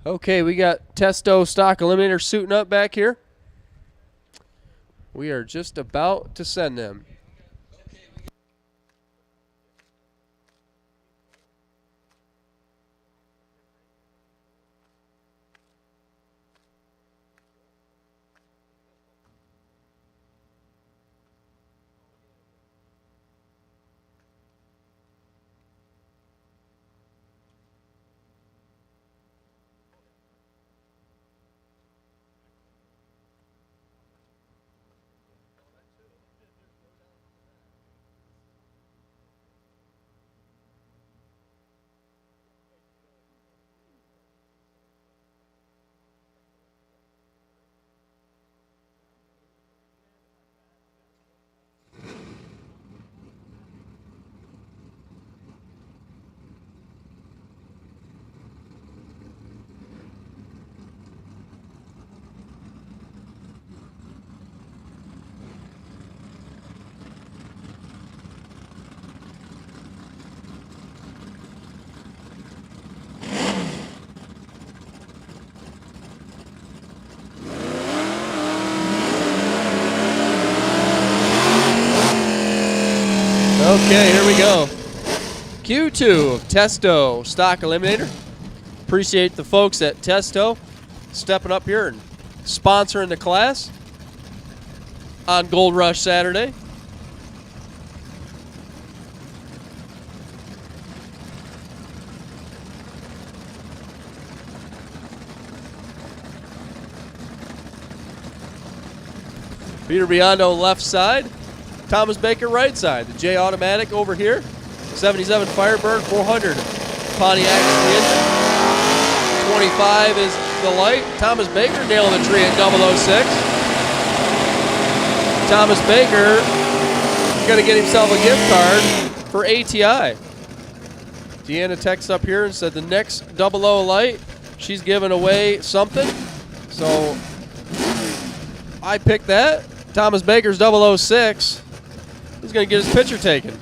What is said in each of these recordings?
Okay, we got Testo stock eliminator suiting up back here. We are just about to send them. Okay, here we go. Q2 of Testo stock eliminator. Appreciate the folks at Testo stepping up here and sponsoring the class on Gold Rush Saturday. Peter Biondo left side. Thomas Baker right side. The J Automatic over here. 77 Firebird, 400 Pontiac is the engine. 25 is the light. Thomas Baker nailing the tree at 006. Thomas Baker going to get himself a gift card for ATI. Deanna texts up here and said the next 00 light, she's giving away something. So I picked that. Thomas Baker's 006. He's going to get his picture taken.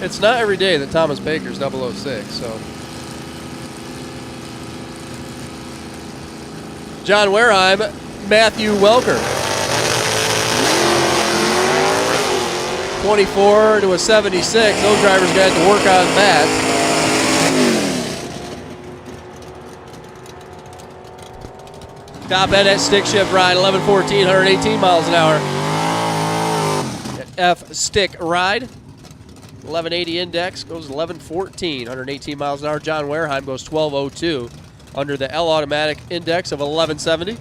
It's not every day that Thomas Baker's 006, so. John Wareheim, Matthew Welker. 24 to a 76. Those drivers got to work on that. Top end at stick shift ride, 1114, 118 miles an hour. F stick ride, 1180 index, goes 1114, 118 miles an hour. John Wareheim goes 1202 under the L automatic index of 1170.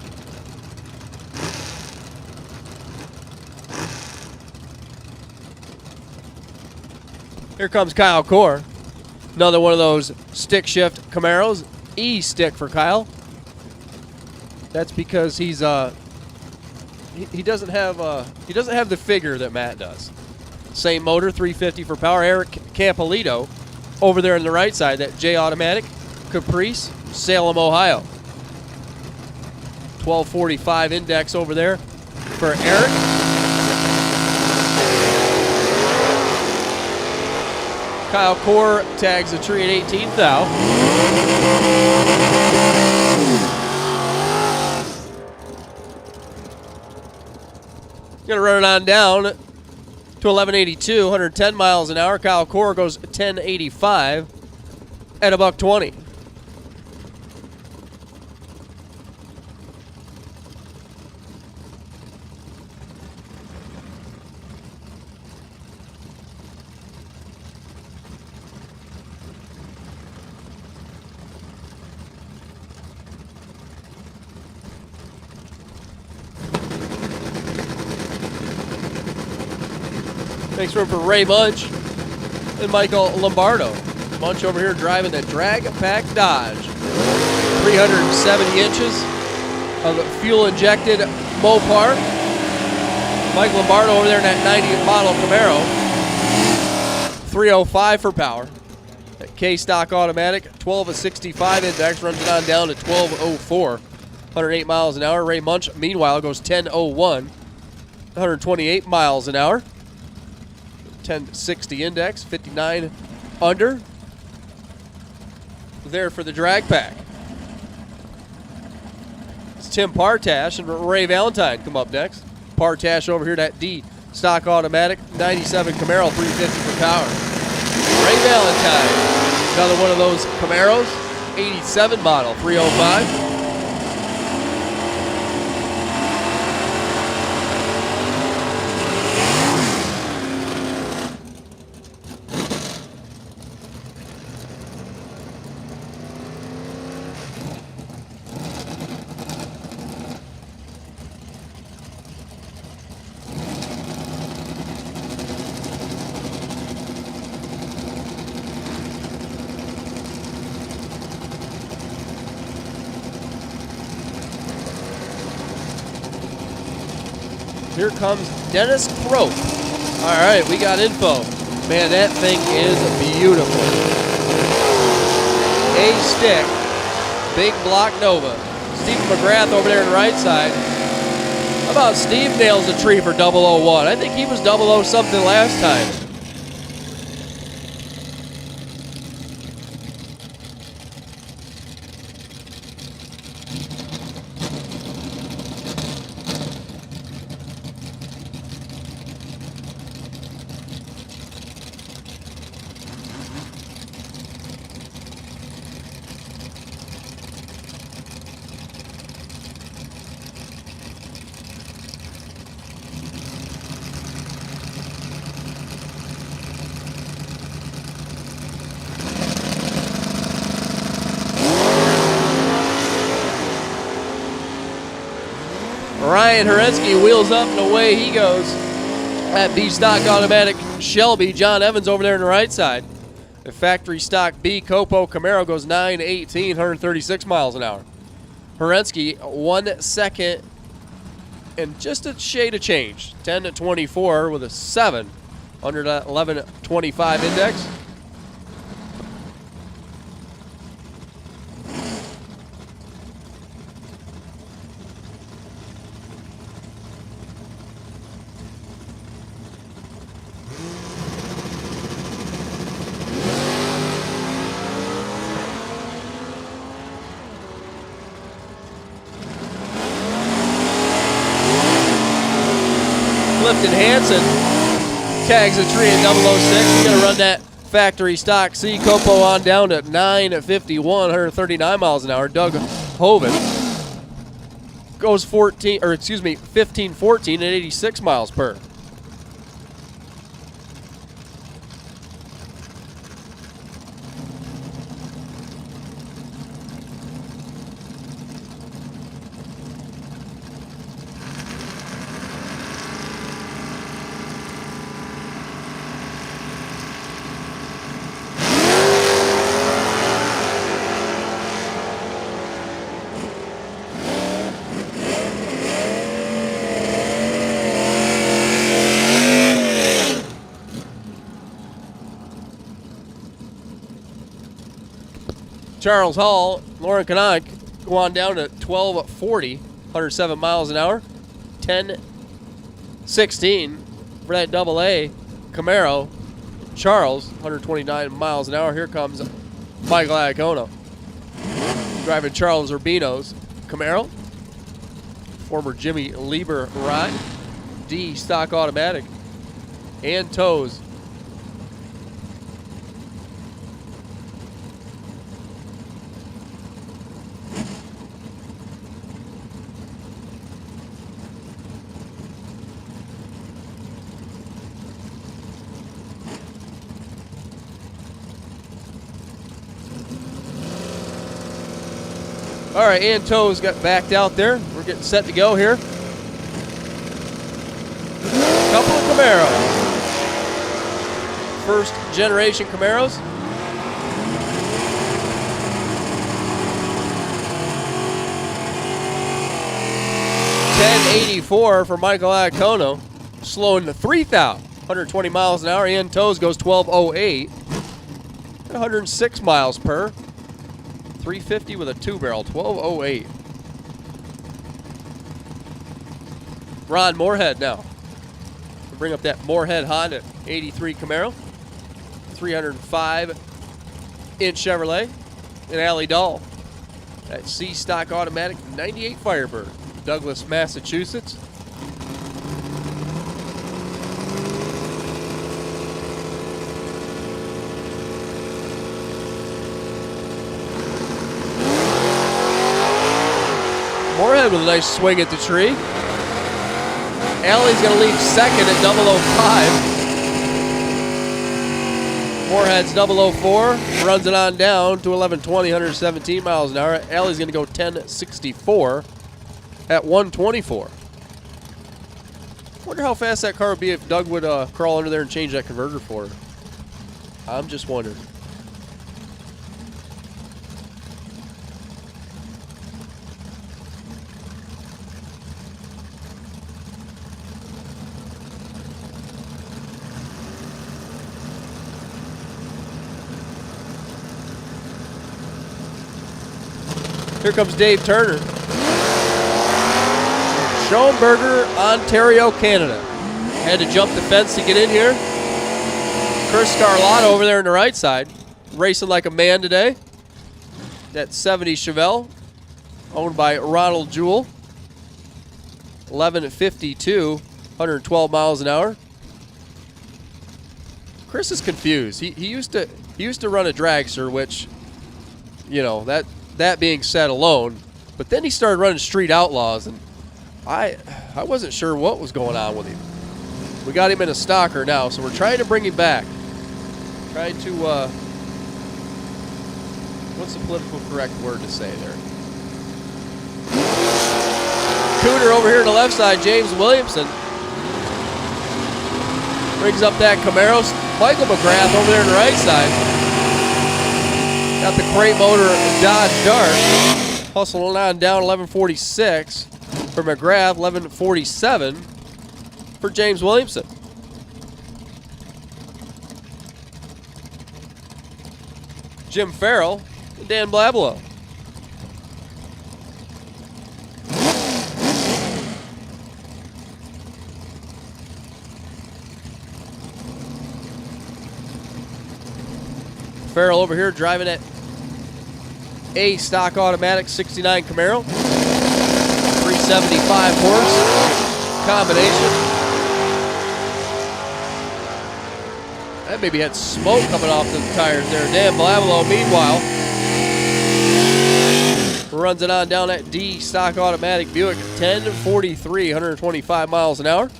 Here comes Kyle Core. Another one of those stick shift Camaros. E stick for Kyle. That's because he's he doesn't have the figure that Matt does. Same motor, 350 for power. Eric Campolito over there on the right side, that J Automatic, Caprice, Salem, Ohio. 1245 index over there for Eric. Kyle Core tags the tree at 18 thou. Gonna run it on down to 1182, 110 miles an hour. Kyle Core goes 1085 at $120. Makes room for Ray Munch and Michael Lombardo. Munch over here driving the Drag Pack Dodge. 370 inches of fuel-injected Mopar. Mike Lombardo over there in that 90 model Camaro. 305 for power. That K-Stock automatic, 12 of 65 index, runs it on down to 1204. 108 miles an hour. Ray Munch, meanwhile, goes 1001 128 miles an hour. 1060 index, 59 under. There for the drag pack. It's Tim Partash and Ray Valentine come up next. Partash over here, that D stock automatic, 97 Camaro, 350 for power. Ray Valentine, another one of those Camaros, 87 model, 305. Here comes Dennis Crope. All right, we got info. Man, that thing is beautiful. A stick, big block Nova. Steve McGrath over there on the right side. How about Steve nails a tree for 001? I think he was 00 something last time. Ryan Herensky wheels up and away he goes. That B stock automatic Shelby, John Evans over there on the right side. The factory stock B Copo Camaro goes 918, 136 miles an hour. Herensky 1 second and just a shade of change. 10 to 24 with a 7 under that 1125 index. Clifton Hansen tags a tree at 006. He's going to run that factory stock C Copo on down to 951, 139 miles an hour. Doug Hoven goes 1514 at 86 miles per. Charles Hall, Lauren Kanak go on down to 1240, 107 miles an hour. 1016 for that AA Camaro. Charles, 129 miles an hour. Here comes Michael Iacono driving Charles Urbino's Camaro. Former Jimmy Lieber ride. D stock automatic. And toes. All right, Anto's got backed out there. We're getting set to go here. Couple of Camaros. First generation Camaros. $10.84 for Michael Iacono. Slowing to 3,000. 120 miles an hour. Anto's goes 1208. 106 miles per. 350 with a 2-barrel, 1208. Ron Moorhead now Bring up that Moorhead Honda 83 Camaro, 305-inch Chevrolet, and Alley Dahl. That C stock automatic 98 Firebird, Douglas, Massachusetts. Moorhead with a nice swing at the tree. Alley's going to leave second at 005. Moorhead's 004, runs it on down to 1120, 117 miles an hour. Alley's going to go 1064 at 124. Wonder how fast that car would be if Doug would crawl under there and change that converter for her. I'm just wondering. Here comes Dave Turner. Schoenberger, Ontario, Canada. Had to jump the fence to get in here. Chris Scarlatta over there on the right side. Racing like a man today. That 70 Chevelle, owned by Ronald Jewell. 11:52, 112 miles an hour. Chris is confused. He used to run a dragster, which, you know, that being said alone, but then he started running Street Outlaws, and I wasn't sure what was going on with him. We got him in a stocker now, so we're trying to bring him back. Trying to, what's the political correct word to say there? Cooter over here on the left side, James Williamson. Brings up that Camaro. Michael McGrath over there on the right side. Got the crate motor Dodge Dart. Hustling on down 1146 for McGrath, 1147 for James Williamson. Jim Farrell and Dan Blablo. Farrell over here driving that A stock automatic 69 Camaro. 375 horse combination. That maybe had smoke coming off the tires there. Dan Blablo, meanwhile, runs it on down that D stock automatic Buick 1043, 125 miles an hour.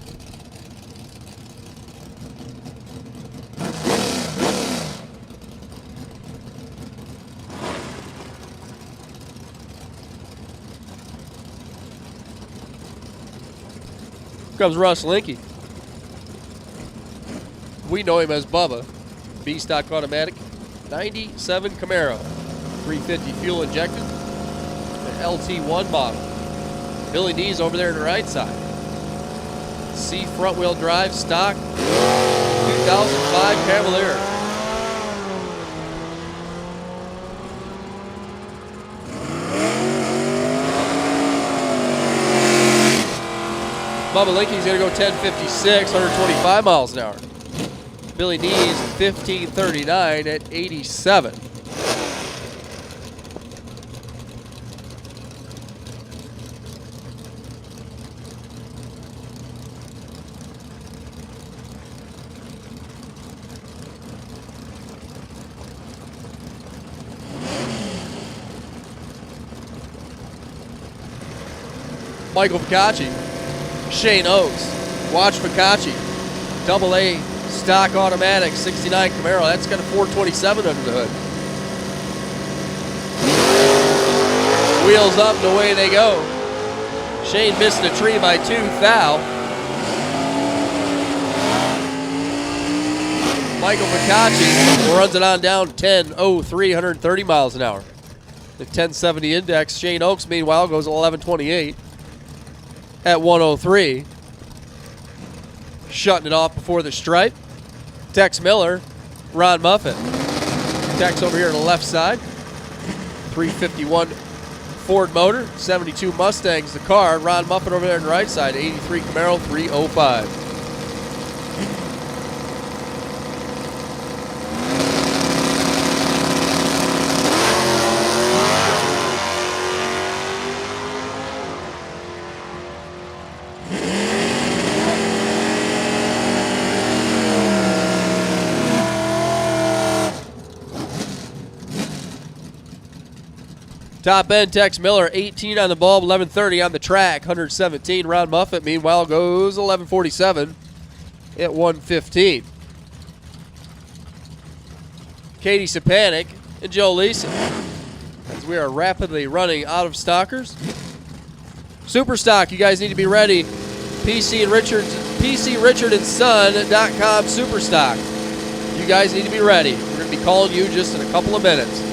Comes Russ Linky. We know him as Bubba. B stock automatic, 97 Camaro, 350 fuel injected, an LT1 model. Billy D's over there on the right side. C front wheel drive stock, 2005 Cavalier. Bubba Linky's going to go 1056, 125 miles an hour. Billy D's 1539 at 87. Michael Ficacci. Shane Oaks, watch Ficacci, double A stock automatic 69 Camaro. That's got a 427 under the hood. Wheels up and away they go. Shane missed the tree by 2 thou. Michael Ficacci runs it on down 10:03, 130 miles an hour. The 1070 index. Shane Oaks, meanwhile, goes 1128. At 103, shutting it off before the stripe. Tex Miller, Ron Muffin. Tex over here on the left side. 351 Ford motor, 72 Mustangs the car. Ron Muffin over there on the right side, 83 Camaro, 305. Top end, Tex Miller, 18 on the bulb, 1130 on the track, 117. Ron Muffet, meanwhile, goes 1147 at 115. Katie Sapanik and Joe Leeson, as we are rapidly running out of stockers. Super stock, you guys need to be ready. PCRichardandSon.com super stock. You guys need to be ready. We're going to be calling you just in a couple of minutes.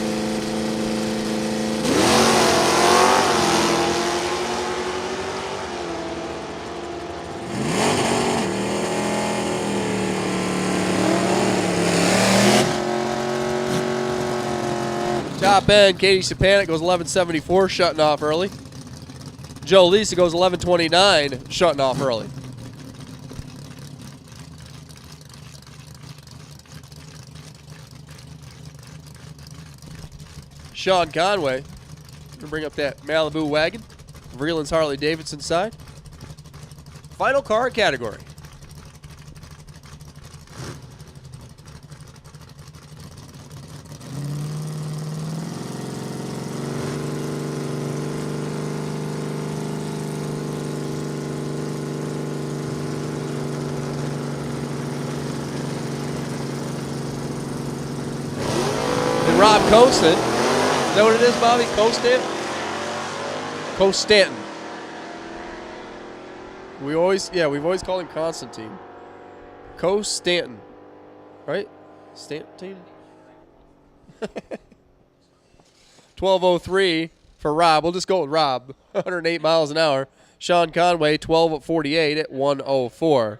Top end, Katie Sapanik goes 1174, shutting off early. Joe Lisa goes 1129, shutting off early. Sean Conway, gonna bring up that Malibu wagon. Vreeland's Harley Davidson side. Final car category. Rob Costin. Is that what it is, Bobby? Costanton. We've always called him Constantine. Costanton. Right? Stanton? 12:03 for Rob. We'll just go with Rob. 108 miles an hour. Sean Conway, 12:48 at 1:04.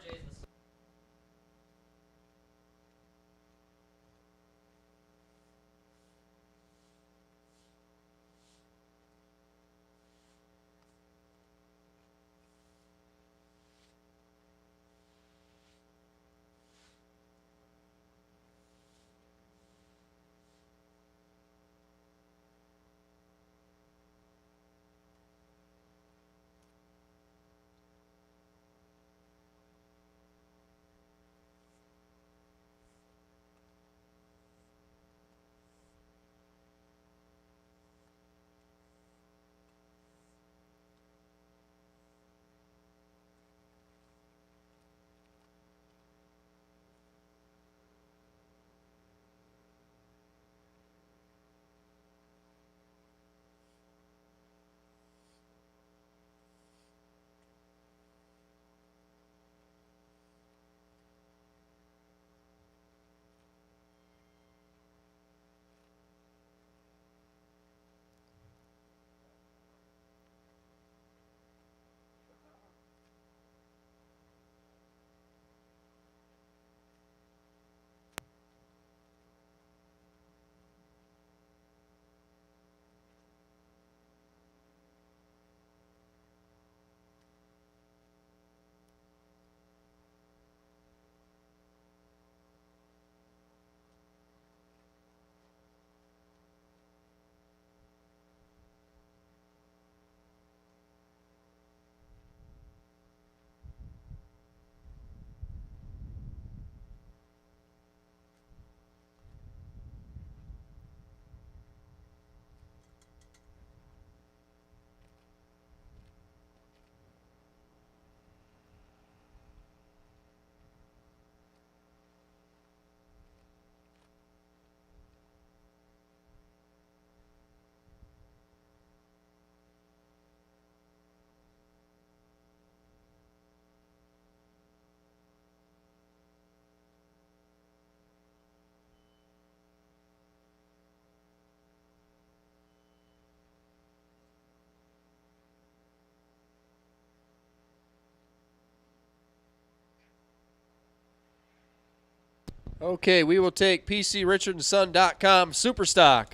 Okay, we will take PCRichardandSon.com Superstock.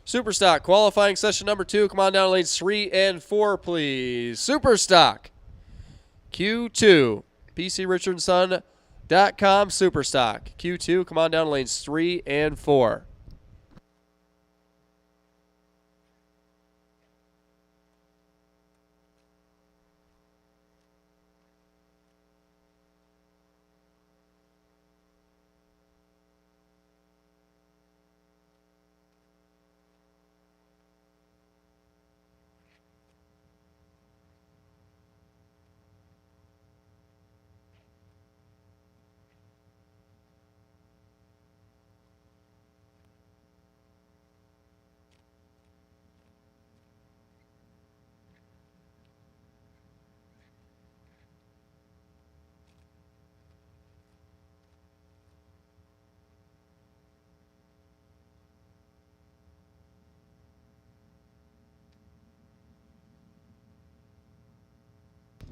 Superstock qualifying session number 2. Come on down lanes 3 and 4, please. Superstock Q2. PCRichardandSon.com Superstock Q2. Come on down lanes 3 and 4.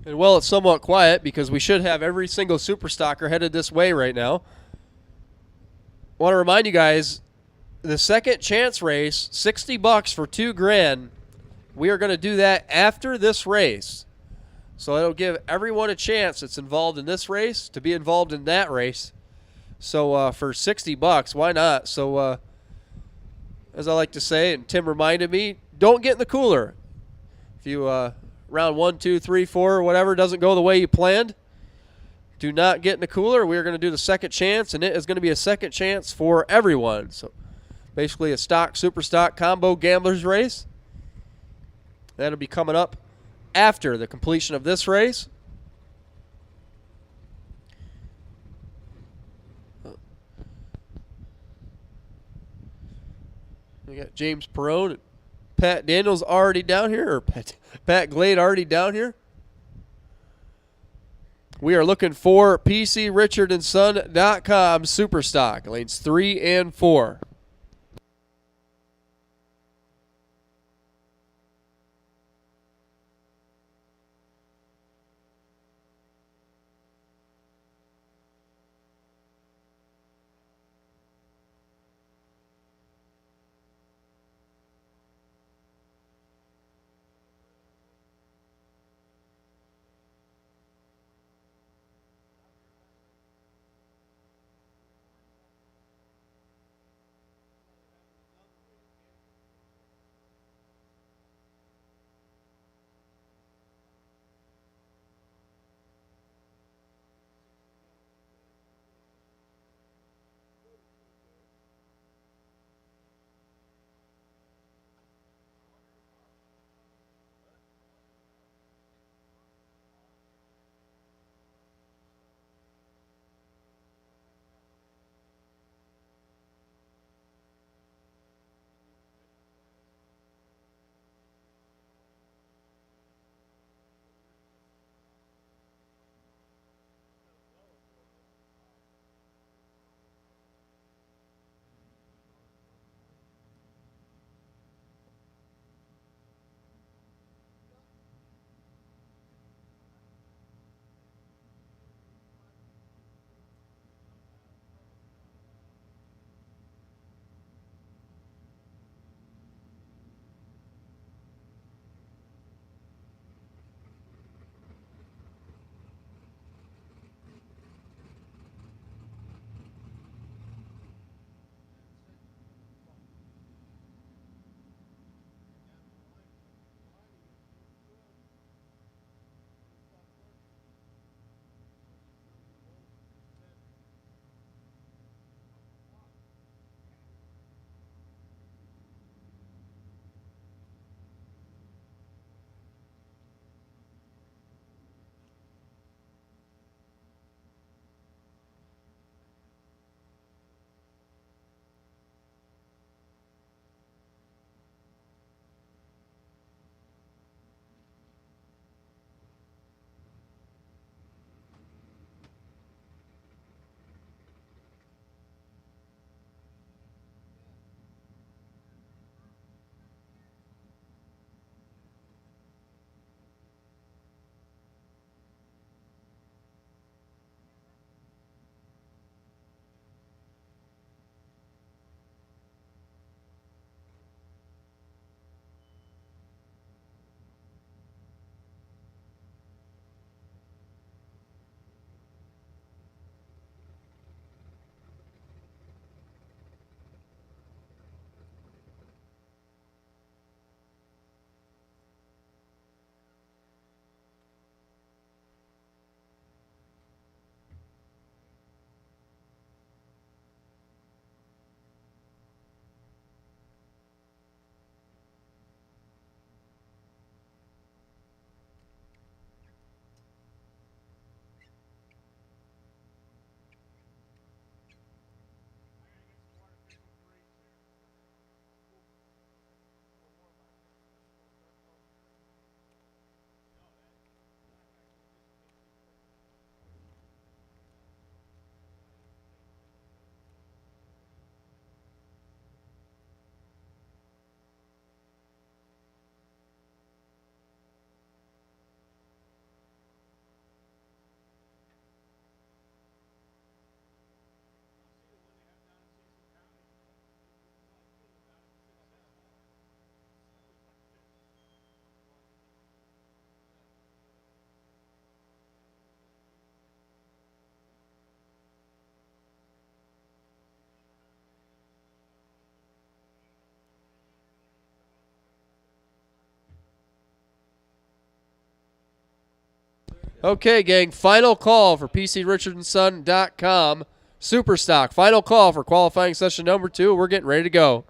And well, it's somewhat quiet because we should have every single super stocker headed this way right now. I want to remind you guys, the second chance race, $60 for $2,000. We are going to do that after this race. So it'll give everyone a chance that's involved in this race to be involved in that race. So for $60, why not? So as I like to say, and Tim reminded me, don't get in the cooler. If you round 1, 2, 3, 4, whatever doesn't go the way you planned, do not get in the cooler. We're going to do the second chance, and it is going to be a second chance for everyone. So basically a stock, super stock combo gamblers race. That'll be coming up after the completion of this race. We got James Perone and Pat Daniels already down here, or Pat Glade already down here. We are looking for PCRichardandSon.com Superstock, lanes 3 and 4. Okay, gang, final call for PCRichardsonSon.com Superstock. Final call for qualifying session number 2. We're getting ready to go.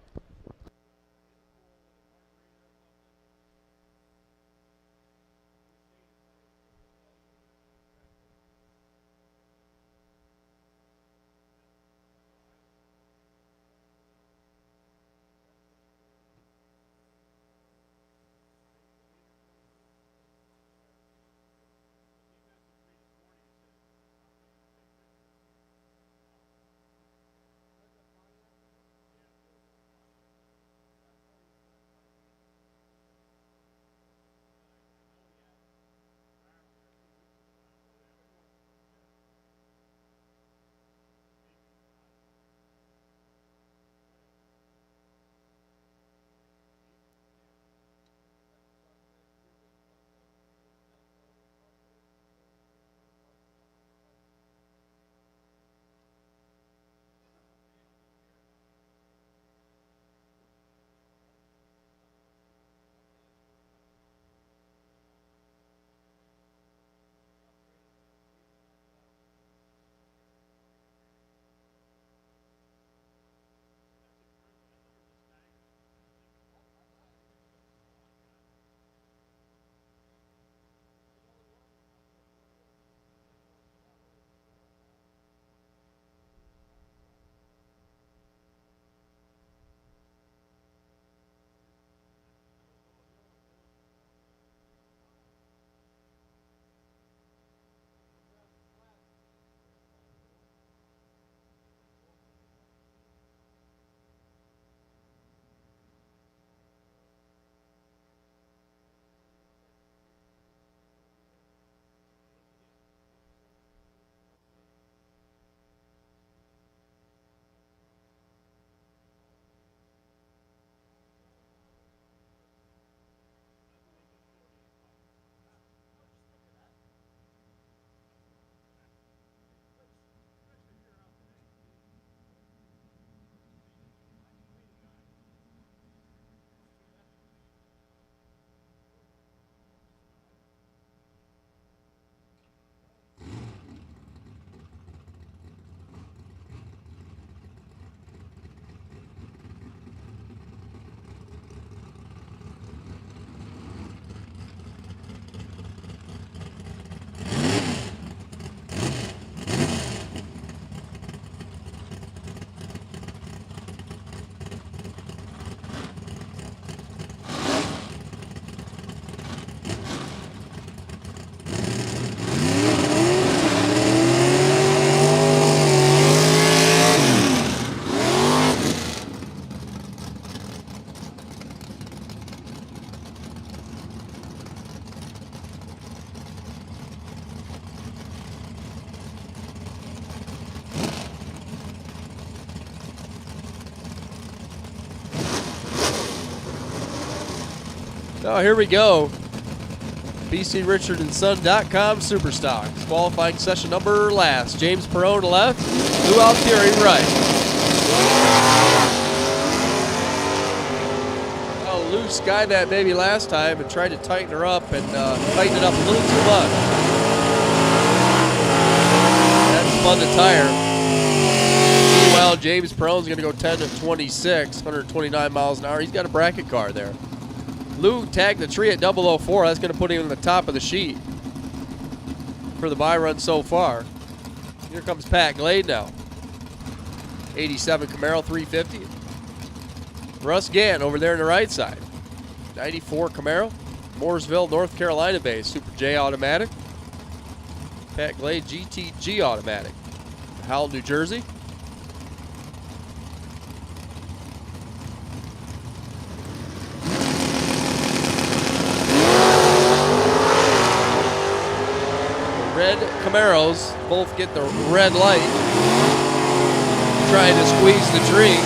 Oh, here we go. PCRichardsonSon.com Superstocks. Qualifying session number last. James Perone to left. Lou Altieri right. Oh, Lou skied that maybe last time and tried to tighten her up and tighten it up a little too much. That spun the tire. Meanwhile, James Perone's going to go 10 to 26, 129 miles an hour. He's got a bracket car there. Lou tagged the tree at 004. That's going to put him on the top of the sheet for the bye run so far. Here comes Pat Glade now. 87 Camaro 350. Russ Gant over there on the right side. 94 Camaro. Mooresville, North Carolina based. Super J automatic. Pat Glade GTG automatic. Howell, New Jersey. Red Camaros both get the red light, trying to squeeze the tree.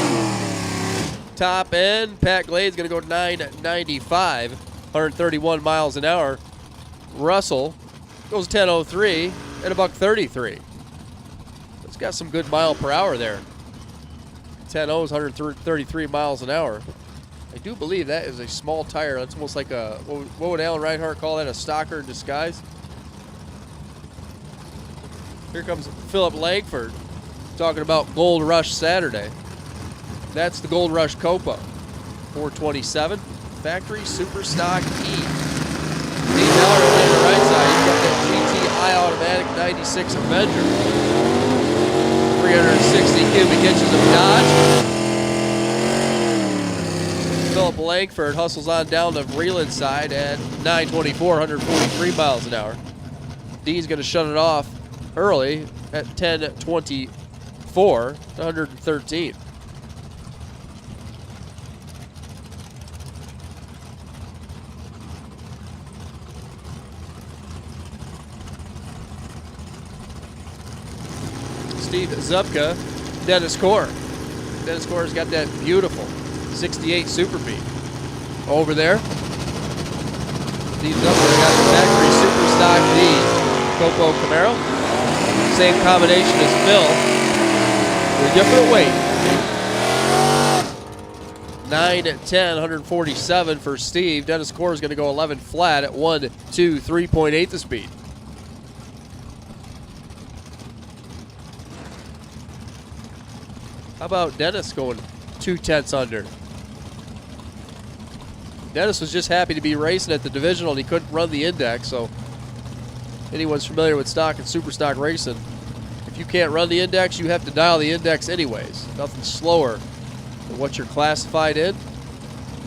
Top end, Pat Glade's going to go 995, 131 miles an hour. Russell goes 1003 at a $133. It's got some good mile per hour there. 10.0 is 133 miles an hour. I do believe that is a small tire. That's almost like a, what would Alan Reinhart call that, a stalker in disguise? Here comes Philip Langford talking about Gold Rush Saturday. That's the Gold Rush Copo. 427. Factory Super Stock E. $8 on the right side. You've got that GTI Automatic 96 Avenger. 360 cubic inches of Dodge. Philip Langford hustles on down the Vreeland side at 924, 143 miles an hour. Dean's going to shut it off early at 1024, 113. Steve Zupka, Dennis Core. Dennis Core's got that beautiful 68 Super Beat. Over there, Steve Zupka got the factory Super Stock D Copo Camaro. Same combination as Phil, with a different weight. 9 at 10, 147 for Steve. Dennis Core is going to go 11 flat at 1, 2, 3.8 the speed. How about Dennis going 2/10 under? Dennis was just happy to be racing at the divisional and he couldn't run the index, so anyone's familiar with stock and super stock racing, if you can't run the index, you have to dial the index anyways. Nothing slower than what you're classified in.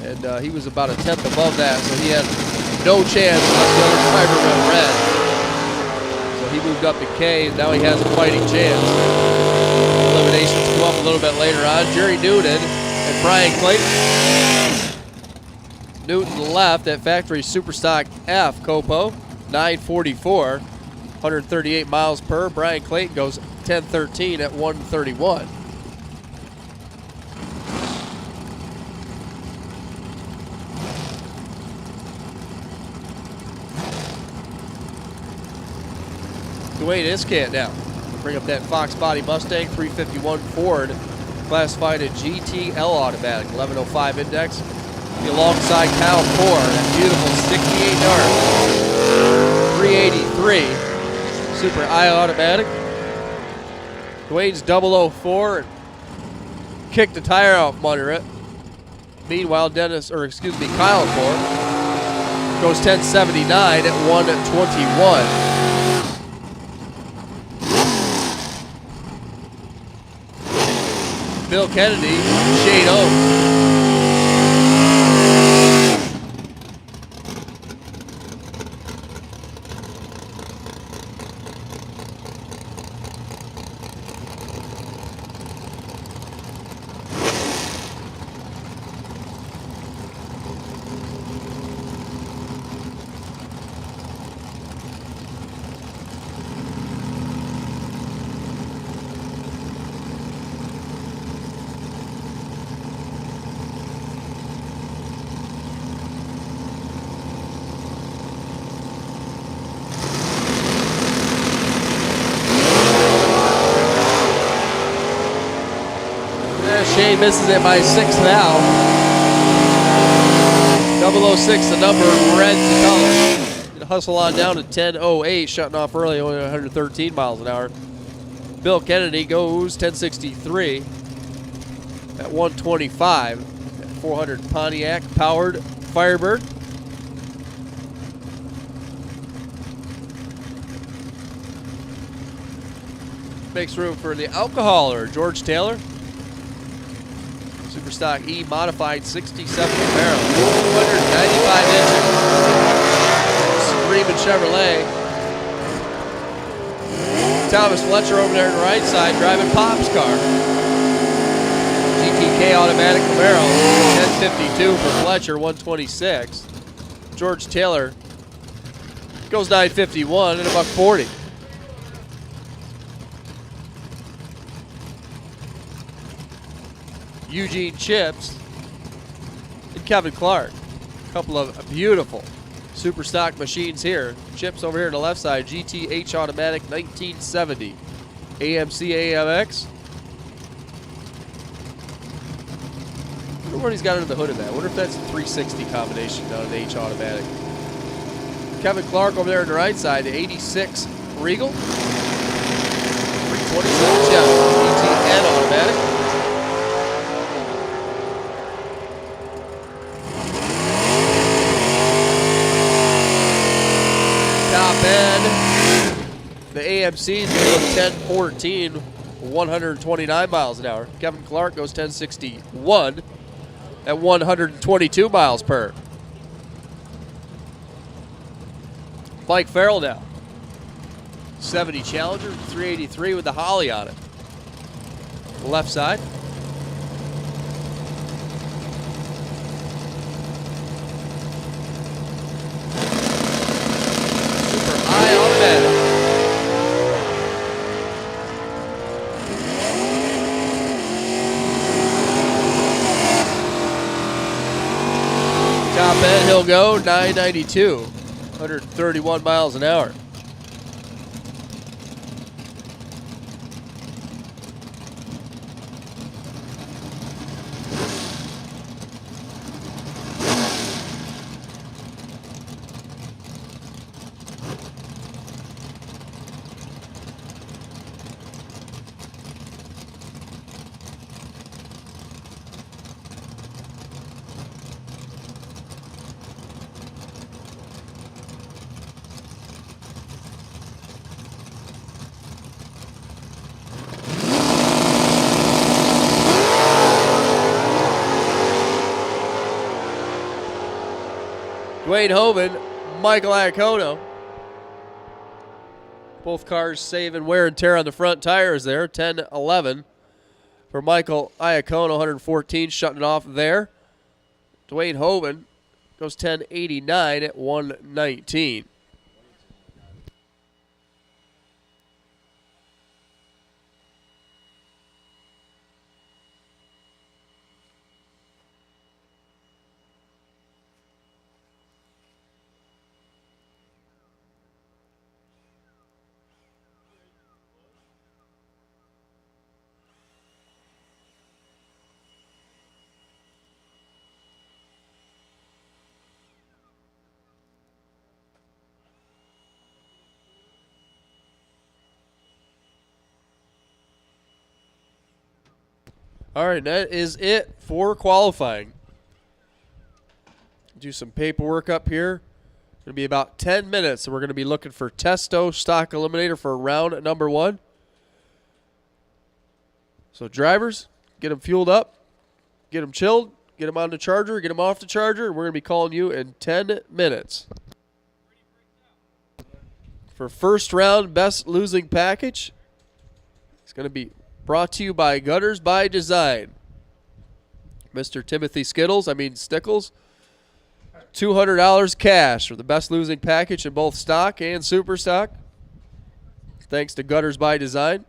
And he was about a 10th above that, so he had no chance unless the other driver went red. So he moved up to K, and now he has a fighting chance. Eliminations come up a little bit later on. Jerry Newton and Brian Clayton. Newton left at factory Superstock F Copo, 944, 138 miles per. Brian Clayton goes 1013 at 131. Dwayne Iskant now. Bring up that Fox Body Mustang 351 Ford, classified a GTL automatic, 1105 index. Be alongside Kyle Core, that beautiful 68 yard, 383 Super I automatic. Dwayne's 004 and kicked the tire out from under it. Meanwhile, Kyle Core goes 1079 at 121. Bill Kennedy, Shane Oaks. Shane misses it by 6 now. 006 the number, red the color. Gonna hustle on down to 10:08, shutting off early, only 113 miles an hour. Bill Kennedy goes 1063 at 125. That 400 Pontiac powered Firebird. Makes room for the alcoholer, George Taylor. Superstock E modified 67 Camaro, 295 inches. Screaming Chevrolet. Thomas Fletcher over there on the right side driving Pop's car. GTK automatic Camaro, 1052 for Fletcher, 126. George Taylor goes 951 and $140. Eugene Chips and Kevin Clark. A couple of beautiful super stock machines here. Chips over here on the left side, GTH automatic 1970. AMC AMX. I wonder what he's got under the hood of that. I wonder if that's a 360 combination down an H automatic. Kevin Clark over there on the right side, the 86 Regal. IMC's goes 10-14, 129 miles an hour. Kevin Clark goes 10-61 at 122 miles per. Mike Farrell now. 70 Challenger, 383 with the Holly on it. The left side. Super high automatic. Top end, he'll go 992, 131 miles an hour. Dwayne Hoban, Michael Iacono. Both cars saving wear and tear on the front tires there. 10-11 for Michael Iacono, 114, shutting it off there. Dwayne Hoban goes 10-89 at 119. All right, that is it for qualifying. Do some paperwork up here. Going to be about 10 minutes, and we're going to be looking for Testo stock eliminator for round number 1. So drivers, get them fueled up, get them chilled, get them on the charger, get them off the charger. We're going to be calling you in 10 minutes. For first round best losing package, it's going to be brought to you by Gutters by Design. Mr. Timothy Stickles, $200 cash for the best losing package in both stock and super stock. Thanks to Gutters by Design.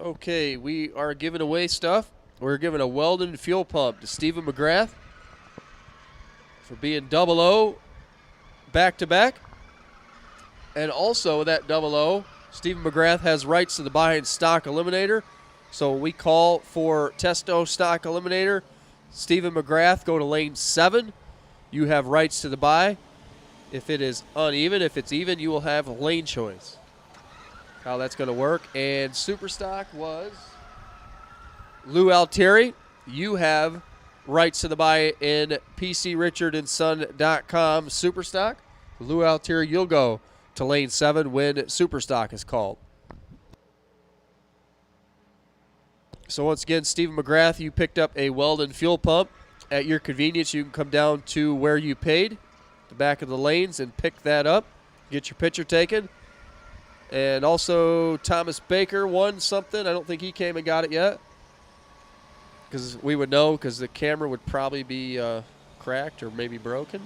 Okay, we are giving away stuff. We're giving a Weldon fuel pump to Stephen McGrath for being double O back-to-back. And also that double O, Stephen McGrath has rights to the buy in stock eliminator. So we call for Testo stock eliminator. Stephen McGrath, go to lane 7. You have rights to the buy. If it is uneven, if it's even, you will have lane choice. How that's going to work. And super stock was Lou Altieri. You have rights to the buy in PCRichardandSon.com super stock. Lou Altieri, you'll go to lane 7 when super stock is called. So once again, Stephen McGrath, you picked up a Weldon fuel pump. At your convenience, you can come down to where you paid, the back of the lanes, and pick that up. Get your picture taken. And also Thomas Baker won something. I don't think he came and got it yet, because we would know, because the camera would probably be cracked or maybe broken,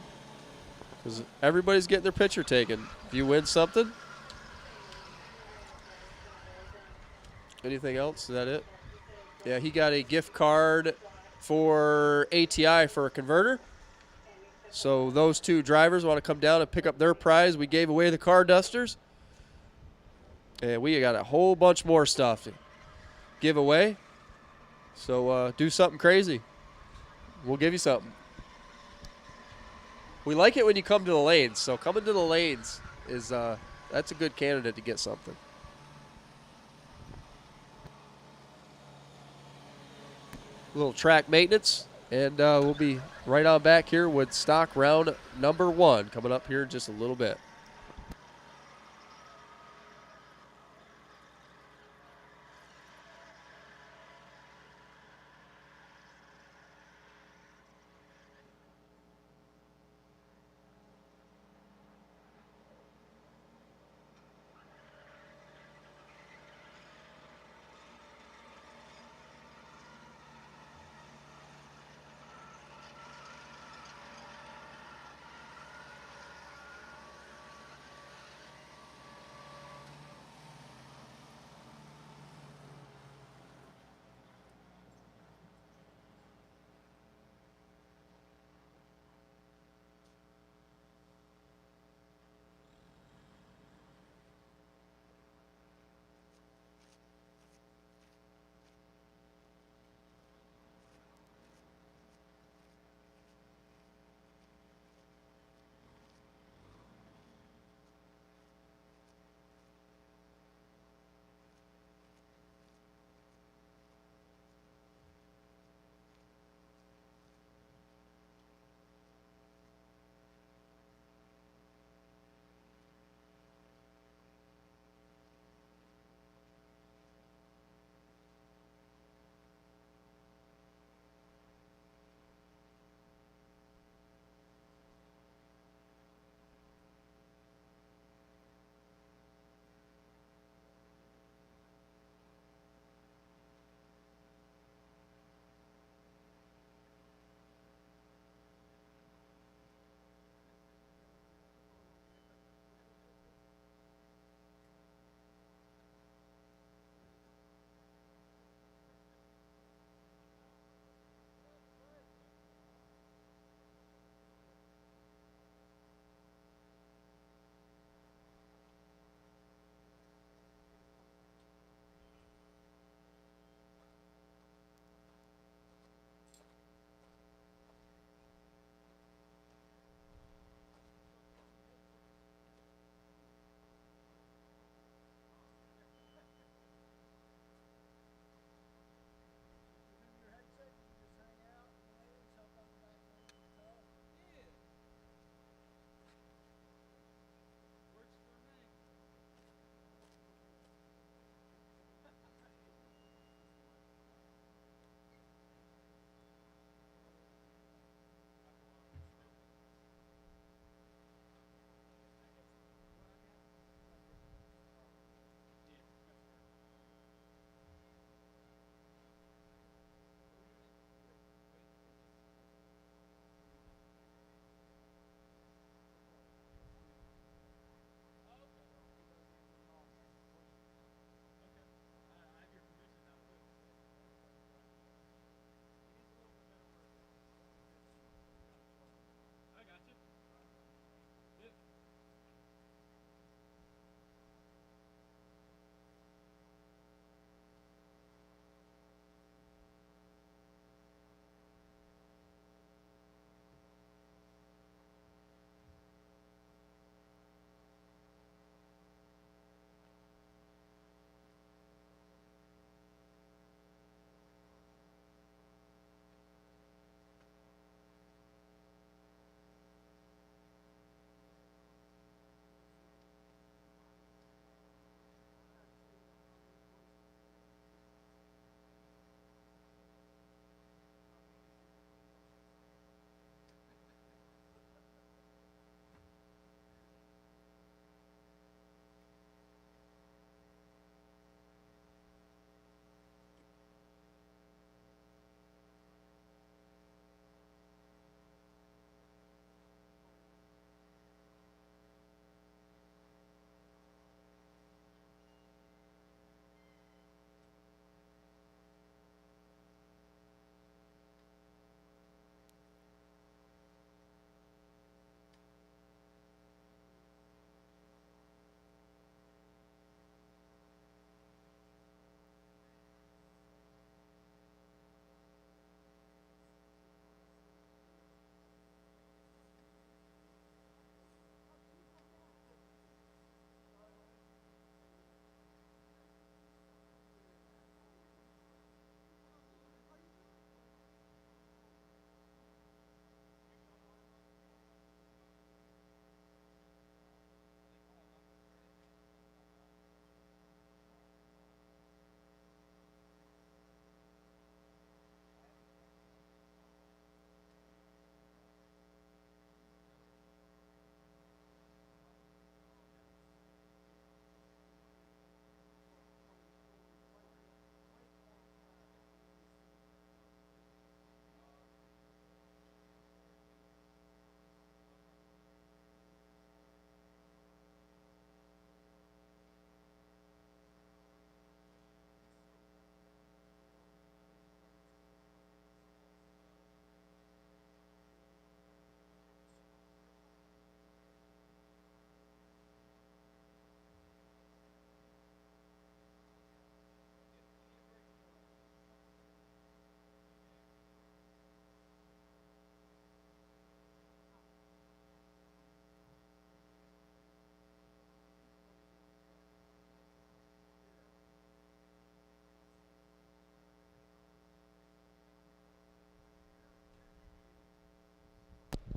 because everybody's getting their picture taken. If you win something. Anything else? Is that it? Yeah, he got a gift card for ATI for a converter. So those two drivers want to come down and pick up their prize. We gave away the car dusters. And we got a whole bunch more stuff to give away. So do something crazy. We'll give you something. We like it when you come to the lanes. So coming to the lanes is that's a good candidate to get something. A little track maintenance, and we'll be right on back here with stock round number 1 coming up here in just a little bit.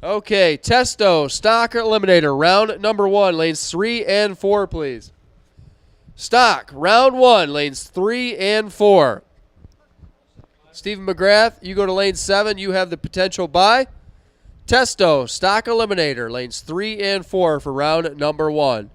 Okay, Testo, stock or eliminator, round number 1, lanes 3 and 4, please. Stock, round 1, lanes 3 and 4. Stephen McGrath, you go to lane 7, you have the potential bye. Testo, stock eliminator, lanes 3 and 4 for round number 1.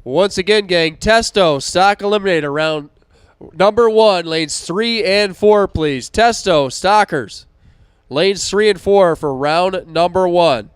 Once again, gang, Testo, stock eliminator, round number 1, lanes 3 and 4, please. Testo, stockers, lanes 3 and 4 for round number 1.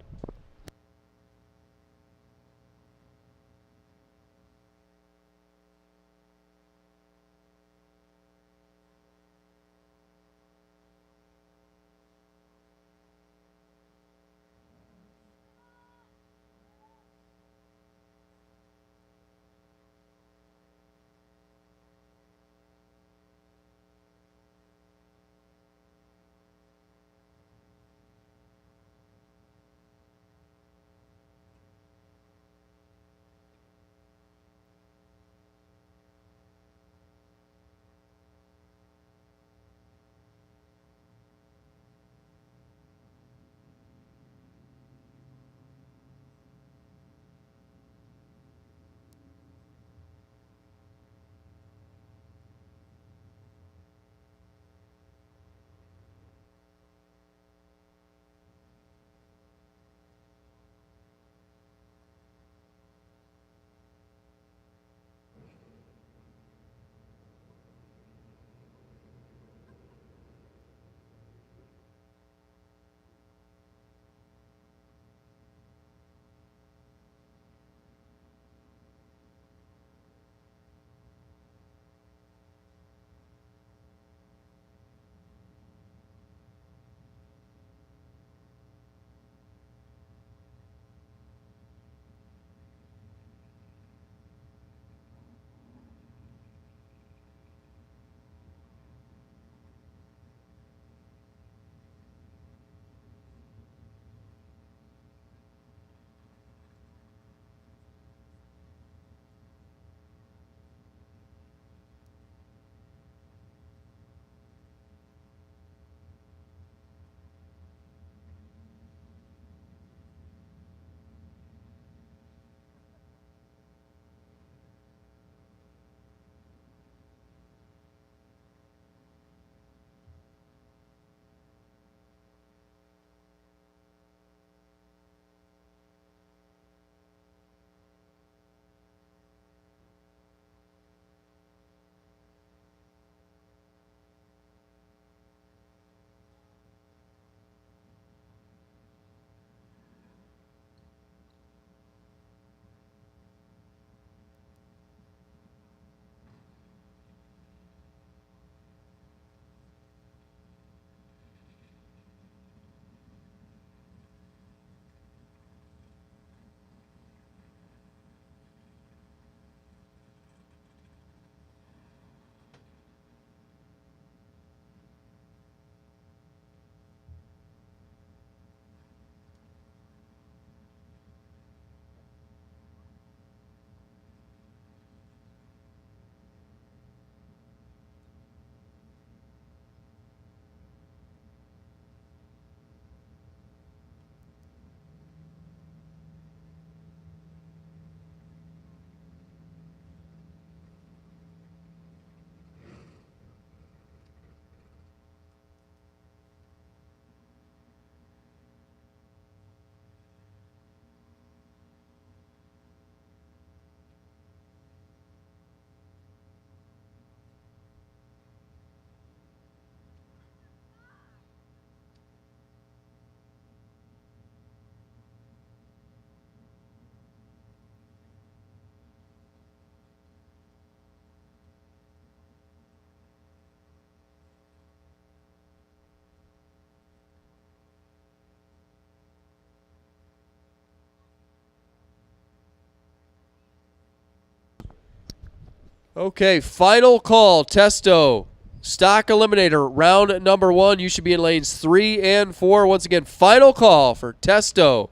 Okay, final call, Testo. Stock eliminator, round number 1. You should be in lanes 3 and 4. Once again, final call for Testo.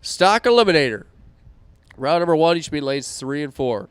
Stock eliminator. Round number 1, you should be in lanes 3 and 4.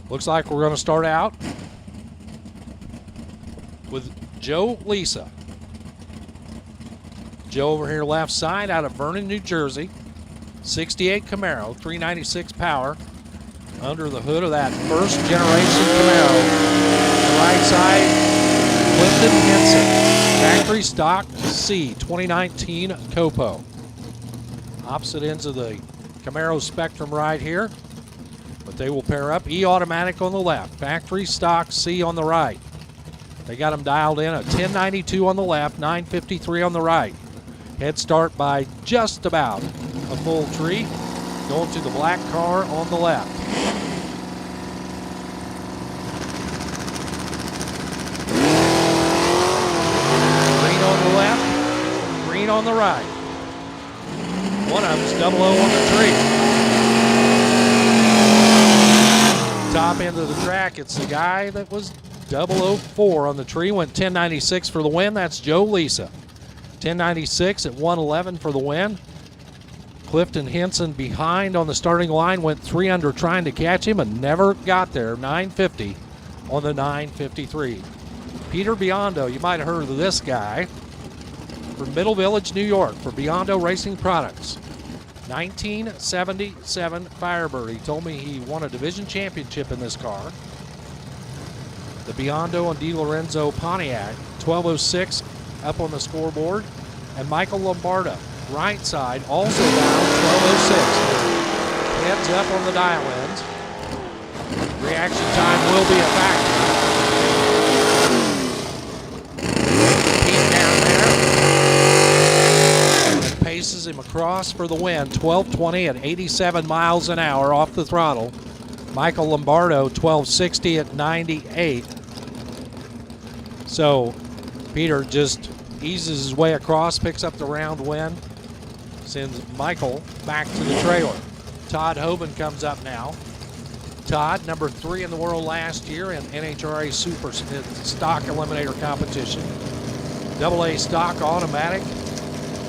Looks like we're going to start out with Joe Lisa. Joe over here left side out of Vernon, New Jersey. 68 Camaro, 396 power. Under the hood of that first generation Camaro. The right side, Clifton Henson. Factory stock C, 2019 Copo. Opposite ends of the Camaro spectrum right here. But they will pair up. E-automatic on the left. Factory stock C on the right. They got them dialed in at 1092 on the left, 953 on the right. Head start by just about a full tree. Going to the black car on the left. Green on the left, green on the right. One of them's 00 on the tree. Top end of the track, it's the guy that was 004 on the tree. Went 1096 for the win. That's Joe Lisa. 1096 at 111 for the win. Clifton Henson behind on the starting line. Went 3 under trying to catch him and never got there. 950 on the 953. Peter Biondo, you might have heard of this guy. From Middle Village, New York, for Biondo Racing Products. 1977 Firebird. He told me he won a division championship in this car. The Biondo and DiLorenzo Pontiac, 1206 up on the scoreboard. And Michael Lombardo, right side, also down, 1206. Heads up on the dial ends. Reaction time will be a factor. Pete down there. And paces him across for the win. 1220 at 87 miles an hour off the throttle. Michael Lombardo, 1260 at 98. So Peter just eases his way across, picks up the round win, sends Michael back to the trailer. Todd Hoban comes up now. Todd, number 3 in the world last year in NHRA Super Stock Eliminator competition. AA stock automatic.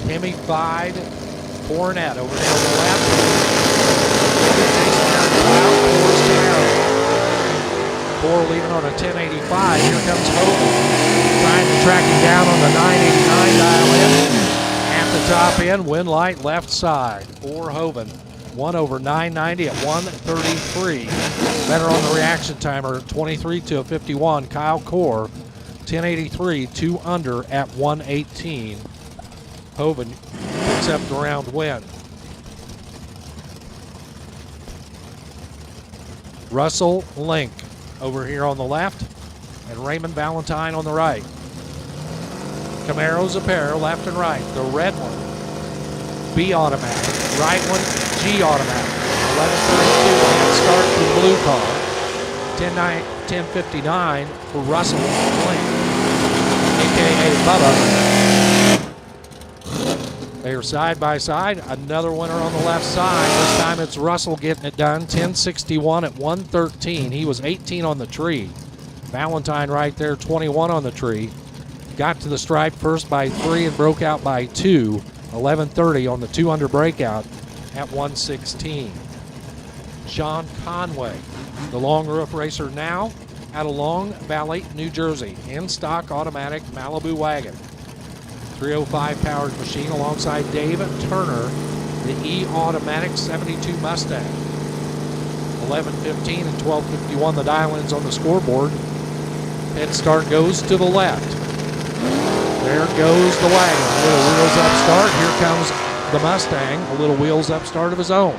Hemi 5 Cornet over there on the left. Core leaving on a 1085. Here comes Hoban. Trying to track him down on the 989 dial in. At the top end, wind light left side for Hoban. 1 over 990 at 133. Better on the reaction timer, 23 to 51. Kyle Core, 1083, 2 under at 118. Hoban picks up the round win. Russell Link over here on the left, and Raymond Valentine on the right. Camaros a pair, left and right. The red one, B automatic. Right one, G automatic. 1132 head start for the blue car. 1059 for Russell Link, a.k.a. Bubba. They are side by side. Another winner on the left side. This time it's Russell getting it done. 1061 at 113. He was 18 on the tree. Valentine right there, 21 on the tree. Got to the stripe first by 3 and broke out by 2. 1130 on the 2 under breakout at 116. Sean Conway, the long roof racer now out of Long Valley, New Jersey. In stock automatic Malibu wagon. 305 powered machine alongside Dave Turner, the E-automatic 72 Mustang. 11:15 and 12:51 the dial-ins on the scoreboard. Head start goes to the left. There goes the wagon. A little wheels up start. Here comes the Mustang. A little wheels up start of his own.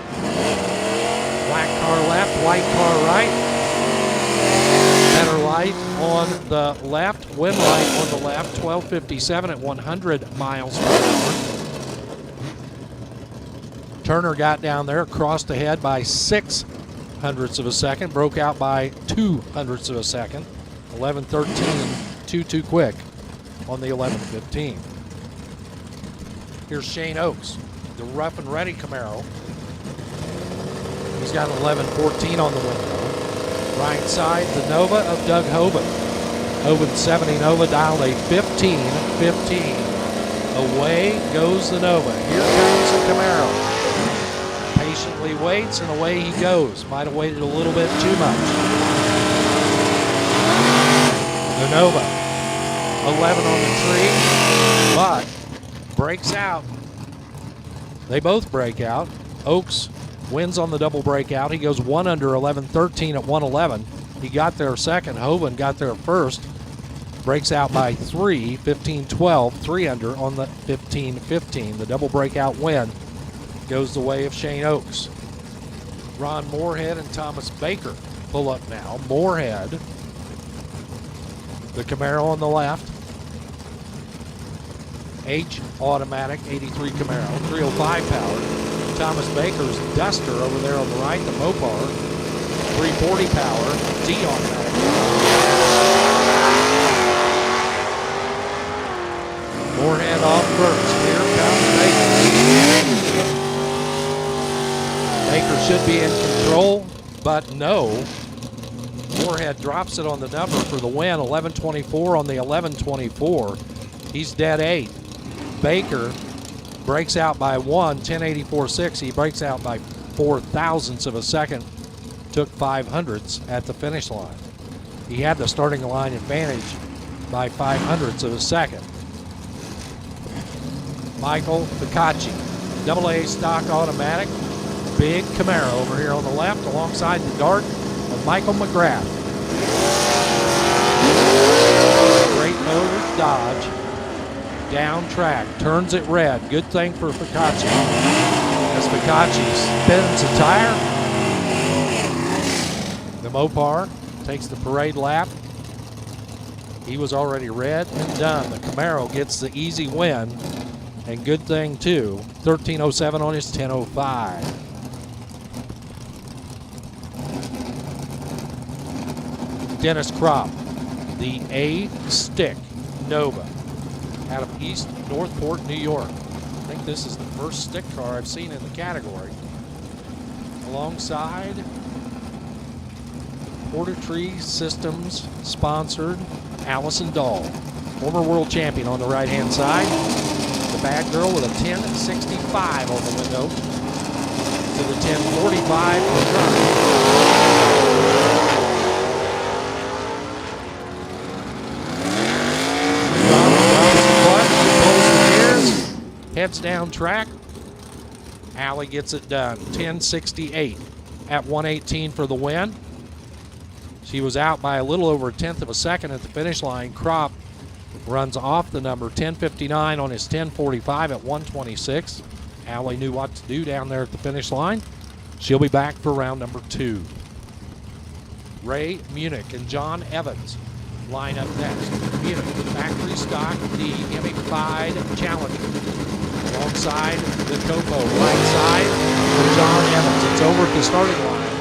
Black car left, white car right. Better light on the left, wind light on the left, 12:57 at 100 miles per hour. Turner got down there, crossed ahead by 0.06 of a second, broke out by 0.02 of a second. 11:13 and 2 quick on the 11:15. Here's Shane Oakes, the rough and ready Camaro. He's got an 11:14 on the window. Right side, the Nova of Doug Hoban. Hoban 70 Nova dialed a 15:15. Away goes the Nova. Here comes the Camaro. Patiently waits and away he goes. Might have waited a little bit too much. Nova. 11 on the tree, but breaks out. They both break out. Oaks wins on the double breakout. He goes 1 under 11-13 at 111. He got there second. Hoven got there first. Breaks out by 3, 15-12, 3 under on the 15-15. The double breakout win goes the way of Shane Oaks. Ron Moorhead and Thomas Baker pull up now. Moorhead, the Camaro on the left. H automatic, 83 Camaro, 305 power. Thomas Baker's Duster over there on the right, the Mopar, 340 power, D automatic. Moorhead off first. Here comes Baker. Baker should be in control, but no. Moorhead drops it on the number for the win, 11-24 on the 11-24. He's dead 8. Baker breaks out by 1, 10.84.6. He breaks out by 4 thousandths of a second. Took 500ths at the finish line. He had the starting line advantage by 500ths of a second. Michael Ficacci, AA stock automatic, big Camaro over here on the left alongside the Dart of Michael McGrath. Great motor Dodge. Down track, turns it red. Good thing for Ficacci. As Ficacci spins a tire, the Mopar takes the parade lap. He was already red and done. The Camaro gets the easy win, and good thing too. 13.07 on his 10.05. Dennis Kropp, the A-Stick Nova, out of East Northport, New York. I think this is the first stick car I've seen in the category. Alongside Porter Tree Systems sponsored Allison Dahl, former world champion on the right-hand side. The bad girl with a 1065 on the window to the 1045 return. Heads down track. Allie gets it done. 1068 at 118 for the win. She was out by a little over a tenth of a second at the finish line. Kropp runs off the number 1059 on his 1045 at 126. Allie knew what to do down there at the finish line. She'll be back for round number 2. Ray Munich and John Evans line up next. Munich, factory stock, the Hemi-fied Challenger. Alongside the Copo, right side for John Evans. It's over at the starting line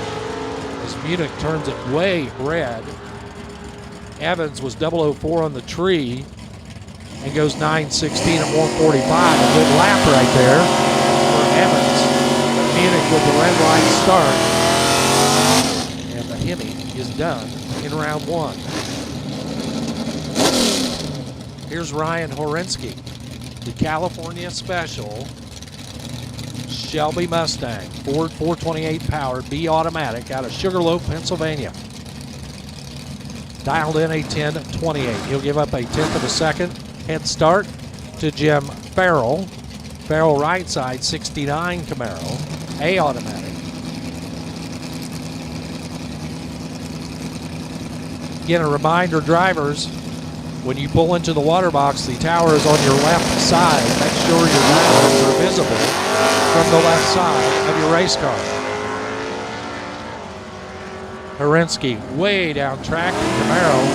as Munich turns it way red. Evans was 004 on the tree and goes 9:16 at 145. A good lap right there for Evans. Munich with the red line start. And the Hemi is done in round 1. Here's Ryan Horensky, the California Special Shelby Mustang, Ford 428 powered, B automatic out of Sugarloaf, Pennsylvania. Dialed in a 1028. He'll give up a tenth of a second head start to Jim Farrell. Farrell right side, 69 Camaro, A automatic. Again, a reminder, drivers, when you pull into the water box, the tower is on your left side. Make sure your dials are visible from the left side of your race car. Horensky way down track, and Camaro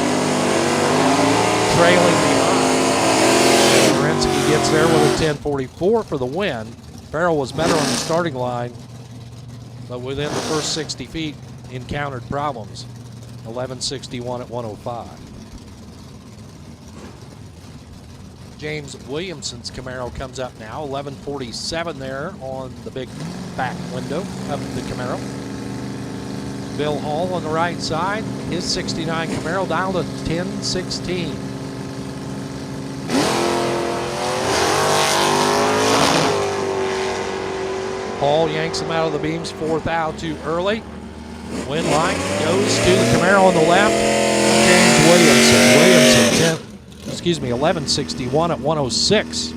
trailing behind. And Horensky gets there with a 1044 for the win. Farrell was better on the starting line, but within the first 60 feet encountered problems. 1161 at 105. James Williamson's Camaro comes up now, 1147 there on the big back window of the Camaro. Bill Hall on the right side, his 69 Camaro down to 1016. Hall yanks him out of the beams, 4th out too early. Wind line goes to the Camaro on the left. James Williamson, 1161 at 106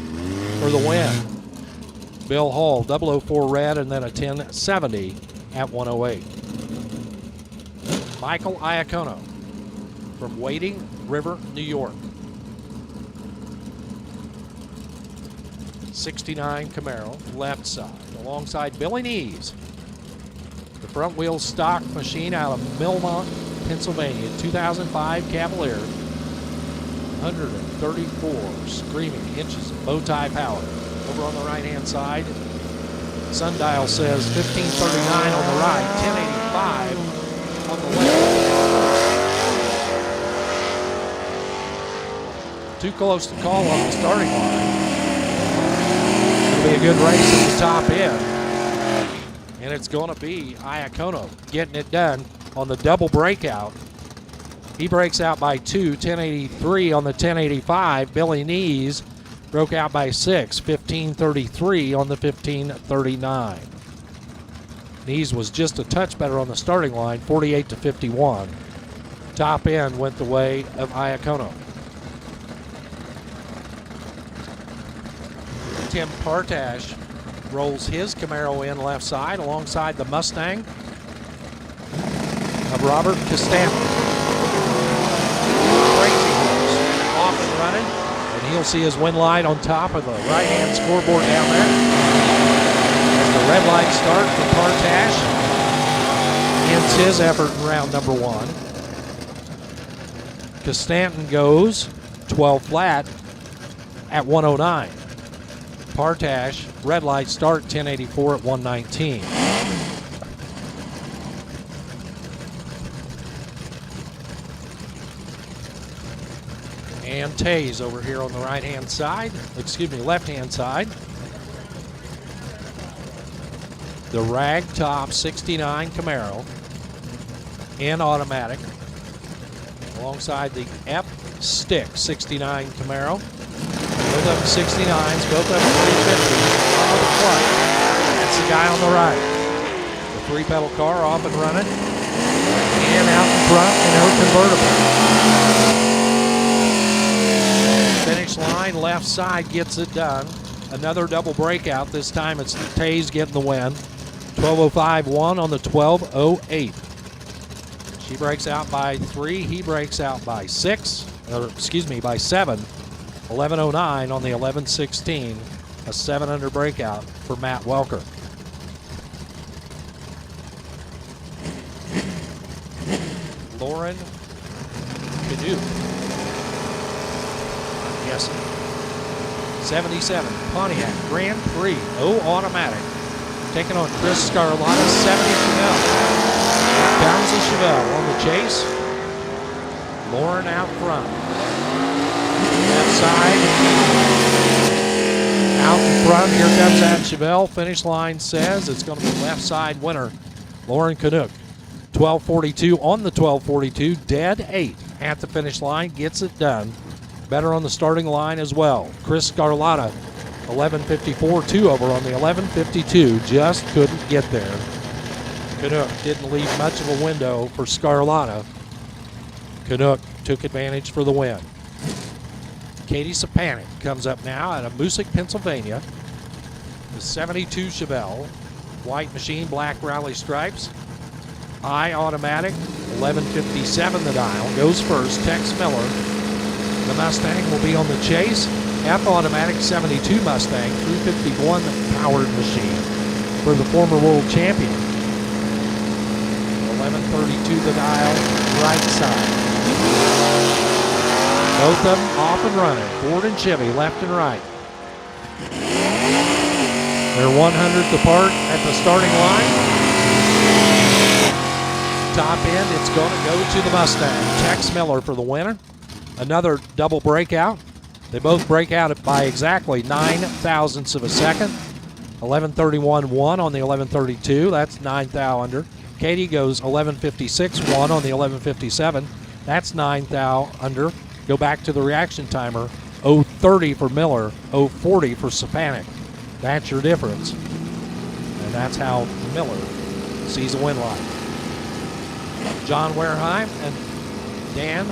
for the win. Bill Hall, 004 red, and then a 1070 at 108. Michael Iacono from Wading River, New York. 69 Camaro, left side, alongside Billy Nees. The front wheel stock machine out of Millmont, Pennsylvania, 2005 Cavalier. 134 screaming inches of bow tie power. Over on the right-hand side, sundial says 1539 on the right, 1085 on the left. Too close to call on the starting line. It'll be a good race at the top end. And it's going to be Iacono getting it done on the double breakout. He breaks out by 2, 1083 on the 1085. Billy Nees broke out by 6, 1533 on the 1539. Nees was just a touch better on the starting line, 48 to 51. Top end went the way of Iacono. Tim Partash rolls his Camaro in left side alongside the Mustang of Robert Costanza. Crazy horse, off and running, and he'll see his win light on top of the right-hand scoreboard down there. As the red light start for Partash, ends his effort in round number 1. Costanton goes 12 flat at 109. Partash, red light start, 1084 at 119. And Taze over here on the right-hand side, left-hand side. The rag top 69 Camaro in automatic, alongside the F stick 69 Camaro. Both of them 69s, both of them 350 on the front. That's the guy on the right. The 3-pedal car off and running. And out in front in her convertible. Finish line, left side gets it done. Another double breakout. This time it's Taze getting the win. 12:05.1 on the 12:08. She breaks out by 3. He breaks out by 7. 11:09 on the 11:16, a 7-under breakout for Matt Welker. Lauren Caduc, I'm guessing. 77 Pontiac Grand Prix, automatic, taking on Chris Scarlotta, 70 Chevelle. Comes the Chevelle on the chase. Lauren out front. Left side, out in front, here comes that Chevelle. Finish line says it's going to be left side winner, Lauren Canuck. 12:42 on the 12:42, dead 8 at the finish line, gets it done. Better on the starting line as well. Chris Scarlotta, 11:54, 2 over on the 11:52, just couldn't get there. Canuck didn't leave much of a window for Scarlotta. Canuck took advantage for the win. Katie Sapanik comes up now out of Moosic, Pennsylvania. The 72 Chevelle, white machine, black rally stripes. I automatic, 11:57 the dial, goes first, Tex Miller. The Mustang will be on the chase. F automatic 72 Mustang, 351 powered machine for the former world champion. 11:32 the dial, right side. Both of them off and running. Ford and Chevy, left and right. They're 100th apart at the starting line. Top end, it's going to go to the Mustang. Tex Miller for the winner. Another double breakout. They both break out by exactly 9 thousandths of a second. 11:31.1 on the 11:32. That's 9 thou under. Katie goes 11:56.1 on the 11:57. That's 9 thou under. Go back to the reaction timer. 0:30 for Miller, 0:40 for Sapanik. That's your difference. And that's how Miller sees a win line. John Wareheim and Dan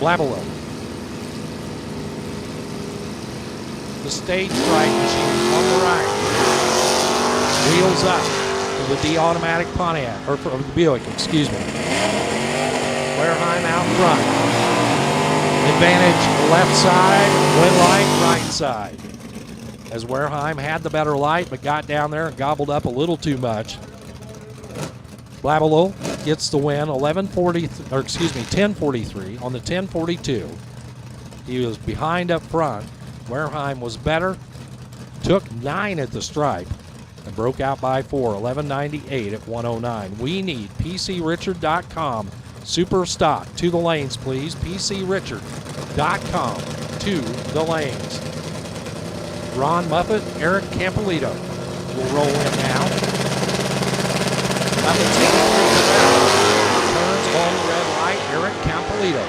Blabelo. The stage strike machine on the right. Wheels up to the D-automatic Pontiac, or the Buick, excuse me. Wareheim out front. Advantage left side, win light right side. As Wareheim had the better light, but got down there and gobbled up a little too much. Blabelo gets the win, 10:43 on the 10:42. He was behind up front. Wareheim was better, took 9 at the stripe, and broke out by 4, 11:98 at 1:09. We need PCRichard.com super stock to the lanes, please. PCRichard.com to the lanes. Ron Muffett, Eric Campolito will roll in now. Muffett taking turns on the red light, Eric Campolito.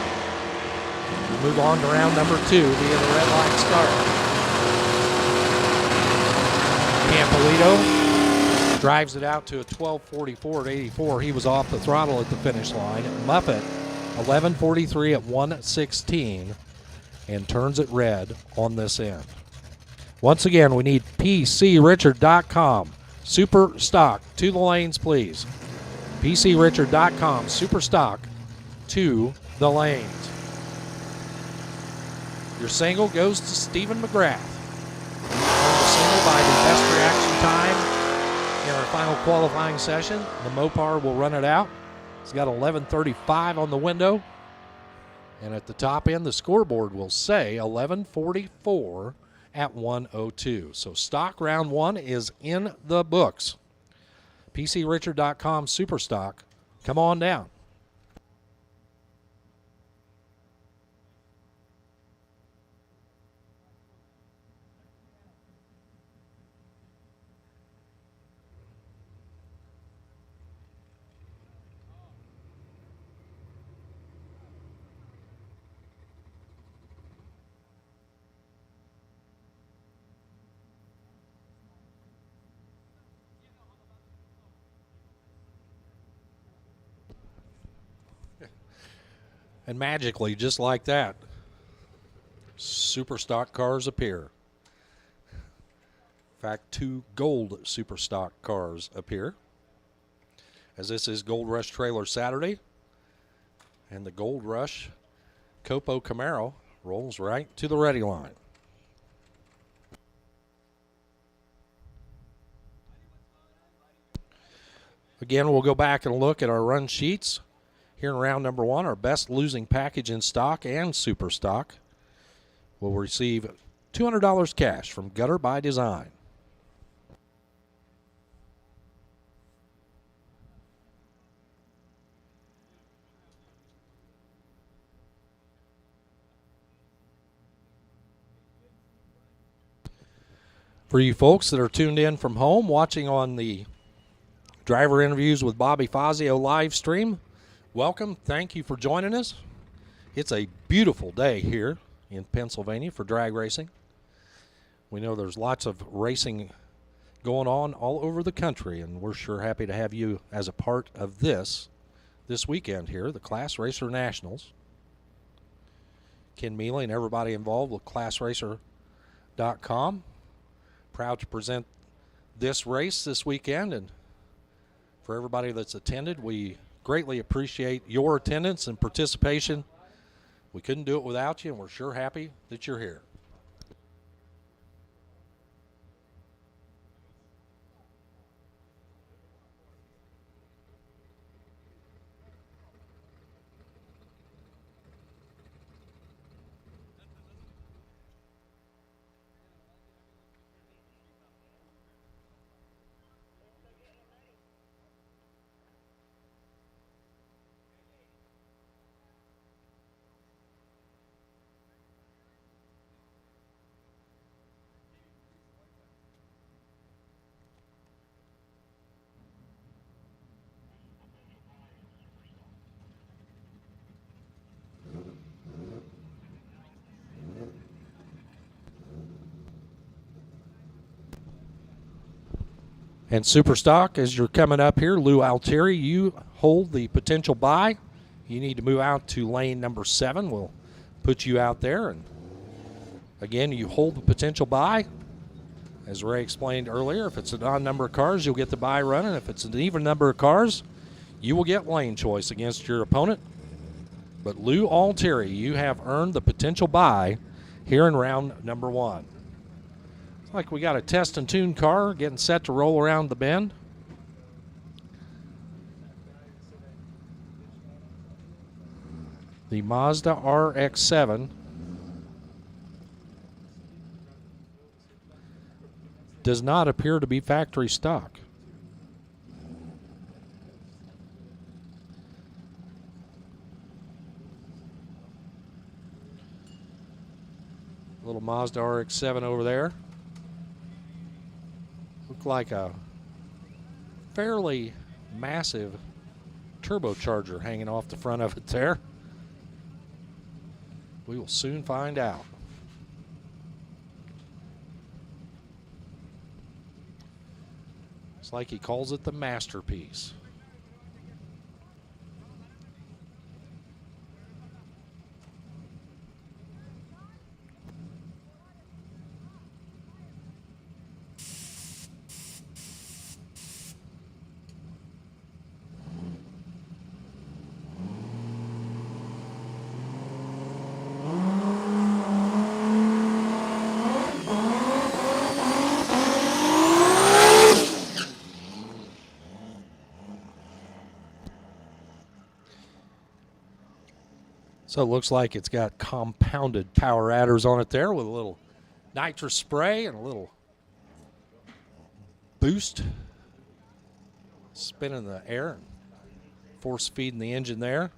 We move on to round number 2 via the red light start. Campolito drives it out to a 12:44 at 84. He was off the throttle at the finish line. Muffett, 11:43 at 1:16, and turns it red on this end. Once again, we need PCRichard.com super stock to the lanes, please. PCRichard.com super stock to the lanes. Your single goes to Stephen McGrath. The single by the best reaction time in our final qualifying session. The Mopar will run it out. It's got 11:35 on the window. And at the top end, the scoreboard will say 11:44 at 1:02. So stock round 1 is in the books. PCRichard.com super stock. Come on down. And magically, just like that, super stock cars appear. In fact, 2 gold super stock cars appear. As this is Gold Rush Trailer Saturday, and the Gold Rush Copo Camaro rolls right to the ready line. Again, we'll go back and look at our run sheets. Here in round number 1, our best losing package in stock and super stock will receive $200 cash from Gutter by Design. For you folks that are tuned in from home, watching on the driver interviews with Bobby Fazio live stream, welcome. Thank you for joining us. It's a beautiful day here in Pennsylvania for drag racing. We know there's lots of racing going on all over the country, and we're sure happy to have you as a part of this weekend here, the Class Racer Nationals. Ken Mealy and everybody involved with ClassRacer.com. Proud to present this race this weekend, and for everybody that's attended, we greatly appreciate your attendance and participation. We couldn't do it without you, and we're sure happy that you're here. And super stock, as you're coming up here, Lou Altieri, you hold the potential buy you need to move out to lane number 7. We'll put you out there. And again, you hold the potential bye. As Ray explained earlier, if it's an odd number of cars, you'll get the bye run. And if it's an even number of cars, you will get lane choice against your opponent. But Lou Altieri, you have earned the potential bye here in round number 1. It's like we got a test and tune car getting set to roll around the bend. The Mazda RX-7 does not appear to be factory stock. Little Mazda RX-7 over there. Look like a fairly massive turbocharger hanging off the front of it there. We will soon find out. It's like he calls it the masterpiece. So it looks like it's got compounded power adders on it there with a little nitrous spray and a little boost. Spinning the air and force feeding the engine there.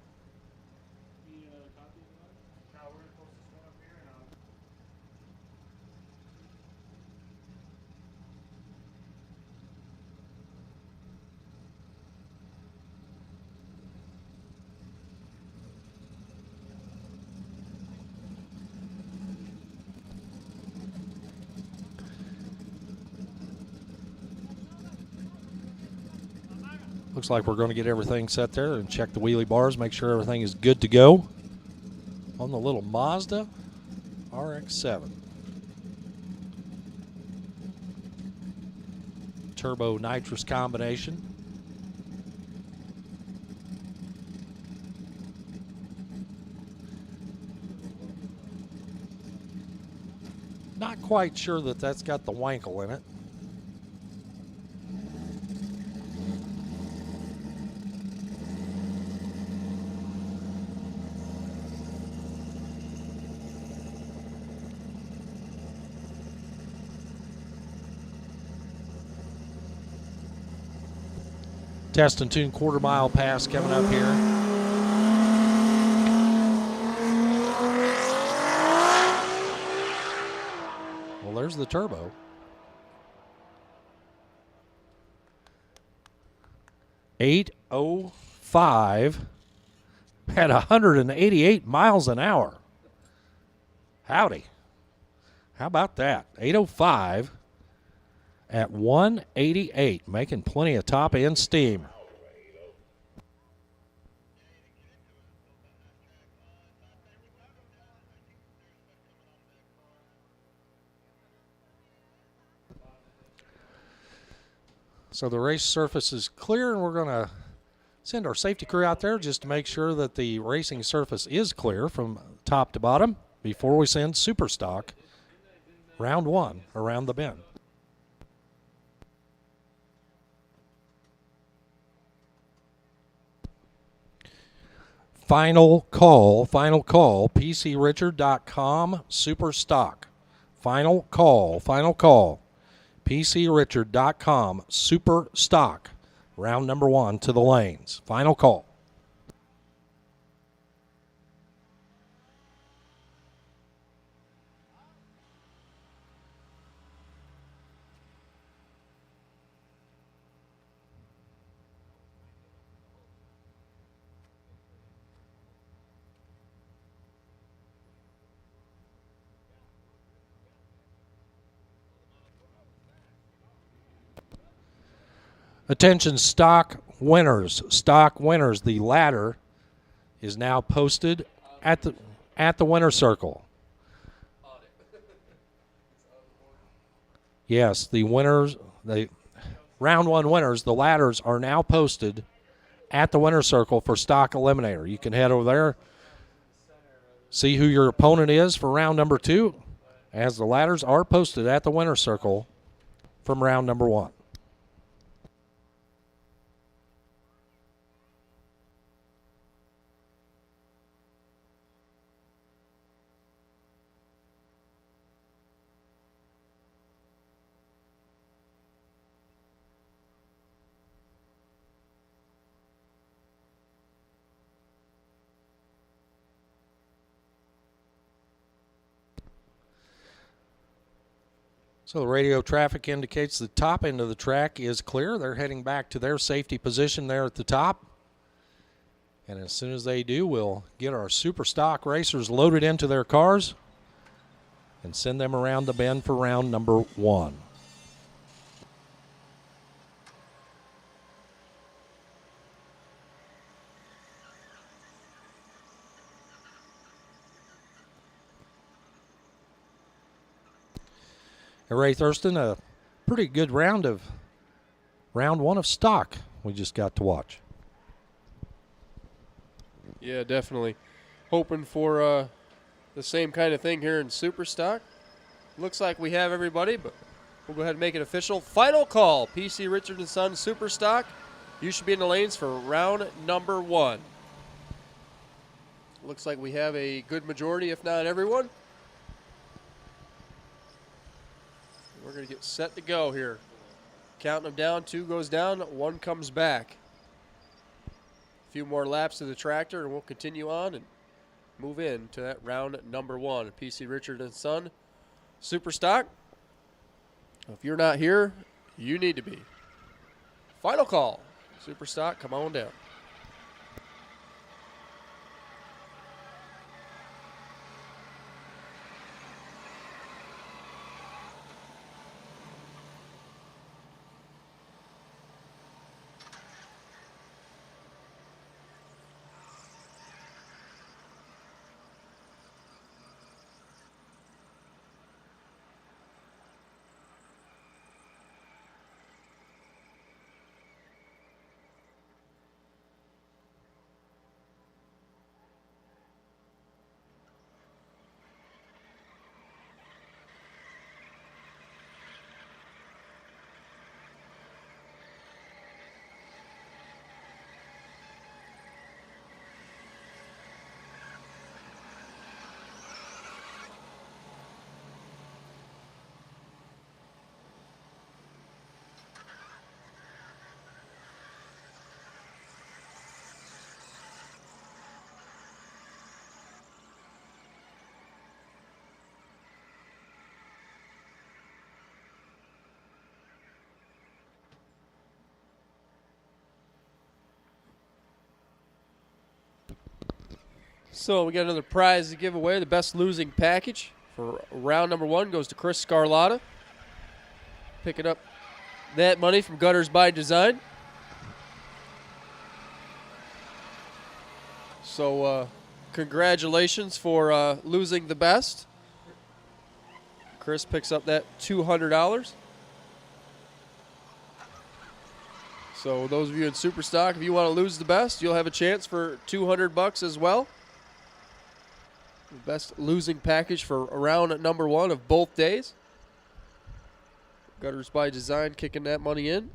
Looks like we're going to get everything set there and check the wheelie bars, make sure everything is good to go on the little Mazda RX-7. Turbo nitrous combination. Not quite sure that that's got the Wankel in it. Test and tune quarter mile pass coming up here. Well, there's the turbo. .805 at 188 miles an hour. Howdy. How about that? 805 at 188, making plenty of top end steam. So the race surface is clear, and we're going to send our safety crew out there just to make sure that the racing surface is clear from top to bottom before we send super stock round 1 around the bend. Final call, PCRichard.com, super stock. Final call, PCRichard.com, super stock. Round number 1 to the lanes. Final call. Attention, stock winners. The ladder is now posted at the winner's circle. Yes, the winners, the round one winners, the ladders are now posted at the winner's circle for stock eliminator. You can head over there, see who your opponent is for round number 2, as the ladders are posted at the winner's circle from round number 1. So the radio traffic indicates the top end of the track is clear. They're heading back to their safety position there at the top. And as soon as they do, we'll get our super stock racers loaded into their cars and send them around the bend for round number 1. Ray Thurston, a pretty good round 1 of stock we just got to watch. Yeah, definitely. Hoping for the same kind of thing here in Super Stock. Looks like we have everybody, but we'll go ahead and make it official. Final call, PC Richard & Son Super Stock. You should be in the lanes for round number 1. Looks like we have a good majority, if not everyone. We're going to get set to go here. Counting them down, 2 goes down, 1 comes back. A few more laps of the tractor, and we'll continue on and move in to that round number 1. PC Richard & Son Super Stock. If you're not here, you need to be. Final call. Super Stock, come on down. So we got another prize to give away. The best losing package for round number 1 goes to Chris Scarlotta. Picking up that money from Gutters by Design. So congratulations for losing the best. Chris picks up that $200. So those of you in Super Stock, if you want to lose the best, you'll have a chance for $200 as well. The best losing package for round number 1 of both days. Gutters by Design kicking that money in.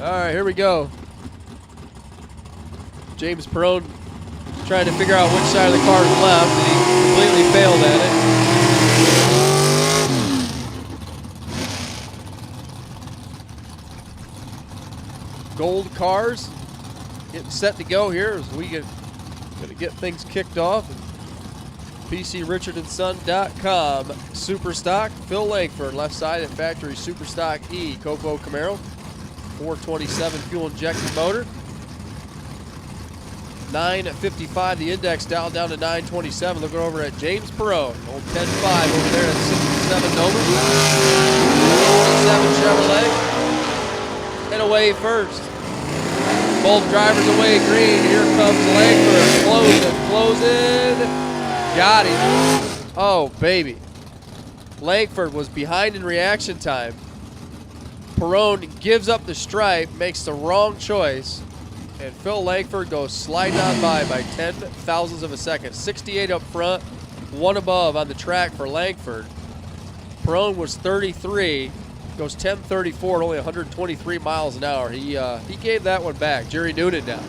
All right, here we go. James Perone trying to figure out which side of the car is left, and he completely failed at it. Gold cars getting set to go here as we gonna get things kicked off. PCRichardandSon.com. Superstock, Phil Langford, left side at factory Superstock E, Copo Camaro, 427 fuel injected motor. 955, the index dial down to 927. Looking over at James Perone, old 10.5 over there at 67 Nova. 67 Chevrolet. And away first. Both drivers away green. Here comes Langford. Closing. Got him. Oh, baby. Langford was behind in reaction time. Perone gives up the stripe, makes the wrong choice, and Phil Langford goes sliding on by 10 thousandths of a second. 68 up front, 1 above on the track for Langford. Perone was 33, goes 10:34 at only 123 miles an hour. He gave that one back. Jerry Noonan now.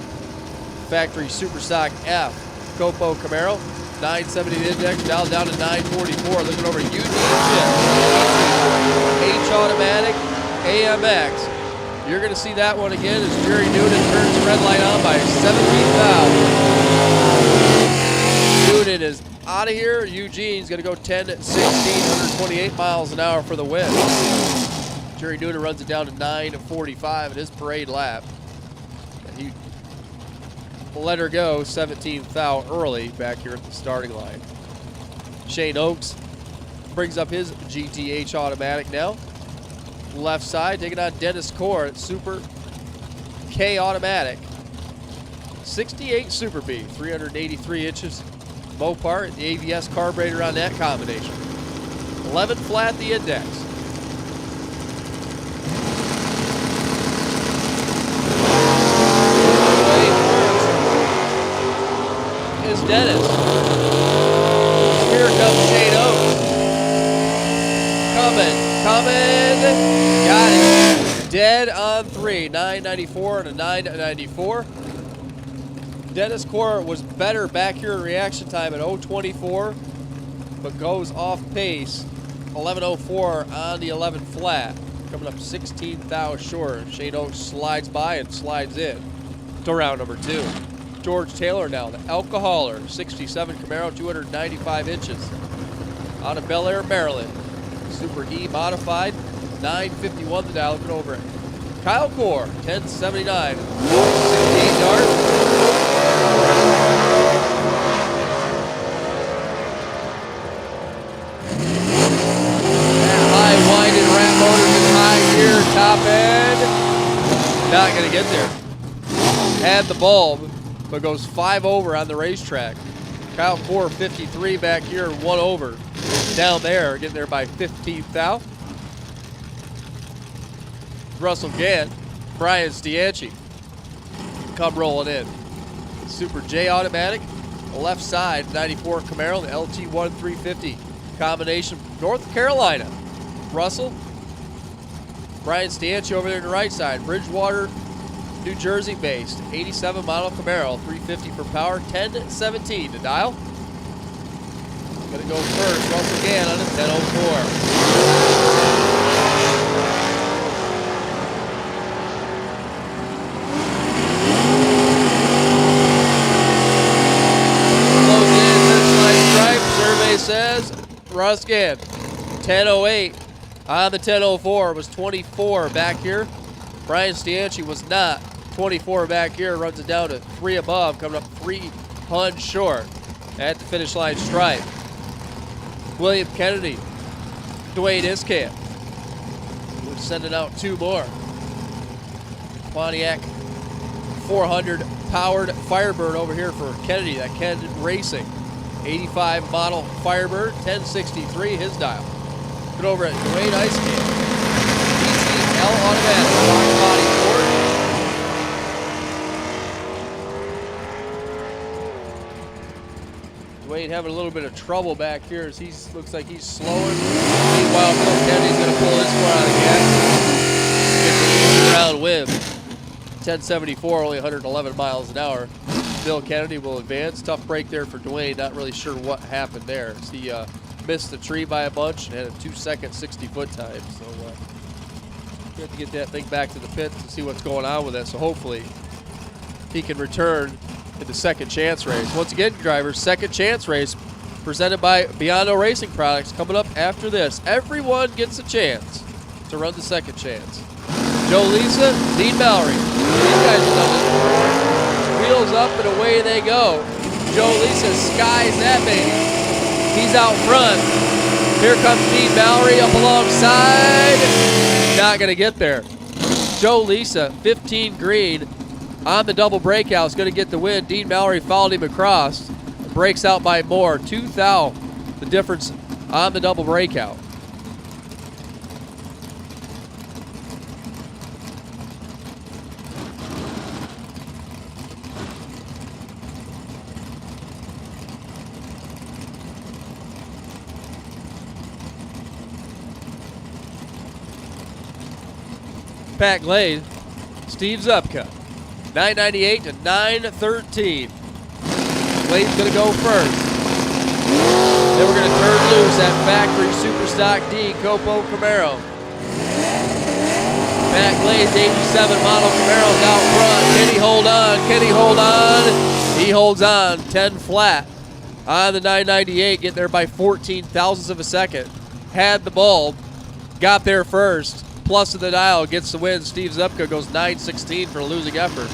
Factory Superstock F, Copo Camaro, 970 the index, dialed down to 944. Looking over Eugene Chip, H automatic, AMX. You're going to see that one again as Jerry Noonan turns the red light on by 17,000. Noonan is out of here. Eugene's going to go 10-16, 128 miles an hour for the win. Jerry Noonan runs it down to 9:45 in his parade lap. He let her go 17th thou early back here at the starting line. Shane Oakes brings up his GTH automatic now. Left side, taking on Dennis Core at Super K automatic. 68 Super B, 383 inches Mopar, and the AVS carburetor on that combination. 11 flat the index. Is Dennis. Here comes Shane Oakes. Coming. Got it. Dead on 3. 994 and a 994. Dennis Core was better back here in reaction time at 024, but goes off pace. 1104 on the 11 flat. Coming up 16th thou short. Shane Oakes slides by and slides in to round number 2. George Taylor now, the Alcoholer, 67 Camaro, 295 inches. Out of Bel Air, Maryland. Super E modified, 951 the dial. Looking over it. Kyle Core, 1079, 68 yards. That high winding rat motors in high gear, top end. Not going to get there. Had the bulb, but goes 5 over on the racetrack. Kyle Core 53 back here, 1 over. Down there, getting there by 15th thou. Russell Gant, Brian Stianchi come rolling in. Super J automatic, left side, 94 Camaro, the LT1 350 combination, North Carolina. Russell, Brian Stianchi over there on the right side, Bridgewater, New Jersey based, 87 model Camaro, 350 for power, 1017 to dial. Gonna go first, Russell Gann on a 1004. Close in, finish line stripe, survey says, Russ Gann, 1008 on the 1004, was 24 back here. Brian Stianchi was not. 24 back here, runs it down to 3 above, coming up 3 Hun short at the finish line stripe. William Kennedy, Dwayne Iskamp. We're sending out 2 more. Pontiac 400 powered Firebird over here for Kennedy, that Ken Racing. 85 model Firebird, 1063 his dial. Get over at Dwayne Iskamp. DCL automatic, box body Ford. Dwayne having a little bit of trouble back here as he looks like he's slowing. Meanwhile, Phil Kennedy's going to pull this one out again. Get the easy round win. 1074, only 111 miles an hour. Bill Kennedy will advance. Tough break there for Dwayne. Not really sure what happened there. He missed the tree by a bunch and had a 2-second 60-foot time. So we have to get that thing back to the pit to see what's going on with it. So hopefully he can return in the second chance race. Once again, drivers, second chance race presented by Biondo Racing Products coming up after this. Everyone gets a chance to run the second chance. Joe Lisa, Dean Mallory. These guys have done this before. Wheels up and away they go. Joe Lisa skies that baby. He's out front. Here comes Dean Mallory up alongside. Not going to get there. Joe Lisa, 15 green on the double breakout, is going to get the win. Dean Mallory followed him across. Breaks out by more. 2 thou, the difference on the double breakout. Pat Glade, Steve Zupka, 998 to 913. Glade's going to go first. Then we're going to turn loose at factory Superstock D Copo Camaro. Pat Glade's 87 model Camaro's out front. Can he hold on? Can he hold on? He holds on. 10 flat on the 998. Get there by 14 thousandths of a second. Had the bulb. Got there first. Plus of the dial gets the win. Steve Zupka goes 916 for a losing effort.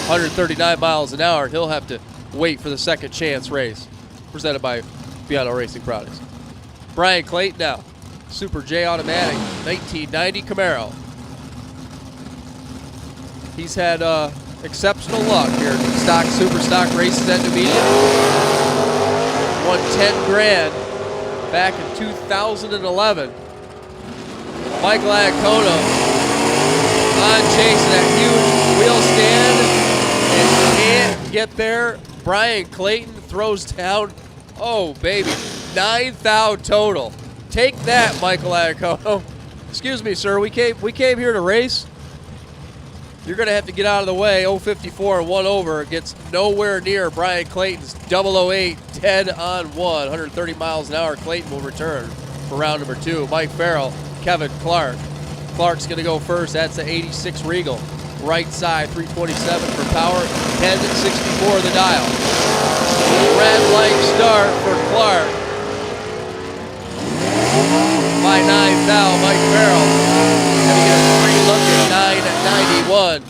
139 miles an hour. He'll have to wait for the second chance race. Presented by Biondo Racing Products. Brian Clayton now. Super J Automatic 1990 Camaro. He's had exceptional luck here in super stock races at Numidia. Won 10 grand back in 2011. Michael Iacono on chasing that huge wheel stand and can't get there. Brian Clayton throws down, oh baby, 9 thou total. Take that, Michael Iacono. Excuse me, sir, we came here to race. You're gonna have to get out of the way. 054 and 1 over gets nowhere near Brian Clayton's 008 dead on 130 miles an hour. Clayton will return for round number 2. Mike Farrell, Kevin Clark. Clark's going to go first. That's the 86 Regal. Right side, 327 for power, 1064 the dial. Red light start for Clark. By 9 thou, Mike Farrell. Going to get a free look at 9 at 91.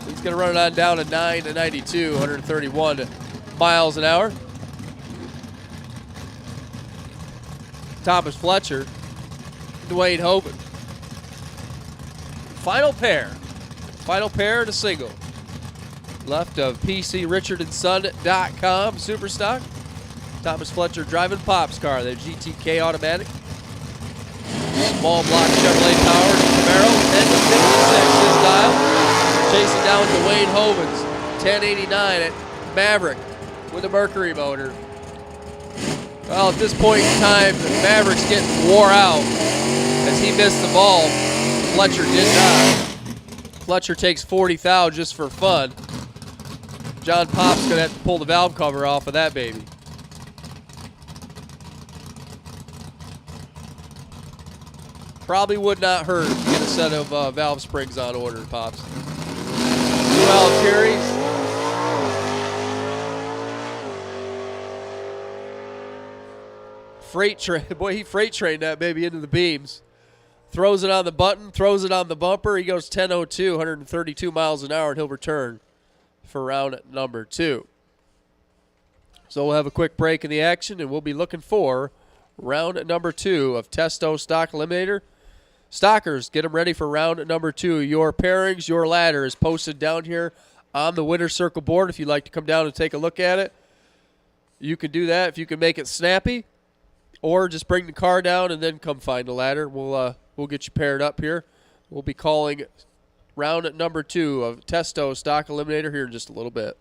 He's going to run it on down to 9 to 92, 131 miles an hour. Thomas Fletcher, Dwayne Hoban. Final pair to single. Left of PCRichardandSon.com Superstock. Thomas Fletcher driving Pop's car, the GTK automatic. Small block Chevrolet powered Camaro, 1056 his dial. Chasing down Dwayne Hoban's 1089 at Maverick with a Mercury motor. Well, at this point in time, the Maverick's getting wore out as he missed the ball. Fletcher did not. Fletcher takes 40 thou just for fun. John Pop's going to have to pull the valve cover off of that baby. Probably would not hurt to get a set of valve springs on order, Pops. 2 Altieri. Freight train, boy, he freight trained that baby into the beams. Throws it on the button, throws it on the bumper. He goes 10:02, 132 miles an hour, and he'll return for round number 2. So we'll have a quick break in the action, and we'll be looking for round number 2 of Testo Stock Eliminator. Stockers, get them ready for round number 2. Your pairings, your ladder is posted down here on the winner's circle board. If you'd like to come down and take a look at it, you can do that if you can make it snappy. Or just bring the car down and then come find the ladder. We'll get you paired up here. We'll be calling round number 2 of Testo Stock Eliminator here in just a little bit.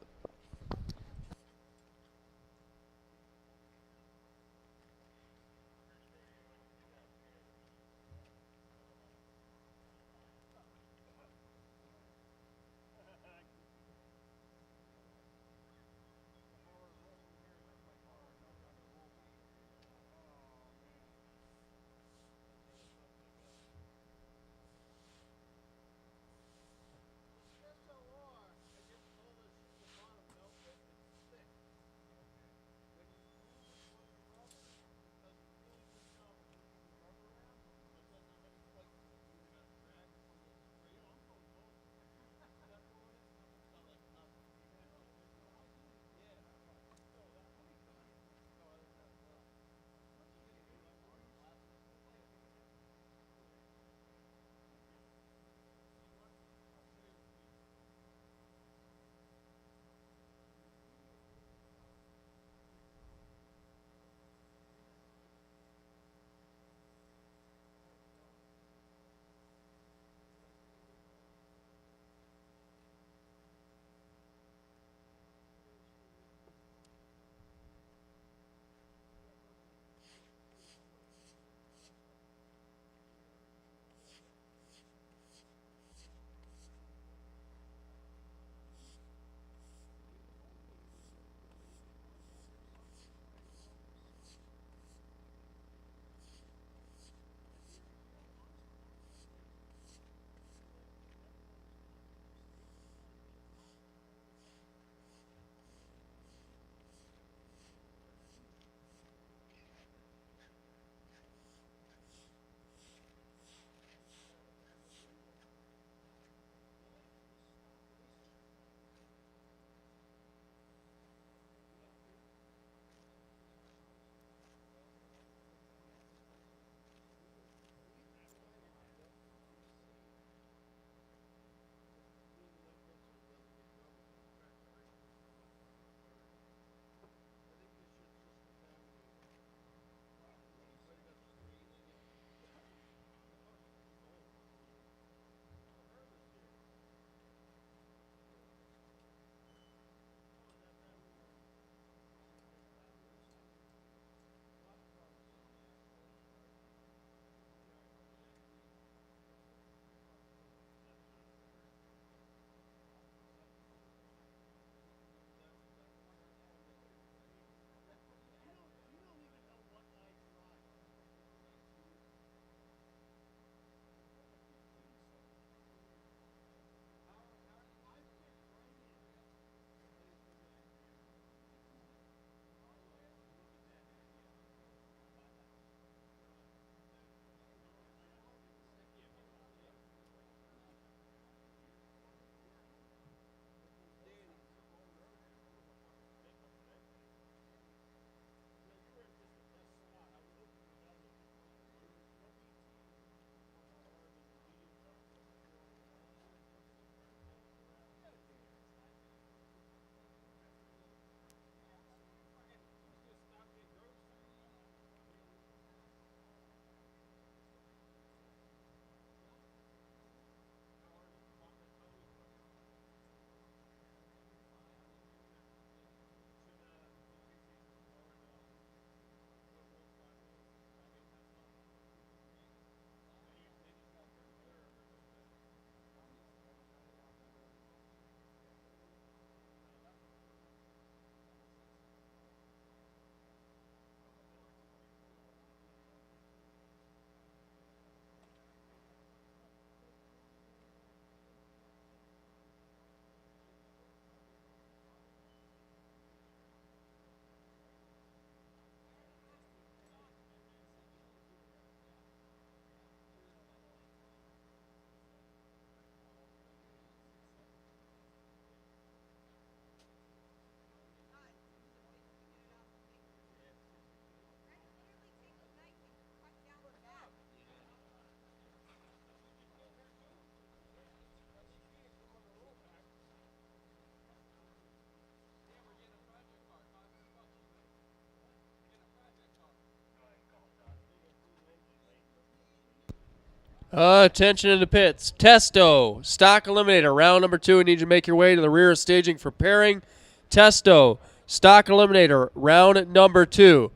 Attention in the pits. Testo, stock eliminator, round number 2. I need you to make your way to the rear of staging for pairing. Testo, stock eliminator, round number 2.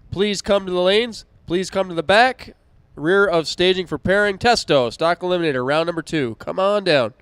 Please come to the lanes. Please come to the back. Rear of staging for pairing. Testo, stock eliminator, round number 2. Come on down.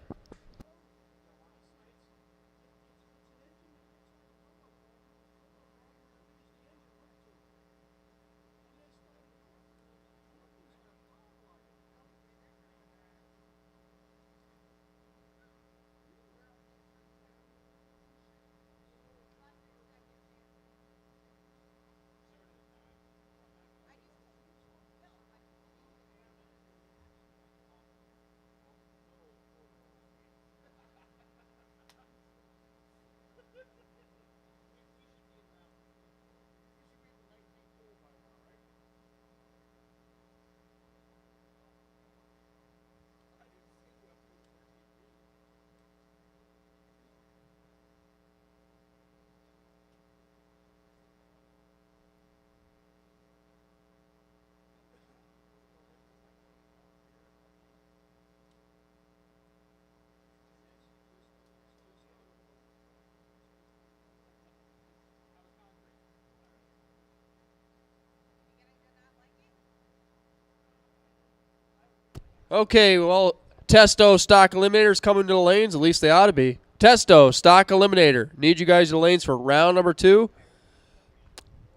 Okay, well, Testo, stock eliminators coming to the lanes. At least they ought to be. Testo, stock eliminator. Need you guys in the lanes for round number 2.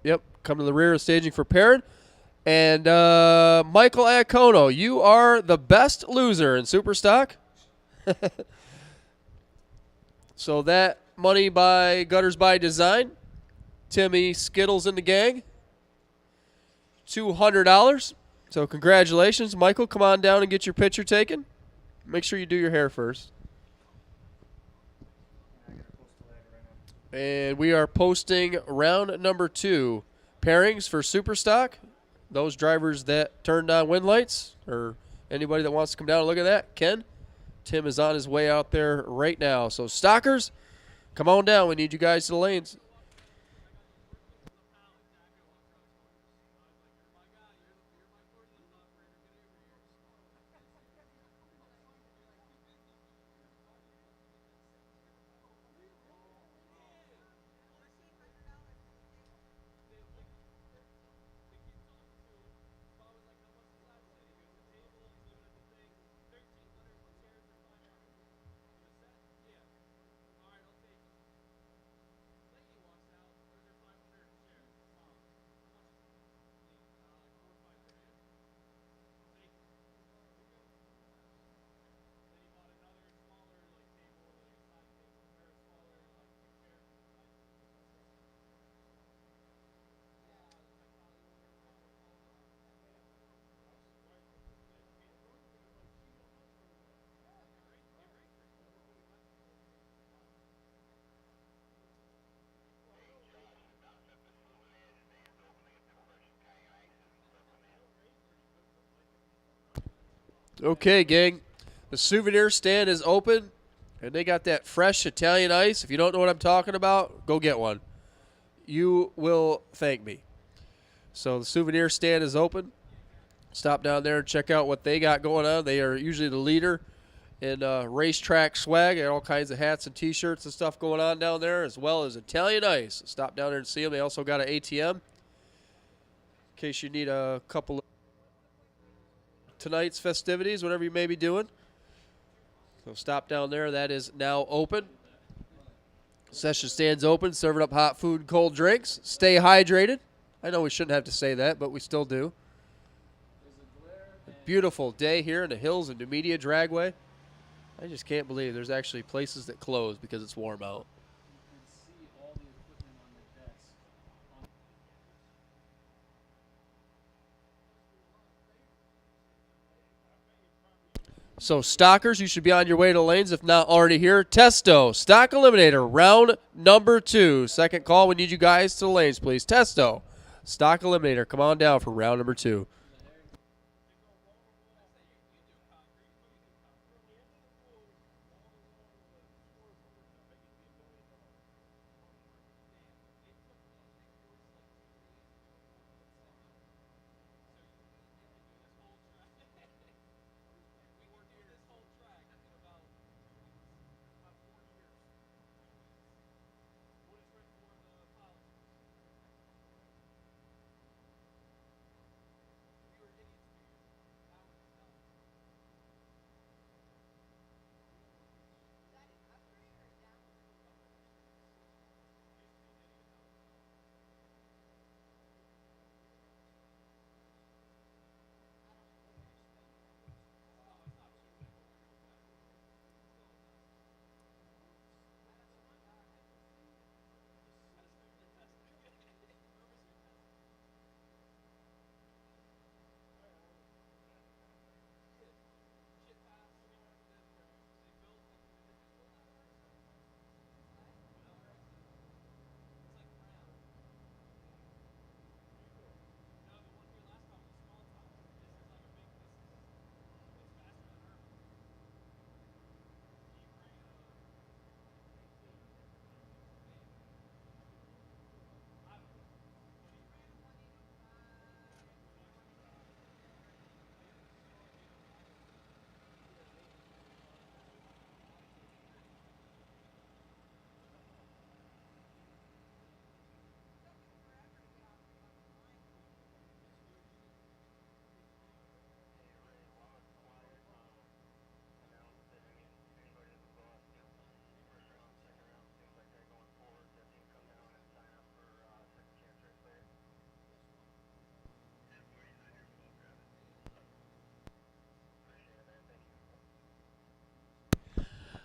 Yep, come to the rear of staging for pairing. And Michael Iacono, you are the best loser in Super Stock. So that money by Gutters by Design. Timmy Skittles and the gang. $200. So congratulations, Michael. Come on down and get your picture taken. Make sure you do your hair first. And we are posting round number 2. Pairings for Superstock. Those drivers that turned on wind lights, or anybody that wants to come down and look at that, Ken. Tim is on his way out there right now. So stockers, come on down. We need you guys to the lanes. Okay, gang. The souvenir stand is open, and they got that fresh Italian ice. If you don't know what I'm talking about, go get one. You will thank me. So the souvenir stand is open. Stop down there and check out what they got going on. They are usually the leader in racetrack swag. They got all kinds of hats and T-shirts and stuff going on down there, as well as Italian ice. Stop down there and see them. They also got an ATM in case you need a couple of tonight's festivities, whatever you may be doing. So stop down there. That is now open. Session stands open, serving up hot food and cold drinks. Stay hydrated. I know we shouldn't have to say that, but we still do. A beautiful day here in the hills of Numidia Dragway. I just can't believe there's actually places that close because it's warm out. So, stockers, you should be on your way to lanes if not already here. Testo, stock eliminator, round number 2. Second call, we need you guys to the lanes, please. Testo, stock eliminator, come on down for round number 2.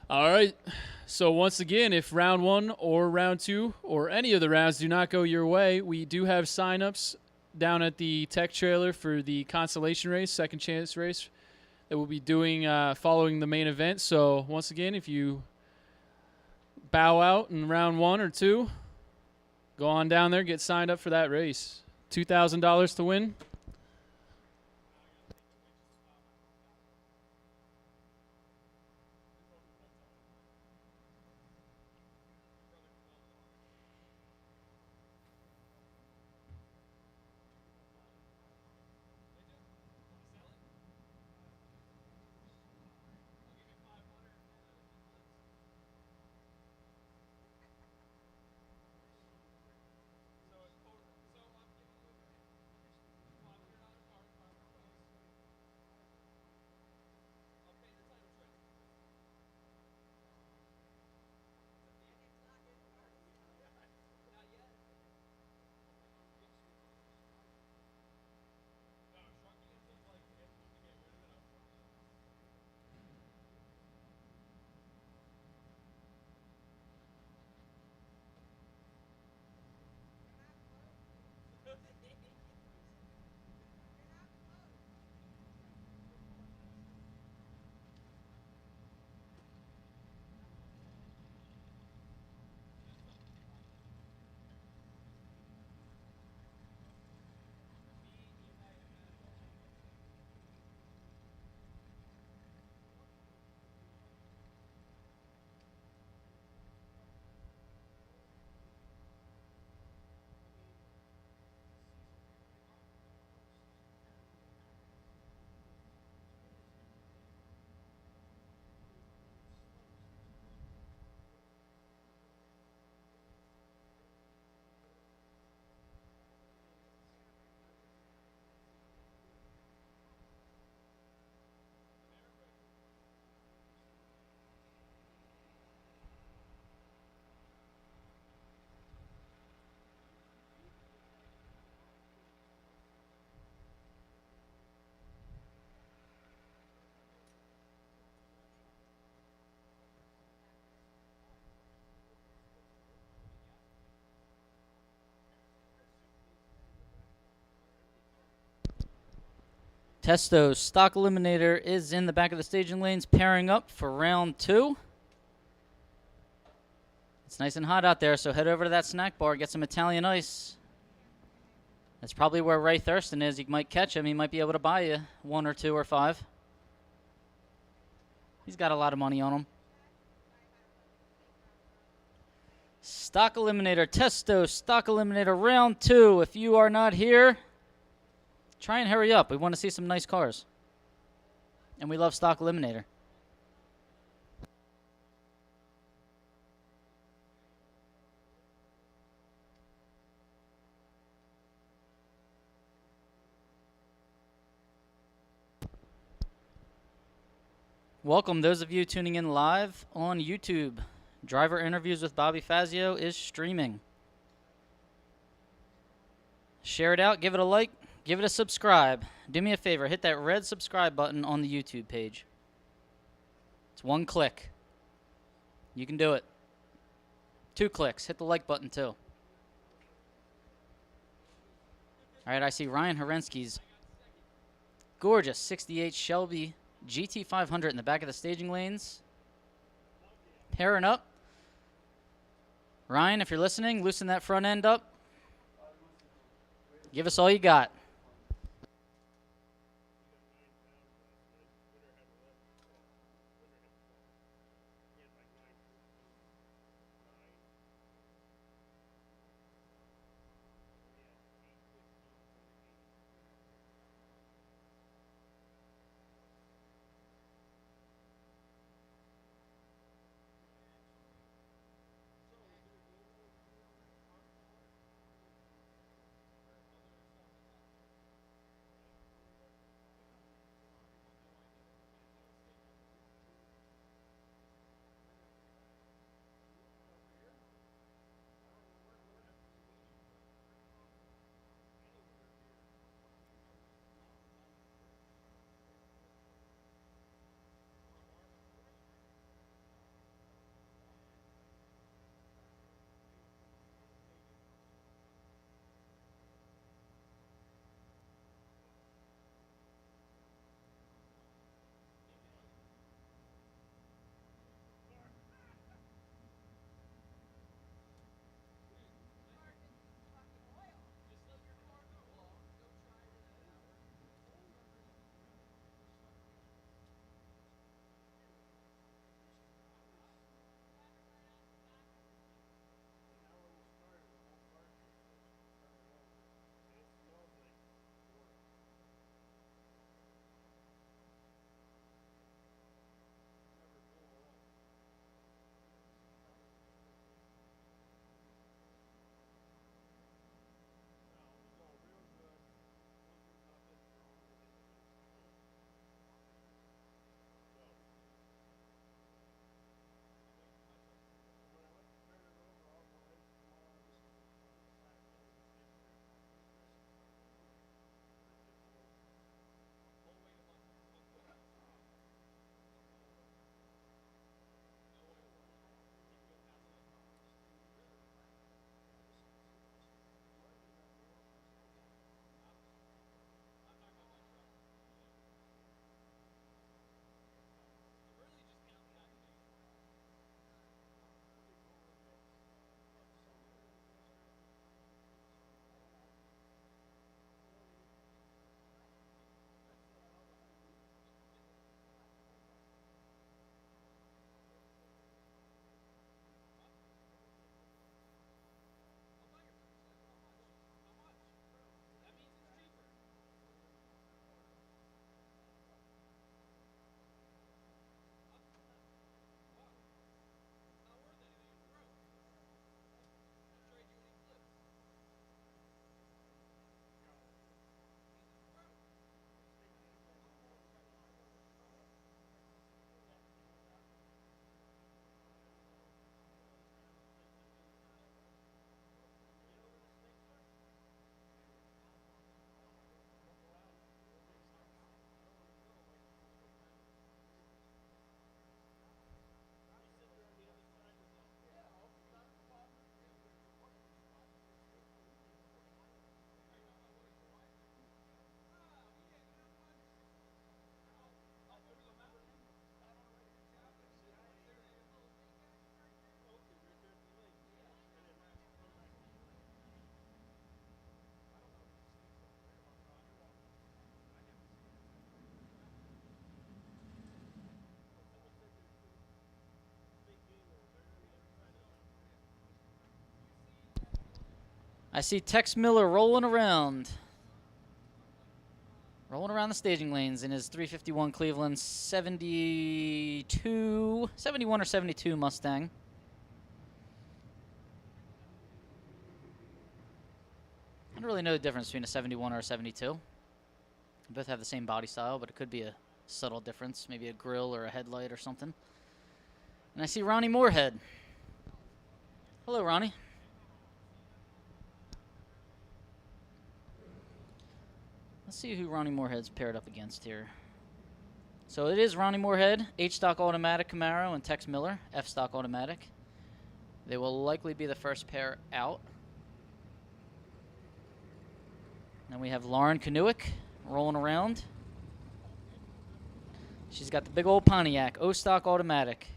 All right. So once again, if round 1 or round 2 or any of the rounds do not go your way, we do have signups down at the tech trailer for the Consolation race, second chance race that we'll be doing following the main event. So once again, if you bow out in round 1 or 2, go on down there, get signed up for that race. $2,000 to win. Testo stock eliminator is in the back of the staging lanes, pairing up for round 2. It's nice and hot out there, so head over to that snack bar, get some Italian ice. That's probably where Ray Thurston is. You might catch him. He might be able to buy you 1 or 2 or 5. He's got a lot of money on him. Stock eliminator, Testo, stock eliminator, round 2. If you are not here, try and hurry up. We want to see some nice cars. And we love stock eliminator. Welcome those of you tuning in live on YouTube. Driver Interviews with Bobby Fazio is streaming. Share it out, give it a like, give it a subscribe. Do me a favor, hit that red subscribe button on the YouTube page. It's 1 click. You can do it. 2 clicks, hit the like button too. All right, I see Ryan Horensky's gorgeous 68 Shelby GT500 in the back of the staging lanes. Pairing up. Ryan, if you're listening, loosen that front end up. Give us all you got. I see Tex Miller rolling around. Rolling around the staging lanes in his 351 Cleveland 71 or 72 Mustang. I don't really know the difference between a 71 or a 72. They both have the same body style, but it could be a subtle difference, maybe a grill or a headlight or something. And I see Ronnie Moorhead. Hello, Ronnie. Let's see who Ronnie Moorhead's paired up against here. So it is Ronnie Moorhead, H-Stock Automatic Camaro, and Tex Miller, F-Stock Automatic. They will likely be the first pair out. Then we have Lauren Kanuick rolling around. She's got the big old Pontiac, O-Stock Automatic.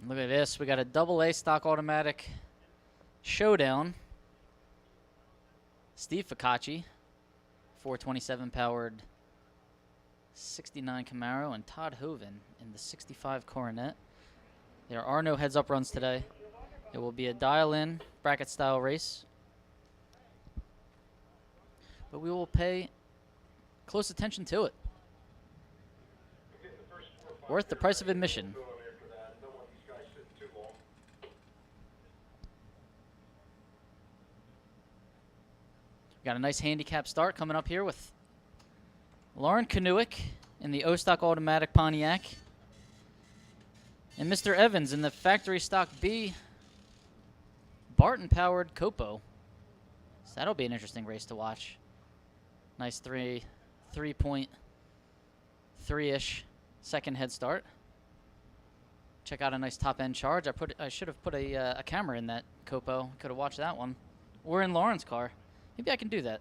Look at this. We got a double A stock automatic showdown. Steve Ficacci, 427 powered 69 Camaro, and Todd Hoven in the 65 Coronet. There are no heads-up runs today. It will be a dial-in bracket-style race. But we will pay close attention to it. Worth the price of admission. Got a nice handicap start coming up here with Lauren Kanuick in the O-Stock Automatic Pontiac and Mr. Evans in the Factory Stock B Barton-powered Copo. So that'll be an interesting race to watch. Nice 3.3-ish second head start. Check out a nice top-end charge. I should have put a camera in that Copo. Could have watched that one. Or in Lauren's car. Maybe I can do that.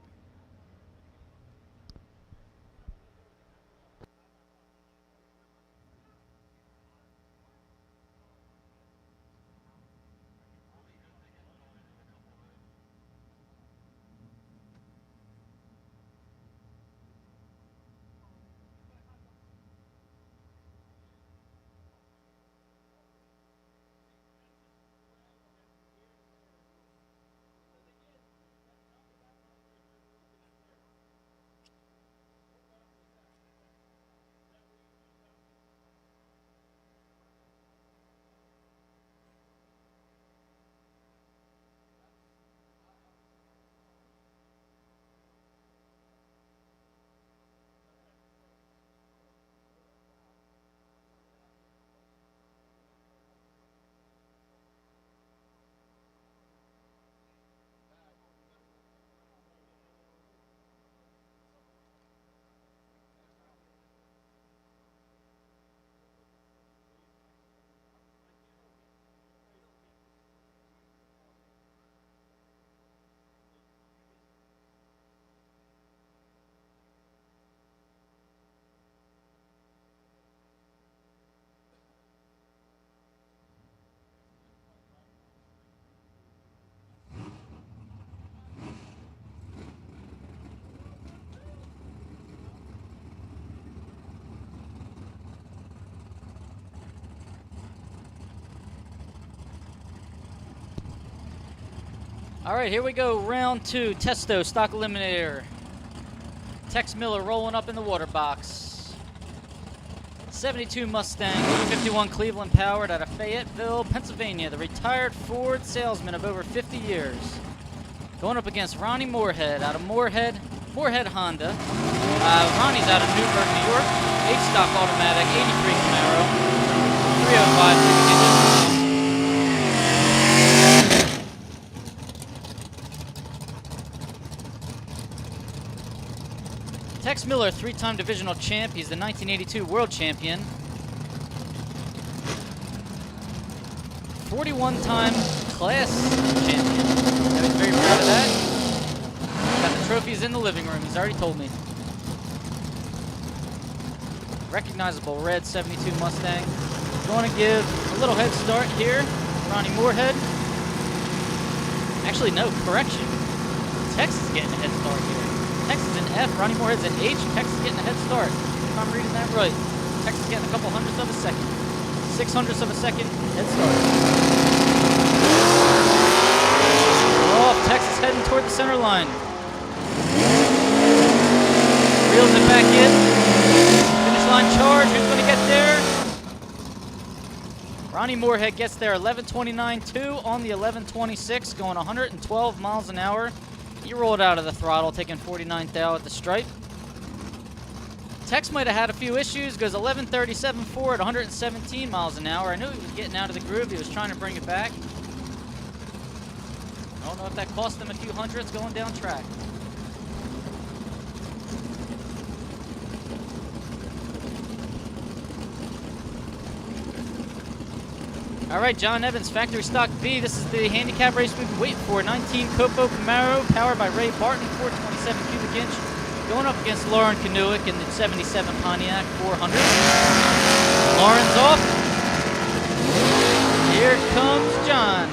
All right, here we go. Round two. Testo, stock eliminator. Tex Miller rolling up in the water box. 72 Mustang, 51 Cleveland powered out of Fayetteville, Pennsylvania. The retired Ford salesman of over 50 years. Going up against Ronnie Moorhead out of Moorhead, Moorhead Honda. Ronnie's out of Newburgh, New York. 8-stock automatic, 83 Camaro. 305 digits. Tex Miller, 3-time divisional champ. He's the 1982 world champion. 41-time class champion. I was very proud of that. Got the trophies in the living room, he's already told me. Recognizable red 72 Mustang. Going to give a little head start here. Ronnie Moorhead. Actually, no, correction. Tex is getting a head start here. Tex is an F, Ronnie Moorhead's an H. Tex is getting a head start. If I'm reading that right. Tex is getting a couple hundredths of a second. 600ths of a second head start. Oh, Tex is heading toward the center line. Reels it back in. Finish line charge. Who's going to get there? Ronnie Moorhead gets there. 11:29.2 on the 11:26, going 112 miles an hour. He rolled out of the throttle, taking 49th thou at the stripe. Tex might have had a few issues. Goes 11:37.4 at 117 miles an hour. I knew he was getting out of the groove. He was trying to bring it back. I don't know if that cost him a few hundredths going down track. All right, John Evans, Factory Stock B. This is the handicap race we've been waiting for. 19 Copo Camaro, powered by Ray Barton, 427 cubic inch. Going up against Lauren Kanuick in the 77 Pontiac 400. Lauren's off. Here comes John.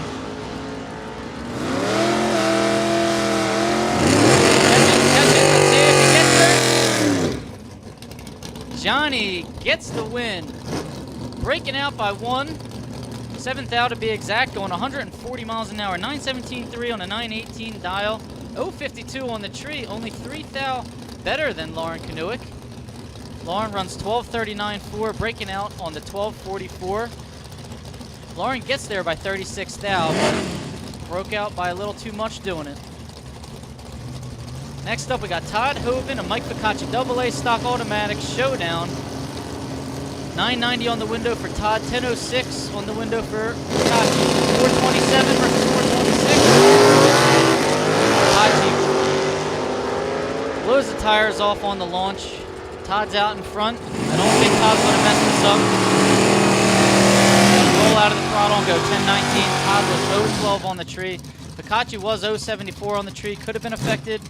Catch it. Let's see if he gets there. Johnny gets the win. Breaking out by 1. 7th thou to be exact, going 140 miles an hour. 917.3 on a 918 dial. 052 on the tree, only 3 thou better than Lauren Kanuick. Lauren runs 12:39.4, breaking out on the 12:44. Lauren gets there by 36 thou, but broke out by a little too much doing it. Next up, we got Todd Hoven, a Mike Ficacci AA stock automatic showdown. 990 on the window for Todd, 1006 on the window for Ficacci. 427 versus 426. Ficacci blows the tires off on the launch. Todd's out in front. I don't think Todd's going to mess this up. Gonna roll out of the throttle and go 1019. Todd was 012 on the tree. Ficacci was 074 on the tree. Could have been affected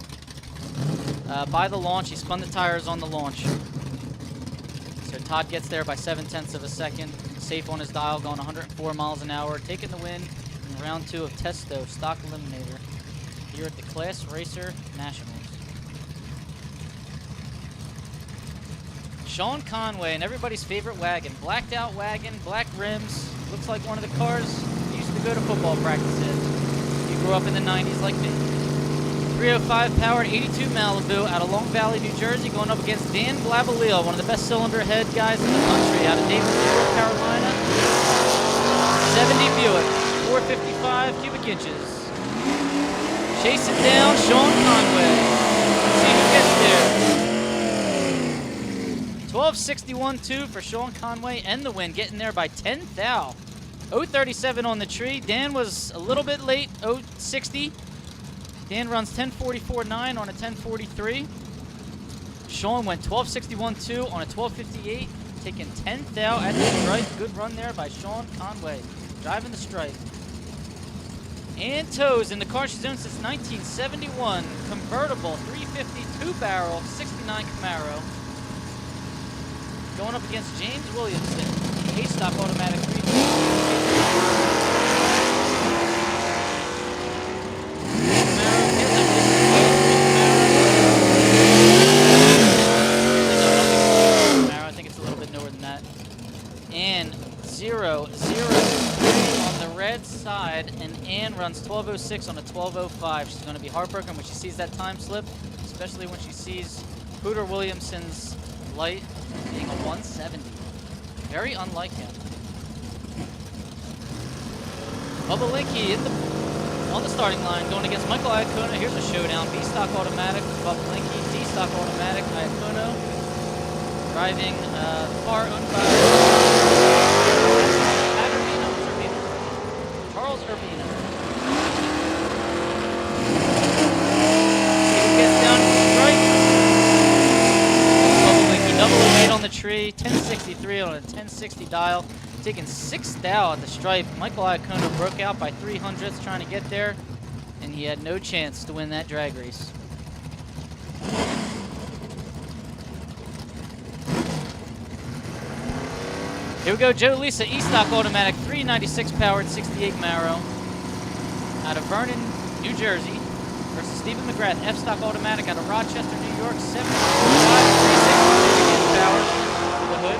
by the launch. He spun the tires on the launch. So Todd gets there by 0.7 of a second. Safe on his dial, going 104 miles an hour. Taking the win in round 2 of Testo Stock Eliminator here at the Class Racer Nationals. Sean Conway and everybody's favorite wagon. Blacked out wagon, black rims. Looks like one of the cars he used to go to football practice in. He grew up in the 90s like me. 305 powered 82 Malibu out of Long Valley, New Jersey, going up against Dan Glabalil, one of the best cylinder head guys in the country, out of Davidson, North Carolina. 70 Buick, 455 cubic inches. Chasing down Sean Conway. Let's see who gets there. 12:61.2 for Sean Conway and the win, getting there by 10 thou. 037 on the tree. Dan was a little bit late, 060. Dan runs 10:44.9 on a 10:43. Sean went 12:61.2 on a 12:58, taking 10 thou at the stripe. Good run there by Sean Conway, driving the stripe. And toes in the car she's owned since 1971. Convertible 352 barrel 69 Camaro. Going up against James Williamson, 8-stock automatic 350. And 0-0-3 on the red side, and Ann runs 12:06 on a 12:05. She's going to be heartbroken when she sees that time slip, especially when she sees Hooter Williamson's light being a 170. Very unlike him. Bubba Linky in the On the starting line, going against Michael Iacono. Here's a showdown. B-Stock Automatic, Bob Blinky. D-Stock Automatic, Iacono. Driving car owned by Charles Urbino. He gets down to the strike. Bob Blinky, 008 on the tree, 1063 on a 1060 dial. Taking 6 thou at the stripe. Michael Iacono broke out by 300ths trying to get there, and he had no chance to win that drag race. Here we go, Joe Lisa, E-Stock Automatic, 396 powered, 68 Marrow, out of Vernon, New Jersey, versus Stephen McGrath, F-Stock Automatic, out of Rochester, New York, 75, 360 powered, the hood.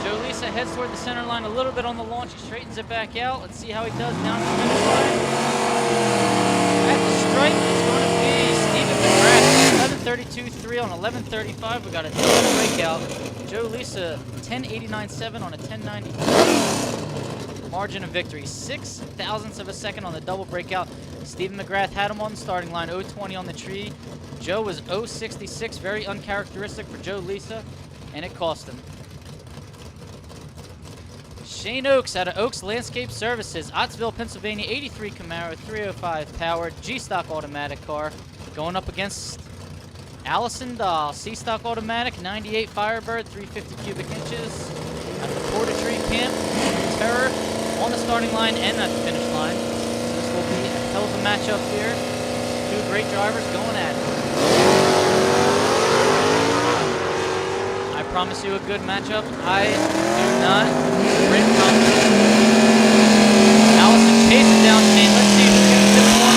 Joe Lisa heads toward the center line a little bit on the launch. He straightens it back out. Let's see how he does down the finish line. At the stripe, it's going to be Stephen McGrath, 11:32.3 on 11:35. We got a double breakout. Joe Lisa, 10:89.7 on a 10:93. Margin of victory, 6 thousandths of a second on the double breakout. Stephen McGrath had him on the starting line, 0:20 on the tree. Joe was 0:66, very uncharacteristic for Joe Lisa, and it cost him. Shane Oaks out of Oaks Landscape Services, Ottsville, Pennsylvania, 83 Camaro, 305 powered, G-Stock Automatic car, going up against Allison Dahl, C-Stock Automatic, 98 Firebird, 350 cubic inches, out of the Porter-Tree Camp, Terror on the starting line and at the finish line. So this will be a hell of a matchup here. Two great drivers going at it. I promise you a good matchup. I do not. Great promise. Allison chases down Shane. Let's see who gets this one.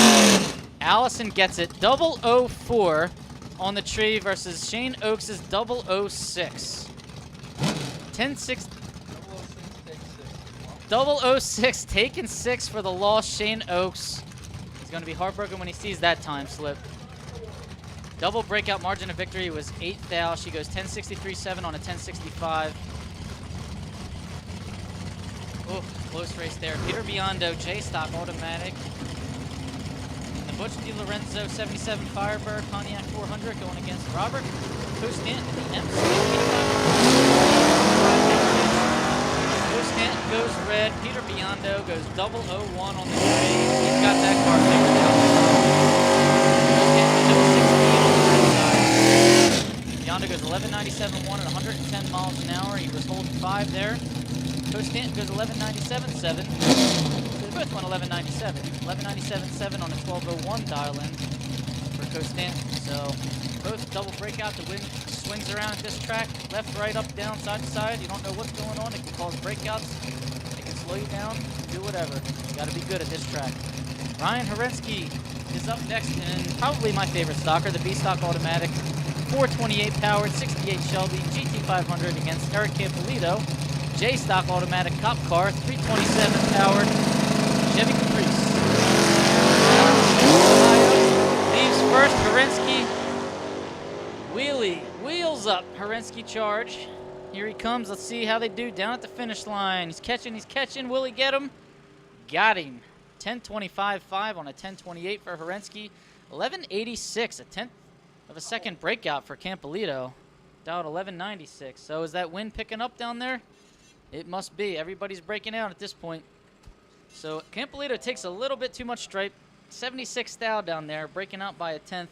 Allison gets it. 004 on the tree versus Shane Oaks' 006. 10-6. 006 taking 6 for the loss. Shane Oaks. He's going to be heartbroken when he sees that time slip. Double breakout margin of victory was 8 thou. She goes 1063.7 on a 1065. Oh, close race there. Peter Biondo, J-Stock Automatic. The Butch DiLorenzo 77 Firebird, Pontiac 400 going against Robert Costant in the MC. Costant goes red. Peter Biondo goes 001 on the tree. He's got that car figured out. Biondo goes 11.97.1 at 110 miles an hour. He was holding 5 there. Costant goes 11.97.7. They both went 11.97. 11.97.7 on a 12.01 dial in for Costant. So both double breakout. The wind swings around at this track. Left, right, up, down, side to side. You don't know what's going on. It can cause breakouts. It can slow you down. Do whatever. You got to be good at this track. Ryan Horensky is up next, and probably my favorite stocker, the B-Stock Automatic. 428 powered, 68 Shelby, GT500 against Eric Campolito. J-Stock Automatic Cop Car, 327 powered, Chevy Caprice. Leaves first, Horensky. Wheelie, wheels up, Horensky charge. Here he comes, let's see how they do down at the finish line. He's catching, will he get him? Got him. 10.25.5 on a 10.28 for Horensky. 11.86, a tenth of a second breakout for Campolito. Down 11.96. So is that wind picking up down there? It must be. Everybody's breaking out at this point. So Campolito takes a little bit too much stripe. 76 thou down there, breaking out by a tenth.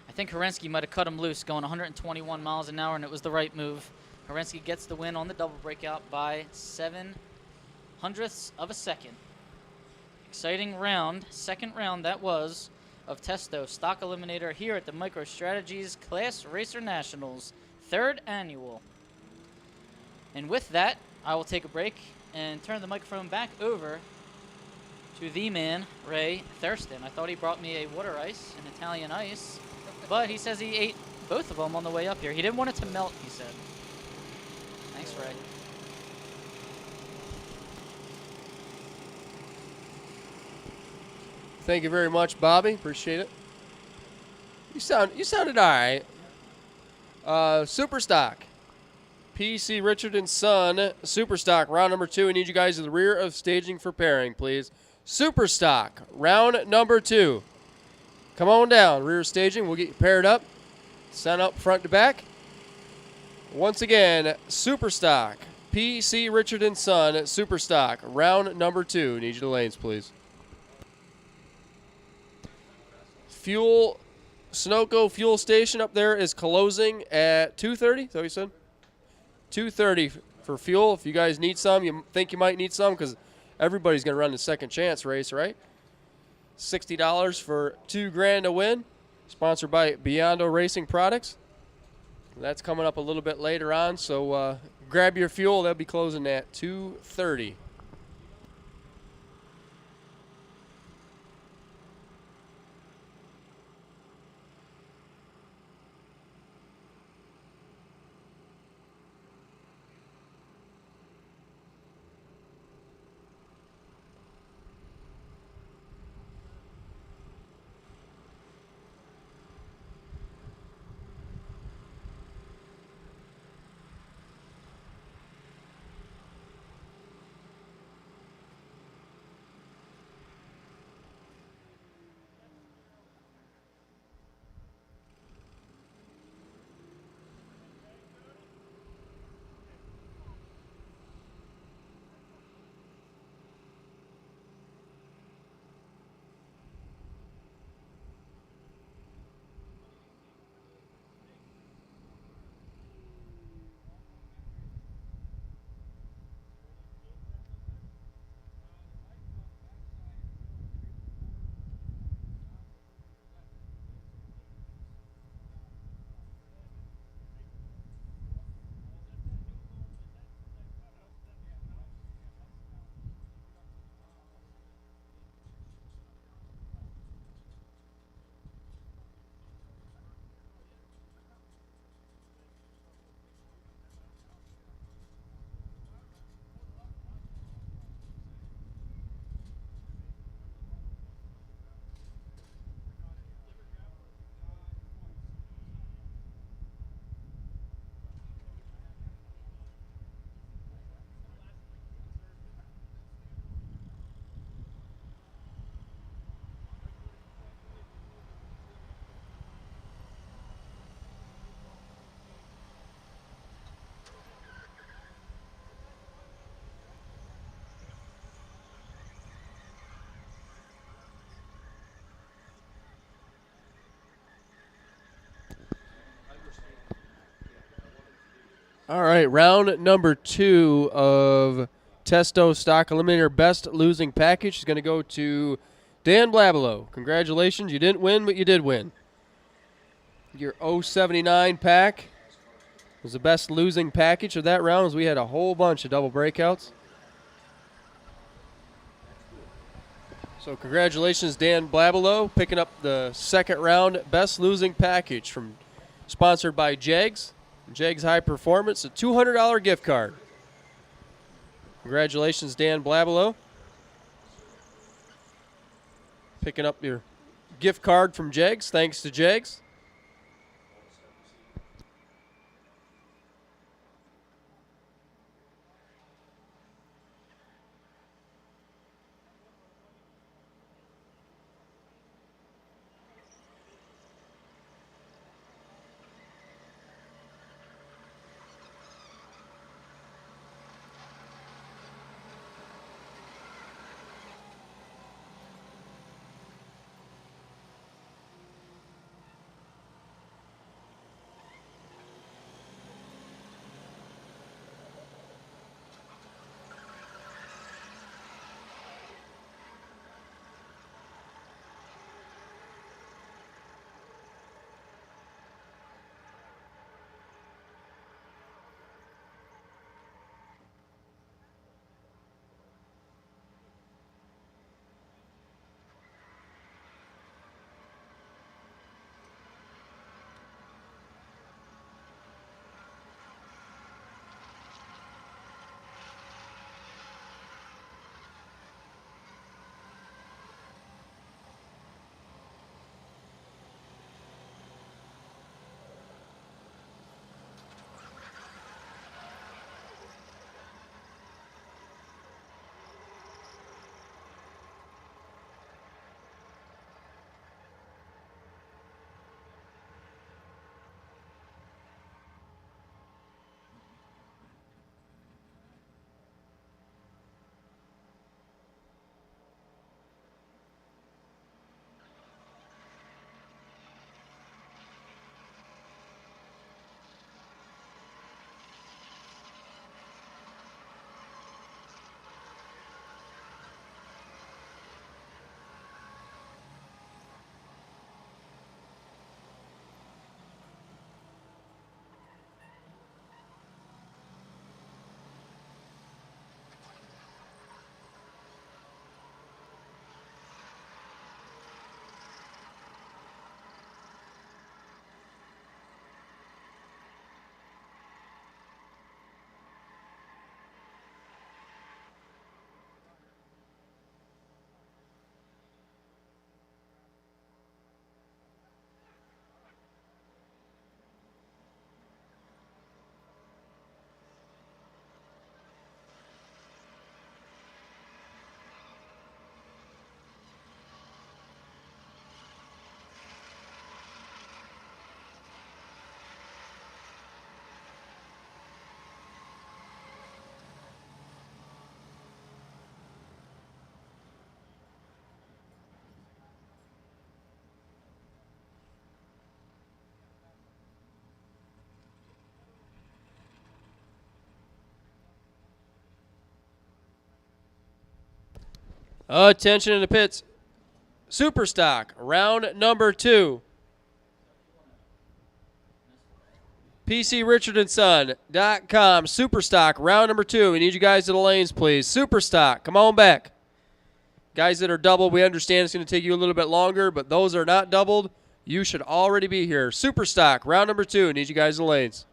I think Horensky might have cut him loose, going 121 miles an hour, and it was the right move. Horensky gets the win on the double breakout by 0.07 of a second. Exciting round, second round that was, of Testo Stock Eliminator here at the MicroStrategies Class Racer Nationals, 3rd annual. And with that, I will take a break and turn the microphone back over to the man, Ray Thurston. I thought he brought me a water ice, an Italian ice, but he says he ate both of them on the way up here. He didn't want it to melt, he said. Thanks, Ray. Thank you very much, Bobby. Appreciate it. You sounded all right. Superstock. PC Richard and Son, Superstock, round number 2. I need you guys in the rear of staging for pairing, please. Super Stock, round number 2. Come on down, rear staging. We'll get you paired up. Sign up front to back. Once again, Super Stock, P.C. Richard & Son, Super Stock, round number 2. Need you to lanes, please. Fuel, Sunoco fuel station up there is closing at 2:30. Is that what you said? 2:30 for fuel. If you guys need some, you think you might need some, because everybody's going to run the second chance race, right? $60 for $2,000 to win. Sponsored by Biondo Racing Products. That's coming up a little bit later on, so grab your fuel. They'll be closing at 2:30. All right, round number 2 of Testo Stock Eliminator Best Losing Package is going to go to Dan Blabelo. Congratulations, you didn't win, but you did win. Your 079 pack was the best losing package of that round, as we had a whole bunch of double breakouts. So congratulations, Dan Blabelo, picking up the second round best losing package from sponsored by Jegs. Jegs High Performance, a $200 gift card. Congratulations, Dan Blabelo. Picking up your gift card from Jegs. Thanks to Jegs. Attention in the pits. Super stock, round number 2. PCRichardandSon.com, Super stock, round number 2. We need you guys to the lanes, please. Super stock, come on back. Guys that are doubled, we understand it's going to take you a little bit longer, but those are not doubled. You should already be here. Super stock, round number 2. Need you guys to the lanes.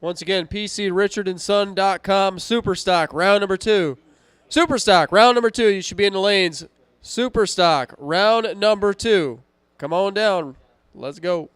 Once again, PCRichardandSon.com, Superstock, round number 2. Superstock, round number 2. You should be in the lanes. Superstock, round number 2. Come on down. Let's go.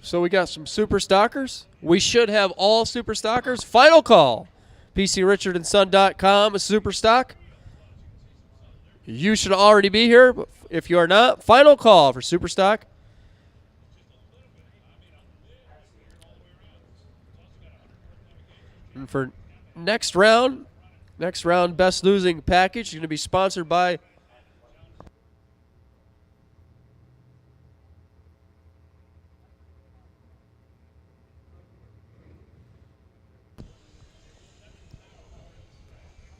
So we got some super stockers. We should have all super stockers. Final call. PCRichardandSon.com, super stock. You should already be here. But if you are not, final call for super stock. And for next round, best losing package is going to be sponsored by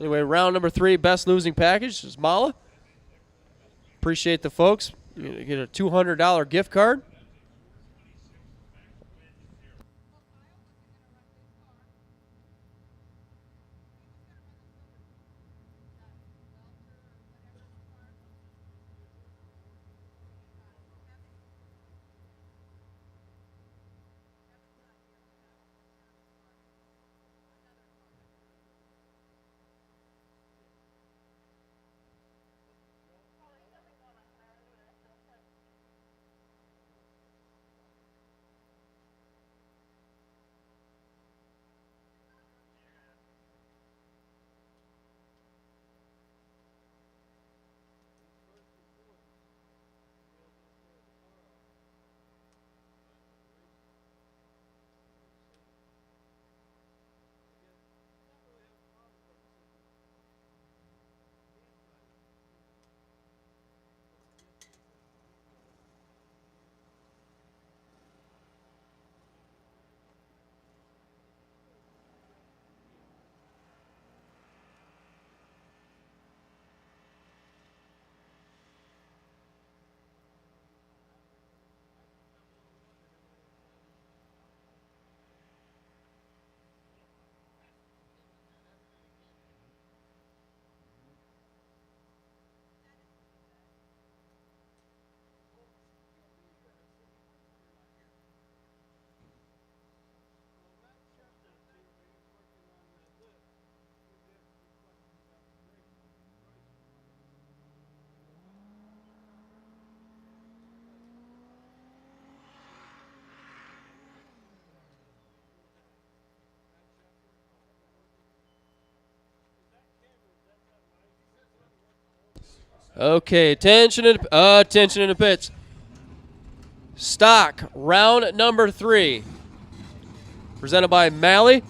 Anyway, round number 3, best losing package is Mala. Appreciate the folks. You get a $200 gift card. Okay, attention in the pits. Stock, round number 3. Presented by Mala.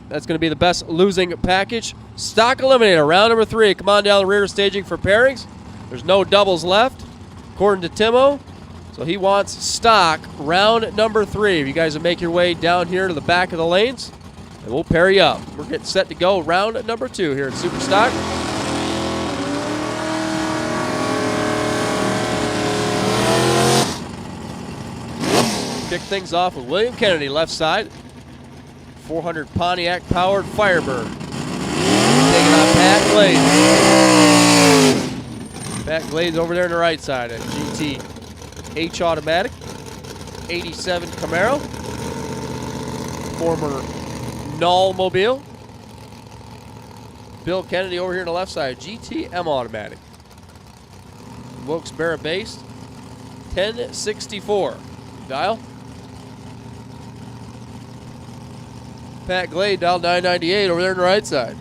That's going to be the best losing package. Stock Eliminator, round number 3. Come on down the rear staging for pairings. There's no doubles left, according to Timo. So he wants stock, round number 3. If you guys will make your way down here to the back of the lanes, and we'll pair you up. We're getting set to go round number 2 here at Super Stock. Kick things off with William Kennedy, left side. 400 Pontiac powered Firebird. Taking on Pat Glade. Pat Glade's over there on the right side at GT H automatic. 87 Camaro. Former Null Mobile. Bill Kennedy over here on the left side, GTM automatic. Wilkes-Barre based. 1064. Dial. Pat Glade, dial 998 over there on the right side.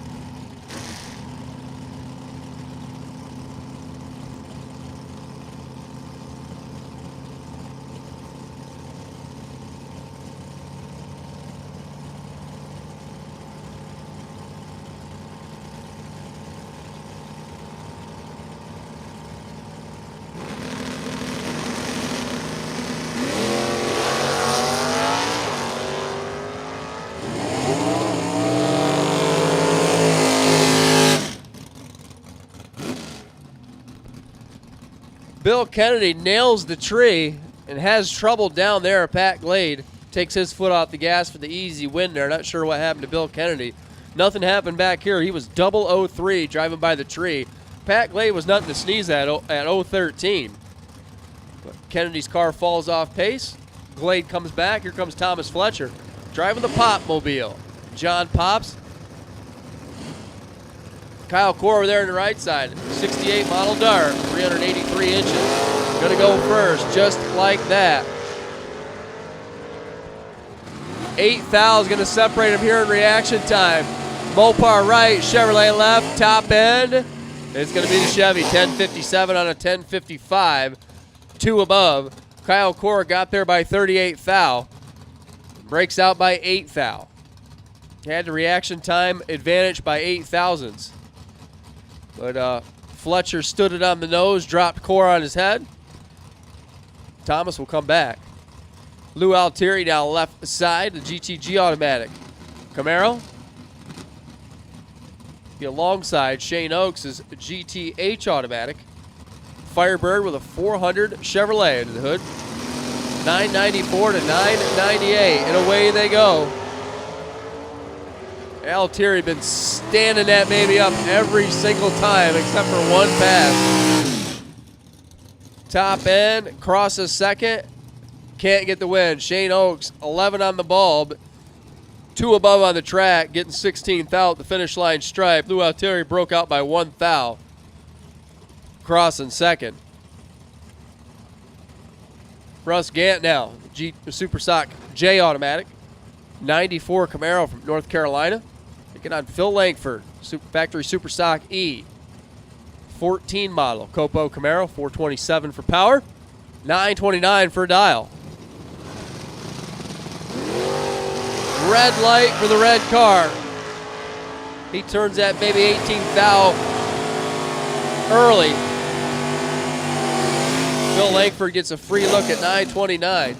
Bill Kennedy nails the tree and has trouble down there. Pat Glade takes his foot off the gas for the easy win there. Not sure what happened to Bill Kennedy. Nothing happened back here. He was double 03 driving by the tree. Pat Glade was nothing to sneeze at 013. But Kennedy's car falls off pace. Glade comes back. Here comes Thomas Fletcher driving the Pop Mobile. John Pops. Kyle Core over there on the right side. 68 model Dart, 383 inches. Gonna go first, just like that. 8 thou is gonna separate him here in reaction time. Mopar right, Chevrolet left, top end. It's gonna be the Chevy, 1057 on a 1055. 2 above. Kyle Core got there by 38 thou. Breaks out by 8 thou. Had the reaction time advantage by 8 thousandths. But Fletcher stood it on the nose, dropped Core on his head. Thomas will come back. Lou Altieri down left side, the GTG automatic. Camaro. Be alongside Shane Oaks' GTH automatic. Firebird with a 400 Chevrolet under the hood. 994 to 998, and away they go. Altieri been standing that baby up every single time except for one pass. Top end, crosses second, can't get the win. Shane Oaks, 11 on the ball, but 2 above on the track, getting 16 thou at the finish line stripe. Lou Altieri broke out by 1 thou, crossing second. Russ Gant now, Super Sock J automatic. 94 Camaro from North Carolina. Taking on Phil Langford, Factory Super Stock E. 14 model Copo Camaro, 427 for power, 929 for a dial. Red light for the red car. He turns that baby 18 thou early. Phil Langford gets a free look at 929.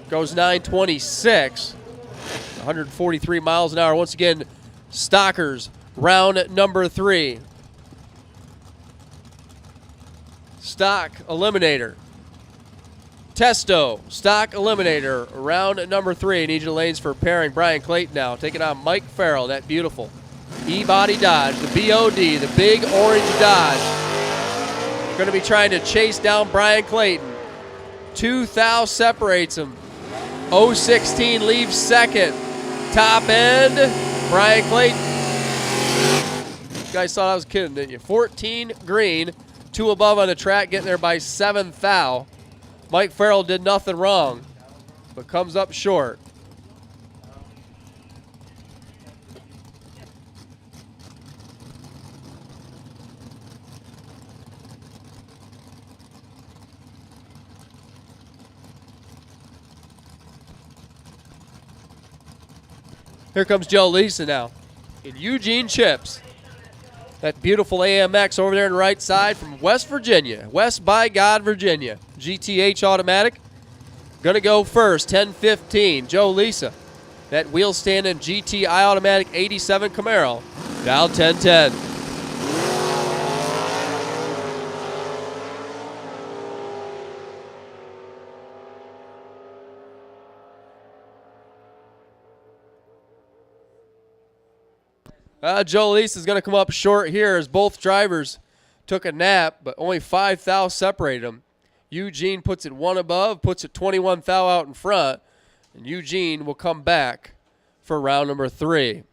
Goes 926. 143 miles an hour. Once again, Stockers, round number 3. Stock Eliminator. Testo, Stock Eliminator, round number 3. Need your lanes for pairing. Brian Clayton now taking on Mike Farrell, that beautiful E-body Dodge, the BOD, the big orange Dodge. Going to be trying to chase down Brian Clayton. 2 thou separates him. 016 leaves second. Top end, Brian Clayton. You guys thought I was kidding, didn't you? 14 green, 2 above on the track, getting there by 7 thou. Mike Farrell did nothing wrong, but comes up short. Here comes Joe Lisa now. In Eugene Chips. That beautiful AMX over there on the right side from West Virginia. West by God, Virginia. GTH automatic. Gonna go first, 10-15. Joe Lisa. That wheel standing GTI automatic 87 Camaro. Down 10-10. Joe Lisa is going to come up short here as both drivers took a nap, but only 5 thou separated them. Eugene puts it one above, puts it 21 thou out in front, and Eugene will come back for round number 3.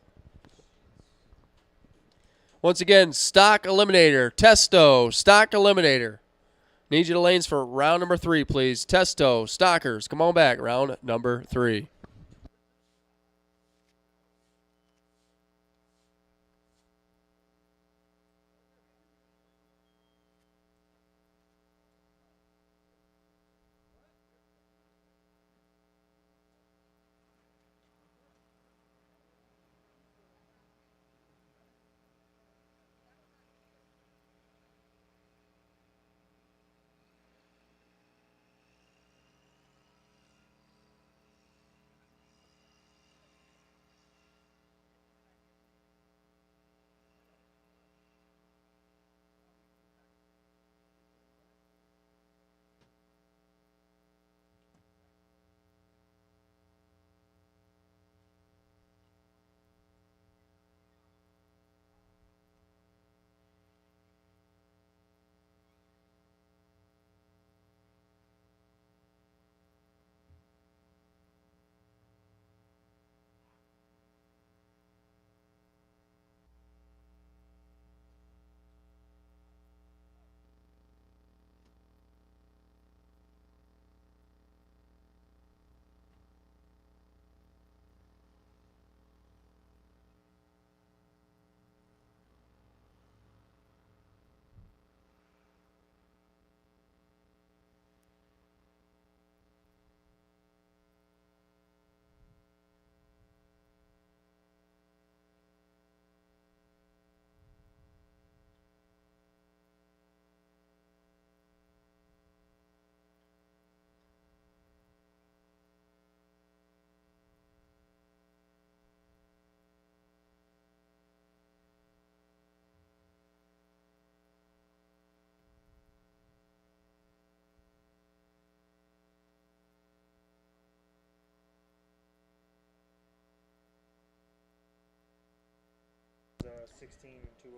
Once again, stock eliminator, Testo, stock eliminator. Need you to lanes for round number 3, please. Testo, stockers, come on back, round number 3.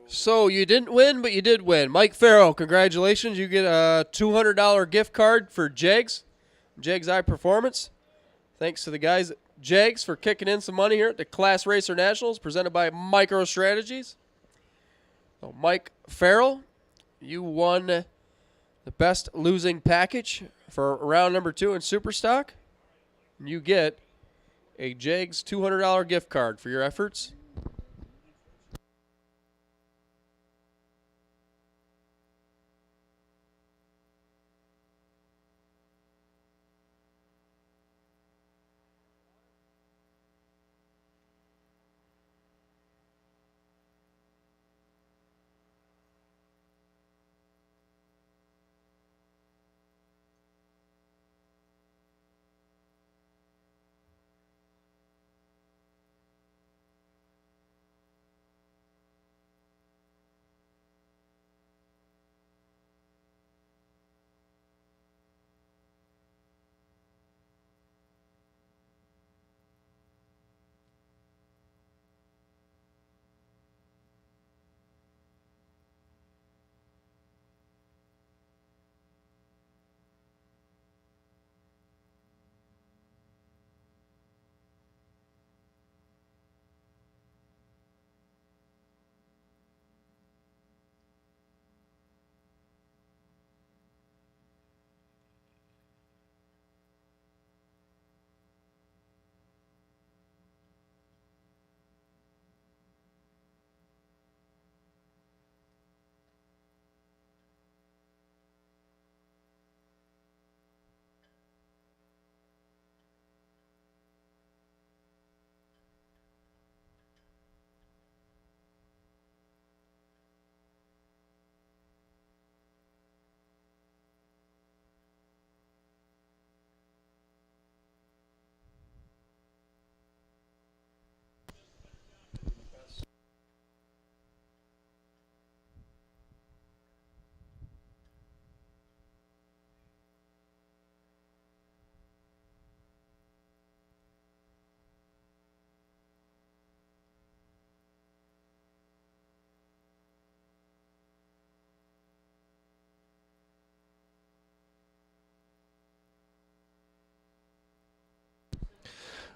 So you didn't win, but you did win. Mike Farrell, congratulations. You get a $200 gift card for Jegs, Jegs Eye Performance. Thanks to the guys at Jegs for kicking in some money here at the Class Racer Nationals presented by MicroStrategies. So Mike Farrell, you won the best losing package for round number 2 in Superstock. You get a Jegs $200 gift card for your efforts.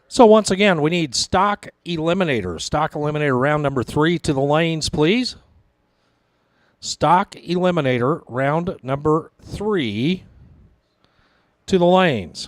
So once again, we need stock eliminator. Stock eliminator round number 3 to the lanes, please. Stock eliminator round number 3 to the lanes.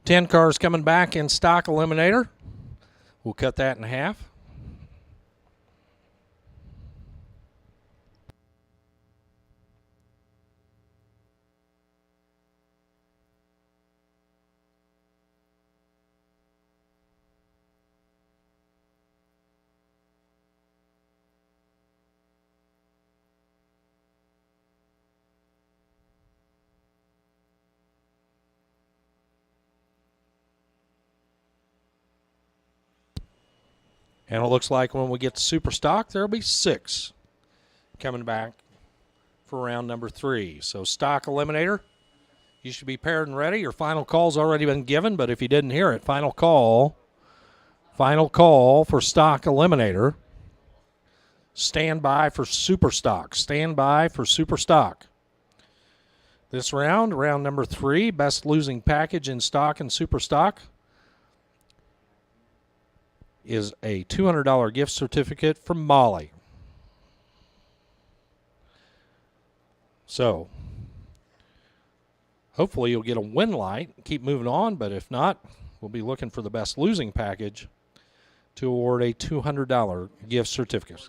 Ten cars coming back in stock eliminator. We'll cut that in half. And it looks like when we get to super stock, there'll be 6 coming back for round number 3. So stock eliminator, you should be paired and ready. Your final call's already been given, but if you didn't hear it, final call for stock eliminator. Stand by for super stock. Stand by for super stock. This round number 3, best losing package in stock and super stock, is a $200 gift certificate from Molly. So, hopefully you'll get a win light, keep moving on, but if not, we'll be looking for the best losing package to award a $200 gift certificate.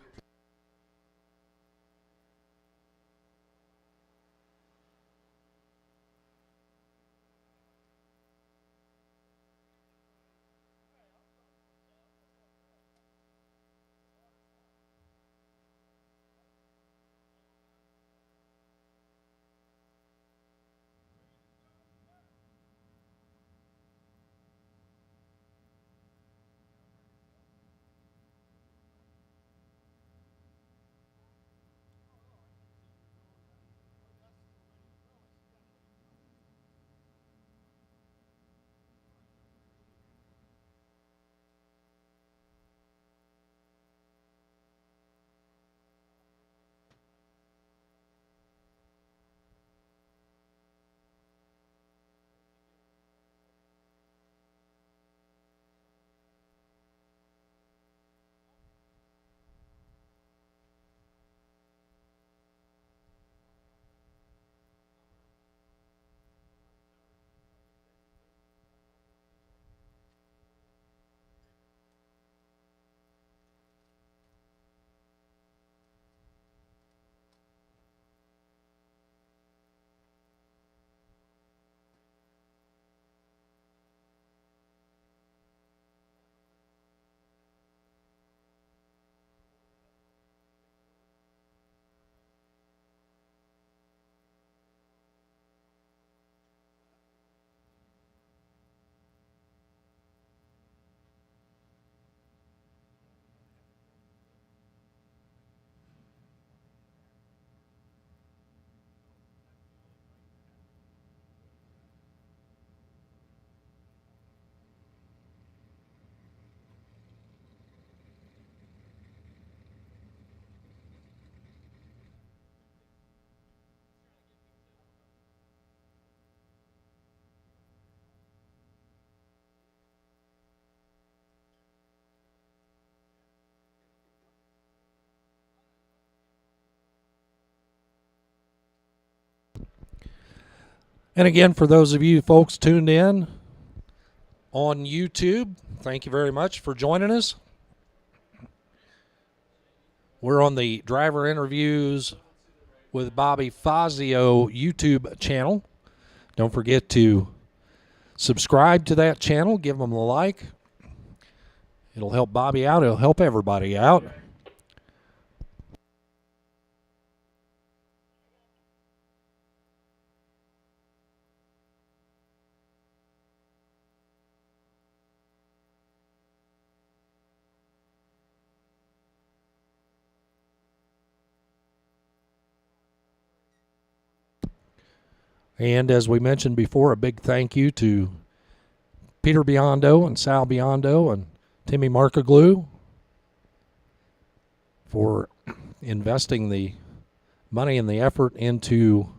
And again, for those of you folks tuned in on YouTube, thank you very much for joining us. We're on the driver interviews with Bobby Fazio YouTube channel. Don't forget to subscribe to that channel, give them a like. It'll help Bobby out. It'll help everybody out. And as we mentioned before, a big thank you to Peter Biondo and Sal Biondo and Timmy Markaglu for investing the money and the effort into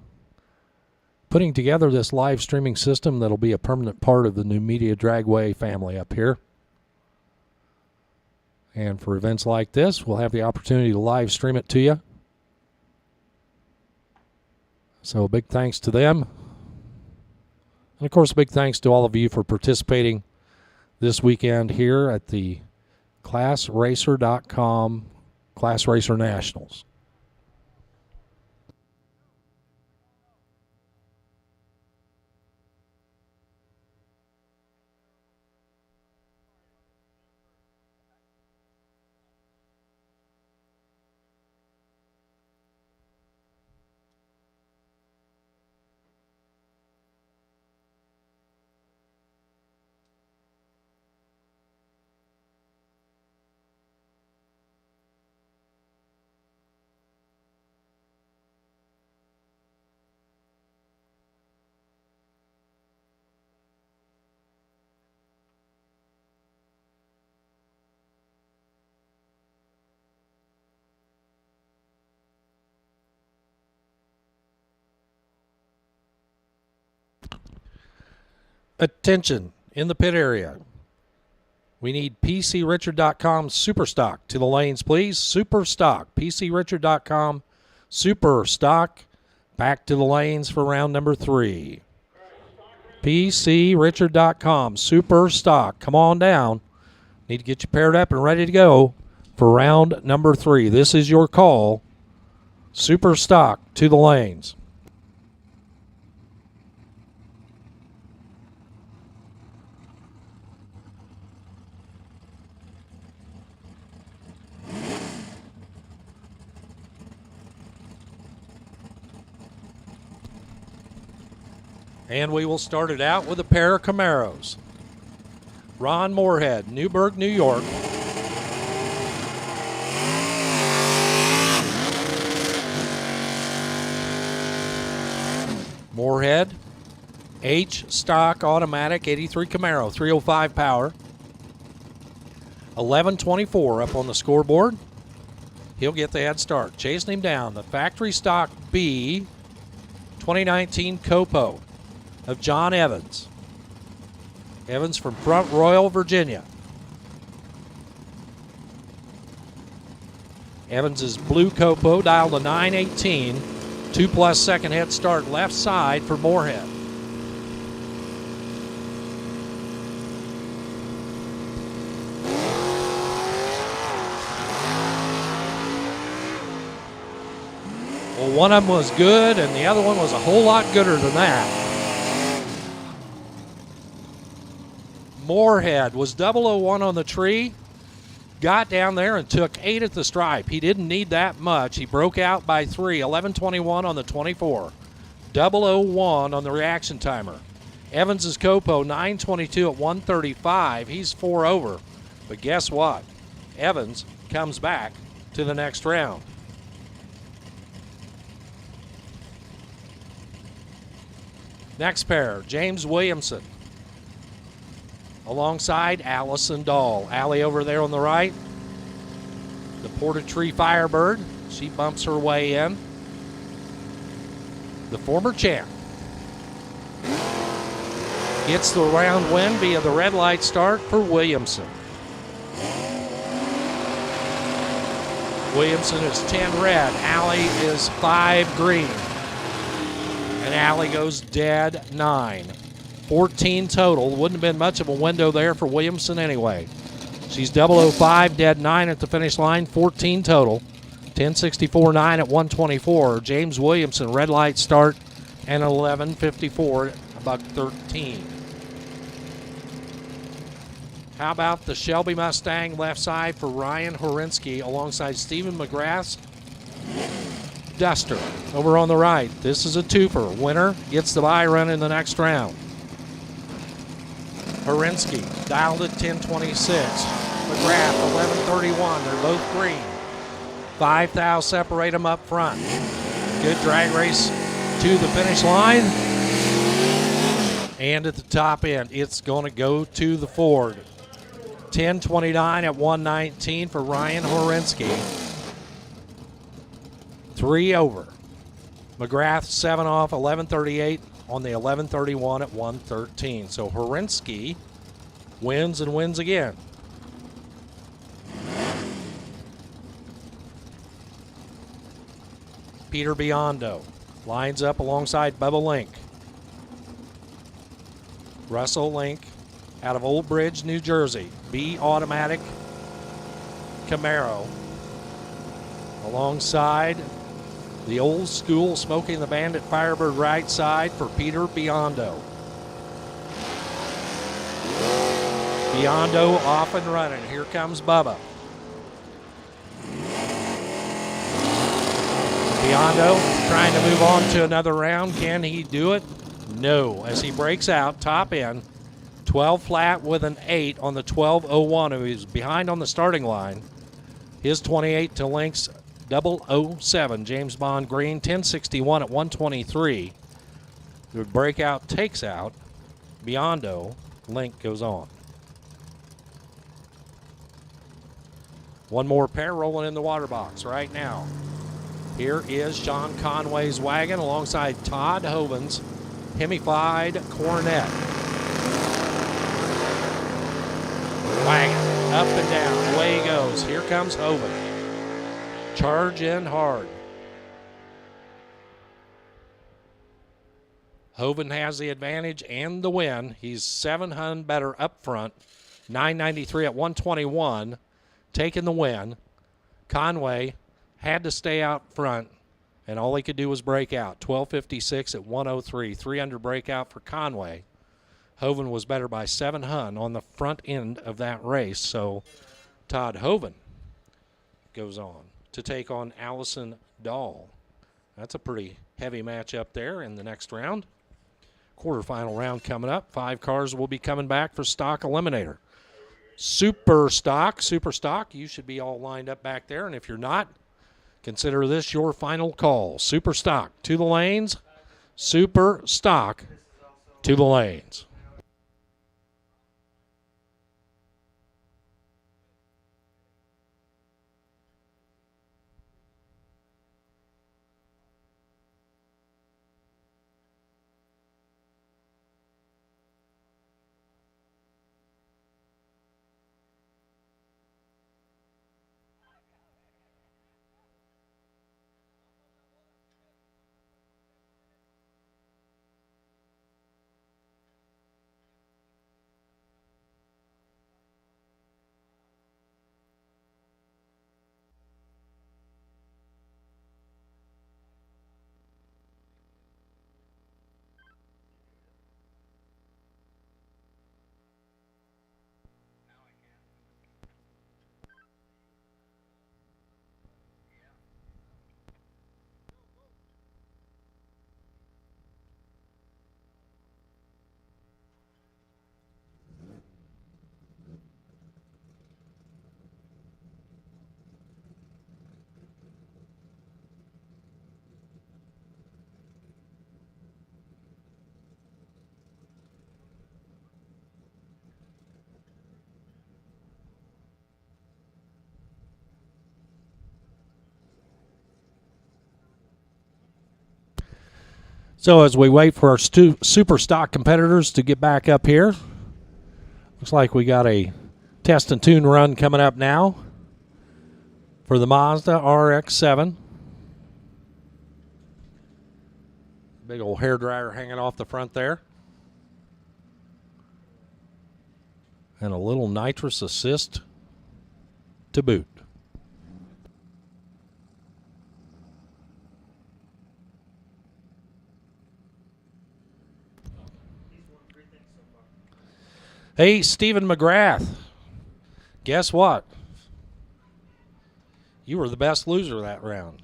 putting together this live streaming system that'll be a permanent part of the Numidia Dragway family up here. And for events like this, we'll have the opportunity to live stream it to you. So a big thanks to them. And of course, a big thanks to all of you for participating this weekend here at the ClassRacer.com Class Racer Nationals. Attention in the pit area. We need PCRichard.com Super Stock to the lanes, please. Super Stock. PCRichard.com Super Stock back to the lanes for round number 3. PCRichard.com Super Stock. Come on down. Need to get you paired up and ready to go for round number 3. This is your call. Super Stock to the lanes. And we will start it out with a pair of Camaros. Ron Moorhead, Newburgh, New York. Moorhead, H stock automatic 83 Camaro, 305 power. 1124 up on the scoreboard. He'll get the head start. Chasing him down, the factory stock B 2019 Copo of John Evans. Evans from Front Royal, Virginia. Evans's blue Copo dialed to 918. 2+ second head start left side for Moorhead. Well, one of them was good and the other one was a whole lot gooder than that. Moorhead was 001 on the tree, got down there and took 8 at the stripe. He didn't need that much. He broke out by 3, 11:21 on the 24. 001 on the reaction timer. Evans's Copo 9:22 at 135. He's 4 over. But guess what? Evans comes back to the next round. Next pair, James Williamson alongside Allison Dahl. Allie over there on the right. The Portatree Firebird. She bumps her way in. The former champ gets the round win via the red light start for Williamson. Williamson is 10 red. Allie is 5 green. And Allie goes dead 9. 14 total. Wouldn't have been much of a window there for Williamson anyway. She's 005, dead 9 at the finish line, 14 total. 10:64.9 at 124. James Williamson, red light start, and 11:54 at $1.13. How about the Shelby Mustang left side for Ryan Horinsky alongside Stephen McGrath's Duster over on the right. This is a twofer. Winner gets the bye run in the next round. Horinsky dialed at 10:26. McGrath 11:31. They're both green. 5 thou separate them up front. Good drag race to the finish line. And at the top end, it's going to go to the Ford. 10:29 at 119 for Ryan Horinsky. 3 over. McGrath 7 off, 11:38 on the 11:31 at 113. So Horinsky wins and wins again. Peter Biondo lines up alongside Bubba Link. Russell Link out of Old Bridge, New Jersey. B automatic Camaro alongside the old school Smoking the Bandit Firebird right side for Peter Biondo. Biondo off and running. Here comes Bubba. Biondo trying to move on to another round. Can he do it? No. As he breaks out, top end, 12 flat with an 8 on the 12:01. He's behind on the starting line. His 28 to Link's 007, James Bond Green, 10:61 at 123. The breakout takes out. Biondo, Link goes on. One more pair rolling in the water box right now. Here is Sean Conway's wagon alongside Todd Hoven's Hemified Coronet. Wagon up and down, away he goes. Here comes Hoven. Charge in hard. Hoven has the advantage and the win. He's 700 better up front. 993 at 121, taking the win. Conway had to stay out front, and all he could do was break out. 12:56 at 103, 300 breakout for Conway. Hoven was better by 700 on the front end of that race, so Todd Hoven goes on to take on Allison Dahl. That's a pretty heavy matchup there in the next round. Quarterfinal round coming up. 5 cars will be coming back for Stock Eliminator. Super Stock, you should be all lined up back there, and if you're not, consider this your final call. Super Stock to the lanes. Super Stock to the lanes. So as we wait for our Super Stock competitors to get back up here, looks like we got a test and tune run coming up now for the Mazda RX-7. Big old hairdryer hanging off the front there. And a little nitrous assist to boot. Hey, Stephen McGrath, Guess what? You were the best loser that round.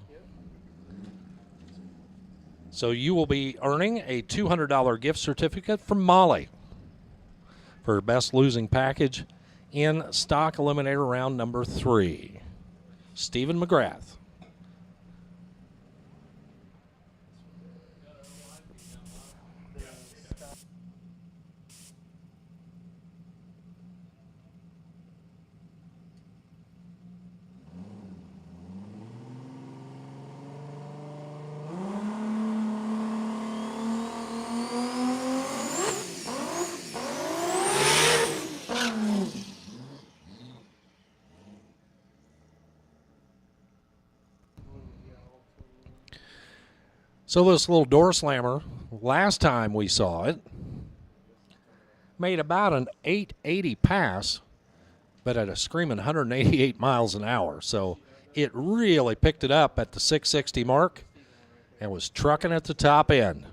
So you will be earning a $200 gift certificate from Molly for best losing package in stock eliminator round number 3. Stephen McGrath. So this little door slammer, last time we saw it, made about an 880 pass, but at a screaming 188 miles an hour. So it really picked it up at the 660 mark and was trucking at the top end.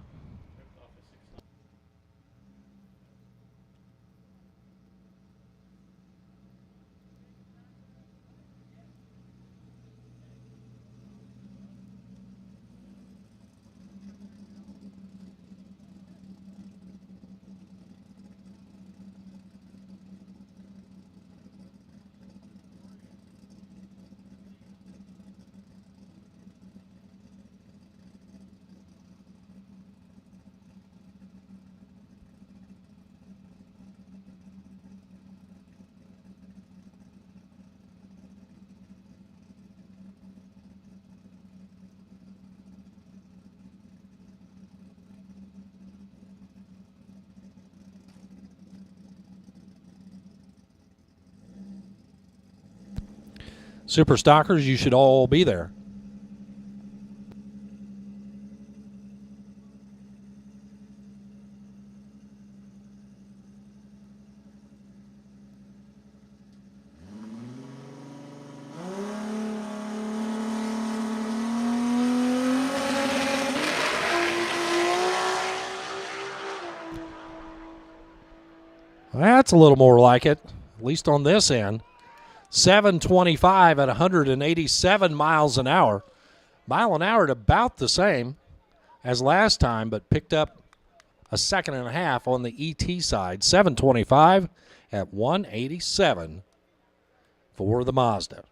Super Stockers, you should all be there. That's a little more like it, at least on this end. 725 at 187 miles an hour. Mile an hour at about the same as last time, but picked up a second and a half on the ET side. 725 at 187 for the Mazda.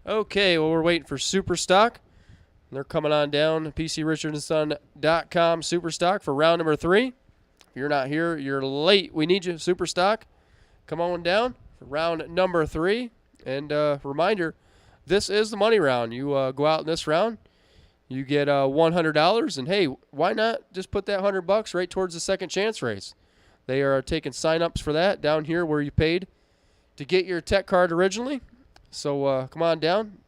Okay, well, we're waiting for Superstock. They're coming on down. PCRichardandSon.com Superstock for round number 3. If you're not here, you're late. We need you, Superstock. Come on down for round number 3. And reminder, this is the money round. You go out in this round, you get $100. And, hey, why not just put that $100 right towards the second chance race? They are taking sign-ups for that down here where you paid to get your tech card originally. So come on down.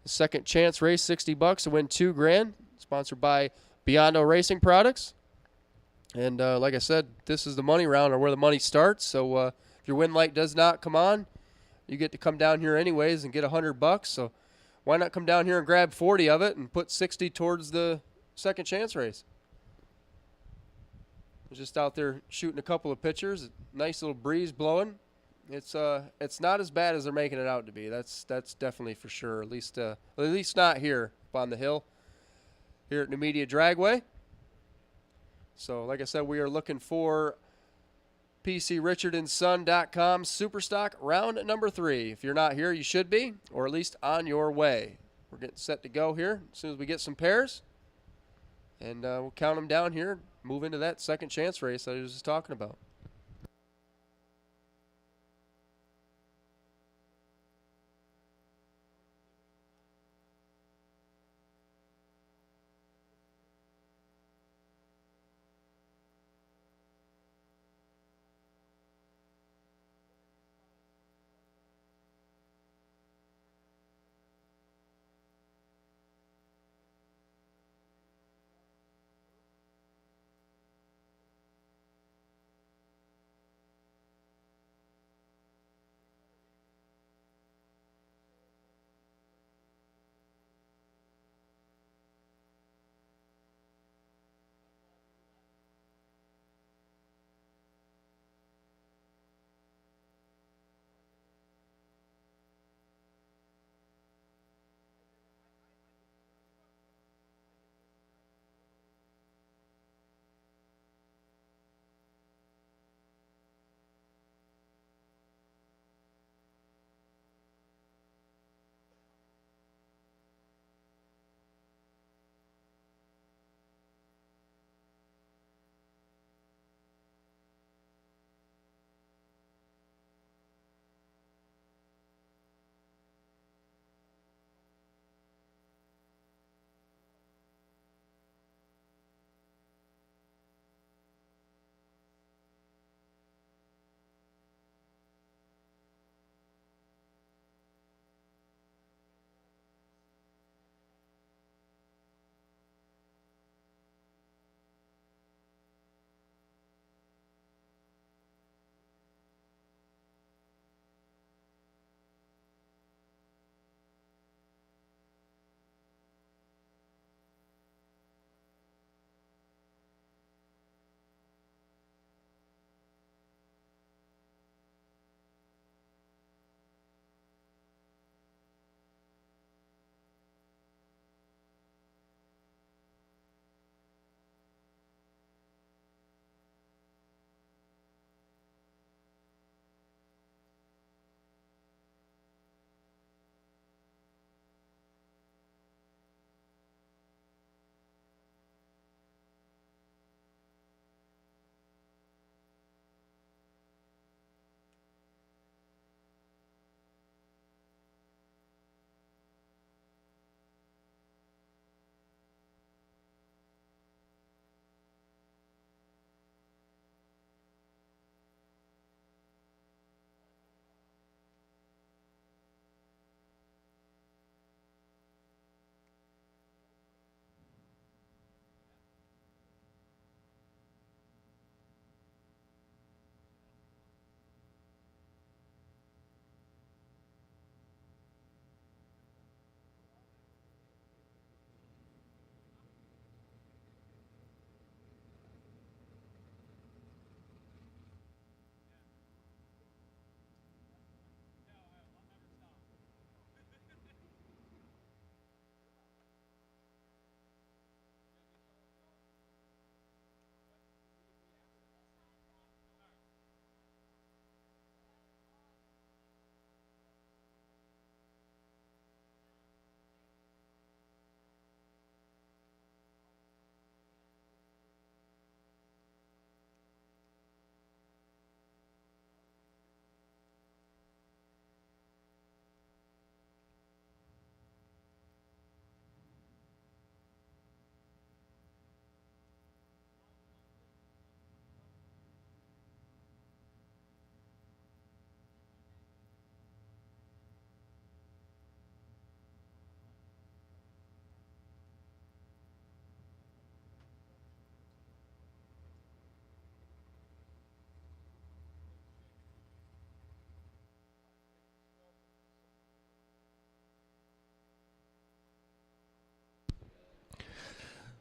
The second chance race, $60 to win $2,000. Sponsored by Biondo Racing Products. And like I said, this is the money round, or where the money starts. So if your win light does not come on, you get to come down here anyways and get $100. So why not come down here and grab 40 of it and put 60 towards the second chance race? I was just out there shooting a couple of pictures. Nice little breeze blowing. It's not as bad as they're making it out to be. That's definitely for sure. At least not here up on the hill, here at Numidia Dragway. So like I said, we are looking for PCRichardandSon.com Superstock round number 3. If you're not here, you should be, or at least on your way. We're getting set to go here as soon as we get some pairs, and we'll count them down here. Move into that second chance race that I was just talking about.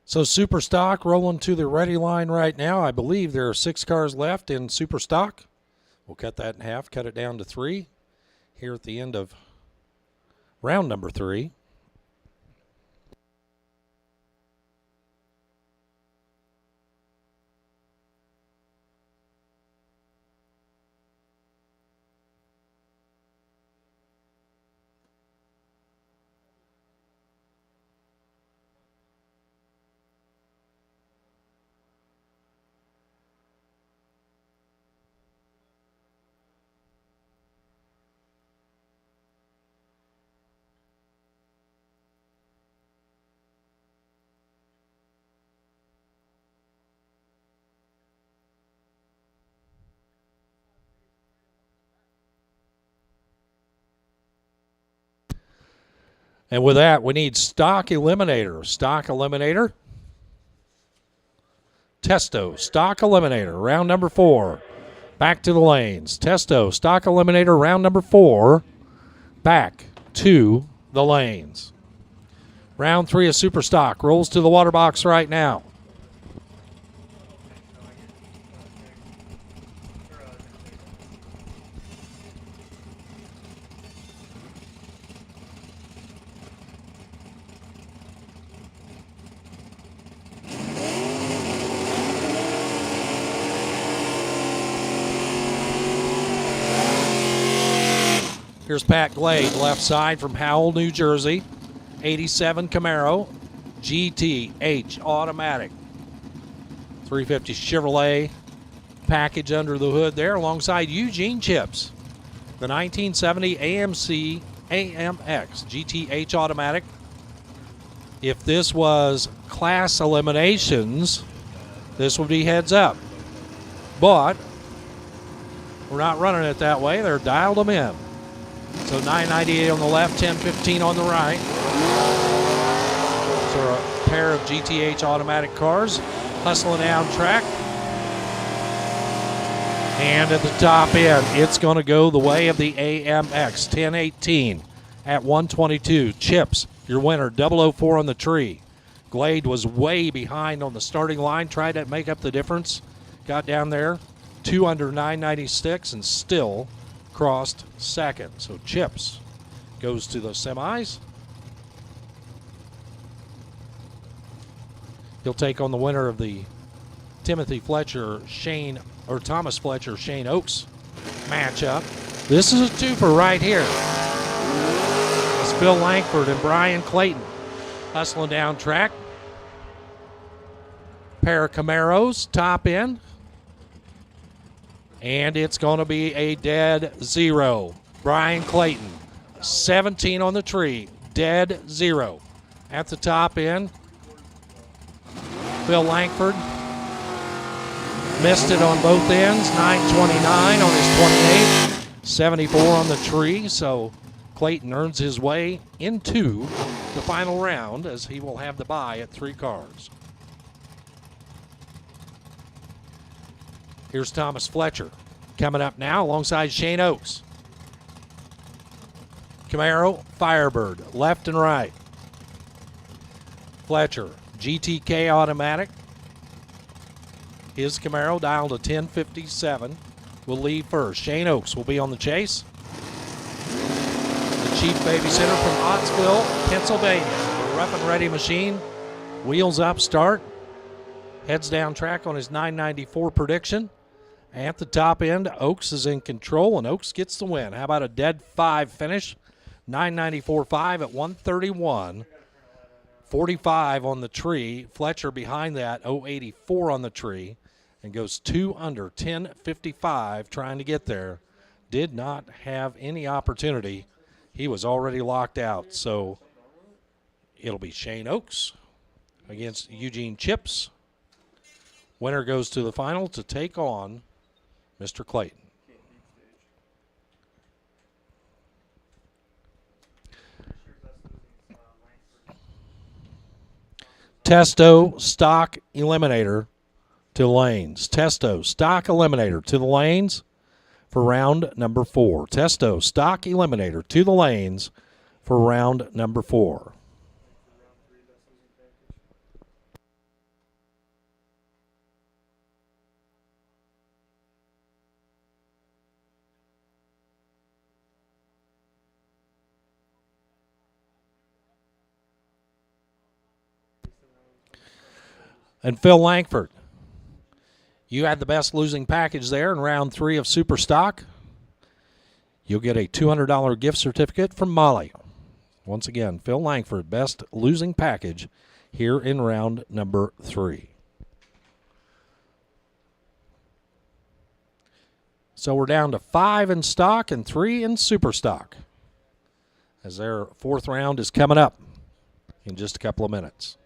So Super Stock rolling to the ready line right now. I believe there are 6 cars left in Super Stock. We'll cut that in half, cut it down to 3 here at the end of round number 3. And with that, we need stock eliminator. Stock eliminator. Testo, stock eliminator, round number 4. Back to the lanes. Testo, stock eliminator, round number 4. Back to the lanes. Round 3 of Super Stock rolls to the water box right now. Here's Pat Glade, left side from Howell, New Jersey. 87 Camaro, GTH automatic. 350 Chevrolet package under the hood there alongside Eugene Chips. The 1970 AMC AMX GTH automatic. If this was class eliminations, this would be heads up. But we're not running it that way. They're dialed them in. So 998 on the left, 1015 on the right. So a pair of GTH automatic cars hustling down track. And at the top end, it's going to go the way of the AMX. 1018 at 122. Chips, your winner, 004 on the tree. Glade was way behind on the starting line, tried to make up the difference. Got down there, 2 under 996, and still crossed second. So Chips goes to the semis. He'll take on the winner of the Thomas Fletcher Shane Oaks matchup. This is a twofer right here. It's Phil Langford and Brian Clayton hustling down track. Pair of Camaros top end. And it's going to be a dead zero. Brian Clayton, 17 on the tree, dead zero. At the top end, Phil Langford missed it on both ends, 929 on his 28, 74 on the tree. So Clayton earns his way into the final round as he will have the bye at 3 cars. Here's Thomas Fletcher coming up now alongside Shane Oaks. Camaro, Firebird, left and right. Fletcher, GTK automatic. His Camaro dialed to 1057 will lead first. Shane Oaks will be on the chase. The chief babysitter from Ottsville, Pennsylvania. The rough and ready machine. Wheels up, start. Heads down track on his 994 prediction. At the top end, Oaks is in control, and Oaks gets the win. How about a dead 5 finish? 994.5 at 131. 45 on the tree. Fletcher behind that, 084 on the tree, and goes 2 under 1055 trying to get there. Did not have any opportunity. He was already locked out. So it'll be Shane Oaks against Eugene Chips. Winner goes to the final to take on Mr. Clayton. Testo, stock eliminator to lanes. Testo, stock eliminator to the lanes for round number 4. Testo, stock eliminator to the lanes for round number 4. And Phil Langford, you had the best losing package there in round 3 of Super Stock. You'll get a $200 gift certificate from Molly. Once again, Phil Langford, best losing package here in round number 3. So we're down to 5 in stock and 3 in Super Stock, as their 4th round is coming up in just a couple of minutes.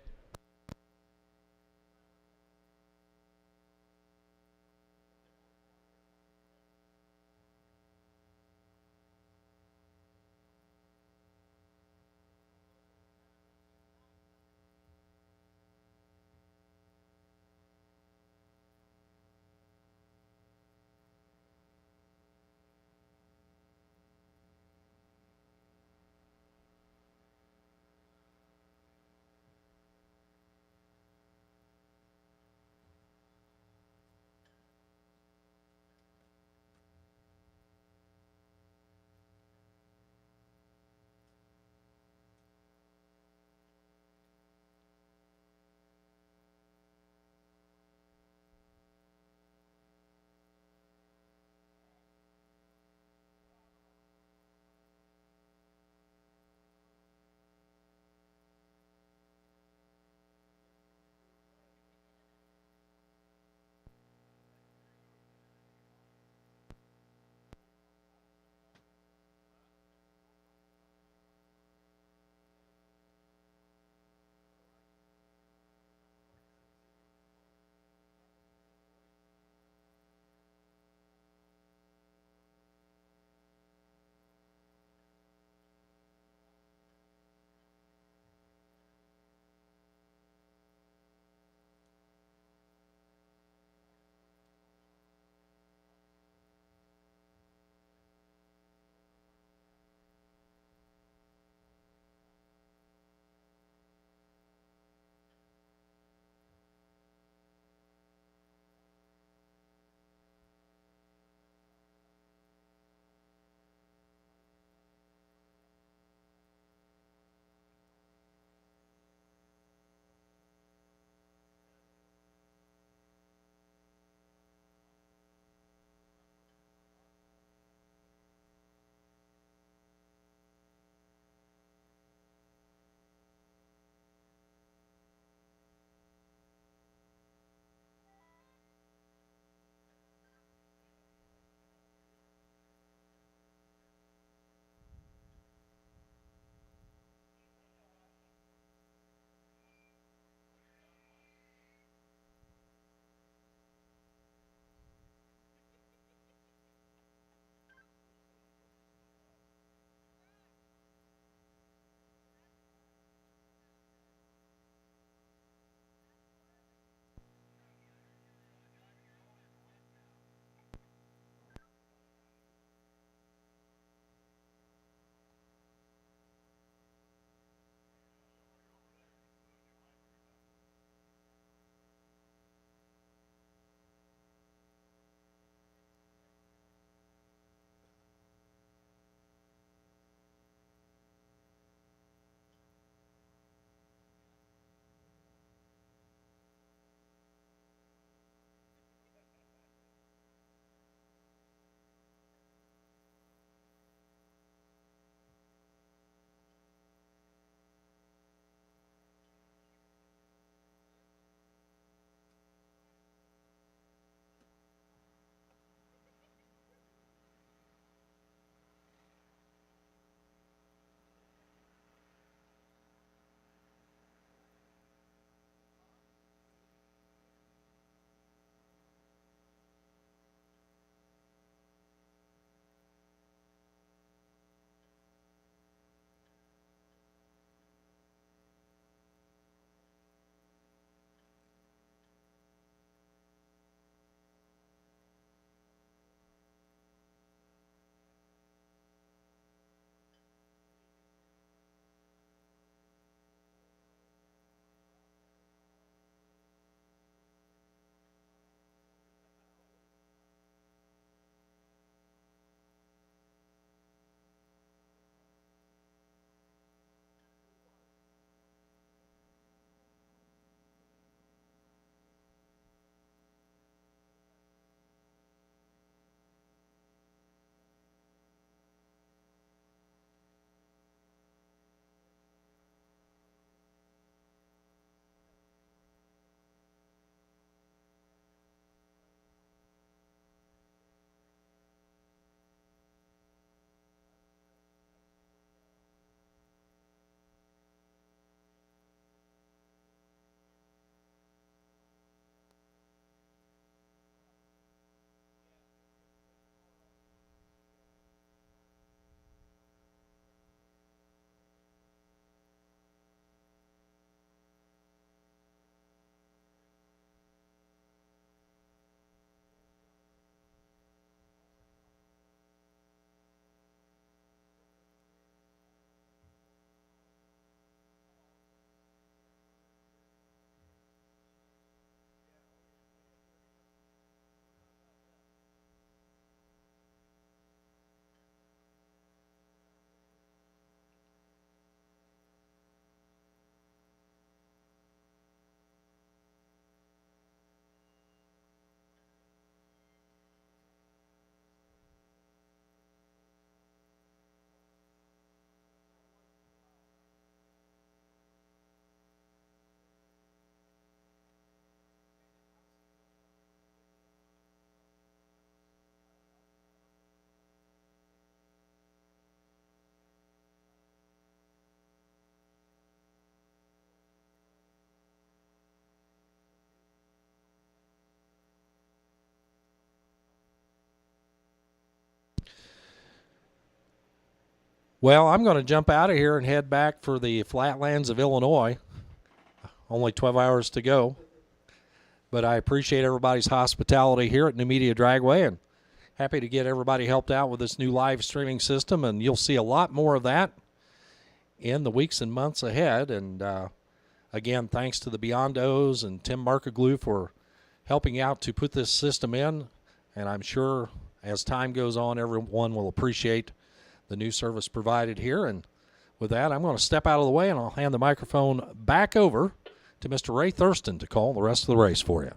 Well, I'm going to jump out of here and head back for the flatlands of Illinois. Only 12 hours to go. But I appreciate everybody's hospitality here at Numidia Dragway, and happy to get everybody helped out with this new live streaming system, and you'll see a lot more of that in the weeks and months ahead. And again, thanks to the Beyondos and Tim Markaglu for helping out to put this system in, and I'm sure as time goes on, everyone will appreciate the new service provided here. And with that, I'm going to step out of the way, and I'll hand the microphone back over to Mr. Ray Thurston to call the rest of the race for you.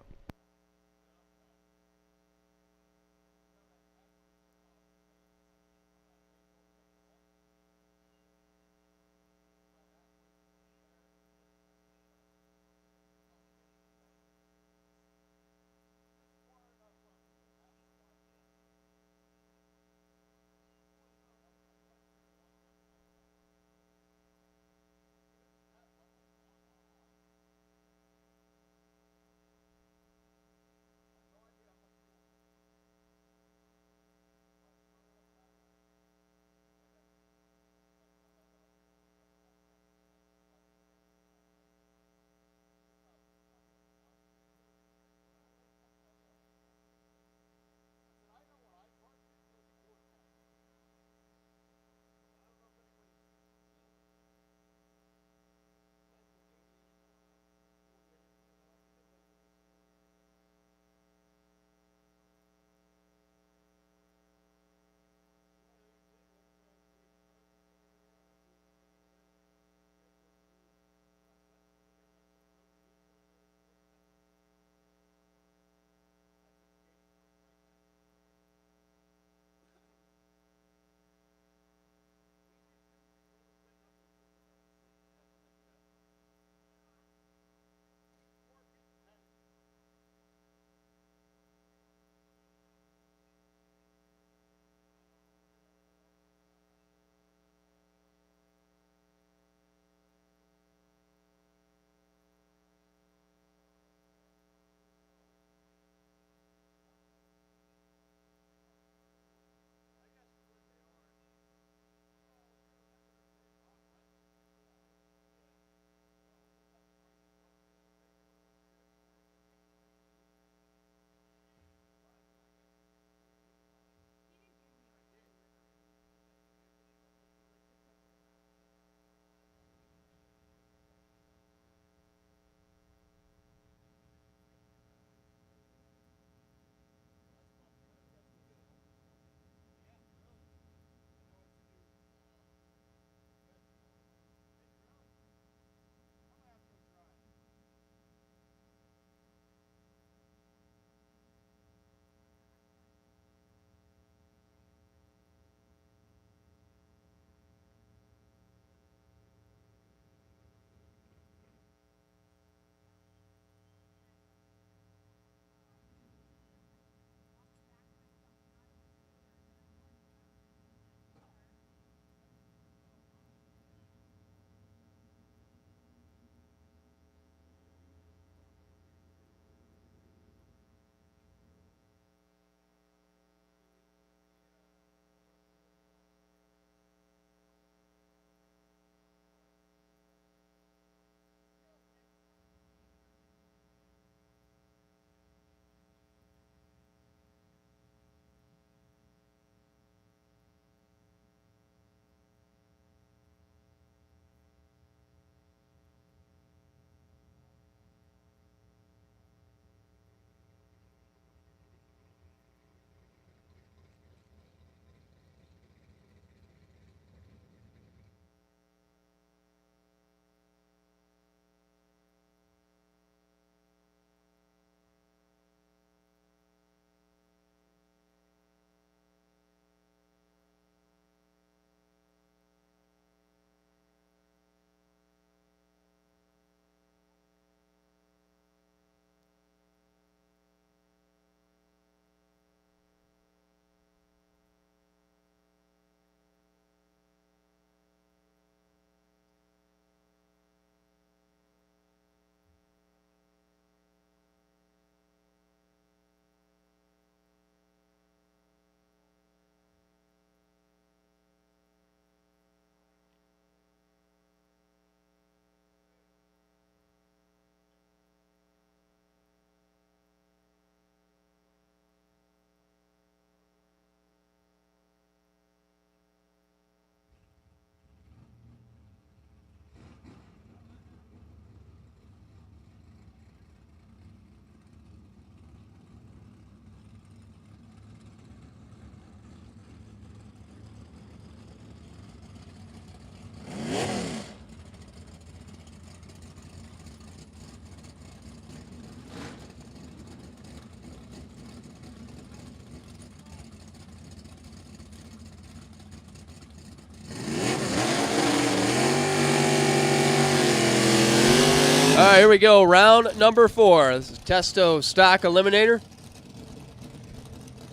right, here we go. Round number 4. This is Testo stock eliminator.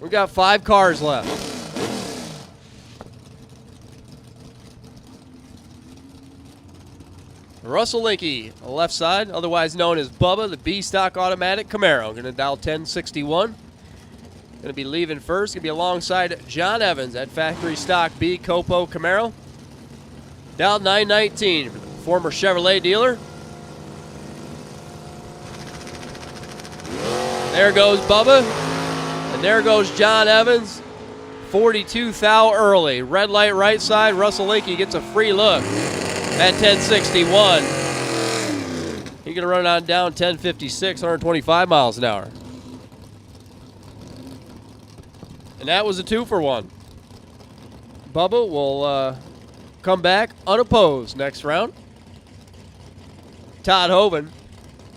We got 5 cars left. Russell Linky, left side, otherwise known as Bubba, the B stock automatic Camaro. Going to dial 1061. Going to be leaving first. Going to be alongside John Evans at factory stock B Copo Camaro. Dial 919 for the former Chevrolet dealer. There goes Bubba. And there goes John Evans. 42 thou early. Red light right side. Russell Linky gets a free look at 1061. He's going to run it on down 1056, 125 miles an hour. And that was a 2-for-1. Bubba will come back unopposed next round. Todd Hoven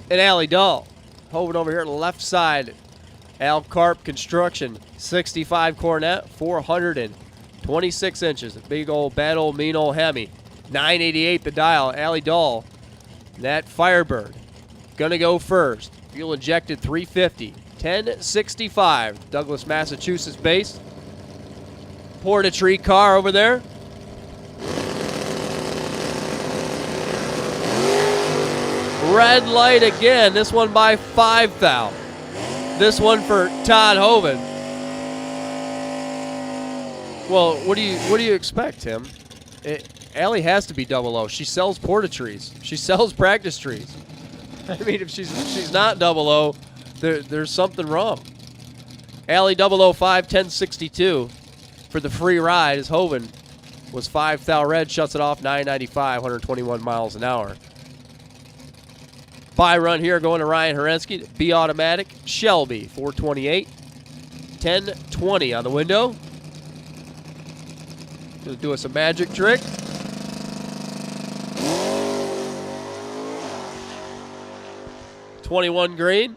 and Allie Dahl. Hoven over here at the left side. Al Carp Construction, 65 Cornet, 426 inches. A big old, bad old, mean old Hemi. 988 the dial. Allie Dahl, that Firebird, gonna go first. Fuel injected 350. 1065. Douglas, Massachusetts based. Porta-Tree car over there. Red light again. This one by 5 thou. This one for Todd Hoven. Well, what do you expect, Tim? Allie has to be 00. She sells Porta-Trees. She sells practice trees. I mean, if she's not 00, there's something wrong. Allie 005 1062 for the free ride as Hoven was 5 thou red, shuts it off 995, 121 miles an hour. Buy run here going to Ryan Herensky. B automatic Shelby 428, 1020 on the window. Gonna do us a magic trick. '21 green.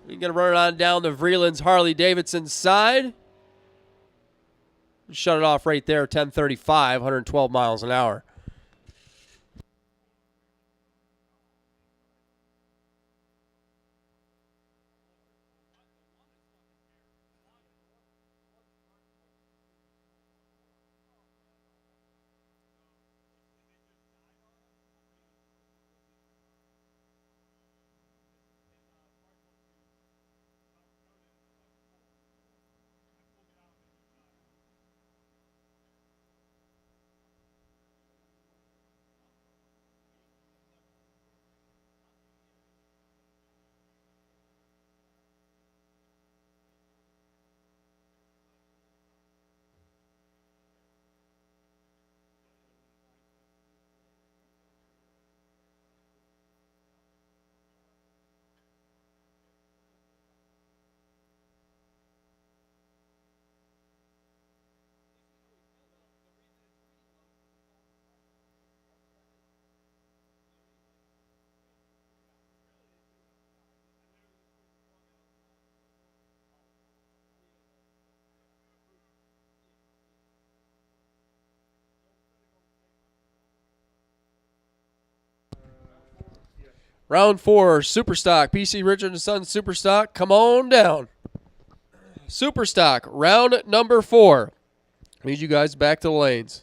We're gonna run it on down the Vreeland's Harley Davidson side. Shut it off right there, 1035, 112 miles an hour. Round 4, Superstock. PC Richard & Sons Superstock. Come on down. Superstock, round number 4. Lead you guys back to the lanes.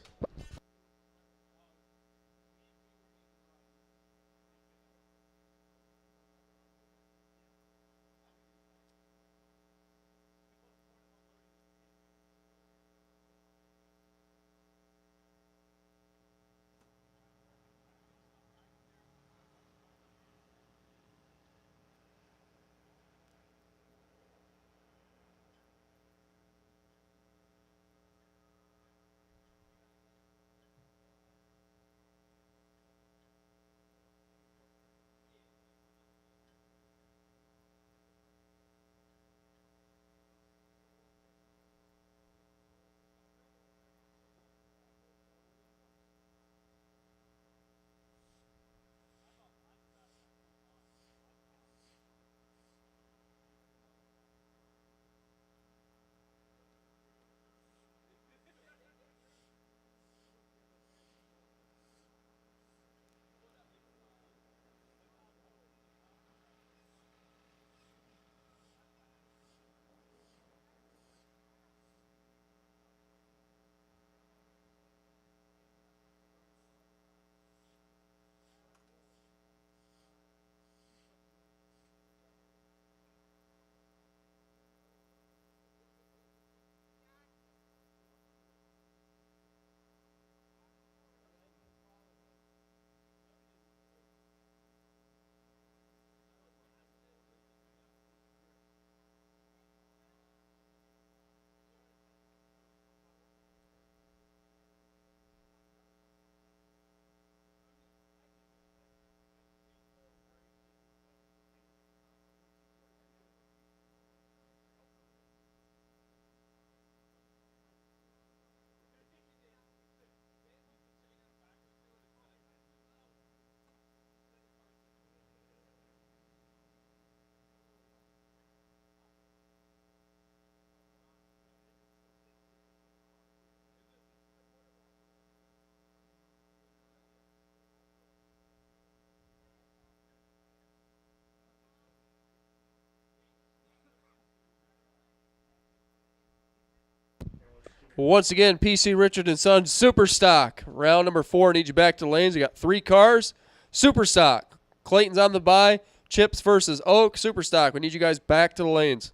Once again, PC Richard and Son Super Stock. Round number 4, need you back to the lanes. We got 3 cars. Super Stock. Clayton's on the bye. Chips versus Oak. Super Stock. We need you guys back to the lanes.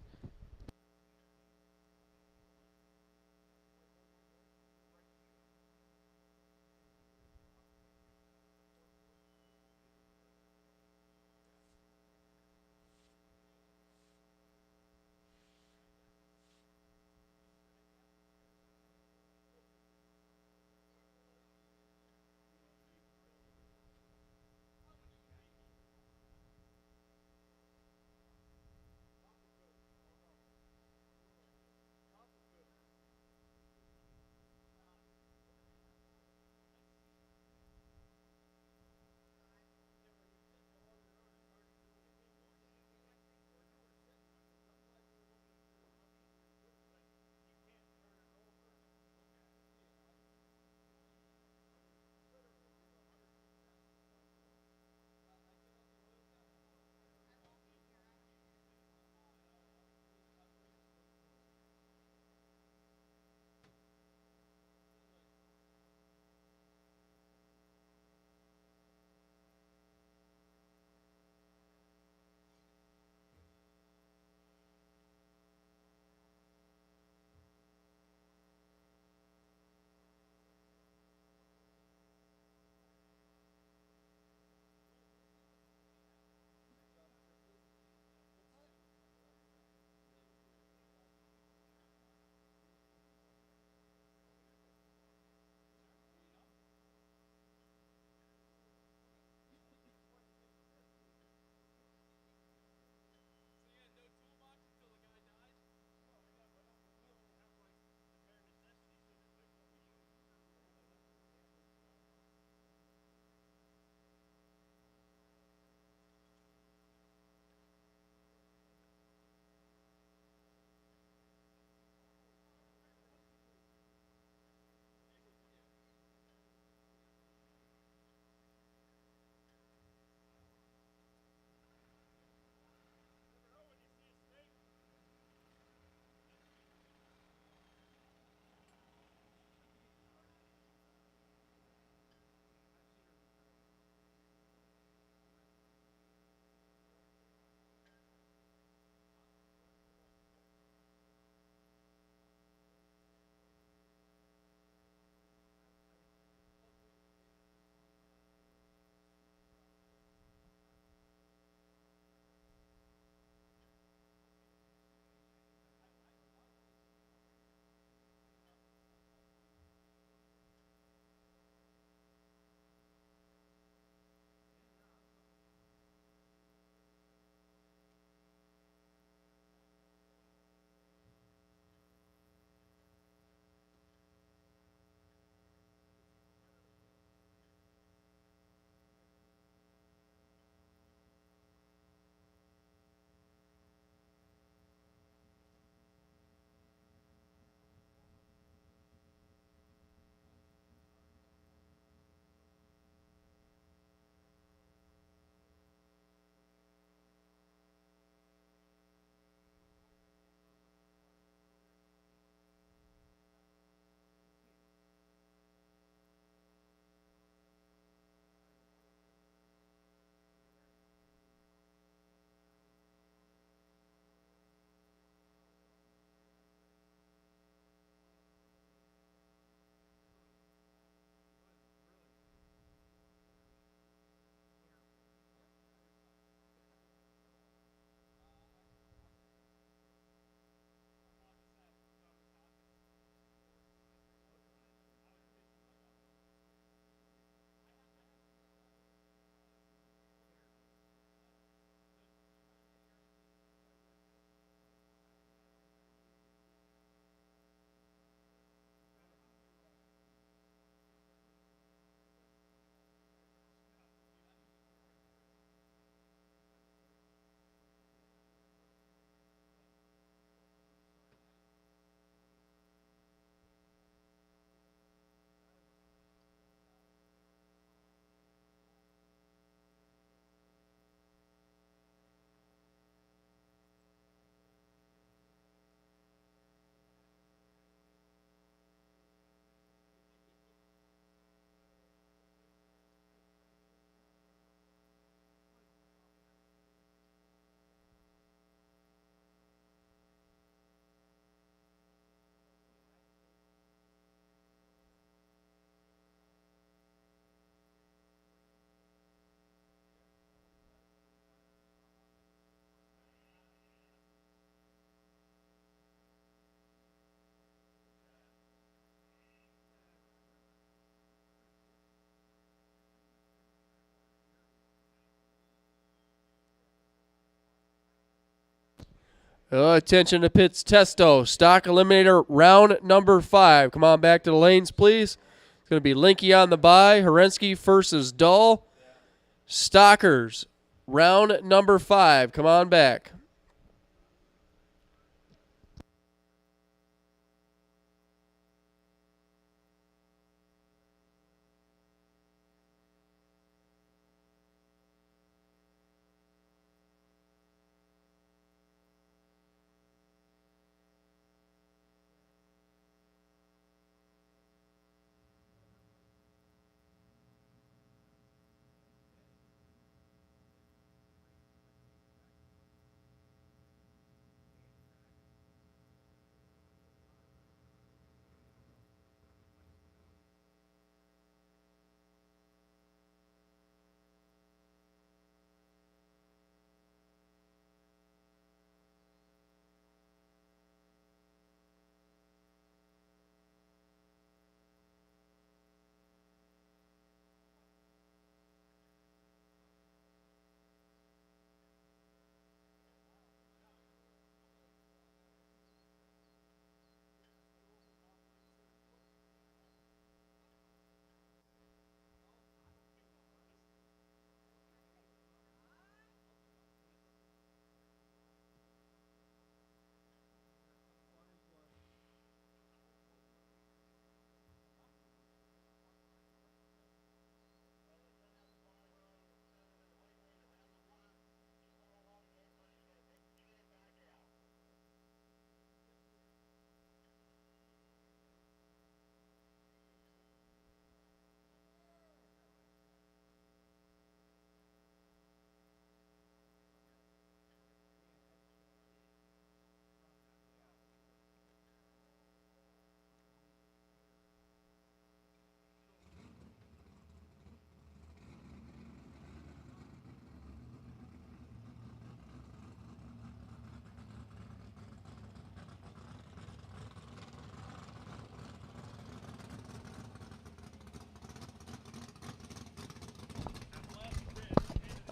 Attention to pits. Testo, stock eliminator, round number 5. Come on back to the lanes, please. It's going to be Linky on the bye. Herensky versus Dull. Stockers, round number 5. Come on back.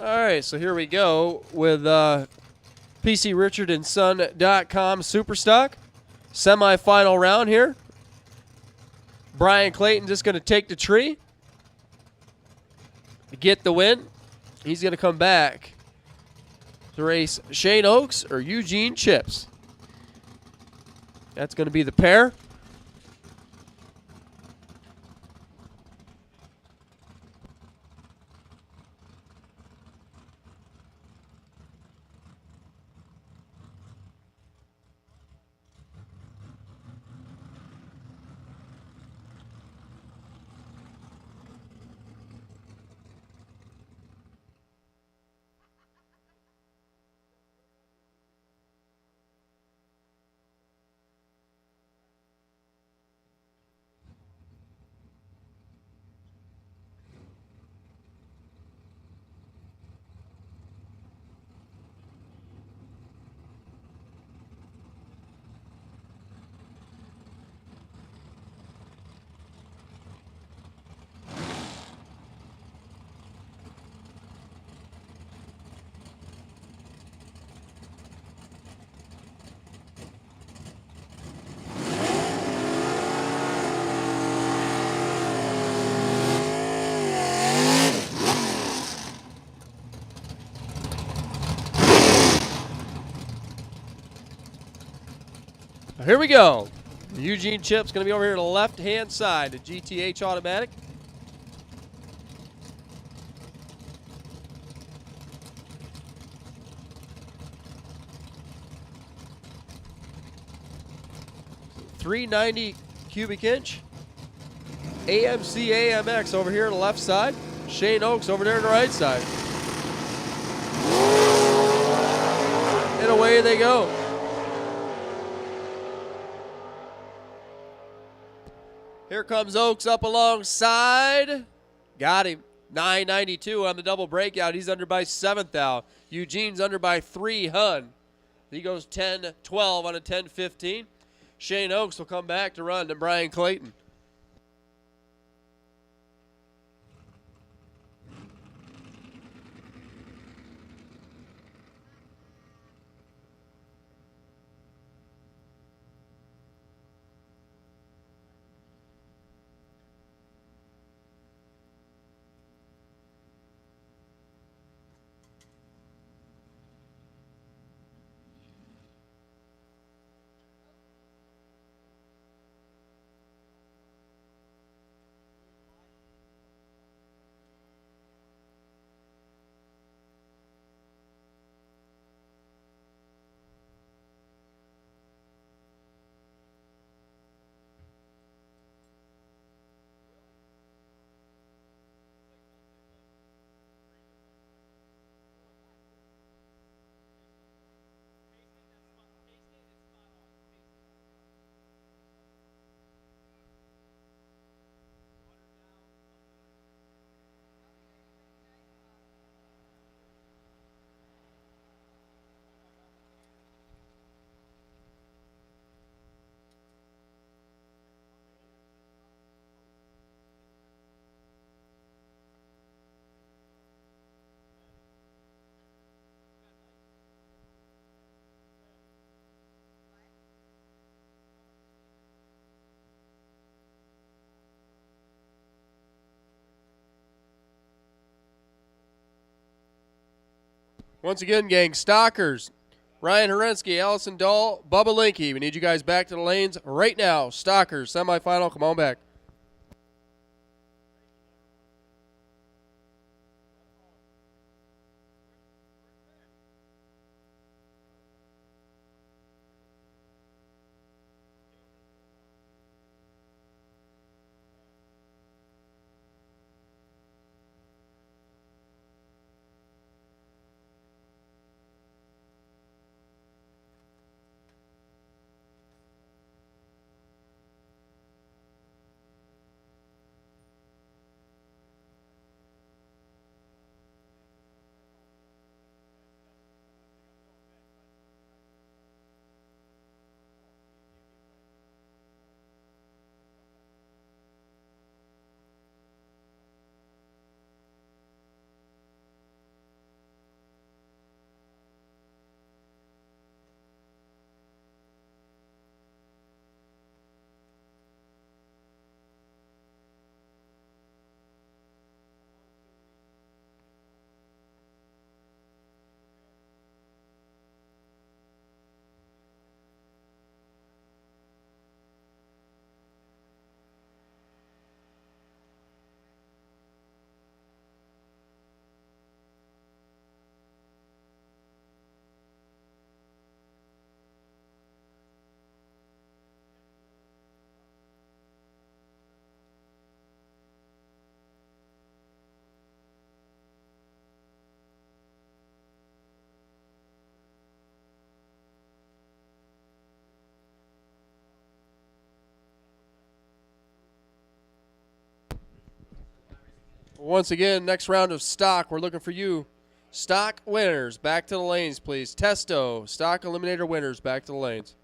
All right, so here we go with PCRichardandSon.com Superstock. Semi-final round here. Brian Clayton just going to take the tree to get the win. He's going to come back to race Shane Oaks or Eugene Chips. That's going to be the pair. Here we go. Eugene Chip's going to be over here to the left-hand side. The GTH automatic. .390 cubic inch. AMC AMX over here to the left side. Shane Oaks over there to the right side. And away they go. Here comes Oaks up alongside. Got him. 992 on the double breakout. He's under by 7th thou. Eugene's under by 3 hun. He goes 10-12 on a 10-15. Shane Oaks will come back to run to Brian Clayton. Once again, gang, Stalkers, Ryan Horensky, Allison Dahl, Bubba Linky. We need you guys back to the lanes right now. Stalkers, semifinal, come on back. Once again, next round of stock. We're looking for you. Stock winners, back to the lanes, please. Testo, stock eliminator winners, back to the lanes.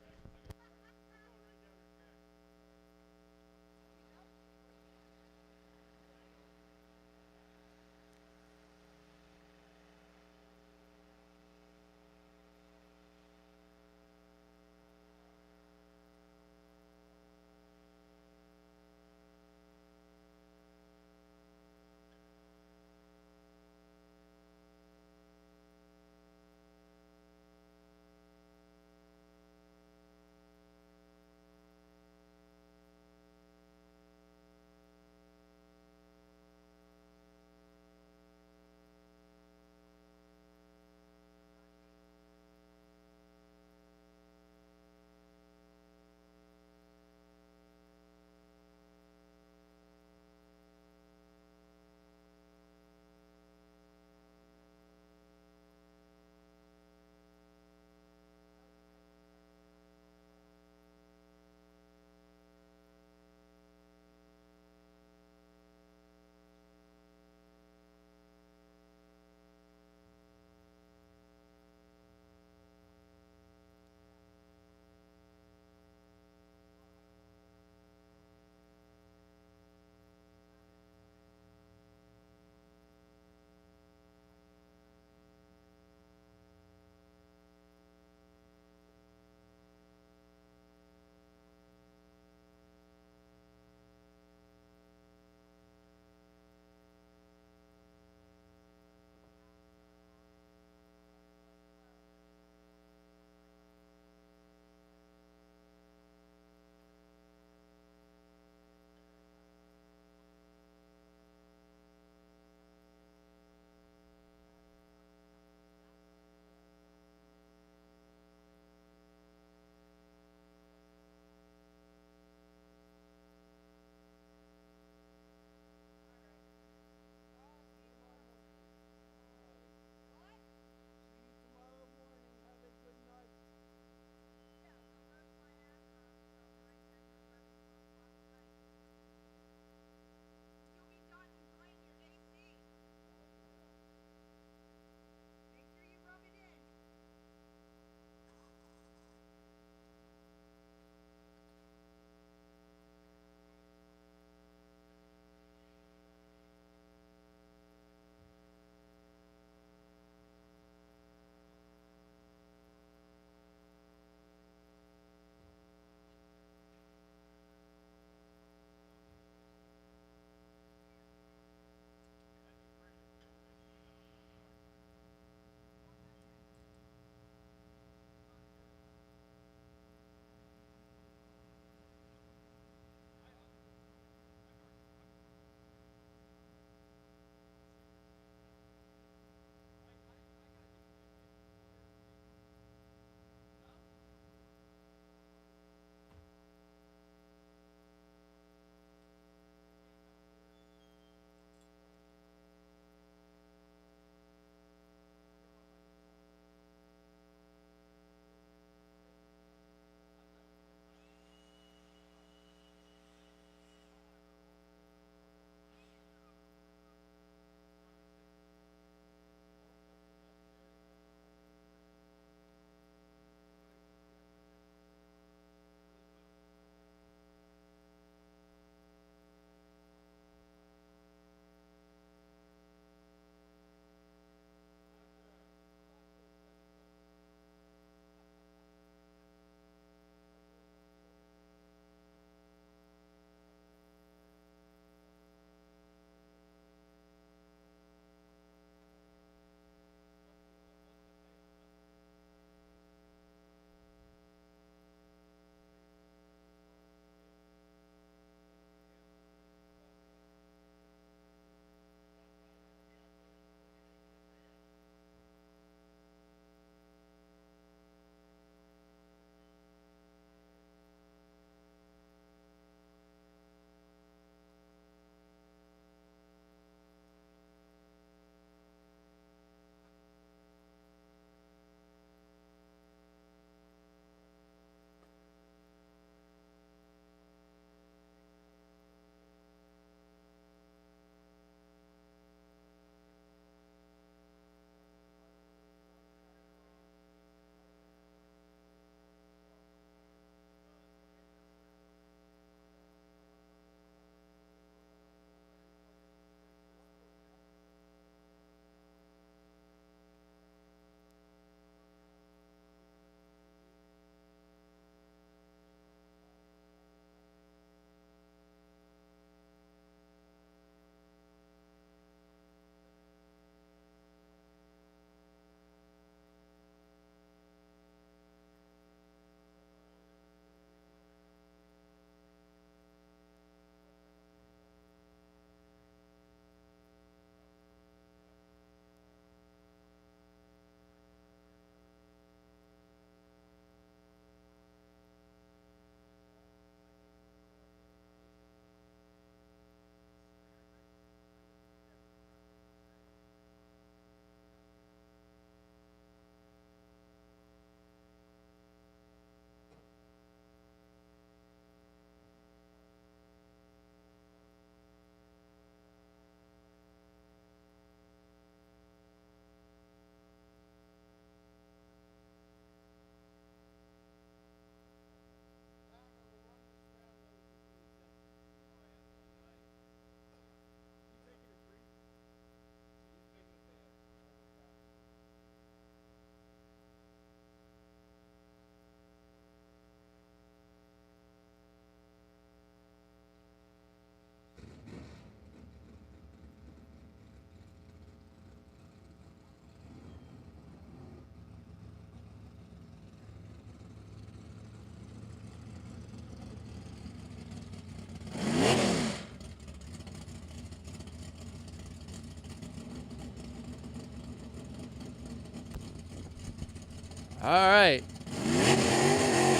All right.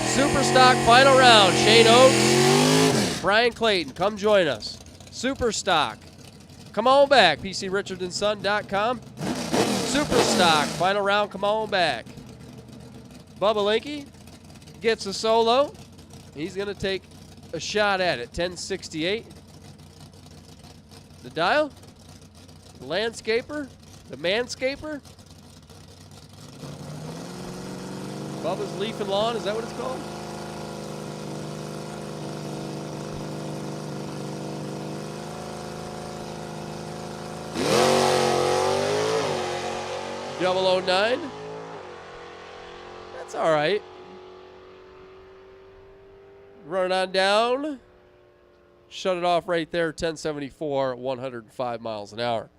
Super Stock final round. Shane Oates, Brian Clayton, come join us. Super Stock. Come on back. PCRichardsonSon.com. Super Stock final round. Come on back. Bubba Linky gets a solo. He's going to take a shot at it. 1068. The dial. The landscaper. The manscaper. Bubba's Leaf and Lawn, is that what it's called? Double 09. That's all right. Run it on down. Shut it off right there, 1074, 105 miles an hour.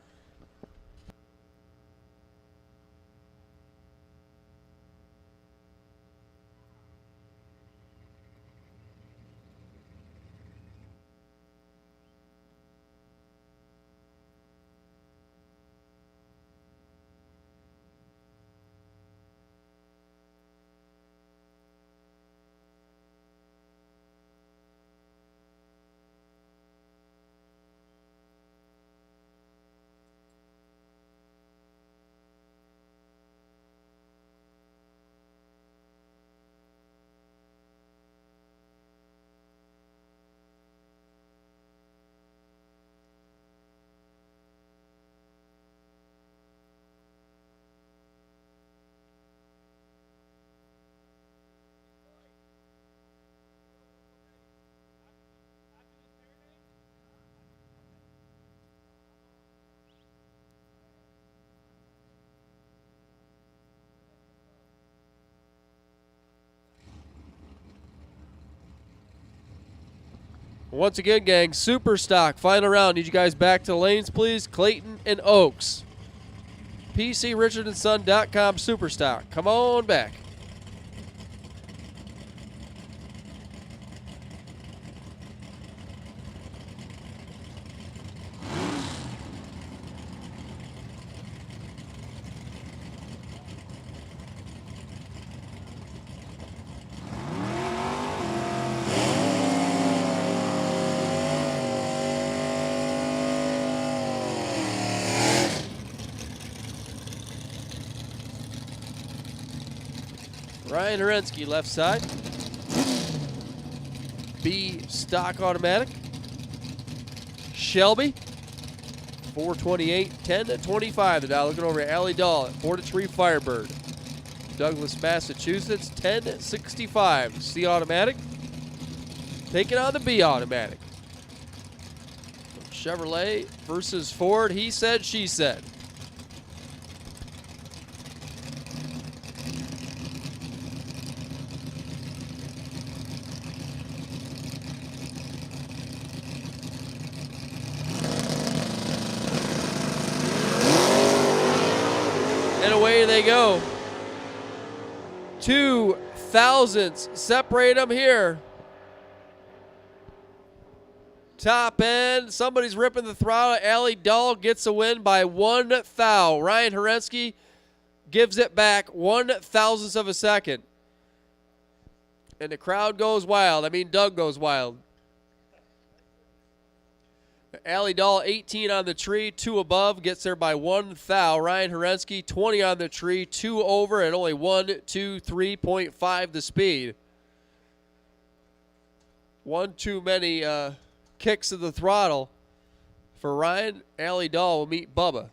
Once again, gang, Super Stock, final round. Need you guys back to the lanes, please. Clayton and Oaks. PCRichardsonSon.com Super Stock. Come on back. Ryan Arensky, left side. B stock automatic. Shelby, 428, 10-25. The dial looking over at Allie Dahl at 4-3 Firebird. Douglas, Massachusetts, 1065. C automatic. Taking on the B automatic. Chevrolet versus Ford. He said, she said. And away they go. 2 thousandths separate them here. Top end. Somebody's ripping the throttle. Allie Dahl gets a win by 1 thou. Ryan Horensky gives it back 1/1000th of a second. And the crowd goes wild. I mean, Doug goes wild. Allie Dahl, 18 on the tree, 2 above, gets there by 1 thou. Ryan Horensky, 20 on the tree, 2 over, and only 3.5 the speed. One too many kicks of the throttle for Ryan. Allie Dahl will meet Bubba.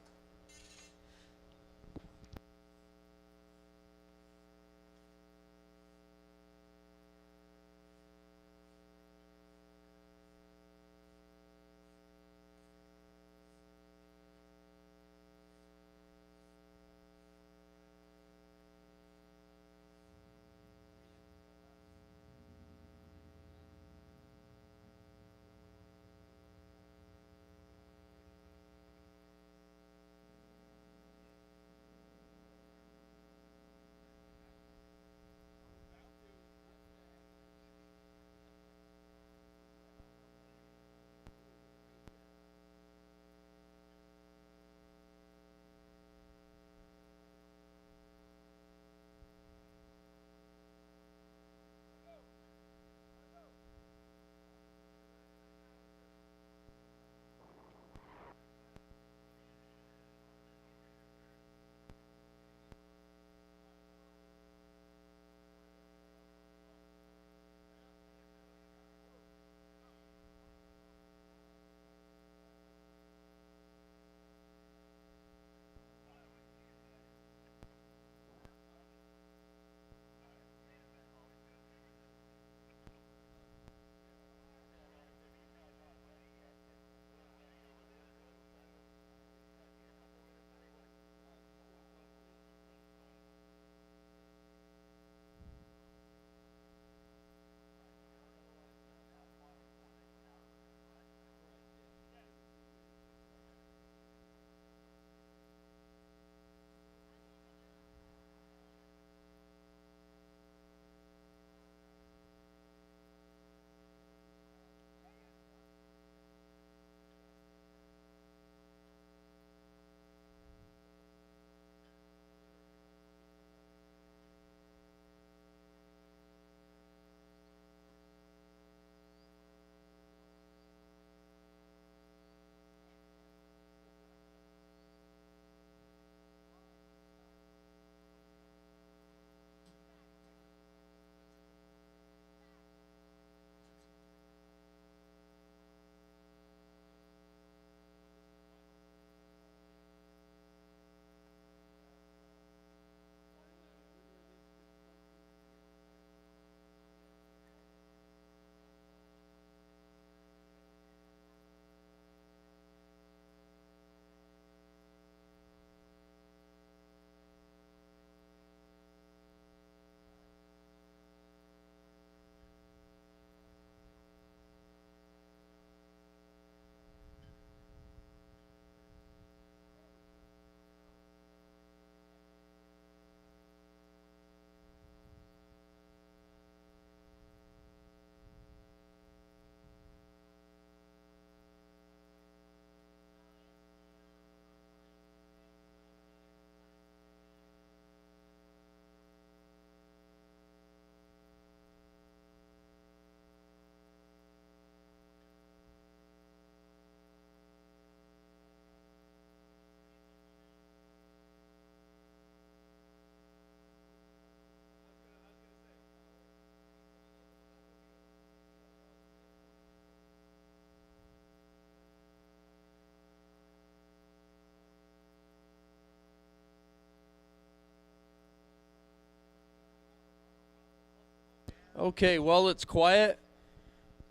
Okay, well, it's quiet.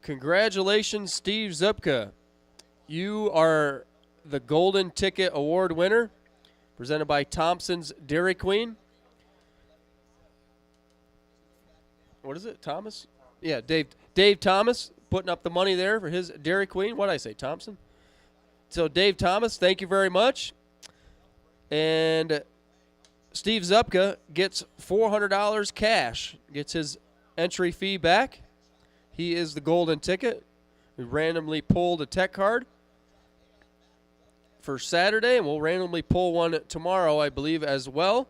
Congratulations, Steve Zupka. You are the Golden Ticket Award winner, presented by Thompson's Dairy Queen. What is it, Thomas? Yeah, Dave Thomas putting up the money there for his Dairy Queen. What did I say, Thompson? So, Dave Thomas, thank you very much. And Steve Zupka gets $400 cash, gets his entry fee back. He is the golden ticket. We randomly pulled a tech card for Saturday, and we'll randomly pull one tomorrow, I believe, as well.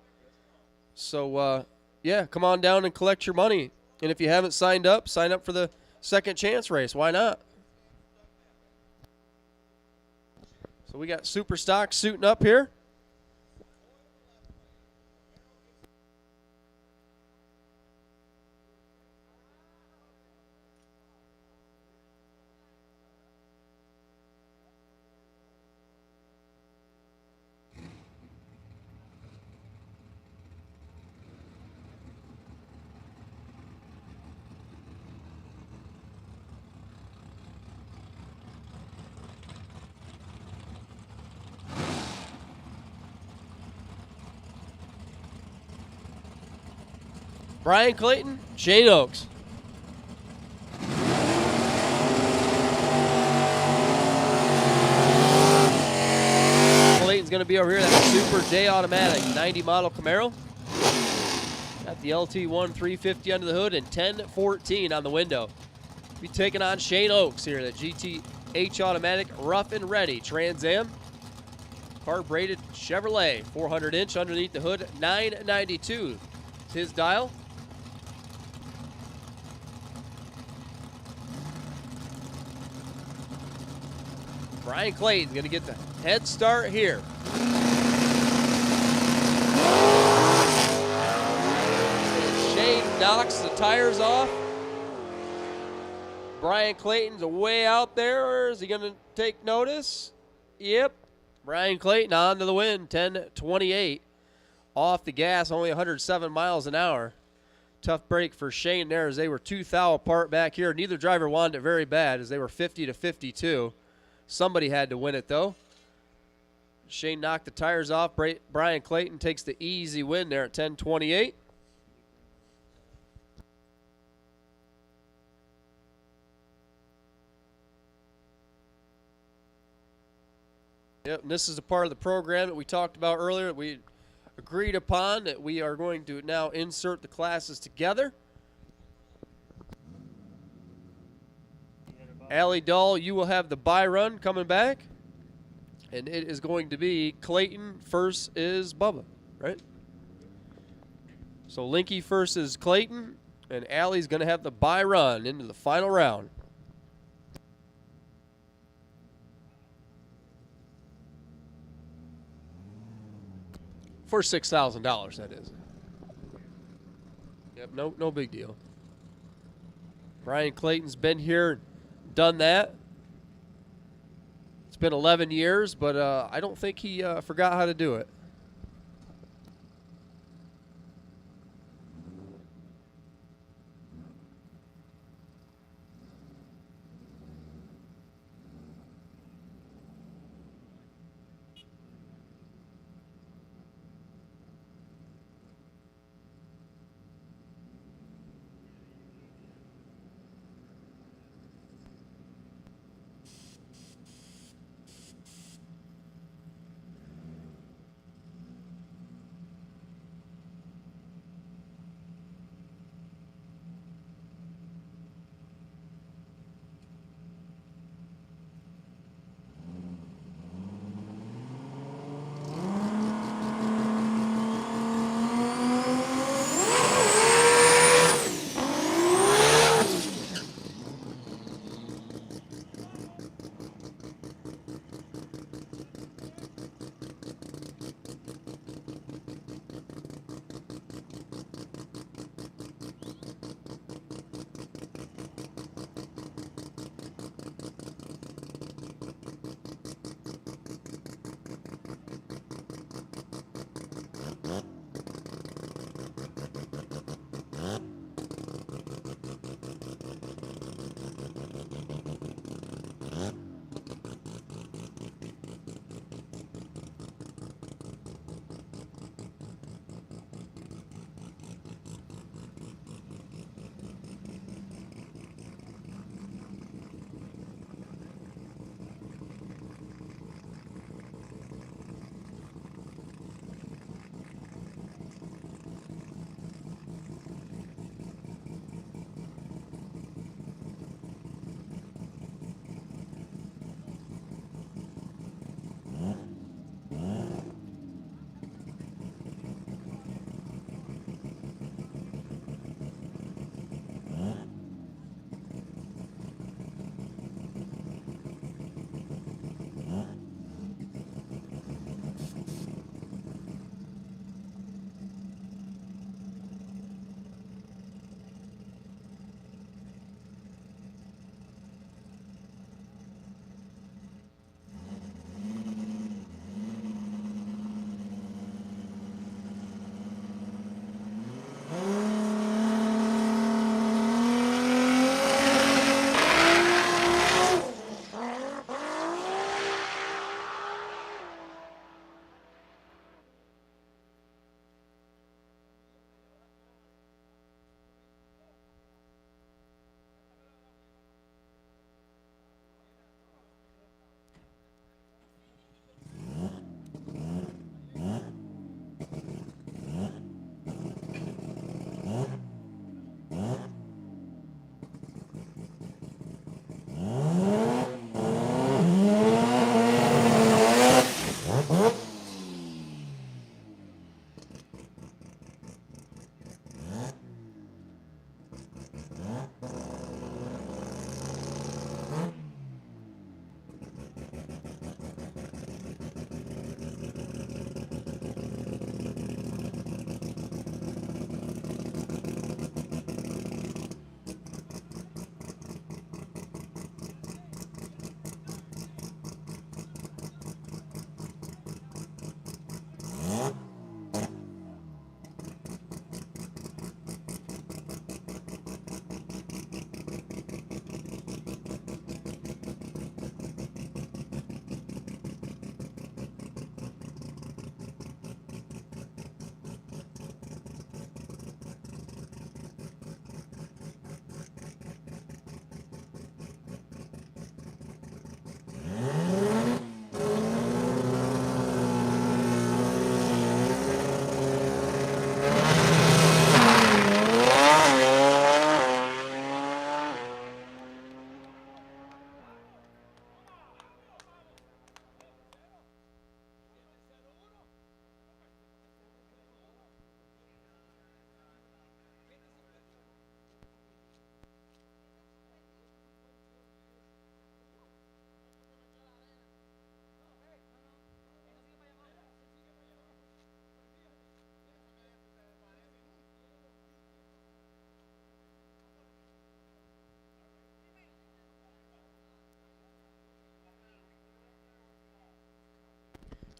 So, yeah, come on down and collect your money. And if you haven't signed up, sign up for the second chance race. Why not? So we got Super Stock suiting up here. Brian Clayton, Shane Oaks. Clayton's going to be over here. That's a Super J Automatic 90 model Camaro. Got the LT1 350 under the hood and 1014 on the window. Be taking on Shane Oaks here, the GTH Automatic Rough and Ready Trans Am. Carbureted Chevrolet, 400 inch underneath the hood, 992. It's his dial. Brian Clayton's going to get the head start here. Shane knocks the tires off. Brian Clayton's way out there. Is he going to take notice? Yep. Brian Clayton on to the win, 10:28. Off the gas, only 107 miles an hour. Tough break for Shane there as they were 2 thou apart back here. Neither driver wanted it very bad as they were 50 to 52. Somebody had to win it, though. Shane knocked the tires off. Brian Clayton takes the easy win there at 10:28. Yep, and this is the part of the program that we talked about earlier. We agreed upon that we are going to now insert the classes together. Allie Dahl, you will have the bye run coming back. And it is going to be Clayton first is Bubba, right? So Linky first is Clayton, and Allie's going to have the bye run into the final round. For $6,000, that is. Yep, no big deal. Brian Clayton's been here, done that. It's been 11 years, but I don't think he forgot how to do it.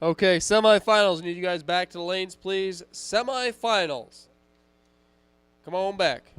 Okay, semifinals. Need you guys back to the lanes, please. Semifinals. Come on back.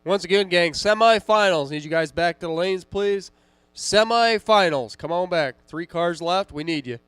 Once again, gang, semifinals. Need you guys back to the lanes, please. Semifinals. Come on back. 3 cars left. We need you.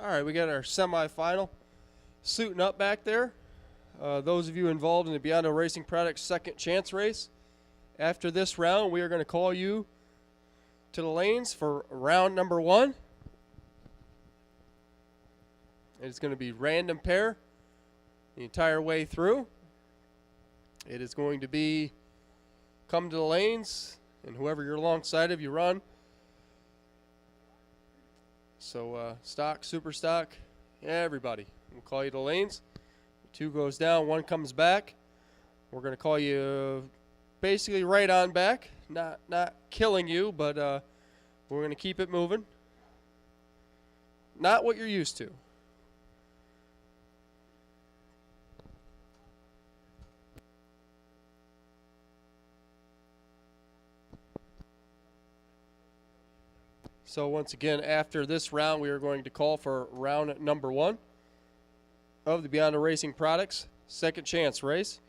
All right, we got our semifinal suiting up back there. Those of you involved in the Beyond Racing Products second chance race, after this round, we are going to call you to the lanes for round number 1. It's going to be random pair the entire way through. It is going to be come to the lanes, and whoever you're alongside of, you run. So stock, super stock, everybody. We'll call you to the lanes. 2 goes down, 1 comes back. We're going to call you basically right on back. Not killing you, but we're going to keep it moving. Not what you're used to. So once again, after this round, we are going to call for round number 1 of the Beyond Racing Products second chance race.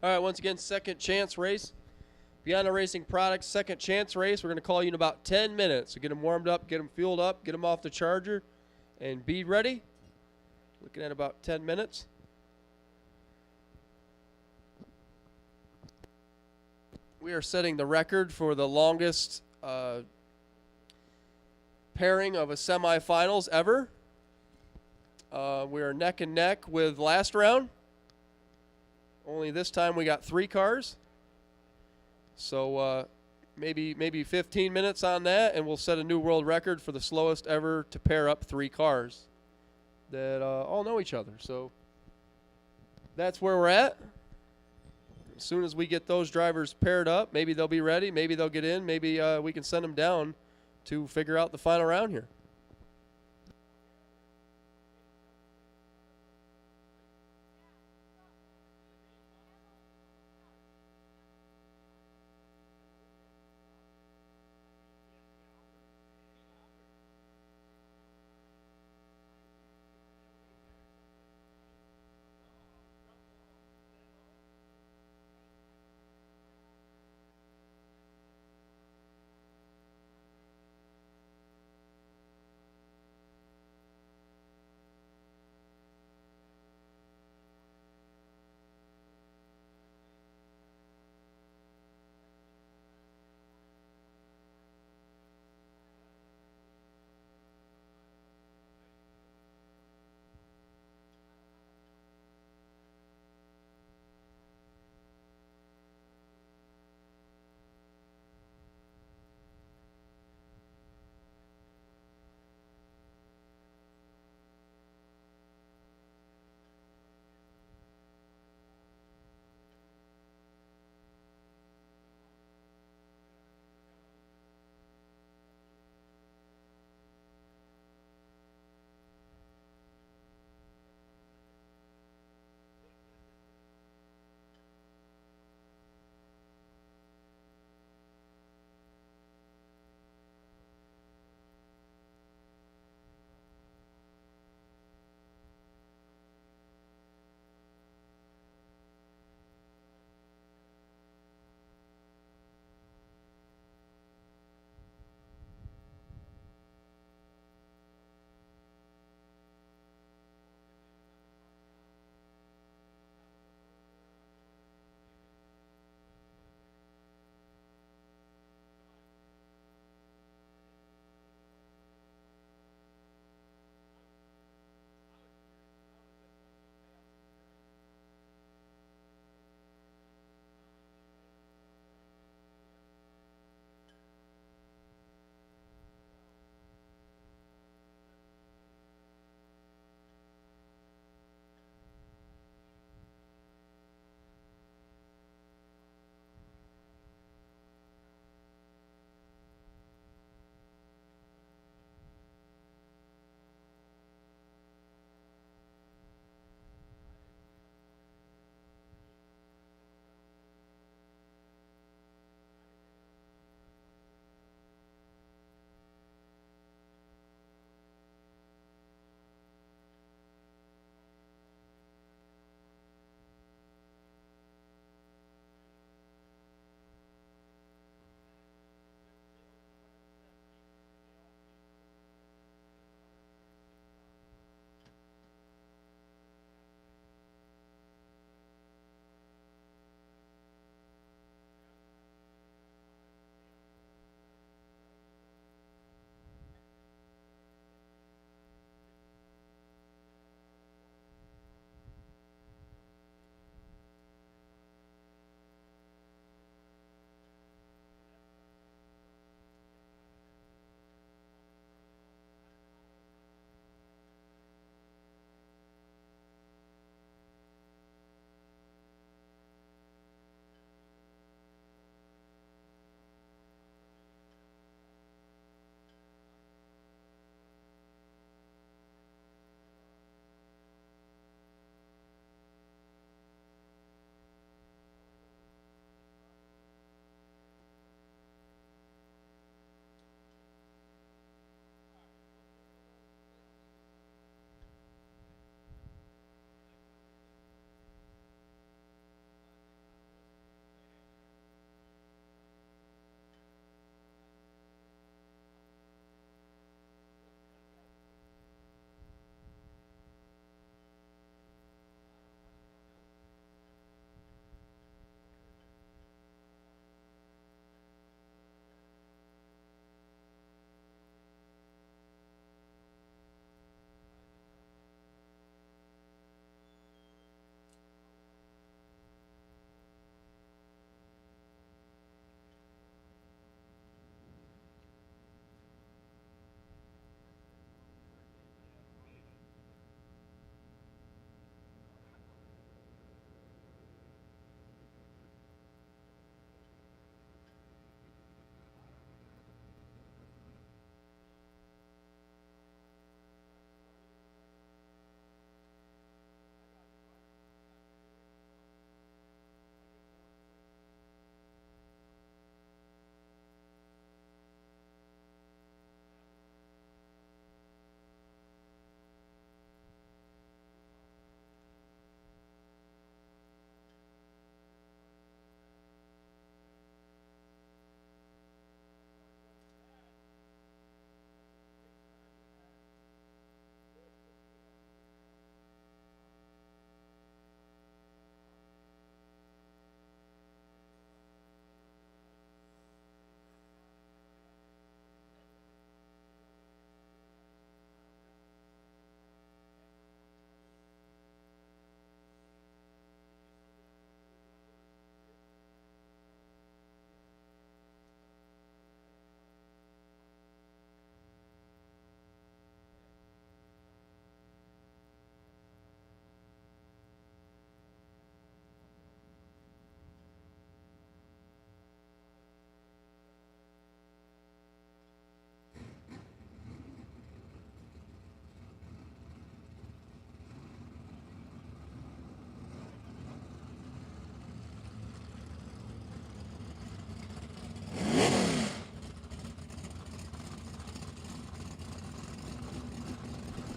All right, once again, second chance race. Beyond the Racing Products second chance race. We're going to call you in about 10 minutes. So get them warmed up, get them fueled up, get them off the charger, and be ready. Looking at about 10 minutes. We are setting the record for the longest pairing of a semifinals ever. We are neck and neck with last round. Only this time we got 3 cars. So maybe 15 minutes on that, and we'll set a new world record for the slowest ever to pair up 3 cars that all know each other. So that's where we're at. As soon as we get those drivers paired up, maybe they'll be ready, maybe they'll get in, maybe we can send them down to figure out the final round here.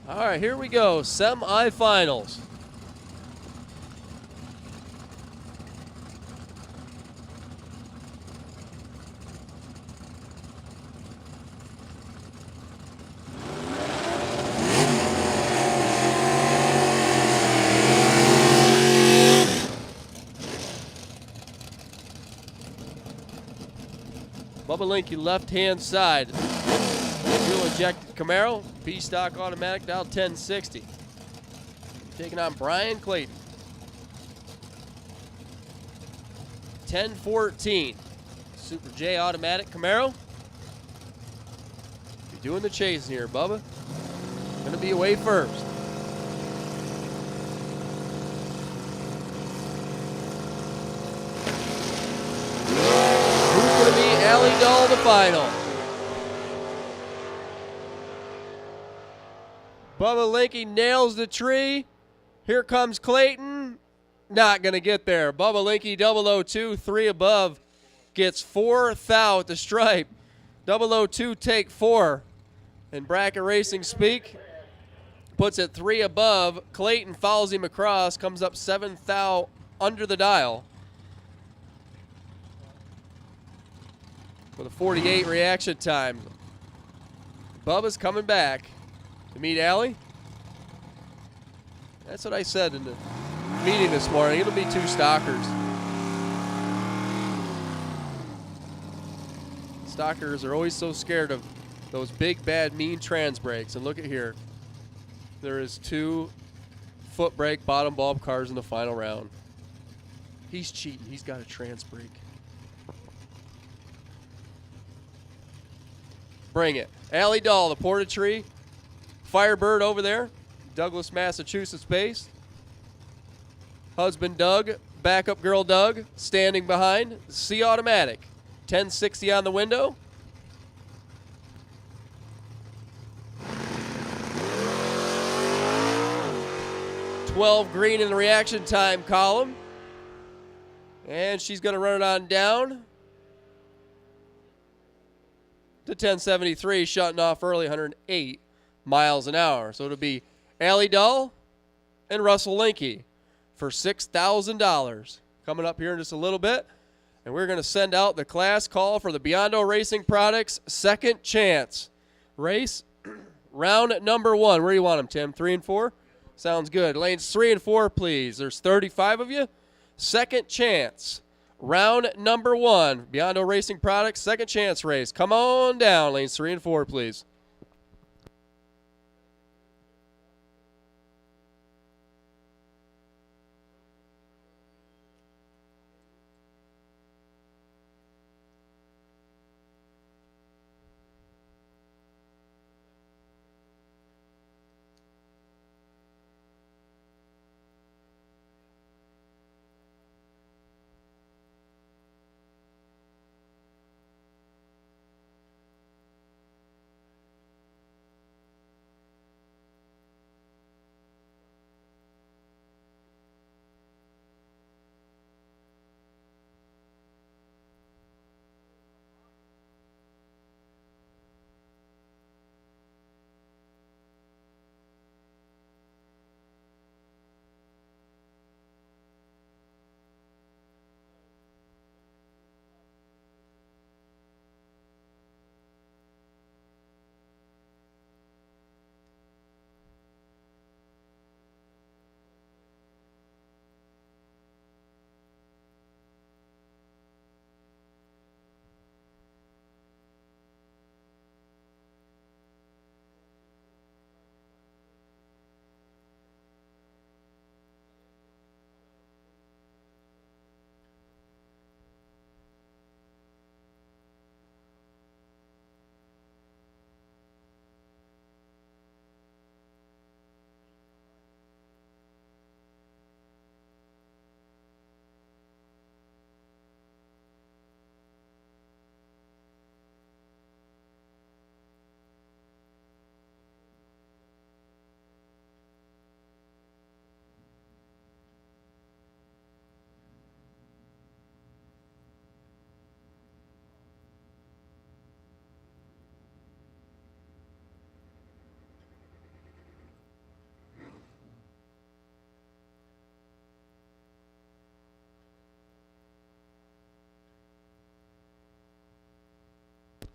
All right, here we go. Semifinals. Bubba Linky left-hand side. Fuel injected Camaro. B-stock automatic, dial 1060. Taking on Brian Clayton. 1014. Super J automatic Camaro. Be doing the chasing here, Bubba. Gonna be away first. Who's gonna be Allie Dahl the final? Bubba Linky nails the tree. Here comes Clayton. Not going to get there. Bubba Linky 002, 3 above. Gets 4 thou at the stripe. 002 take 4. And bracket racing speak. Puts it 3 above. Clayton follows him across. Comes up 7 thou under the dial. With a 48 reaction time. Bubba's coming back to meet Allie. That's what I said in the meeting this morning. It'll be 2 stockers. Stockers are always so scared of those big, bad, mean trans brakes. And look at here. There is 2 foot brake bottom bulb cars in the final round. He's cheating. He's got a trans brake. Bring it. Allie Dahl, the Porta Tree. Firebird over there. Douglas, Massachusetts base. Husband Doug, backup girl Doug, standing behind. C automatic. 1060 on the window. $12 green in the reaction time column. And she's going to run it on down to 1073, shutting off early, 108 miles an hour. So it'll be Allie Dahl and Russell Linky for $6,000. Coming up here in just a little bit. And we're going to send out the class call for the Biondo Racing Products Second Chance race. Round number 1. Where do you want them, Tim? 3 and 4? Sounds good. Lanes 3 and 4, please. There's 35 of you. Second Chance. Round number 1. Biondo Racing Products Second Chance race. Come on down. Lanes 3 and 4, please.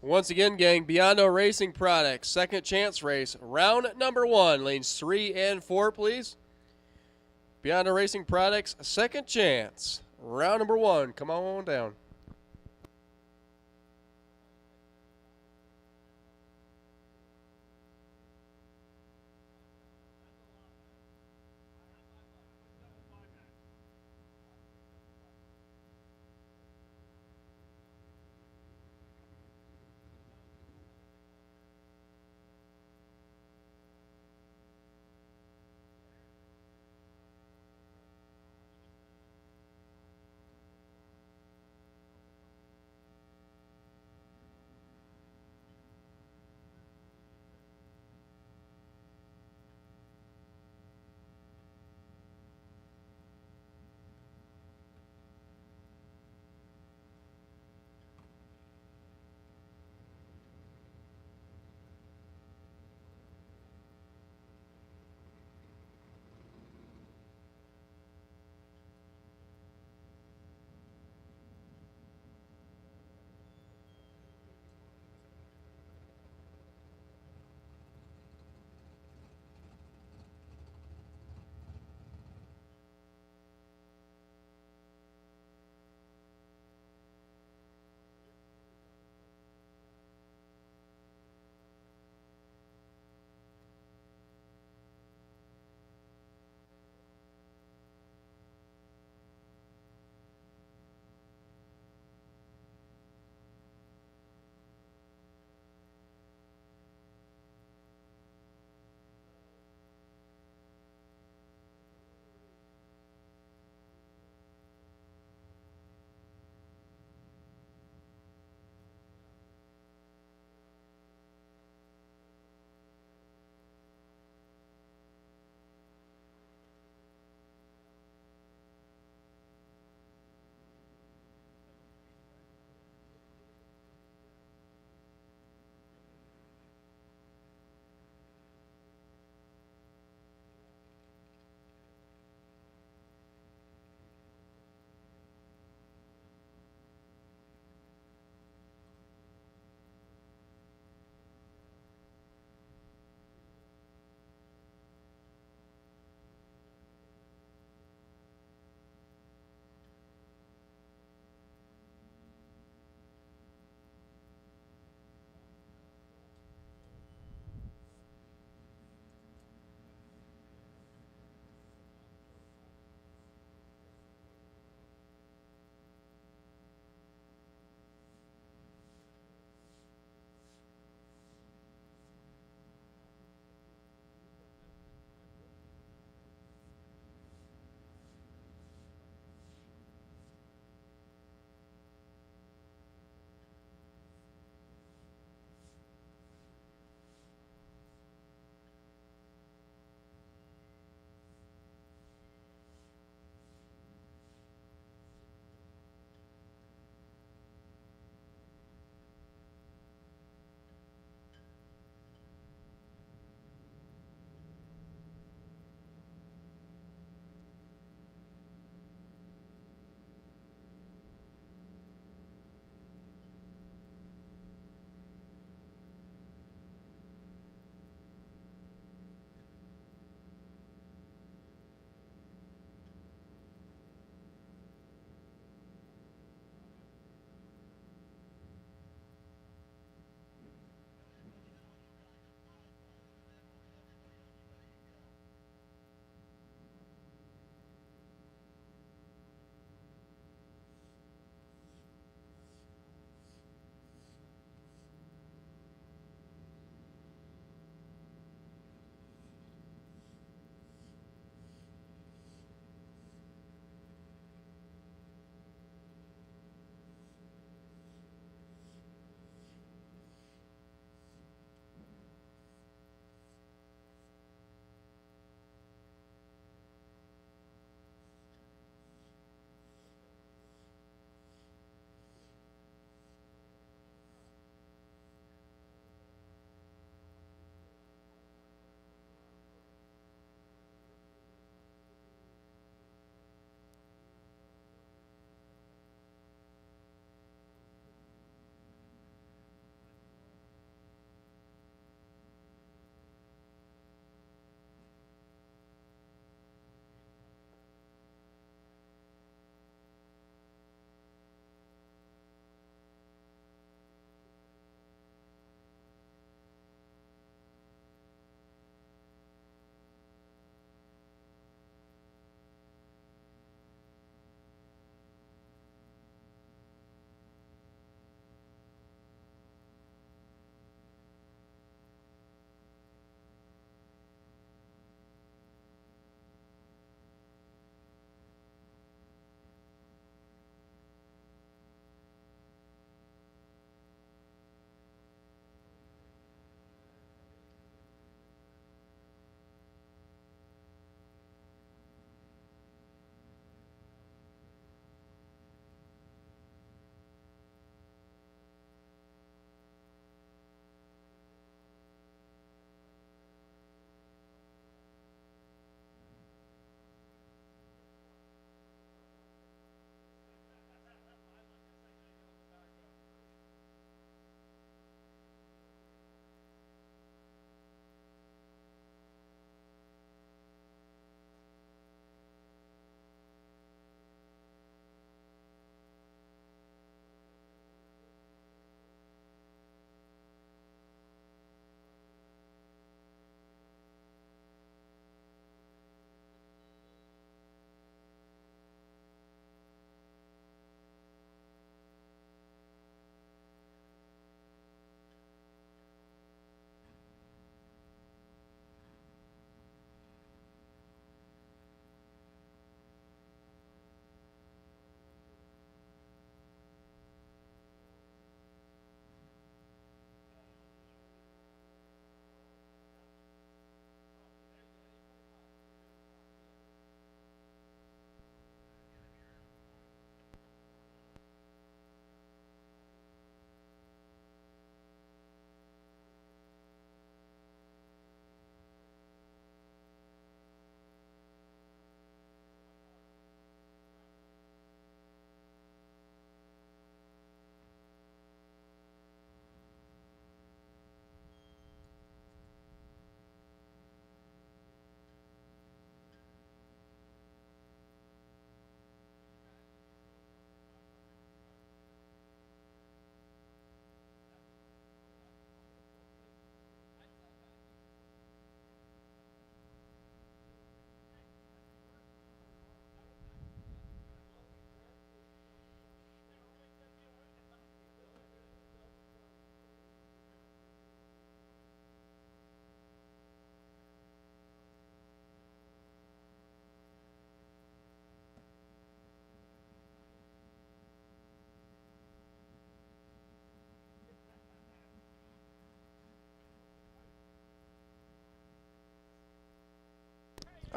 Once again, gang, Biondo Racing Products, second chance race, round number 1, lanes 3 and 4, please. Biondo Racing Products, second chance, round number 1. Come on down.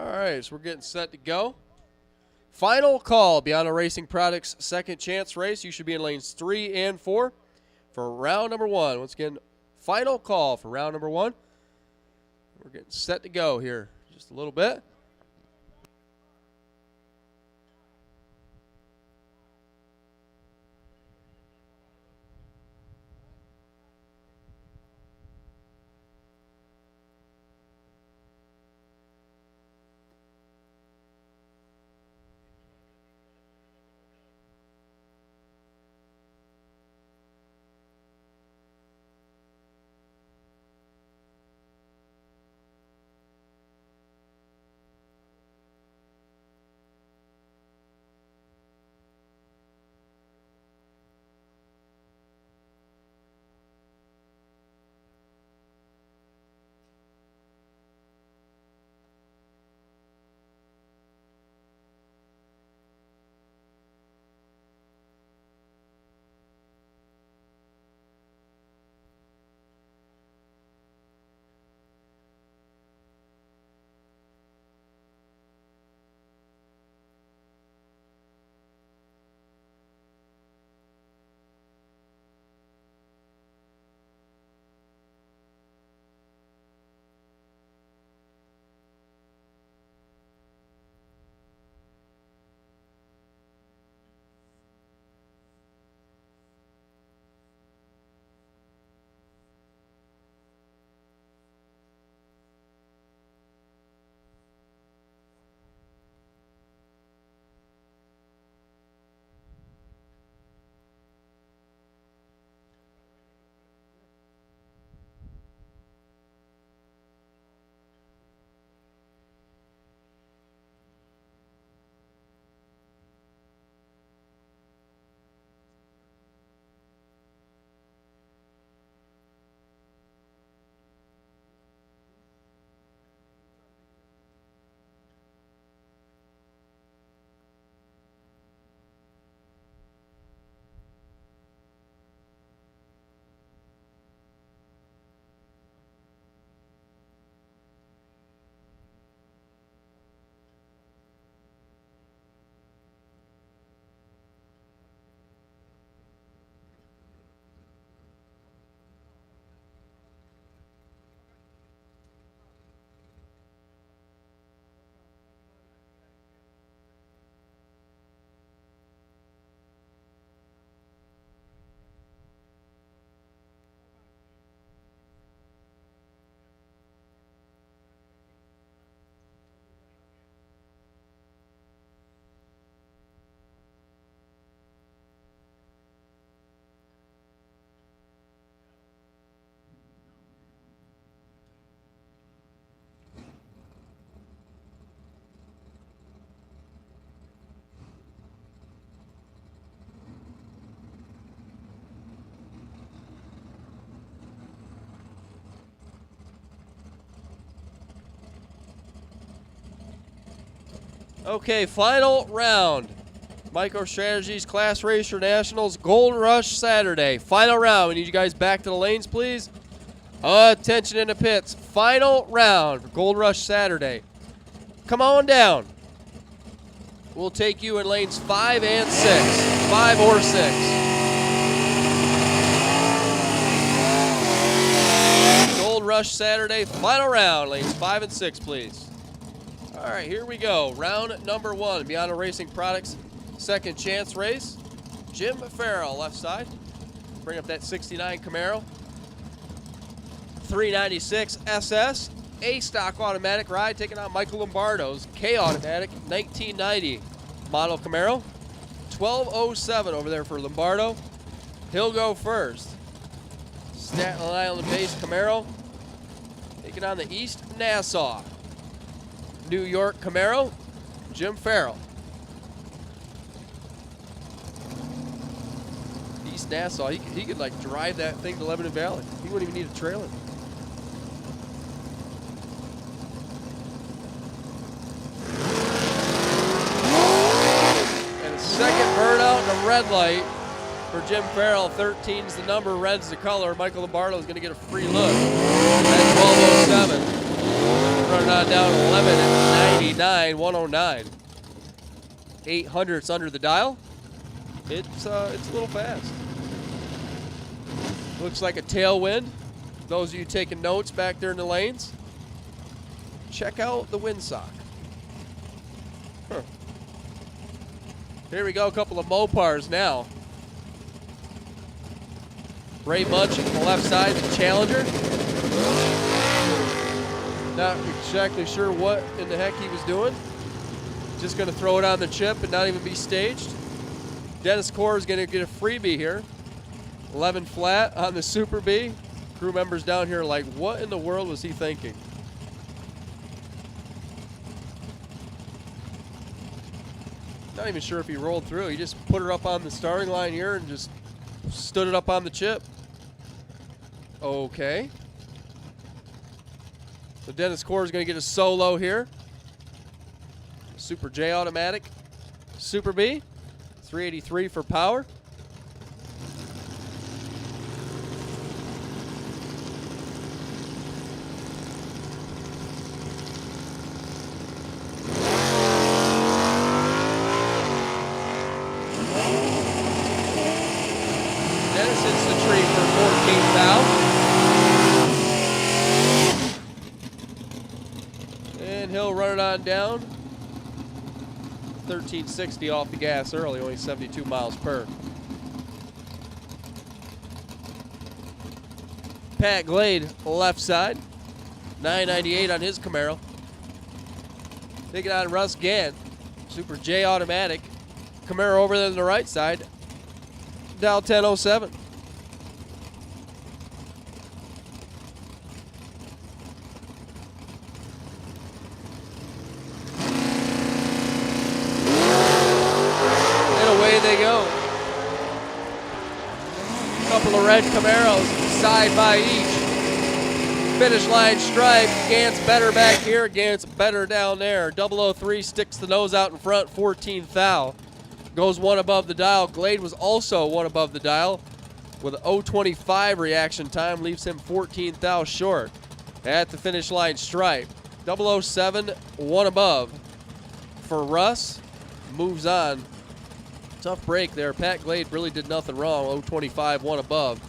All right, so we're getting set to go. Final call, Beyond Racing Products second chance race. You should be in lanes 3 and 4 for round number 1. Once again, final call for round number 1. We're getting set to go here just a little bit. Okay, final round. MicroStrategies Class Racer Nationals Gold Rush Saturday. Final round. We need you guys back to the lanes, please. Attention in the pits. Final round for Gold Rush Saturday. Come on down. We'll take you in lanes 5 and 6. 5 or 6. Gold Rush Saturday. Final round. Lanes 5 and 6, please. All right, here we go. Round number 1, Beyond Racing Products second chance race. Jim Farrell, left side. Bring up that 69 Camaro. 396 SS. A-stock automatic ride, taking out Michael Lombardo's K-automatic 1990 model Camaro. 1207 over there for Lombardo. He'll go first. Staten Island-based Camaro. Taking on the East Nassau New York Camaro, Jim Farrell. East Nassau, he could like drive that thing to Lebanon Valley. He wouldn't even need a trailer. And a second burnout and a red light for Jim Farrell. 13's the number, red's the color. Michael Lombardo is going to get a free look at 1207. Running on down 11 at 109, 109. 800s under the dial. It's a little fast. Looks like a tailwind. Those of you taking notes back there in the lanes, check out the windsock. Huh. Here we go, a couple of Mopars now. Ray Munch on the left side, the Challenger. Not exactly sure what in the heck he was doing. Just going to throw it on the chip and not even be staged. Dennis Core is going to get a freebie here. 11 flat on the Super B. Crew members down here are like, what in the world was he thinking? Not even sure if he rolled through. He just put her up on the starting line here and just stood it up on the chip. Okay. So Dennis Core is going to get a solo here. Super J automatic. Super B. 383 for power. Dennis hits the tree for 14th out. And he'll run it on down. 1360 off the gas early, only 72 miles per. Pat Glade, left side. 998 on his Camaro. Taking on Russ Gann. Super J automatic. Camaro over there on the right side. Dow 1007. They go. Couple of red Camaros side by each. Finish line stripe. Gant's better back here. Gant's better down there. 003 sticks the nose out in front. 14th thou. Goes one above the dial. Glade was also one above the dial with an 025 reaction time. Leaves him 14th thou short at the finish line stripe. 007 one above for Russ. Moves on. Tough break there. Pat Glade really did nothing wrong. 025, one above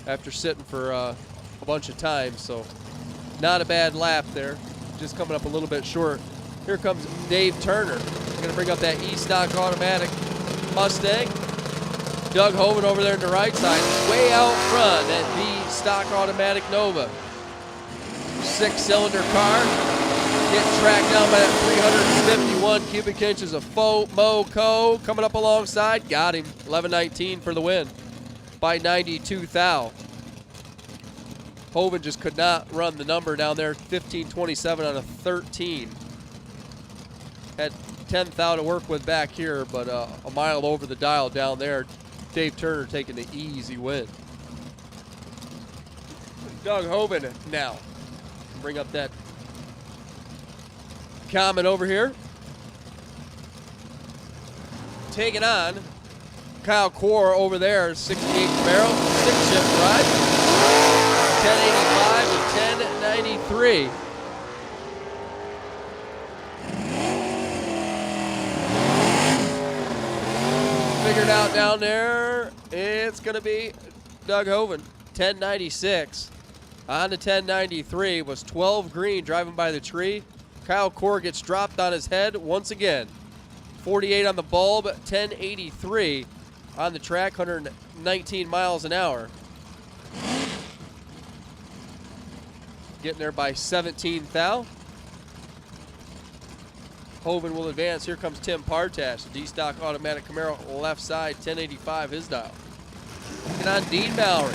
after sitting for a bunch of times. So not a bad lap there. Just coming up a little bit short. Here comes Dave Turner. Going to bring up that E-Stock automatic Mustang. Doug Hoven over there on the right side. Way out front, that V-Stock automatic Nova. 6-cylinder car. Getting tracked down by that 351 cubic inches of Moco. Coming up alongside. Got him. 1119 for the win by 92 thou. Hoven just could not run the number down there. 1527 on a 13. Had 10 thou to work with back here, but a mile over the dial down there. Dave Turner taking the easy win. Doug Hoven now. Bring up that Comet over here. Taking on Kyle Core over there, 68 Camaro, 6-shift ride. 1085 and 1093. Figured out down there, it's going to be Doug Hoven, 1096. On to 1093 was 12 green driving by the tree. Kyle Core gets dropped on his head once again. 48 on the bulb, 1083 on the track, 119 miles an hour. Getting there by 17 thou. Hoven will advance. Here comes Tim Partash, the D-Stock automatic Camaro left side, 1085 his dial. Looking on Dean Mallory.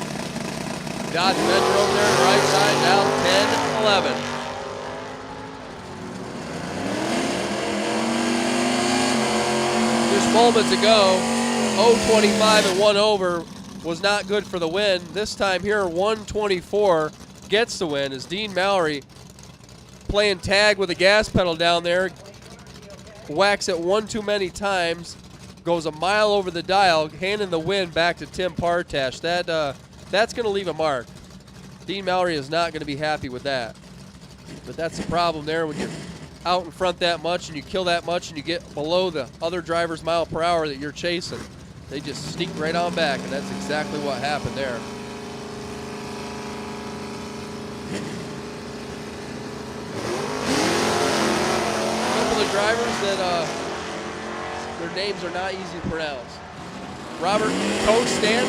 Dodge Avenger over there on the right side, down 1011. Just moments ago, 025 and 1 over was not good for the win. This time here, 124 gets the win as Dean Mallory playing tag with the gas pedal down there. Whacks it one too many times, goes a mile over the dial, handing the win back to Tim Partash. That's going to leave a mark. Dean Mallory is not going to be happy with that. But that's the problem there when you're out in front that much and you kill that much and you get below the other driver's mile per hour that you're chasing, they just sneak right on back, and that's exactly what happened there. A couple of drivers that their names are not easy to pronounce. Robert Costan.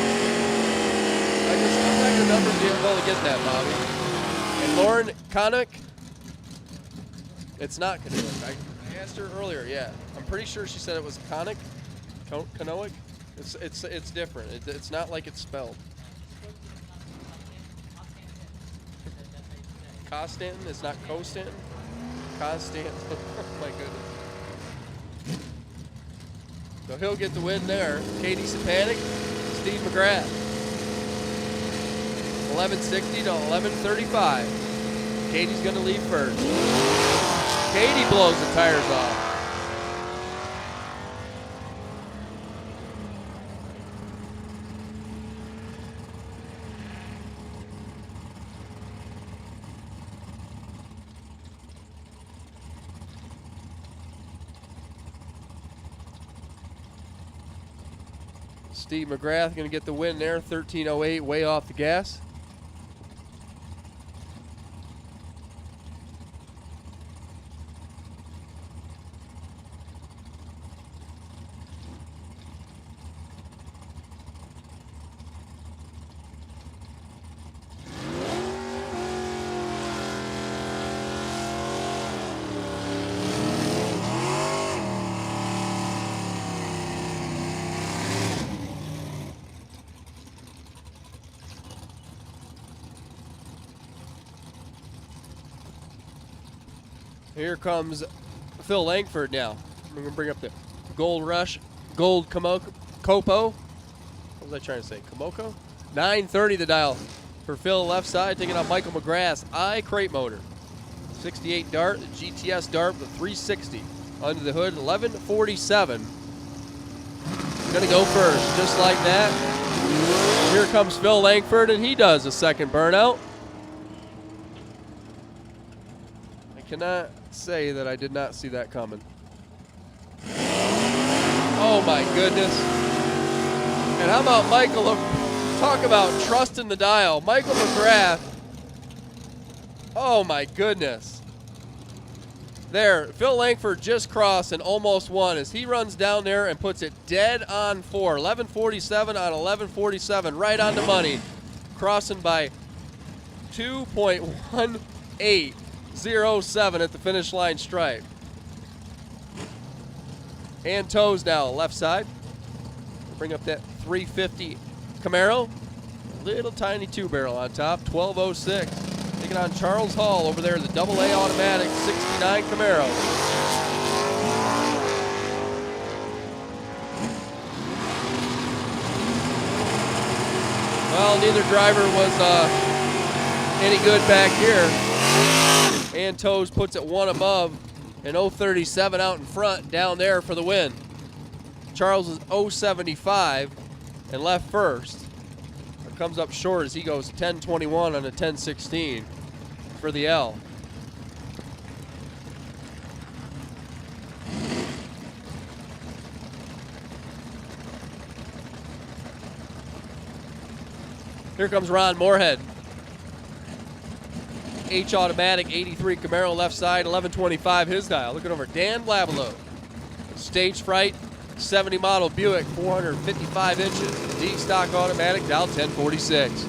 I'm not going to be able to get that, Bobby. And Lauren Connick. It's not Canoic. I asked her earlier. Yeah, I'm pretty sure she said it was Connick. Canoic. It's different. It's not like it's spelled. Costan. It's not Costan. Costan. Oh my goodness. So he'll get the win there. Katie Sapanik, Steve McGrath. 1160 to 1135. Katie's going to lead first. Katie blows the tires off. Steve McGrath going to get the win there, 13:08, way off the gas. Here comes Phil Langford now. I'm going to bring up the Gold Rush, Gold Copo. What was I trying to say? Komoko? 930 the dial for Phil left side, taking on Michael McGrath's crate motor. 68 Dart, the GTS Dart with 360. Under the hood, 1147. Going to go first, just like that. Here comes Phil Langford, and he does a second burnout. I cannot say that I did not see that coming. Oh my goodness. And how about Michael? Talk about trusting the dial. Michael McGrath. Oh my goodness. There, Phil Langford just crossed and almost won as he runs down there and puts it dead on 4. 1147 on 1147, right on the money. Crossing by 2.1807 at the finish line stripe. And toes now, left side. Bring up that 350 Camaro. Little tiny 2-barrel on top, 1206. Taking on Charles Hall over there, the AA automatic 69 Camaro. Well, neither driver was any good back here. And Toes puts it one above, and 037 out in front down there for the win. Charles is 075 and left first. It comes up short as he goes 1021 on a 1016 for the L. Here comes Ron Moorhead. H automatic 83 Camaro left side, 1125 his dial. Looking over Dan Blabelo. Stage Fright 70 model Buick, 455 inches. D stock automatic, dial 1046.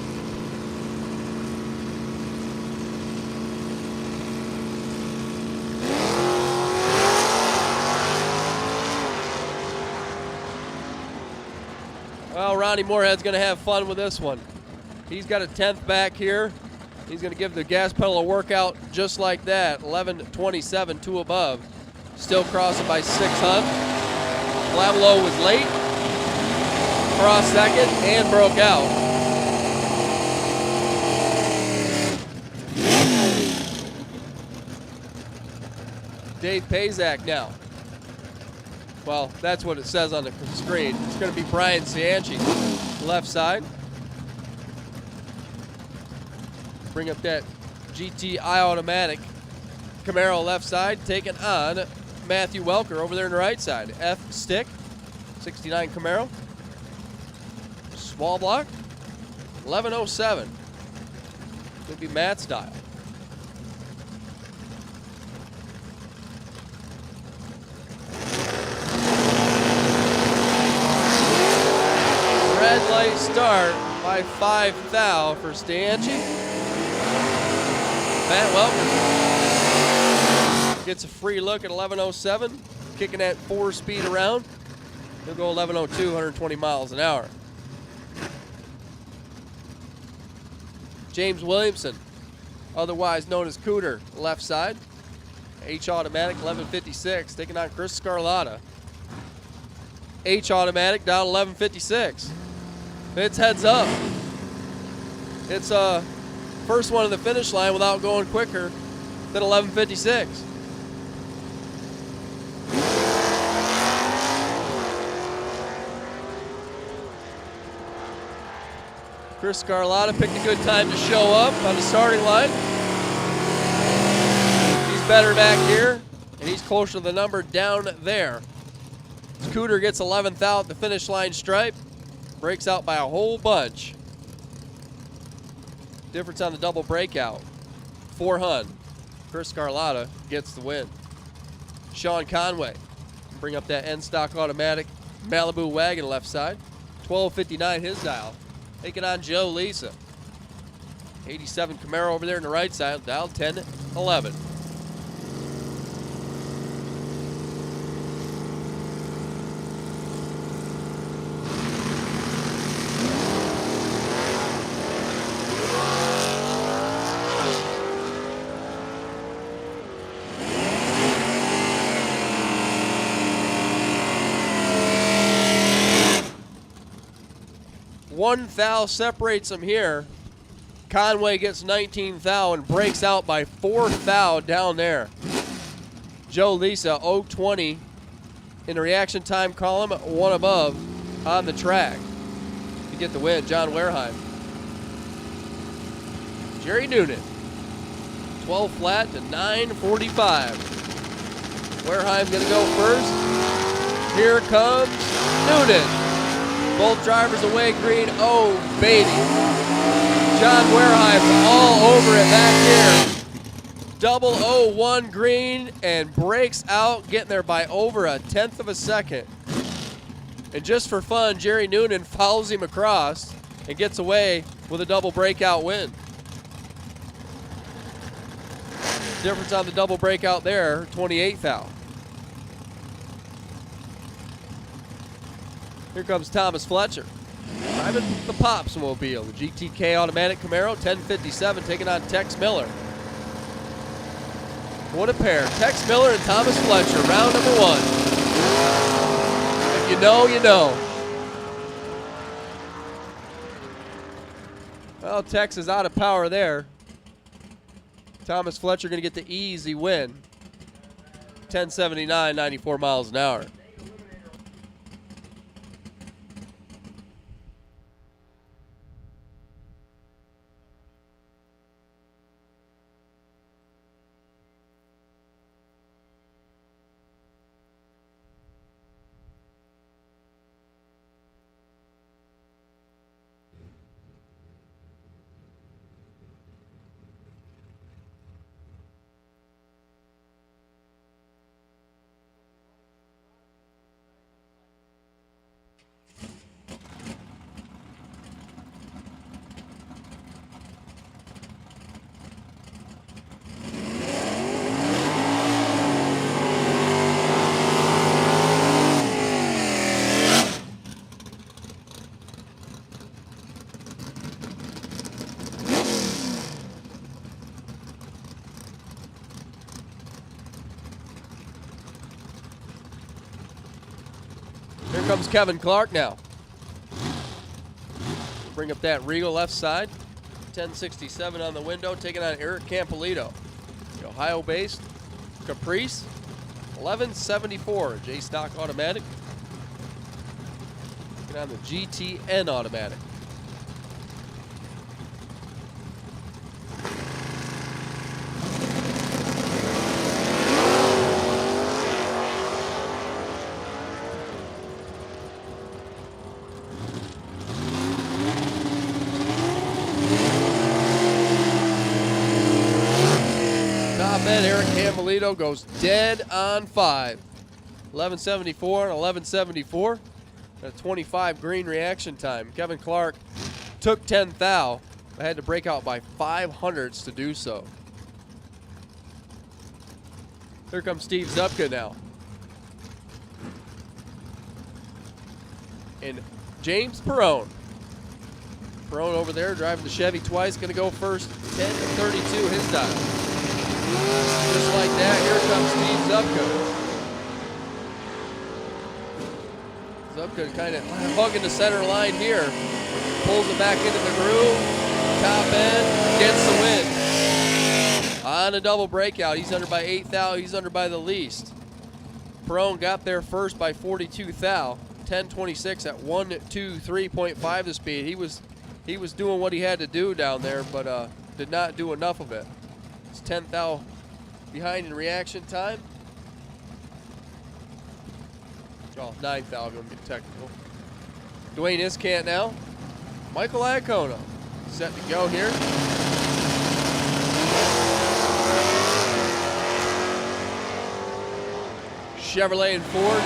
Well, Ronnie Moorhead's going to have fun with this one. He's got a 10th back here. He's going to give the gas pedal a workout just like that. 1127, two above. Still crossing by 600. Blabelo was late, crossed second, and broke out. Dave Pazak now. Well, that's what it says on the screen. It's going to be Brian Cianci, left side. Bring up that GTI automatic Camaro left side, taking on Matthew Welker over there on the right side. F stick, 69 Camaro. Small block, 1107. Could be Matt style. Red light start by 5 thou for Stanchi. Matt Welker gets a free look at 1107, kicking that 4-speed around. He'll go 1102, 120 miles an hour. James Williamson, otherwise known as Cooter, left side. H automatic, 1156, taking on Chris Scarlata. H automatic down 1156. It's heads up. It's first one to the finish line without going quicker than 1156. Chris Scarlata picked a good time to show up on the starting line. He's better back here, and he's closer to the number down there. Scooter gets 11th out at the finish line stripe. Breaks out by a whole bunch. Difference on the double breakout. 400. Chris Scarlata gets the win. Sean Conway, bring up that end stock automatic Malibu wagon left side. 1259 his dial. Taking on Joe Lisa. 87 Camaro over there on the right side, dial 1011. One thou separates them here. Conway gets 19 thou and breaks out by 4 thou down there. Joe Lisa, 020 in the reaction time column, one above on the track to get the win. John Wareheim. Jerry Noonan, 12 flat to 945. Wareheim's gonna go first. Here comes Noonan. Both drivers away green. Oh, baby. John Wareheim's all over it back here. 001 green and breaks out, getting there by over a 1/10 of a second. And just for fun, Jerry Noonan follows him across and gets away with a double breakout win. Difference on the double breakout there, 28 thou. Here comes Thomas Fletcher, driving the Pops mobile, the GTK automatic Camaro, 1057, taking on Tex Miller. What a pair, Tex Miller and Thomas Fletcher, round number 1. If you know, you know. Well, Tex is out of power there. Thomas Fletcher going to get the easy win. 1079, 94 miles an hour. Here comes Kevin Clark now. Bring up that Regal left side. 1067 on the window, taking on Eric Campolito. The Ohio-based Caprice, 1174, J-Stock automatic. Taking on the GTN automatic. Camelito goes dead on 5. 1174 and 1174. A 25 green reaction time. Kevin Clark took 10 thou, but had to break out by 500ths to do so. Here comes Steve Zupka now. And James Perrone. Perrone over there driving the Chevy twice, going to go first 10 to 32 his dial. Just like that, here comes Steve Zupka. Zupka kind of hugging the center line here. Pulls it back into the groove. Top end, gets the win. On a double breakout, he's under by 8 thou, he's under by the least. Perrone got there first by 42 thou. 10:26 at 123.5 the speed. He was doing what he had to do down there, but did not do enough of it. It's 10 thou behind in reaction time. Oh, 9 thou, I'm going to get technical. Dwayne Iskant now. Michael Iacono set to go here. Chevrolet and Ford.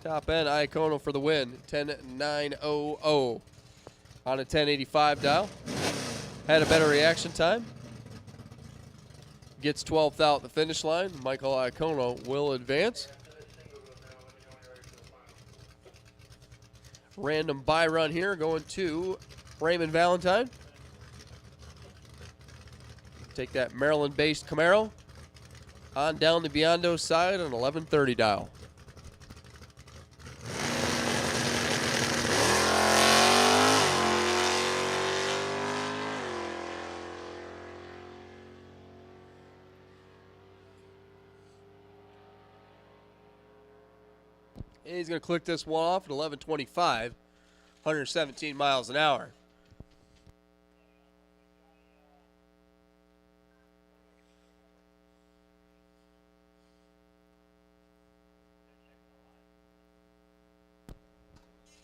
Top end, Iacono for the win. 10.900 on a 1085 dial. Had a better reaction time. Gets 12th out the finish line. Michael Iacono will advance. Random buy run here going to Raymond Valentine. Take that Maryland-based Camaro on down the Biondo side on 1130 dial. And he's going to click this one off at 1125, 117 miles an hour.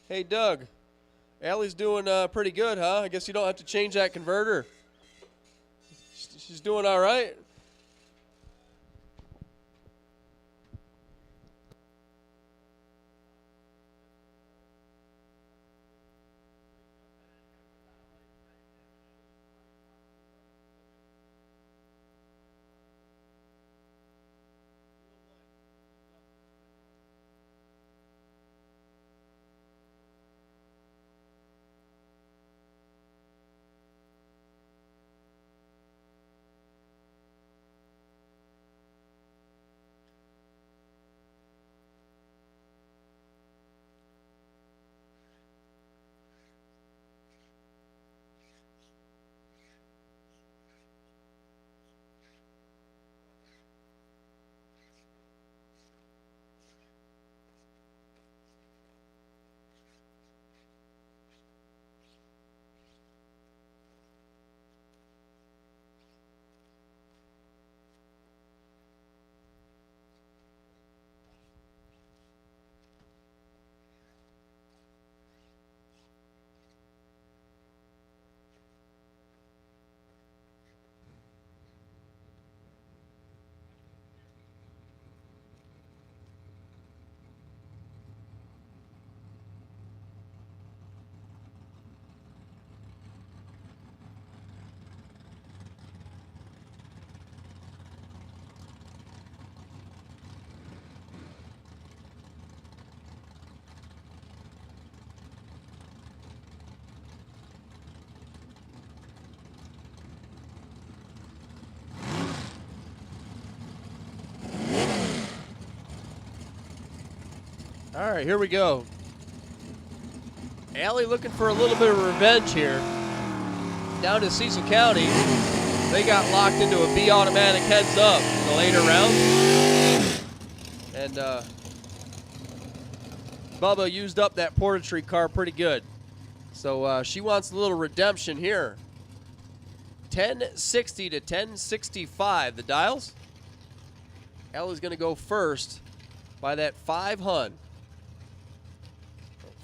Hey, Doug, Allie's doing pretty good, huh? I guess you don't have to change that converter. She's doing all right. All right, here we go. Allie looking for a little bit of revenge here. Down in Cecil County, they got locked into a B automatic heads up in the later rounds. And Bubba used up that portentry car pretty good. So she wants a little redemption here. 1060 to 1065, the dials. Allie's going to go first by that 500.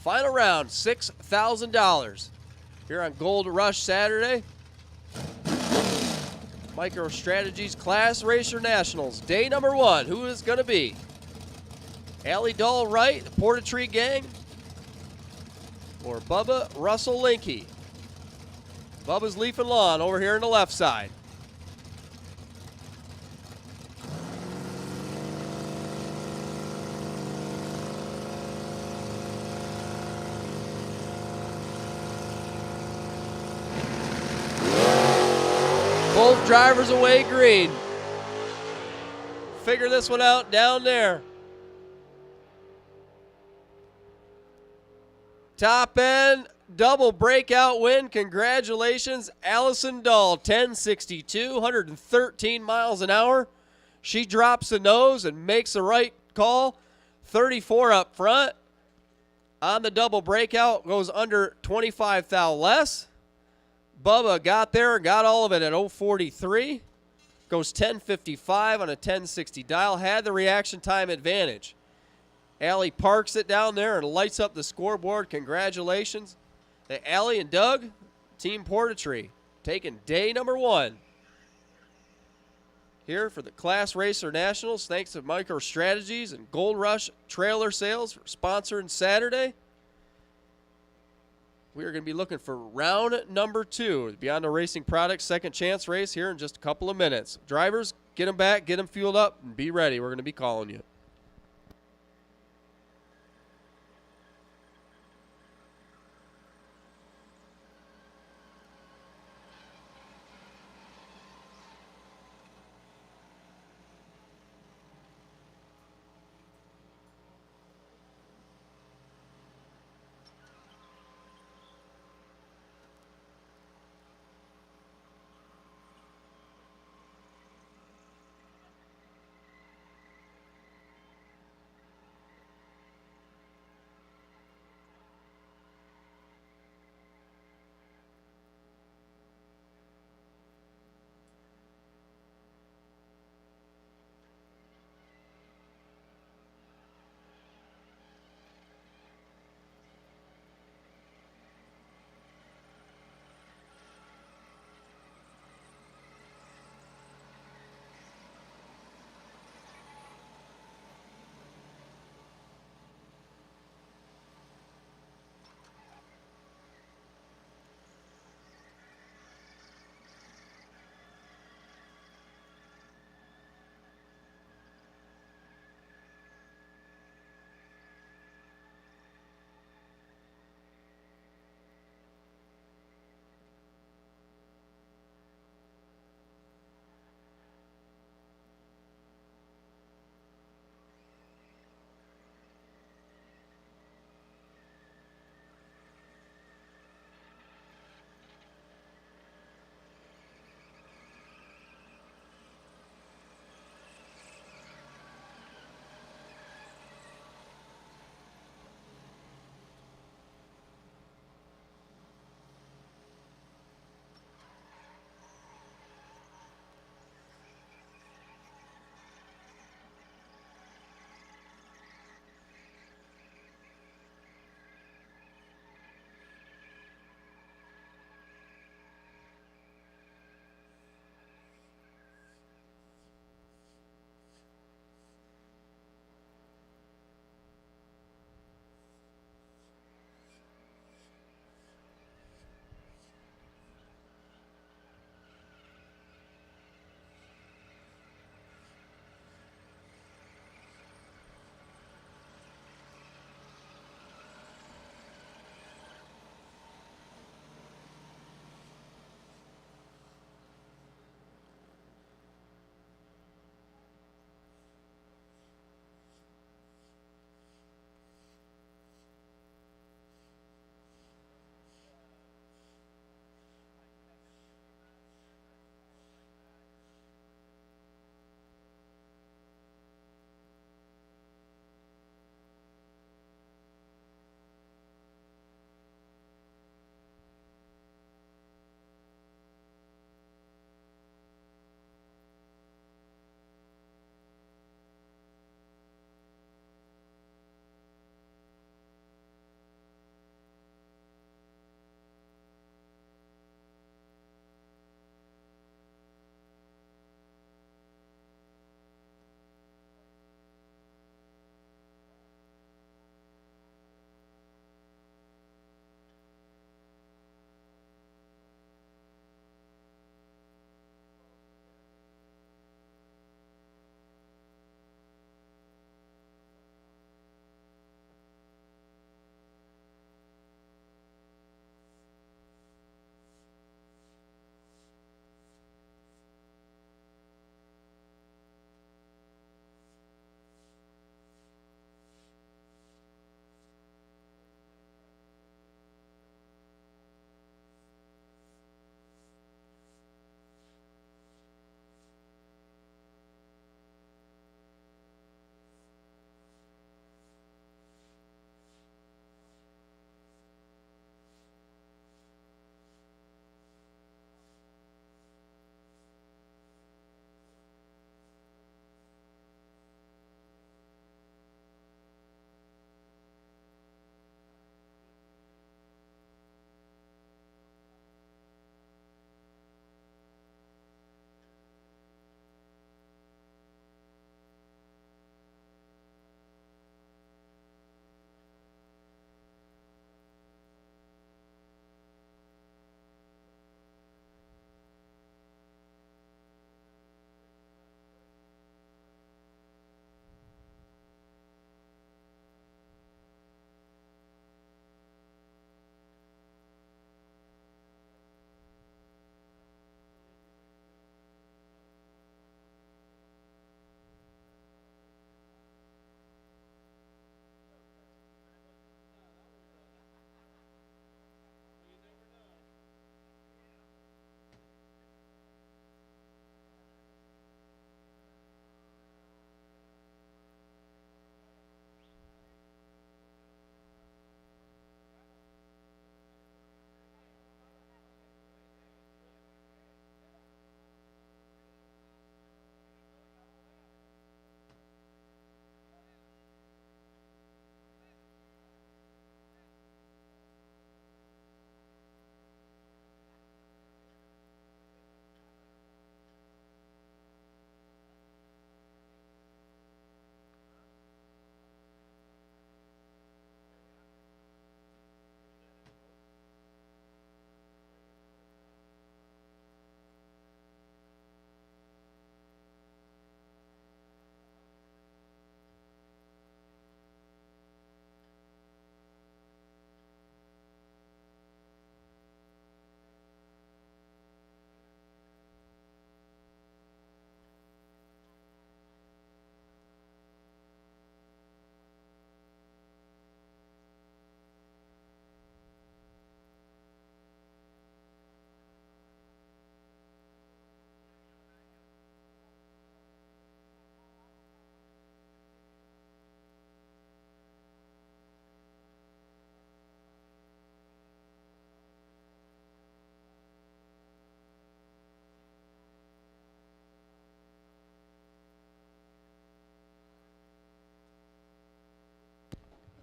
Final round, $6,000. here on Gold Rush Saturday. MicroStrategies Class Racer Nationals, day number 1. Who is going to be? Allie Dahl Wright, the Portatree Gang, or Bubba Russell Linky? Bubba's Leaf and Lawn over here on the left side. Both drivers away green. Figure this one out down there. Top end double breakout win. Congratulations, Allison Dahl. 1062, 113 miles an hour. She drops the nose and makes the right call. 34 up front. On the double breakout, goes under 25 thou less. Bubba got there and got all of it at 043. Goes 1055 on a 1060 dial. Had the reaction time advantage. Allie parks it down there and lights up the scoreboard. Congratulations to Allie and Doug, Team Portatree, taking day number 1 here for the Class Racer Nationals. Thanks to MicroStrategies and Gold Rush Trailer Sales for sponsoring Saturday. We are going to be looking for round number 2, Beyond the Racing Products second chance race here in just a couple of minutes. Drivers, get them back, get them fueled up, and be ready. We're going to be calling you.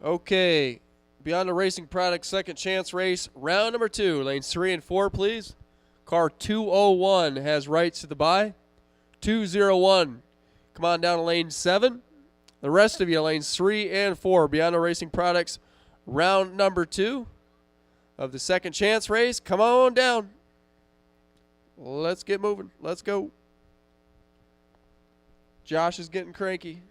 Okay. Beyond the Racing Products second chance race, round number 2, lanes 3 and 4, please. Car 201 has rights to the bye. 201, come on down to lane 7. The rest of you, lanes 3 and 4, Beyond the Racing Products, round number 2 of the second chance race. Come on down. Let's get moving. Let's go. Josh is getting cranky.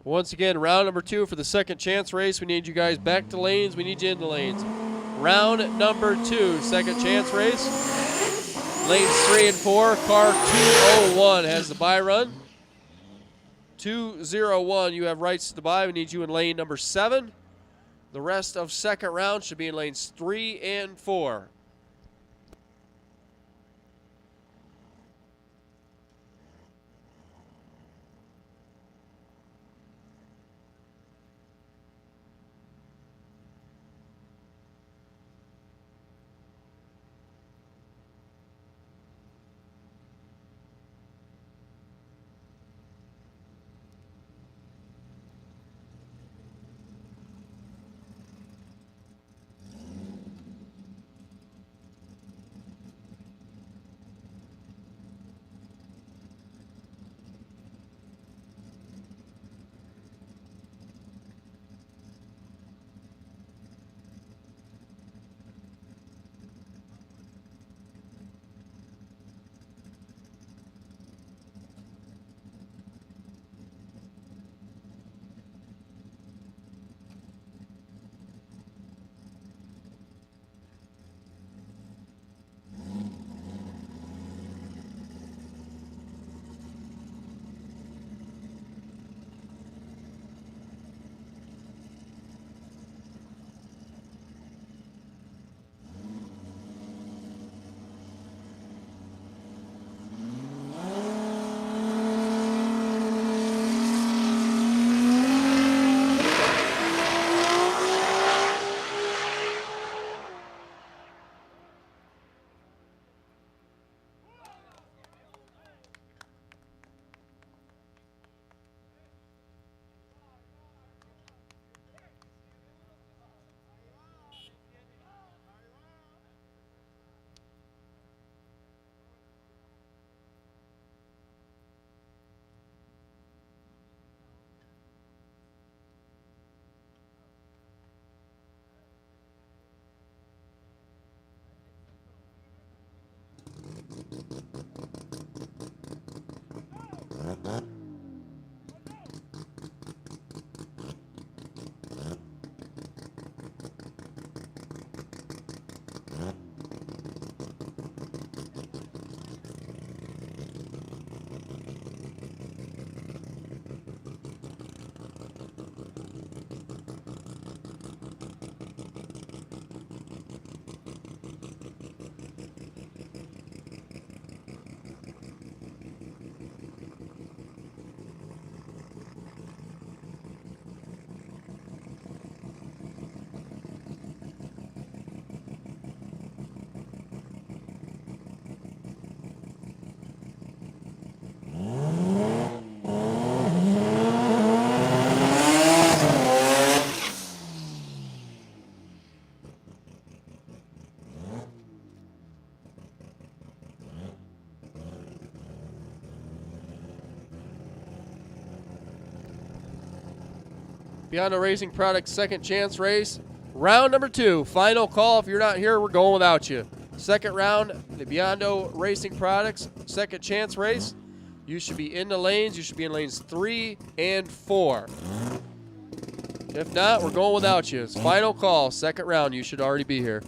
Once again, round number 2 for the second chance race. We need you guys back to lanes. We need you in the lanes. Round number 2, second chance race. Lanes 3 and 4. Car 201 has the bye run. 201, you have rights to the bye. We need you in lane number 7. The rest of second round should be in lanes 3 and 4. Biondo Racing Products second chance race. Round number 2. Final call. If you're not here, we're going without you. Second round, the Biondo Racing Products second chance race. You should be in the lanes. You should be in lanes 3 and 4. If not, we're going without you. It's final call. Second round. You should already be here.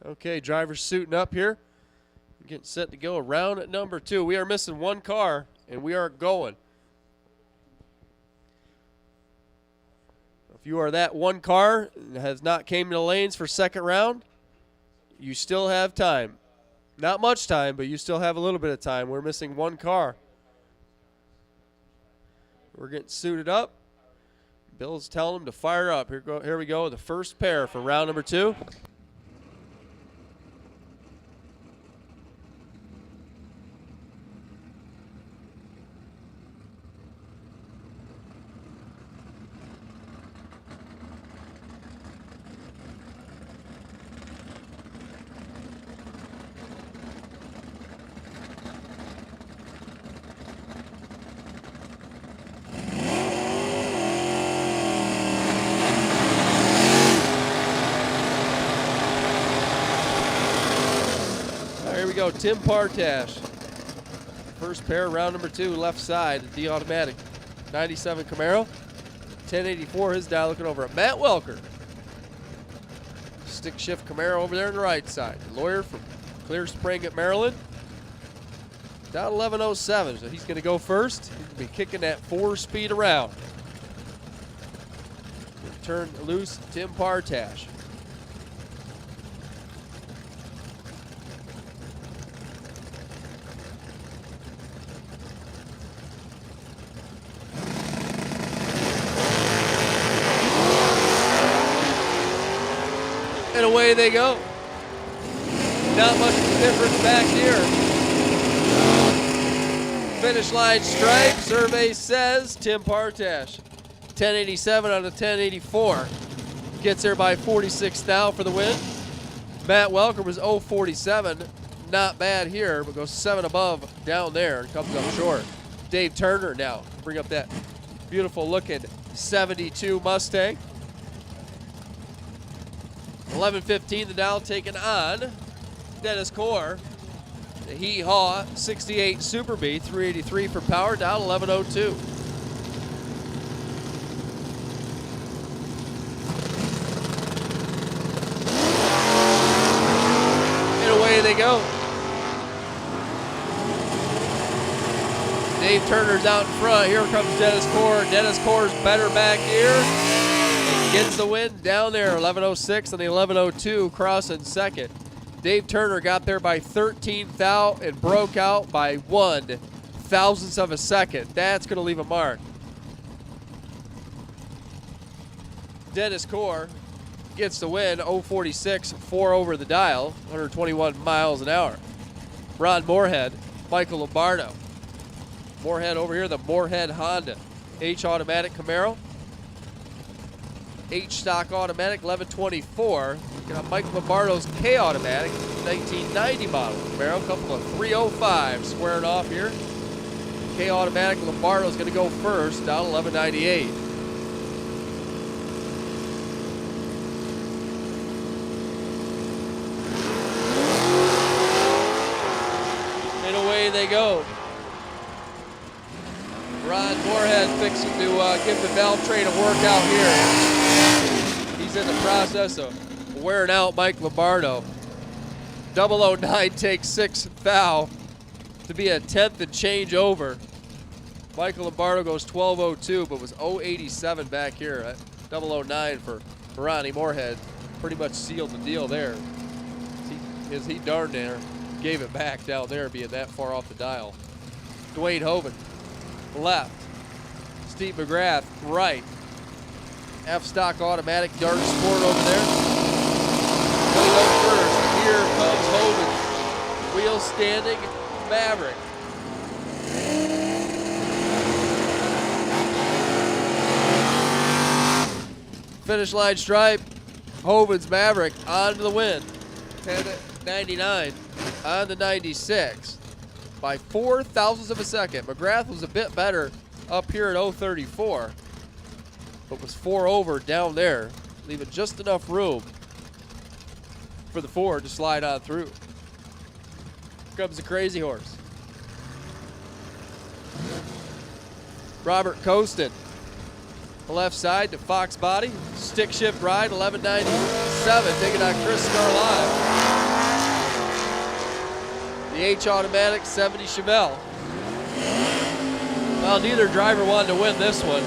Okay, drivers suiting up here. Getting set to go around at number 2. We are missing one car, and we are going. If you are that one car and has not came to the lanes for second round, you still have time. Not much time, but you still have a little bit of time. We're missing one car. We're getting suited up. Bill's telling them to fire up. Here we go, the first pair for round number 2. Here we go, Tim Partash. First pair, round number 2, left side, the automatic 97 Camaro. 1084, his dial looking over at Matt Welker. Stick shift Camaro over there on the right side. Lawyer from Clear Spring at Maryland. Down 1107, so he's going to go first. He's going to be kicking that 4-speed around. Turn loose, Tim Partash. And away they go. Not much difference back here. Finish line stripe, survey says Tim Partash. 1087 out of 1084. Gets there by 46 thou for the win. Matt Welker was 047. Not bad here, but goes 7 above down there and comes up short. Dave Turner now bring up that beautiful looking 72 Mustang. 11:15 the dial taken on Dennis Core. The Hee Haw 68 Super B, 383 for power, dial 11:02. And away they go. Dave Turner's out in front. Here comes Dennis Core. Dennis Core's better back here. Gets the win down there, 11:06 on the 11:02, crossing second. Dave Turner got there by 13 thou and broke out by 1/1000th of a second. That's going to leave a mark. Dennis Core gets the win, 046, 4 over the dial, 121 miles an hour. Ron Moorhead, Michael Lombardo. Moorhead over here, the Moorhead Honda H automatic Camaro. H stock automatic, 1124. Looking at Mike Lombardo's K automatic, 1990 model Camaro. A couple of 305 squaring off here. K automatic Lombardo's going to go first, down 1198. And away they go. Ron Moorhead fixing to give the valve train a workout here. He's in the process of wearing out Mike Lombardo. 009 takes 6 thou to be a 10th and change over. Michael Lombardo goes 12:02, but was 087 back here at 009 for Ronnie Moorhead. Pretty much sealed the deal there. As he darn near gave it back down there, being that far off the dial. Dwayne Hoven, left. Steve McGrath, right. F-stock automatic Dark Sport over there. Going up first. Here comes Hoven. Wheel standing Maverick. Finish line stripe. Hoven's Maverick on to the win. 10:99 on the 96 by 0.04 of a second. McGrath was a bit better up here at 034, but was 4 over down there, leaving just enough room for the Ford to slide on through. Here comes the Crazy Horse. Robert Costin, the left side to Fox Body. Stick shift ride, 1197, taking on Chris Scarlett. the H automatic 70 Chevelle. Well, neither driver wanted to win this one,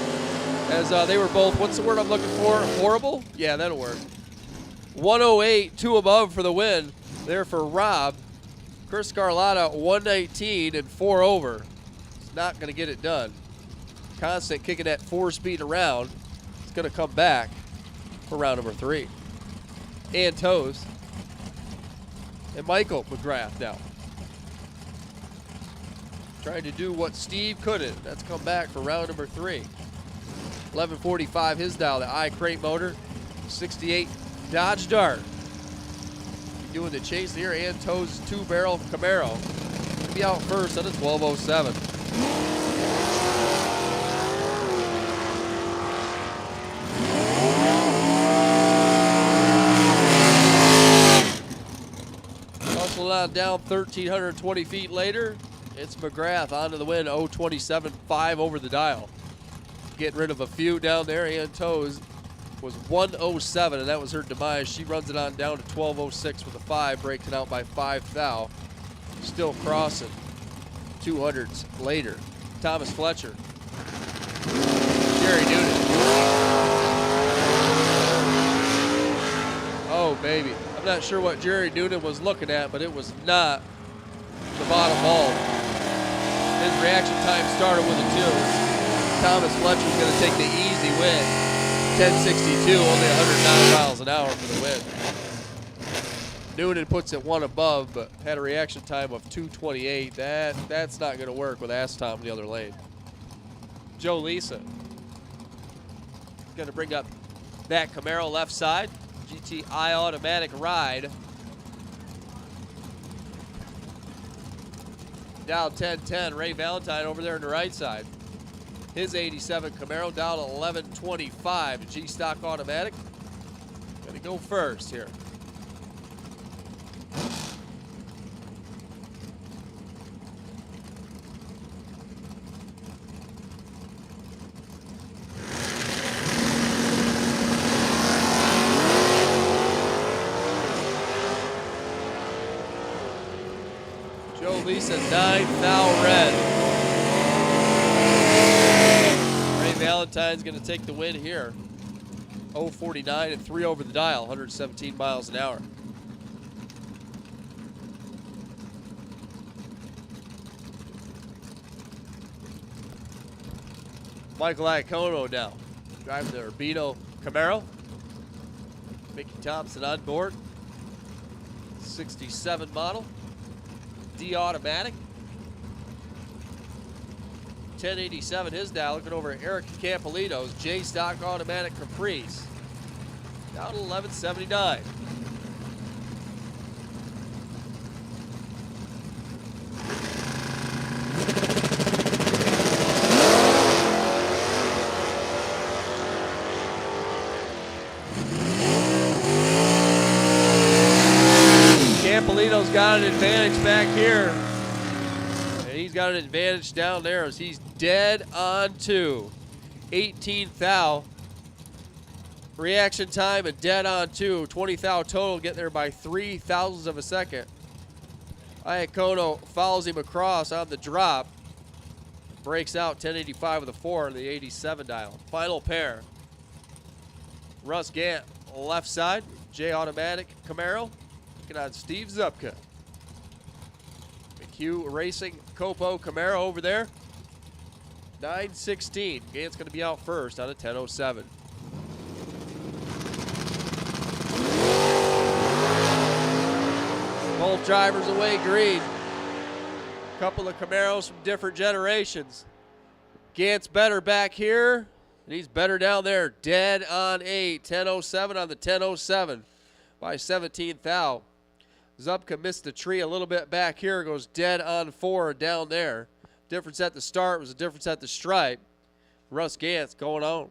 as they were both, what's the word I'm looking for? Horrible? Yeah, that'll work. 108, 2 above for the win there for Rob. Chris Carlotta, 119 and 4 over. It's not going to get it done. Constant kicking that 4-speed around. It's going to come back for round number 3. And Toes. And Michael McGrath now. Trying to do what Steve couldn't. That's come back for round number 3. 1145 his dial, the I-Crate motor. 68 Dodge Dart. Doing the chase here, and Toes 2-barrel Camaro. Gonna be out first at a 1207. Hustling on down 1,320 feet later. It's McGrath onto the win, 027.5 over the dial. Getting rid of a few down there, and Toes was 107, and that was her demise. She runs it on down to 1206 with a 5, breaks it out by 5 thou. Still crossing 200s later. Thomas Fletcher. Jerry Newton. Oh, baby. I'm not sure what Jerry Newton was looking at, but it was not the bottom bulb. His reaction time started with a 2. Thomas Fletcher's going to take the easy win. 1062, only 109 miles an hour for the win. Noonan puts it 1 above, but had a reaction time of 228. That's not going to work with Astom in the other lane. Joe Lisa going to bring up that Camaro left side. GTI automatic ride. Down 1010, Ray Valentine over there on the right side. His 87 Camaro down to 1125. G-Stock automatic. Gonna go first here. Joe Lisa, 9 thou red. Valentine's going to take the win here. 049 and 3 over the dial, 117 miles an hour. Michael Iacono now driving the Urbino Camaro. Mickey Thompson on board. 67 model. D automatic. 1087 his dial, looking over at Eric Campolito's J-Stock automatic Caprice. Down to 1179. Campolito's got an advantage back here. He's got an advantage down there as he's dead on 2. 18th thou. Reaction time and dead on 2. 20 thou total, get there by 3 thousandths of a second. Iacono follows him across on the drop. Breaks out 1085 with a 4 on the 87 dial. Final pair. Russ Gant left side. J automatic Camaro. Looking on Steve Zupka. McHugh Racing Copo Camaro over there. 916. Gant's going to be out first on a 1007. Both drivers away green. Couple of Camaros from different generations. Gant's better back here, and he's better down there. Dead on 8. 1007 on the 1007 by 17 thou. Zupka missed the tree a little bit back here, goes dead on 4 down there. Difference at the start was a difference at the stripe. Russ Gant's going on.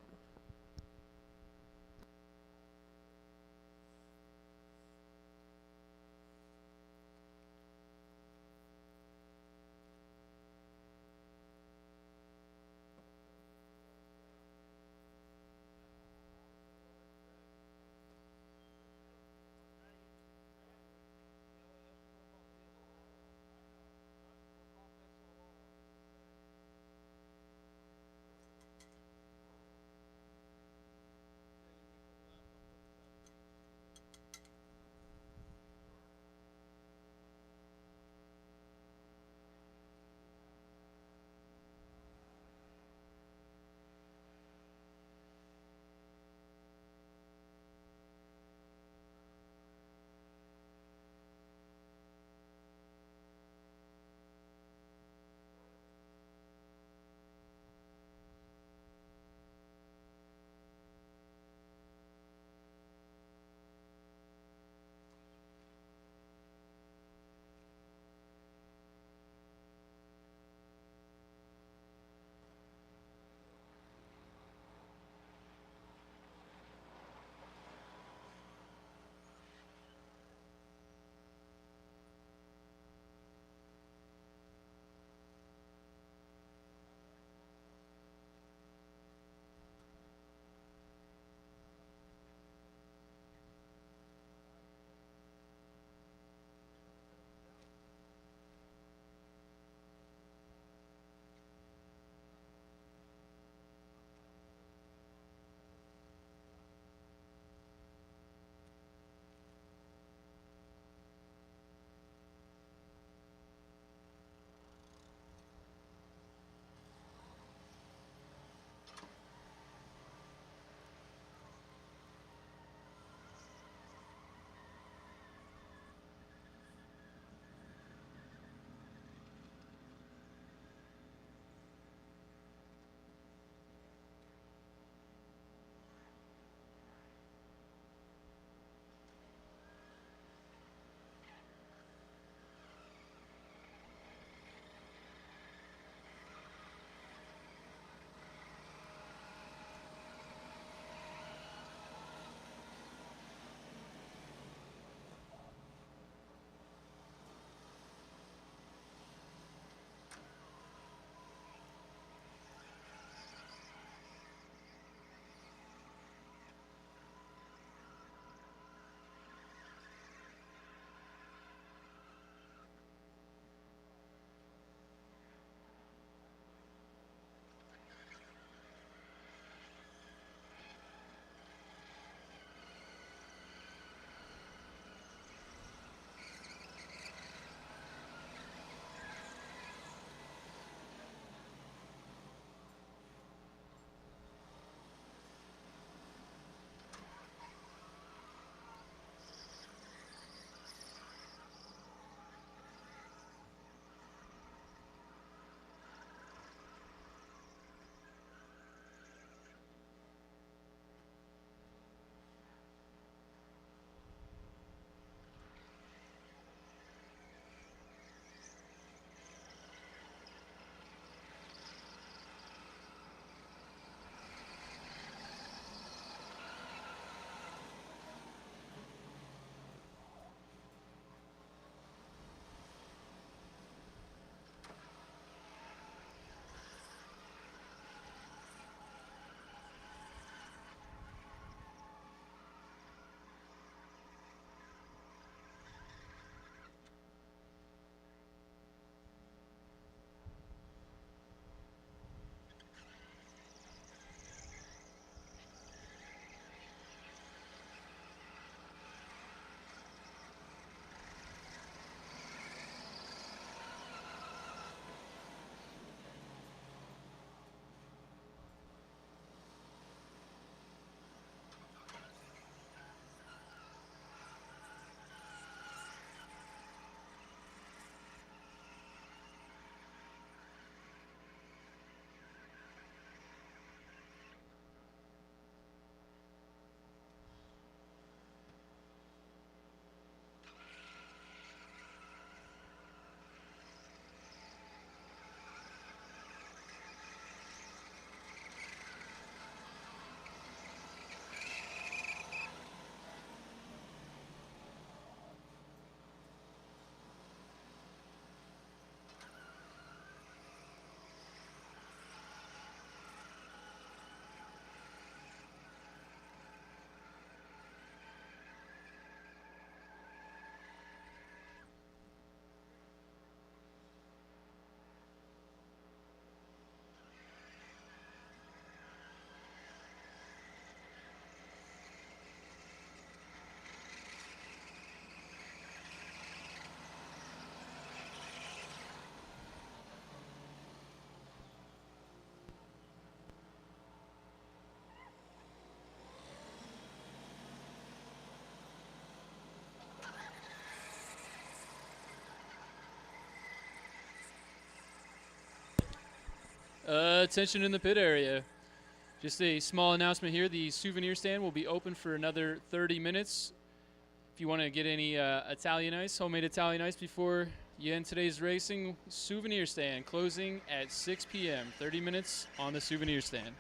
of attention in the pit area. Just a small announcement here. The souvenir stand will be open for another 30 minutes. If you want to get any Italian ice, homemade Italian ice before you end today's racing, souvenir stand closing at 6 p.m. 30 minutes on the souvenir stand.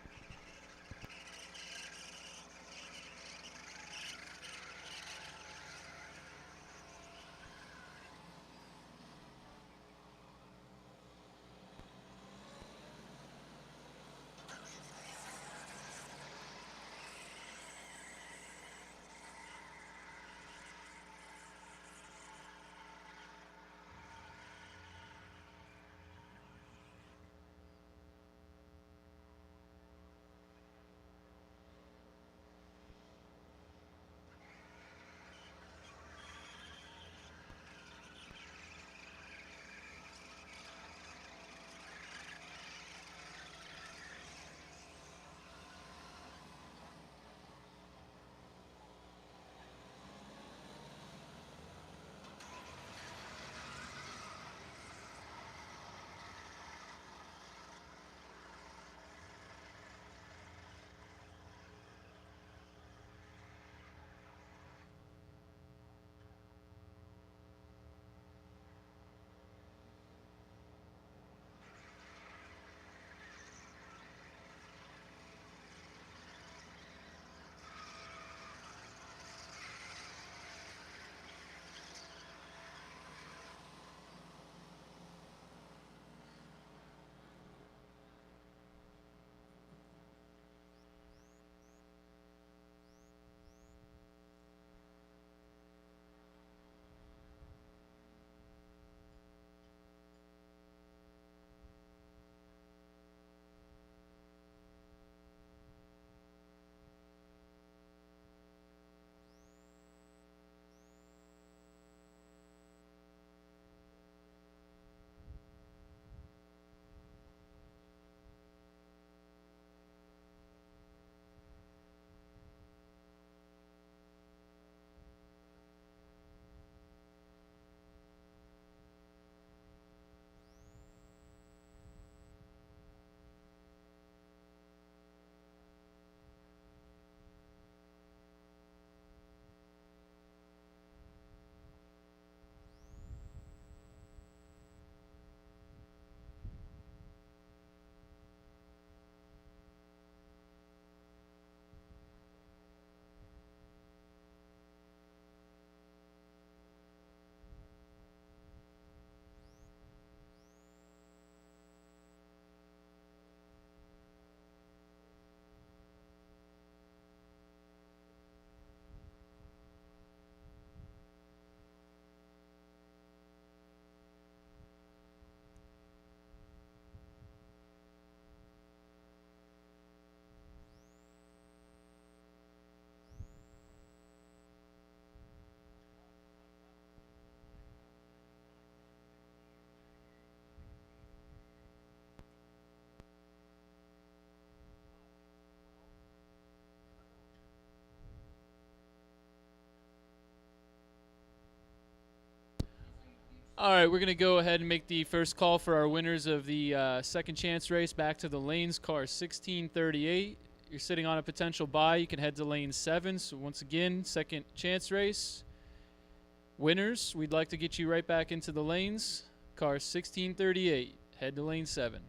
All right, we're going to go ahead and make the first call for our winners of the second chance race back to the lanes. Car 1638. You're sitting on a potential bye. You can head to lane 7. So once again, second chance race. Winners, we'd like to get you right back into the lanes. Car 1638. Head to lane 7.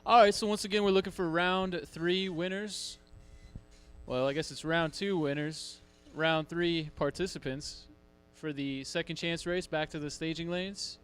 All right, so once again, we're looking for round 3 winners. Well, I guess it's round 2 winners. Round 3 participants for the second chance race back to the staging lanes.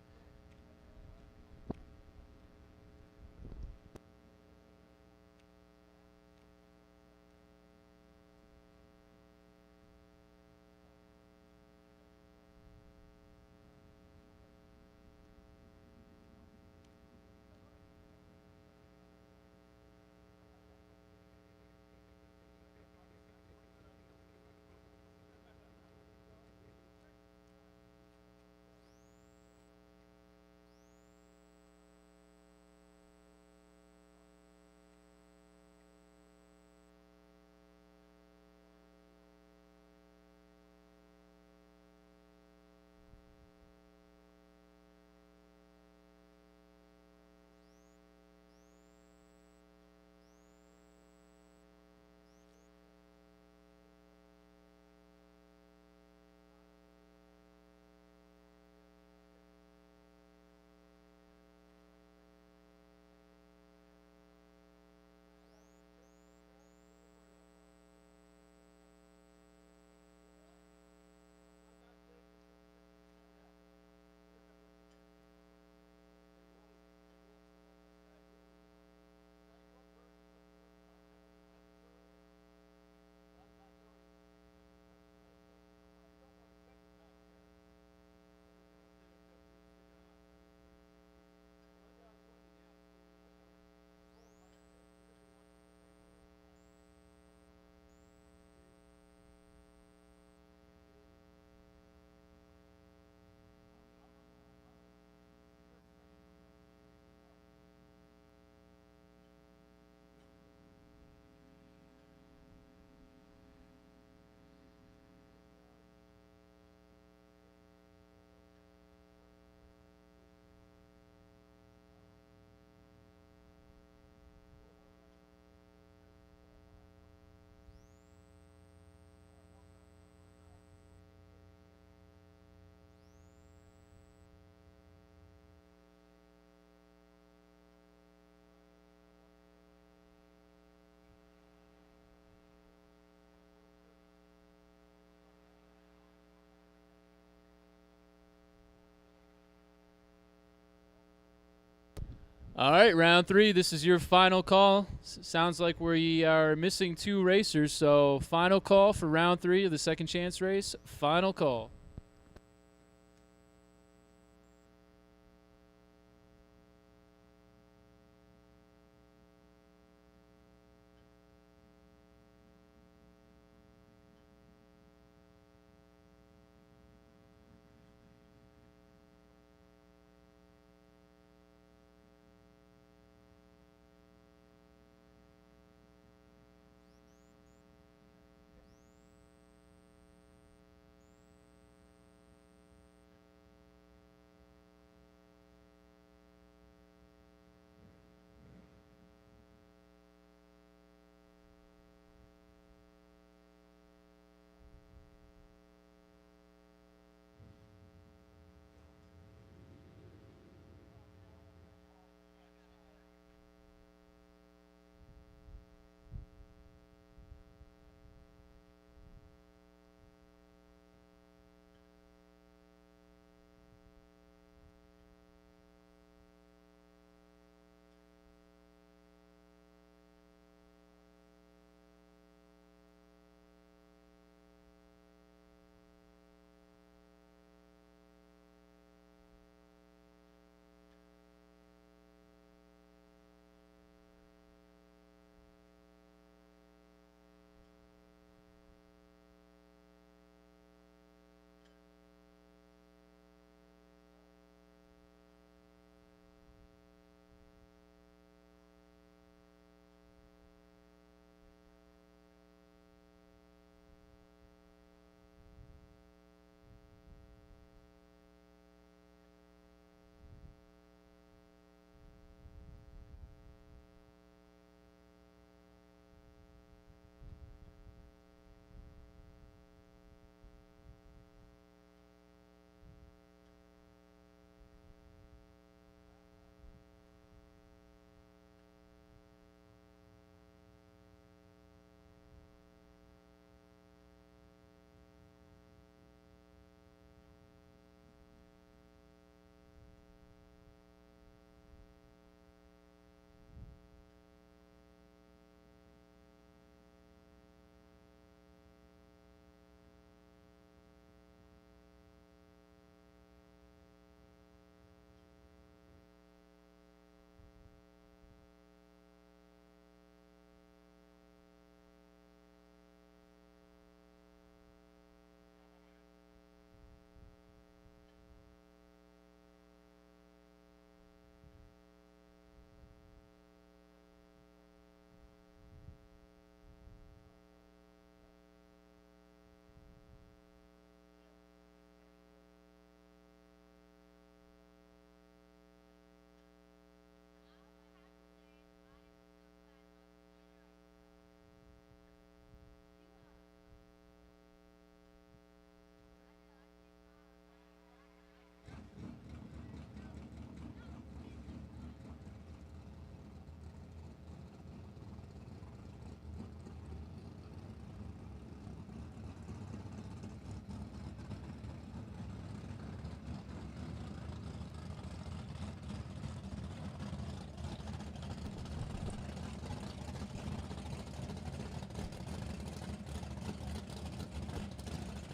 All right, round 3. This is your final call. Sounds like we are missing 2 racers, so final call for round 3 of the second chance race. Final call.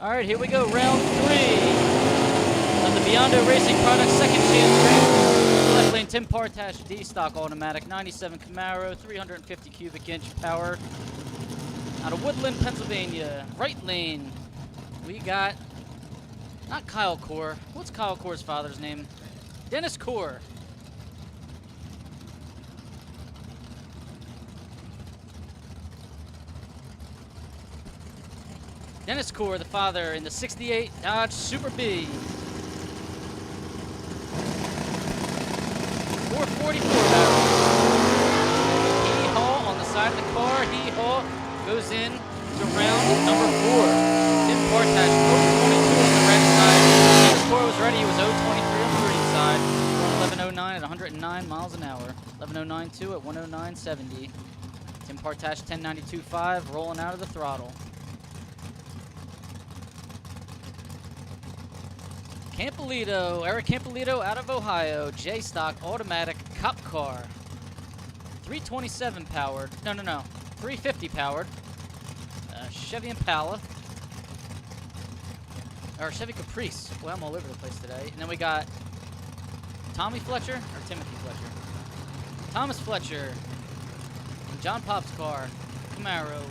All right, here we go. Round 3 of the Biondo Racing Products second chance race. Left lane, Tim Partash, D-Stock Automatic, 97 Camaro, 350 cubic inch power. Out of Woodland, Pennsylvania. Right lane, we got, not Kyle Core. What's Kyle Core's father's name? Dennis Core. Dennis Core, the father, in the 68 Dodge Super B. 444 barrels. Hee-haw on the side of the car. Hee-haw goes in to round number 4. Tim Partash, 022 on the red side. Dennis Core was ready. He was 023 on the green side. 1109 at 109 miles an hour. 1109.2 at 109.70. Tim Partash, 1092.5, rolling out of the throttle. Campolito, Eric Campolito out of Ohio, J-Stock Automatic Cop Car. 327 powered, no, 350 powered. Chevy Impala. Or Chevy Caprice. Well, I'm all over the place today. And then we got Tommy Fletcher, or Timothy Fletcher. Thomas Fletcher. And John Pop's car, Camaro.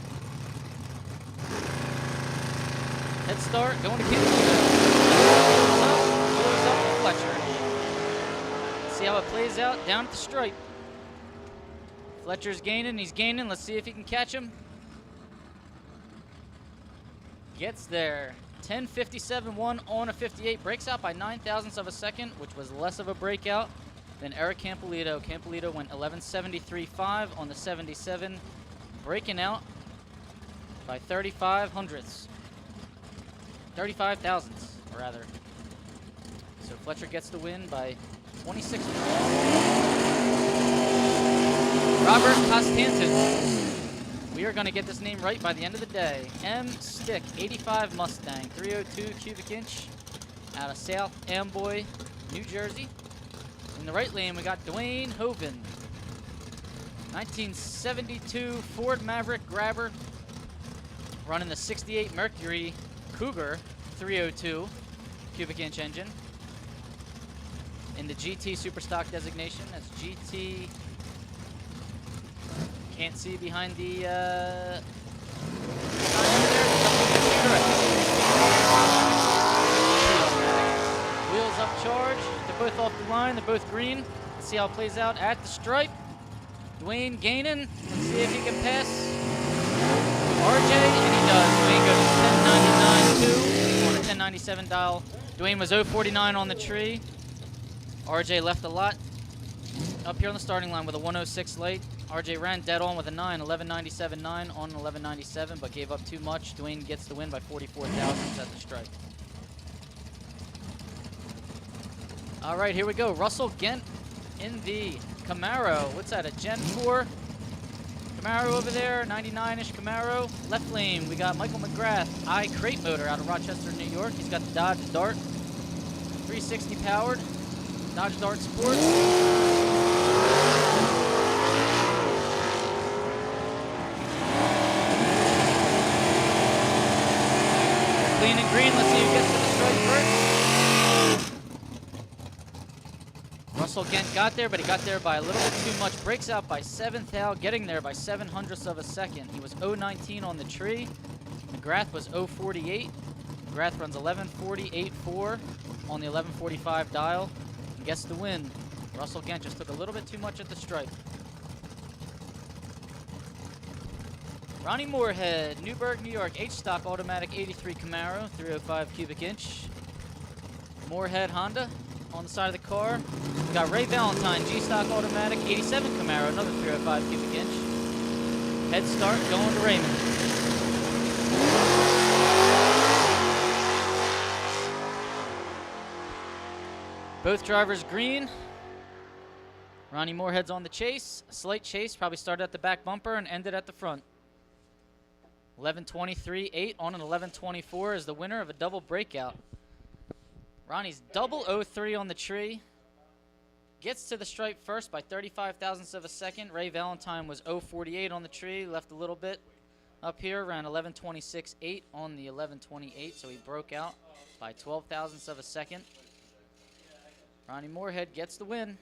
Head start, going to Campolito. Goes up to Fletcher. See how it plays out down at the stripe. Fletcher's gaining, he's gaining. Let's see if he can catch him. Gets there. 10.57.1 on a 58. Breaks out by 9,000ths of a second, which was less of a breakout than Eric Campolito. Campolito went 11.73.5 on the 77, breaking out by 35 hundredths. 35 thousandths, rather. So Fletcher gets the win by 26. Robert Costanton. We are going to get this name right by the end of the day. M. Stick, 85 Mustang, 302 cubic inch, out of South Amboy, New Jersey. In the right lane, we got Dwayne Hoven, 1972 Ford Maverick Grabber, running the 68 Mercury Cougar 302 cubic inch engine in the GT Superstock designation. That's GT. Can't see behind the wheels up charge. They're both off the line. They're both green. Let's see how it plays out at the stripe. Dwayne gaining. Let's see if he can pass RJ, and he does. Dwayne goes 10.99.2 on a 10.97 dial. Dwayne was 0.49 on the tree. RJ left a lot up here on the starting line with a 106 late. RJ ran dead on with a 9, 11.97.9 on 11.97, but gave up too much. Dwayne gets the win by 44 thousandths at the stripe. All right, here we go. Russell Gent in the Camaro. What's that, a Gen 4? Camaro over there, 99-ish Camaro. Left lane, we got Michael McGrath, crate motor out of Rochester, New York. He's got the Dodge Dart, 360 powered, Dodge Dart Sport. Clean and green, let's see who gets to the stripe first. Russell Gent got there, but he got there by a little bit too much. Breaks out by 7 thou, getting there by 700ths of a second. He was 0.19 on the tree. McGrath was 0.48. McGrath runs 11.48.4 on the 11.45 dial and gets the win. Russell Gent just took a little bit too much at the stripe. Ronnie Moorhead, Newburgh, New York, H-Stock Automatic 83 Camaro, 305 cubic inch. Moorhead Honda on the side of the car. We got Ray Valentine, G-Stock Automatic 87 Camaro, another 305 cubic inch. Head start going to Raymond. Both drivers green. Ronnie Moorhead's on the chase. A slight chase, probably started at the back bumper and ended at the front. 11.23.8 on an 11.24 is the winner of a double breakout. Ronnie's double 0.3 on the tree. Gets to the stripe first by 35 thousandths of a second. Ray Valentine was 0.48 on the tree, left a little bit. Up here, around 11:26.8 on the 11:28, so he broke out by 12 thousandths of a second. Ronnie Moorhead gets the win.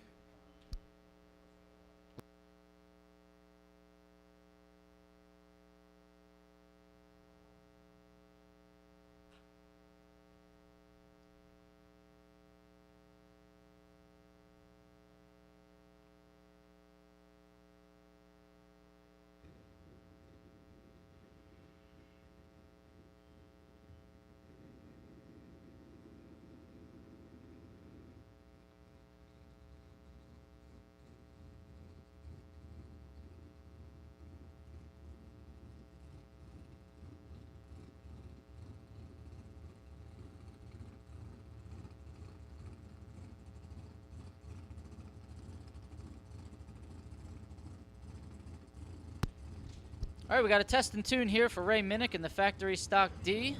All right, we got a test and tune here for Ray Minnick in the factory stock D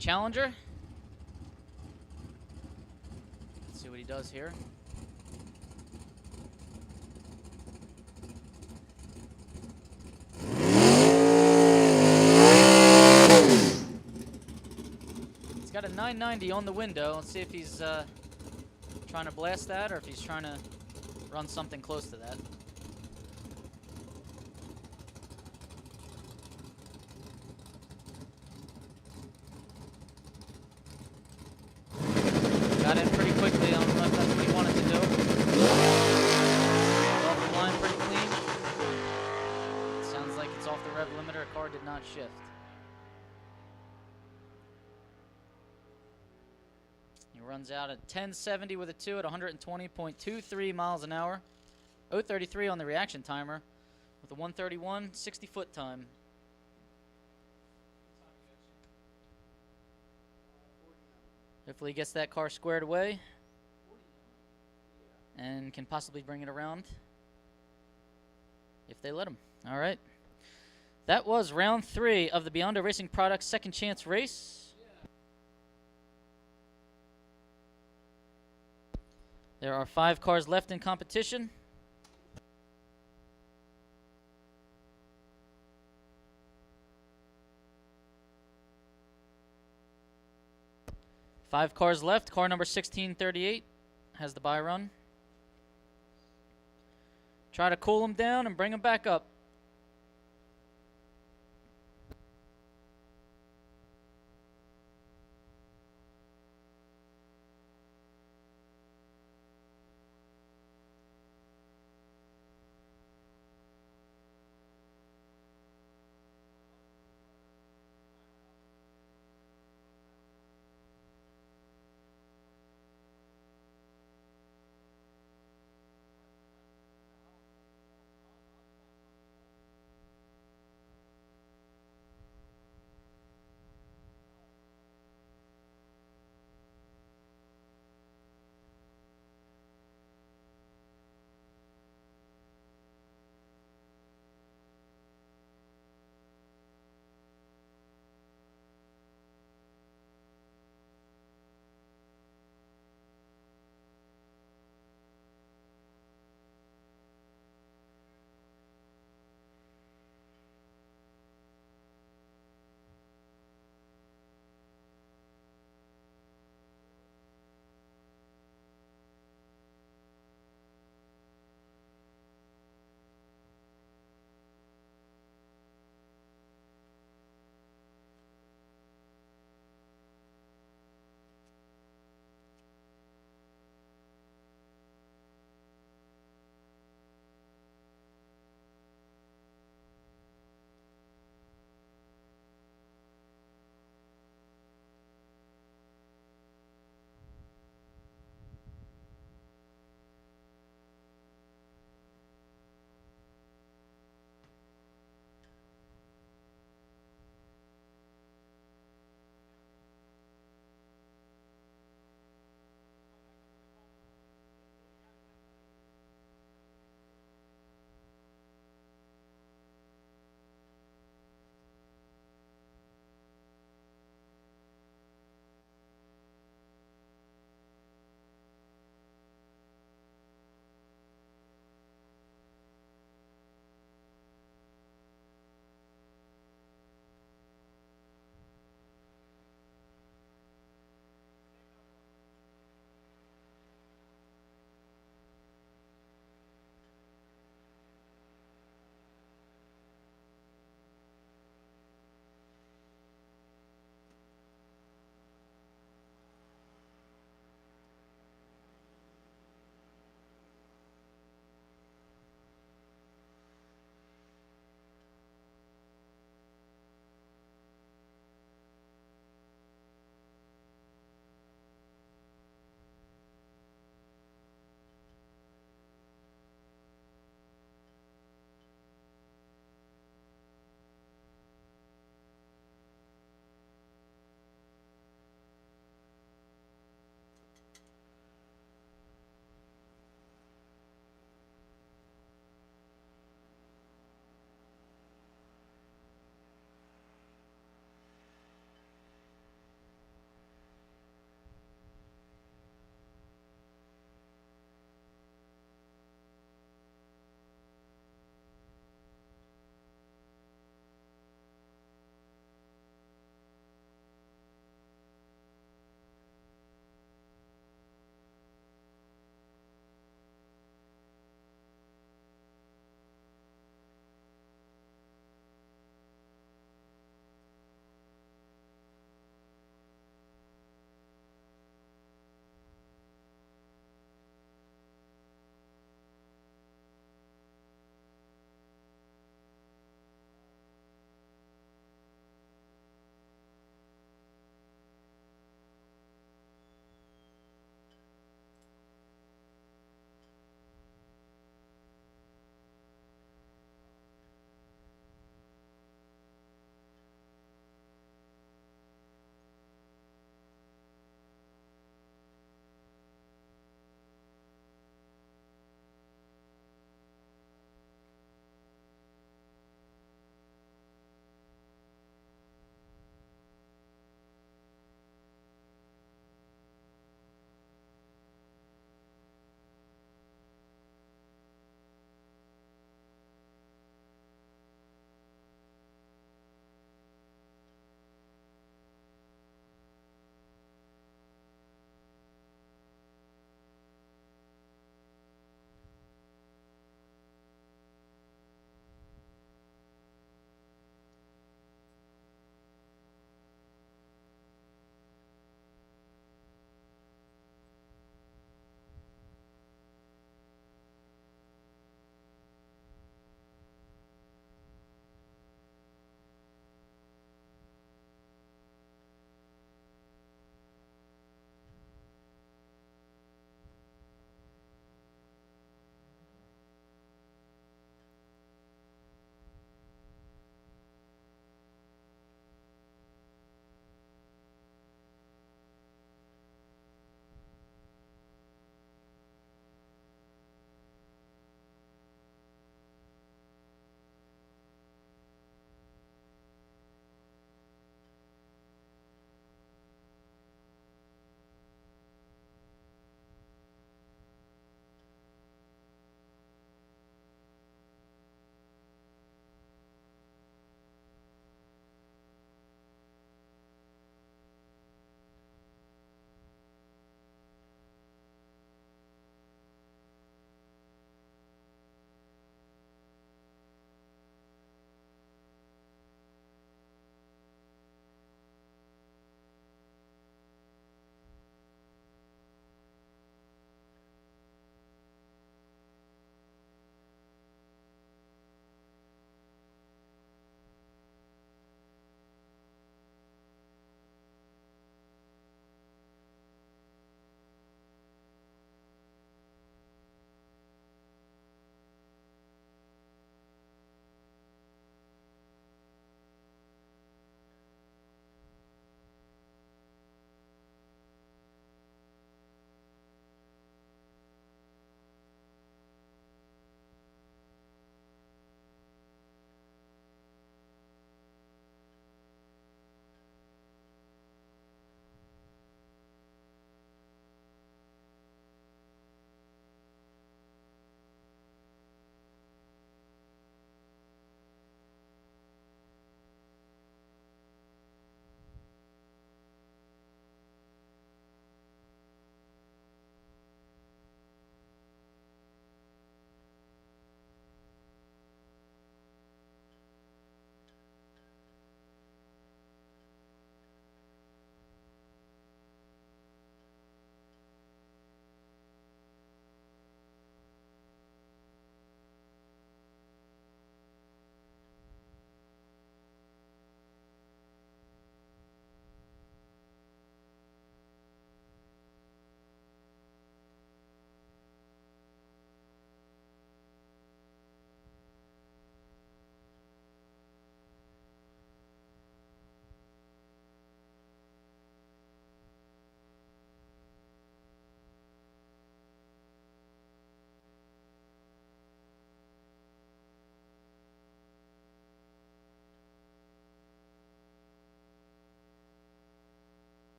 Challenger. Let's see what he does here. He's got a 990 on the window. Let's see if he's trying to blast that or if he's trying to run something close to that. Got in pretty quickly. I don't know if that's what he wanted to do. Off the line pretty clean. Sounds like it's off the rev limiter. Car did not shift. He runs out at 1070 with a 2 at 120.23 miles an hour. 033 on the reaction timer with a 131 60-foot time. Hopefully he gets that car squared away and can possibly bring it around if they let him. All right. That was round 3 of the Beyond Racing Products Second Chance race. There are 5 cars left in competition. Five cars left. Car number 1638 has the bye run. Try to cool him down and bring him back up.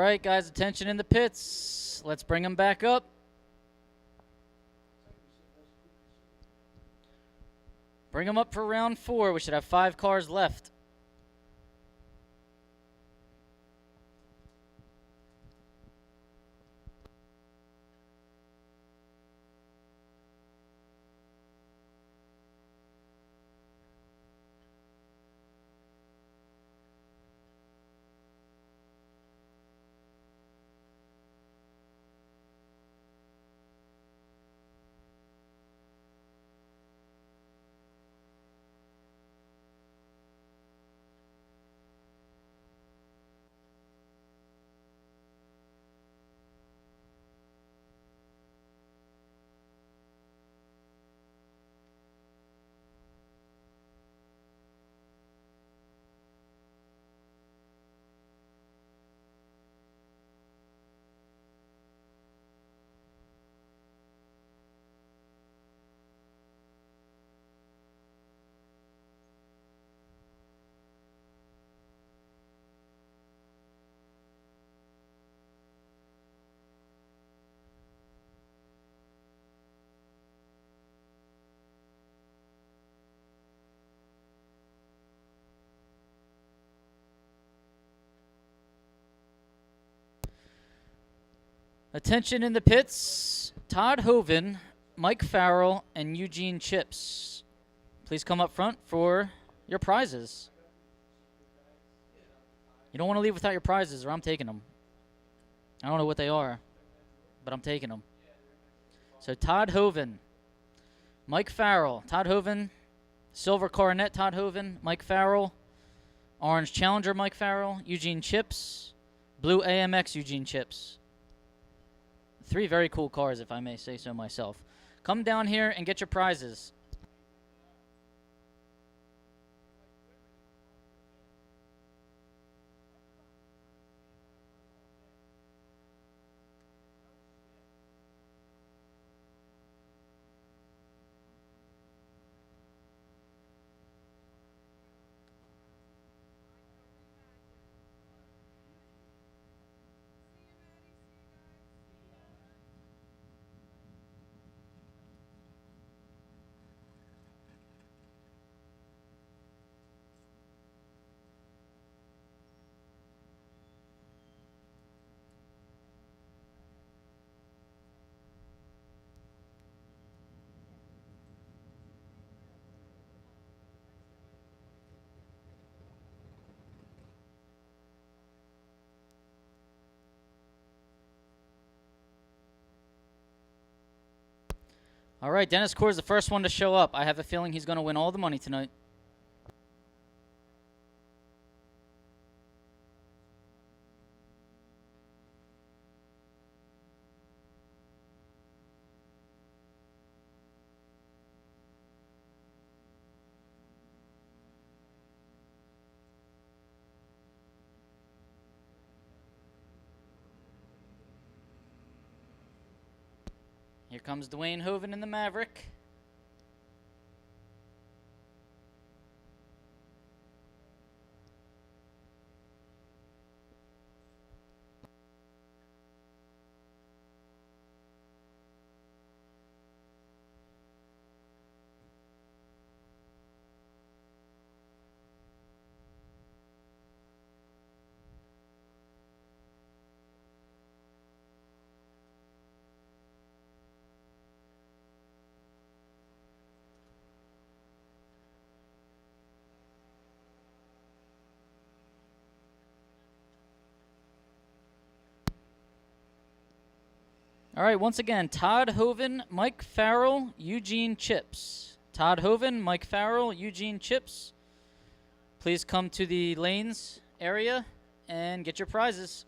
right, guys, attention in the pits. Let's bring them back up. Bring them up for round 4. We should have 5 cars left. Attention in the pits. Todd Hoven, Mike Farrell, and Eugene Chips. Please come up front for your prizes. You don't want to leave without your prizes, or I'm taking them. I don't know what they are, but I'm taking them. So Todd Hoven, Mike Farrell. Todd Hoven, Silver Coronet Todd Hoven, Mike Farrell, Orange Challenger Mike Farrell, Eugene Chips, Blue AMX Eugene Chips. 3 very cool cars, if I may say so myself. Come down here and get your prizes. All right, Dennis Core is the first one to show up. I have a feeling he's going to win all the money tonight. Here comes Dwayne Hoven in the Maverick. All right, once again, Todd Hoven, Mike Farrell, Eugene Chips. Todd Hoven, Mike Farrell, Eugene Chips. Please come to the lanes area and get your prizes.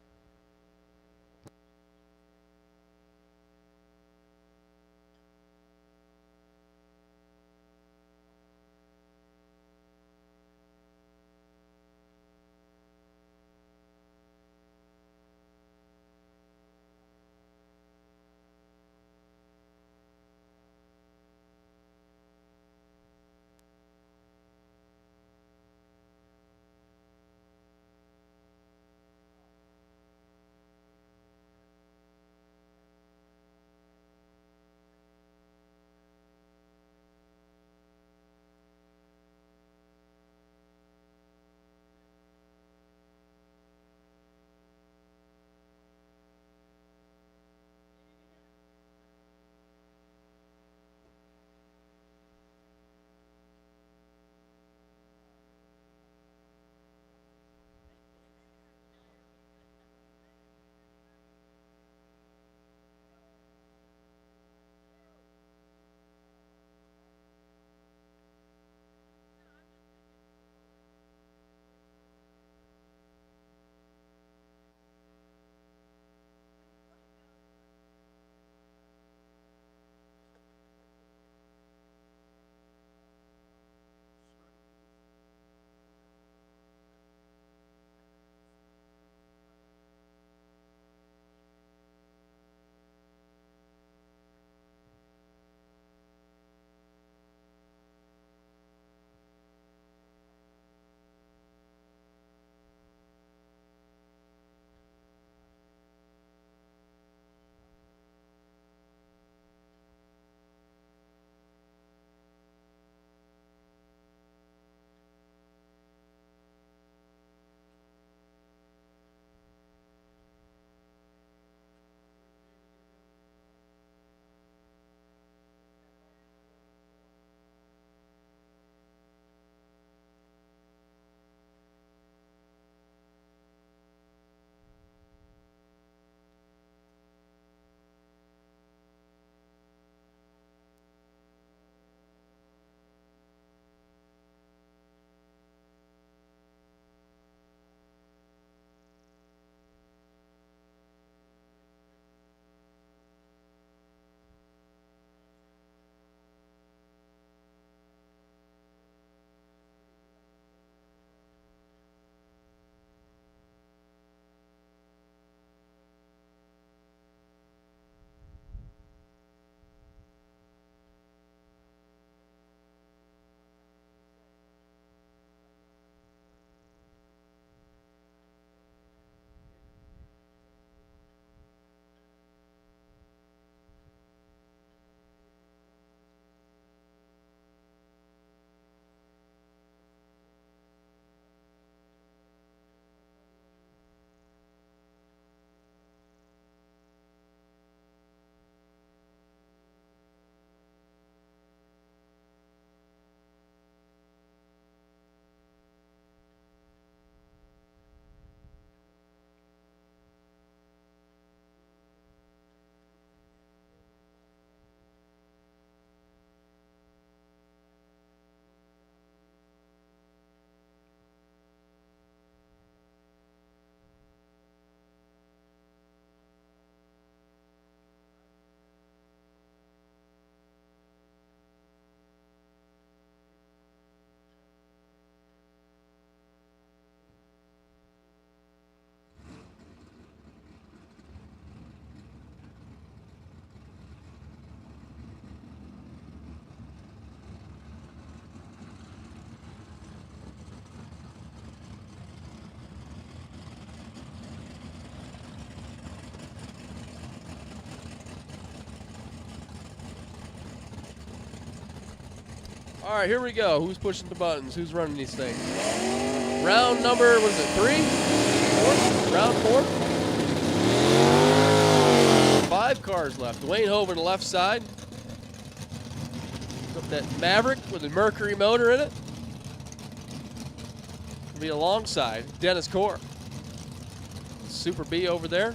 All right, here we go. Who's pushing the buttons? Who's running these things? Round number, what is it, 3? 4? Round 4? 5 cars left. Dwayne Hove on the left side. Got that Maverick with a Mercury motor in it. It'll be alongside Dennis Core. Super B over there.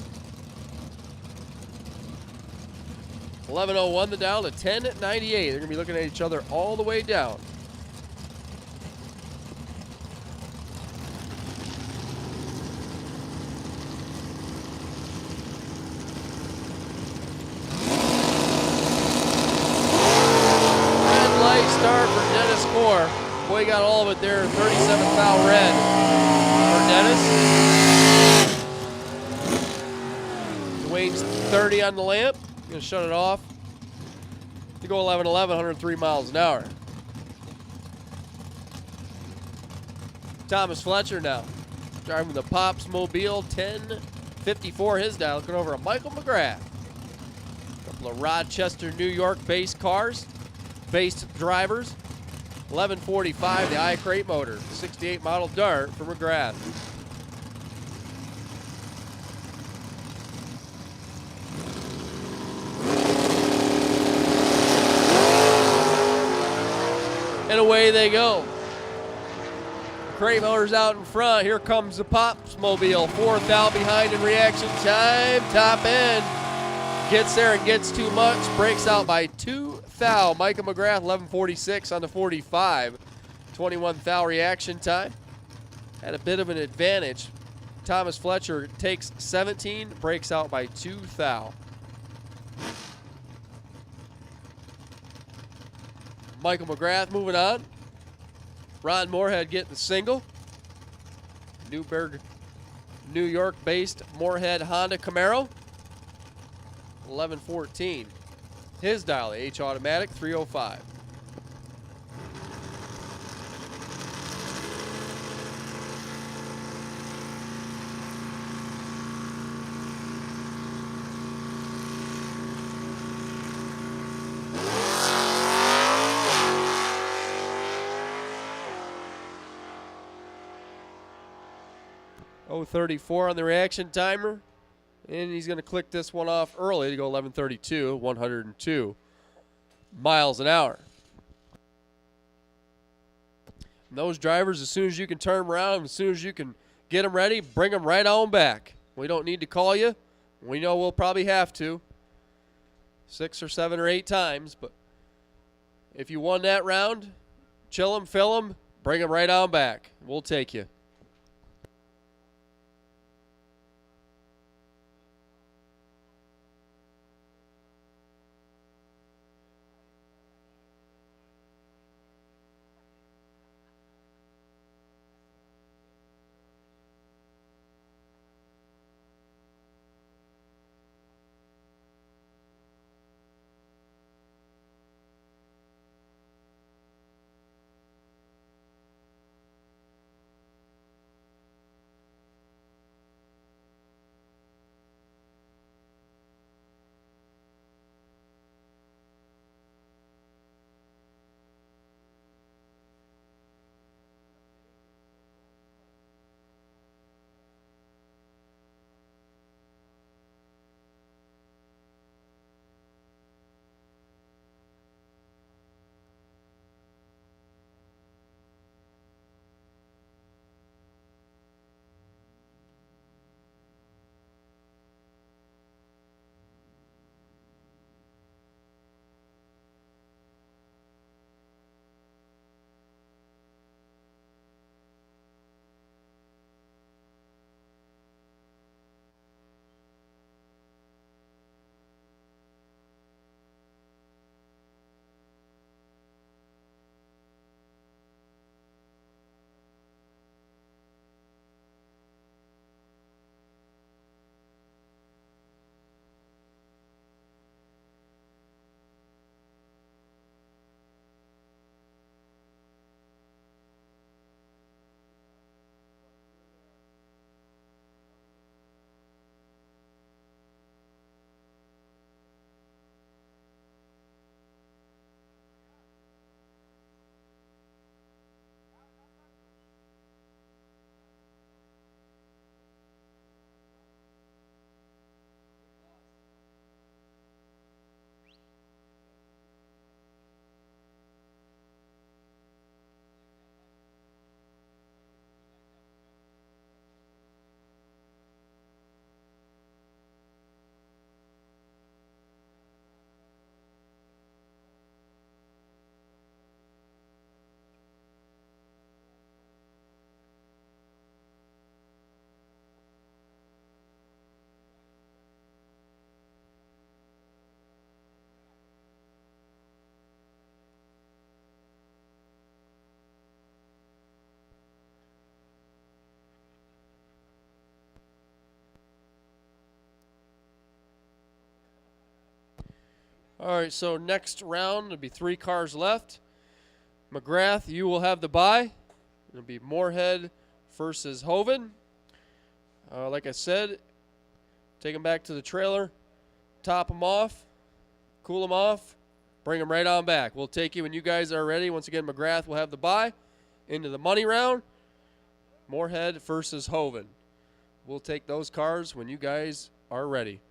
11:01 the down to 10:98. They're going to be looking at each other all the way down. Red light start for Dennis Core. Boy, got all of it there. 37 foul red for Dennis. Dwayne's 30 on the lamp. Gonna shut it off. To go 11:11, 103 miles an hour. Thomas Fletcher now driving the Pops Mobile 1054 his dial, looking over at Michael McGrath. A couple of Rochester, New York based cars, based drivers. 1145 the I-Crate motor, 68 model Dart for McGrath. And away they go. Crate motors out in front. Here comes the Pops Mobile. 4th out behind in reaction time. Top end. Gets there and gets too much. Breaks out by 2 thou. Micah McGrath, 11:46 on the 45. 21 thou reaction time. Had a bit of an advantage. Thomas Fletcher takes 17. Breaks out by 2 thou. Michael McGrath moving on. Ron Moorhead getting the single. Newburgh, New York-based Moorhead Honda Camaro. 1114. His dial, H automatic, 305. Oh, 34 on the reaction timer. And he's going to click this one off early to go 11:32, 102 miles an hour. And those drivers, as soon as you can turn them around, as soon as you can get them ready, bring them right on back. We don't need to call you. We know we'll probably have to 6 or 7 or 8 times. But if you won that round, chill them, fill them, bring them right on back. We'll take you. All right, so next round, there'll be 3 cars left. McGrath, you will have the bye. It'll be Moorhead versus Hoven. Like I said, take them back to the trailer, top them off, cool them off, bring them right on back. We'll take you when you guys are ready. Once again, McGrath will have the bye. Into the money round, Moorhead versus Hoven. We'll take those cars when you guys are ready.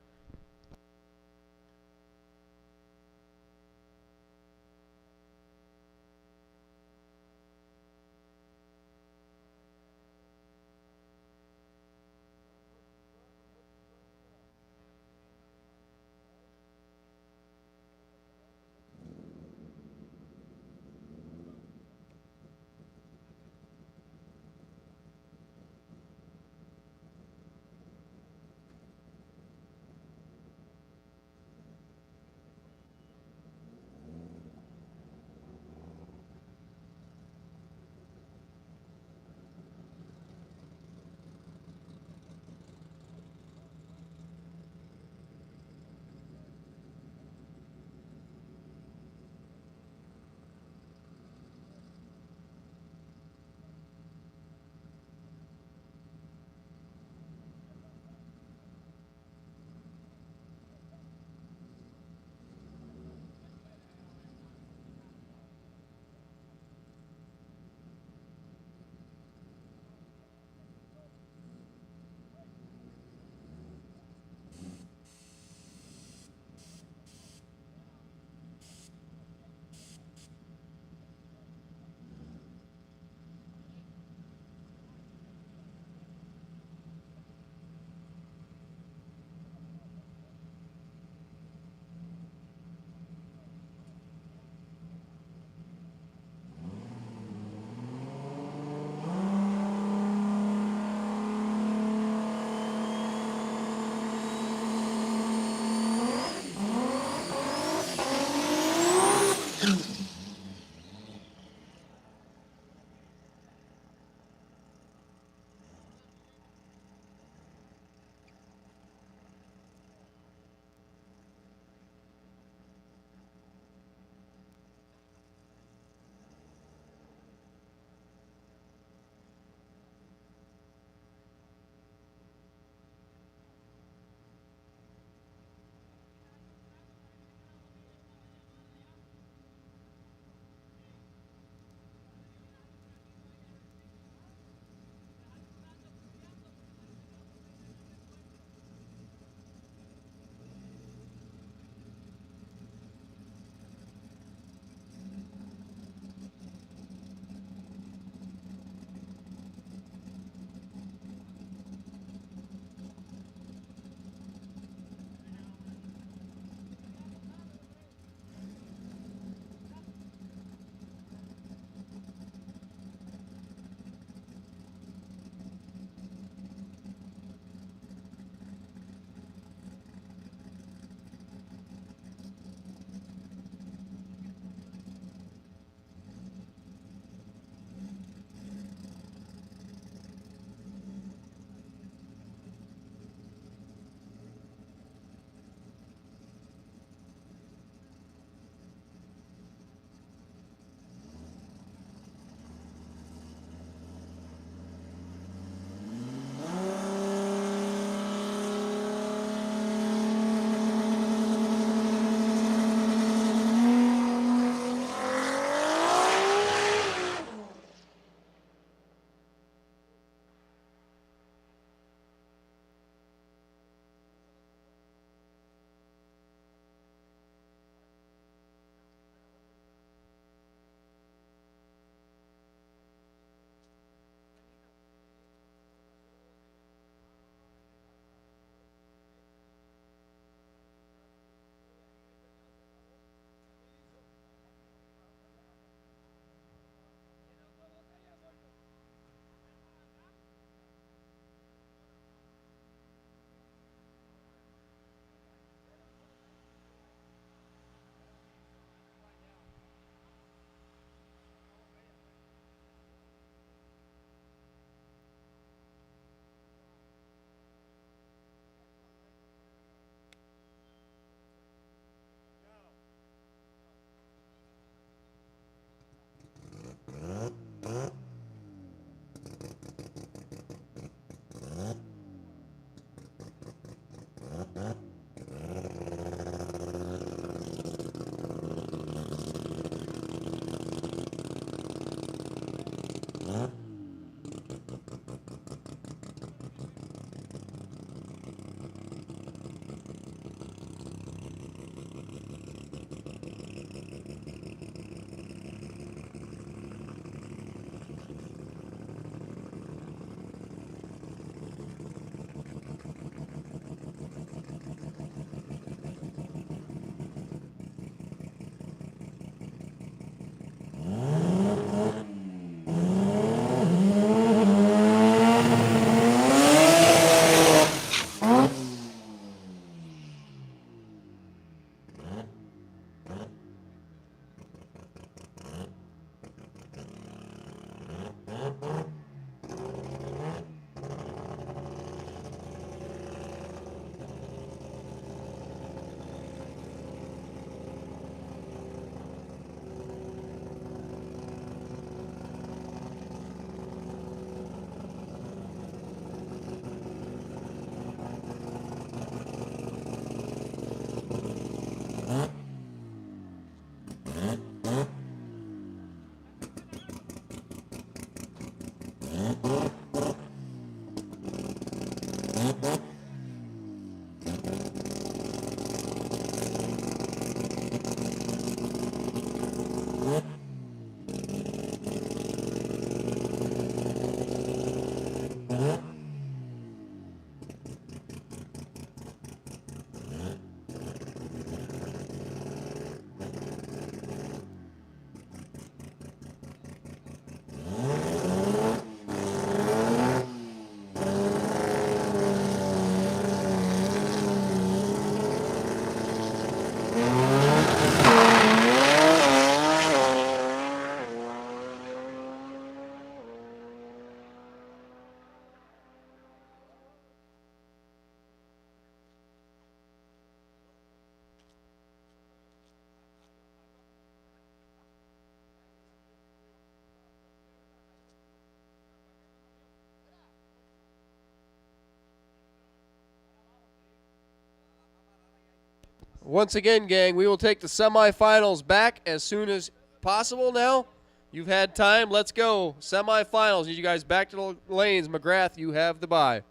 Once again, gang, we will take the semifinals back as soon as possible now. You've had time. Let's go. Semifinals. Need you guys back to the lanes. McGrath, you have the bye.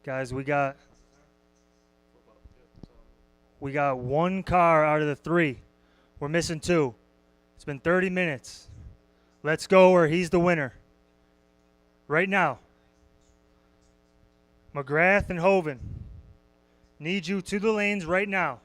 Guys, we got one car out of the 3. We're missing 2. It's been 30 minutes. Let's go or he's the winner. Right now. McGrath and Hoven. Need you to the lanes right now.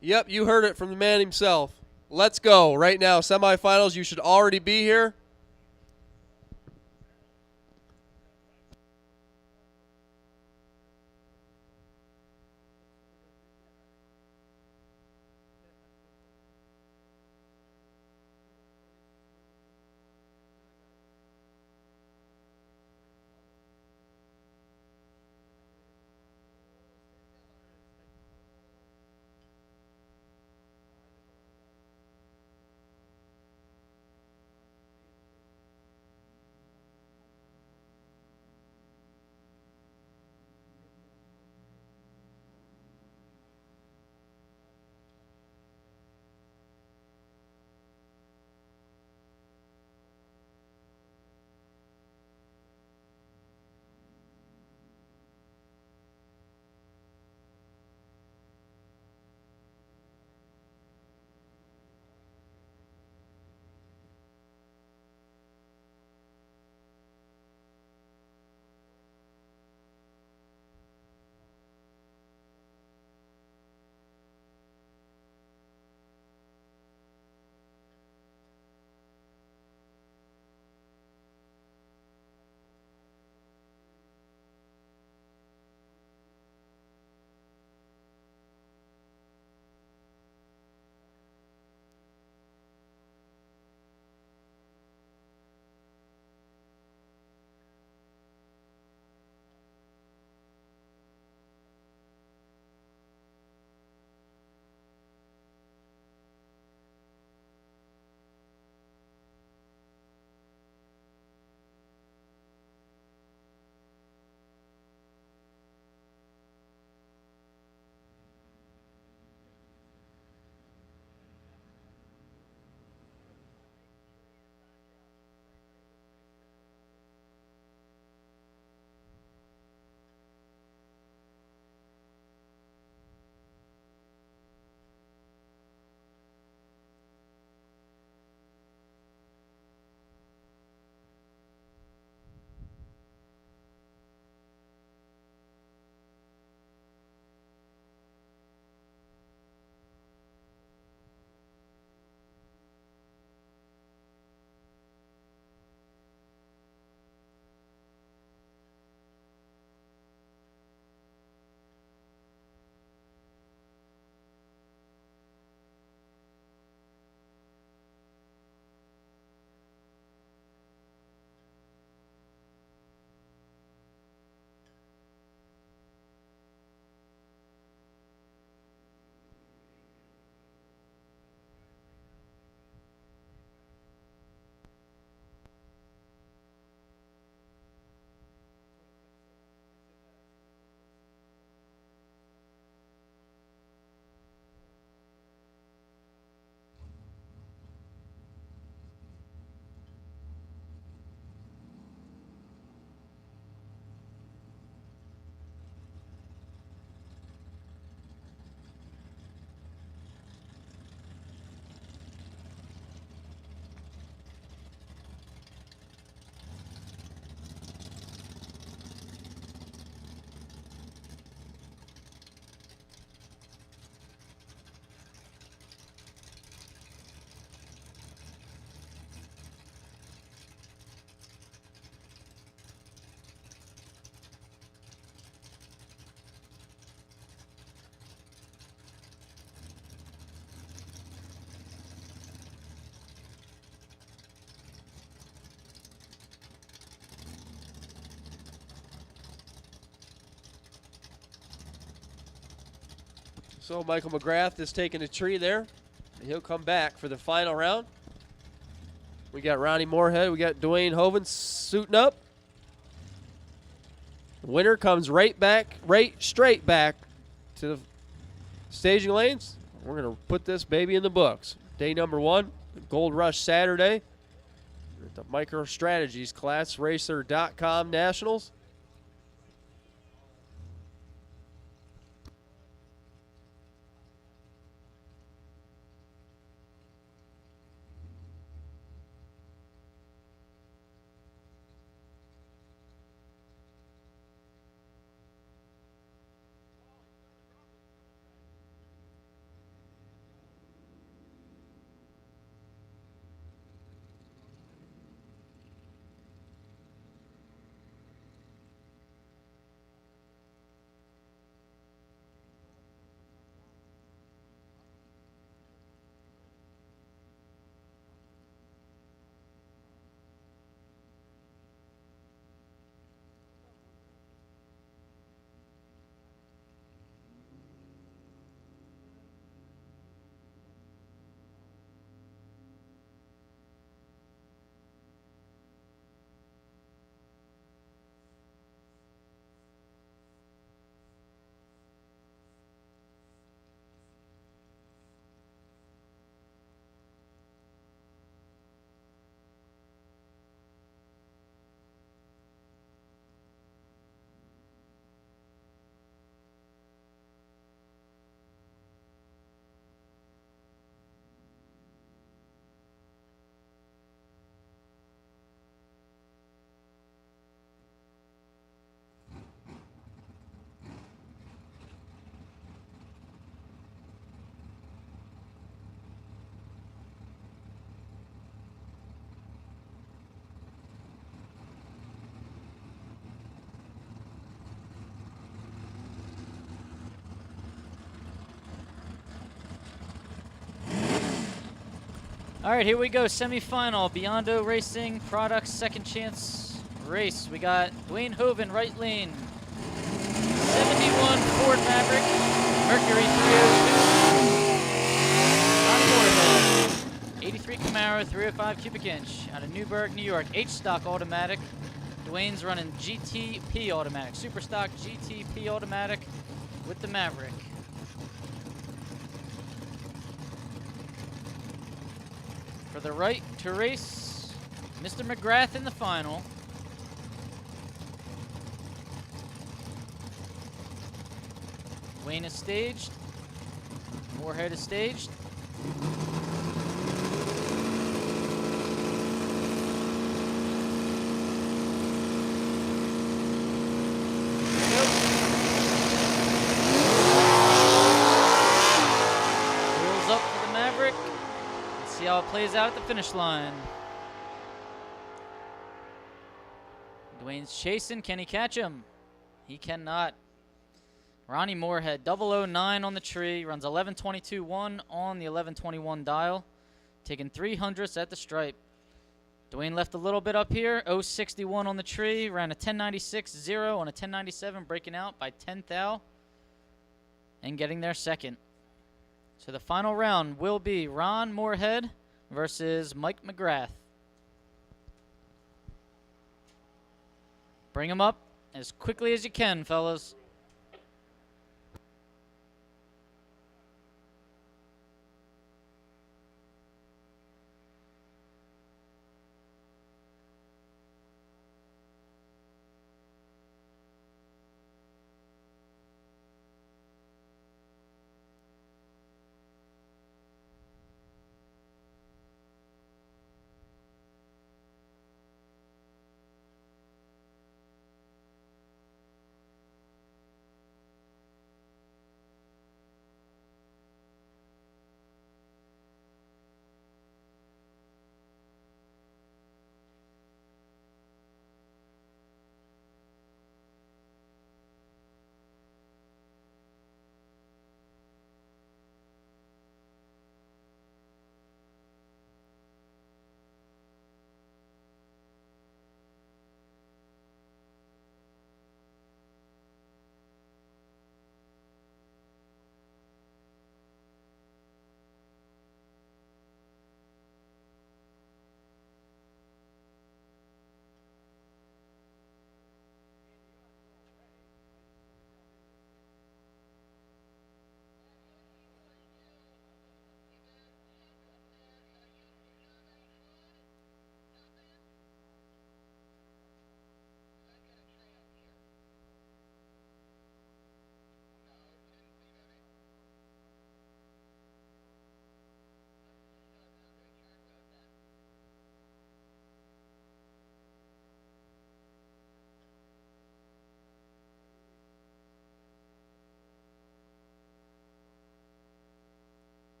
Yep, you heard it from the man himself. Let's go right now. Semifinals, you should already be here. So Michael McGrath is taking a tree there. And he'll come back for the final round. We got Ronnie Moorhead. We got Dwayne Hoven suiting up. Winner comes right straight back to the staging lanes. We're going to put this baby in the books. Day number 1, Gold Rush Saturday at the MicroStrategies ClassRacer.com Nationals. All right, here we go. Semifinal, Biondo Racing Products Second Chance race. We got Dwayne Hoven, right lane. 71 Ford Maverick, Mercury 302. Ronnie Moorhead, 83 Camaro, 305 cubic inch, out of Newburgh, New York. H-Stock automatic. Dwayne's running GTP automatic, Super Stock GTP automatic with the Maverick. For the right to race, Mr. McGrath in the final. Wayne is staged. Moorhead is staged. Wheels up for the Maverick. See how it plays out at the finish line. Dwayne's chasing. Can he catch him? He cannot. Ronnie Moorhead, 009 on the tree. Runs 11.22.1 on the 11.21 dial. Taking 300ths at the stripe. Dwayne left a little bit up here. 0.61 on the tree. Ran a 10.96.0 on a 10.97. Breaking out by 10th thou. And getting there second. So the final round will be Ron Moorhead versus Mike McGrath. Bring him up as quickly as you can, fellas.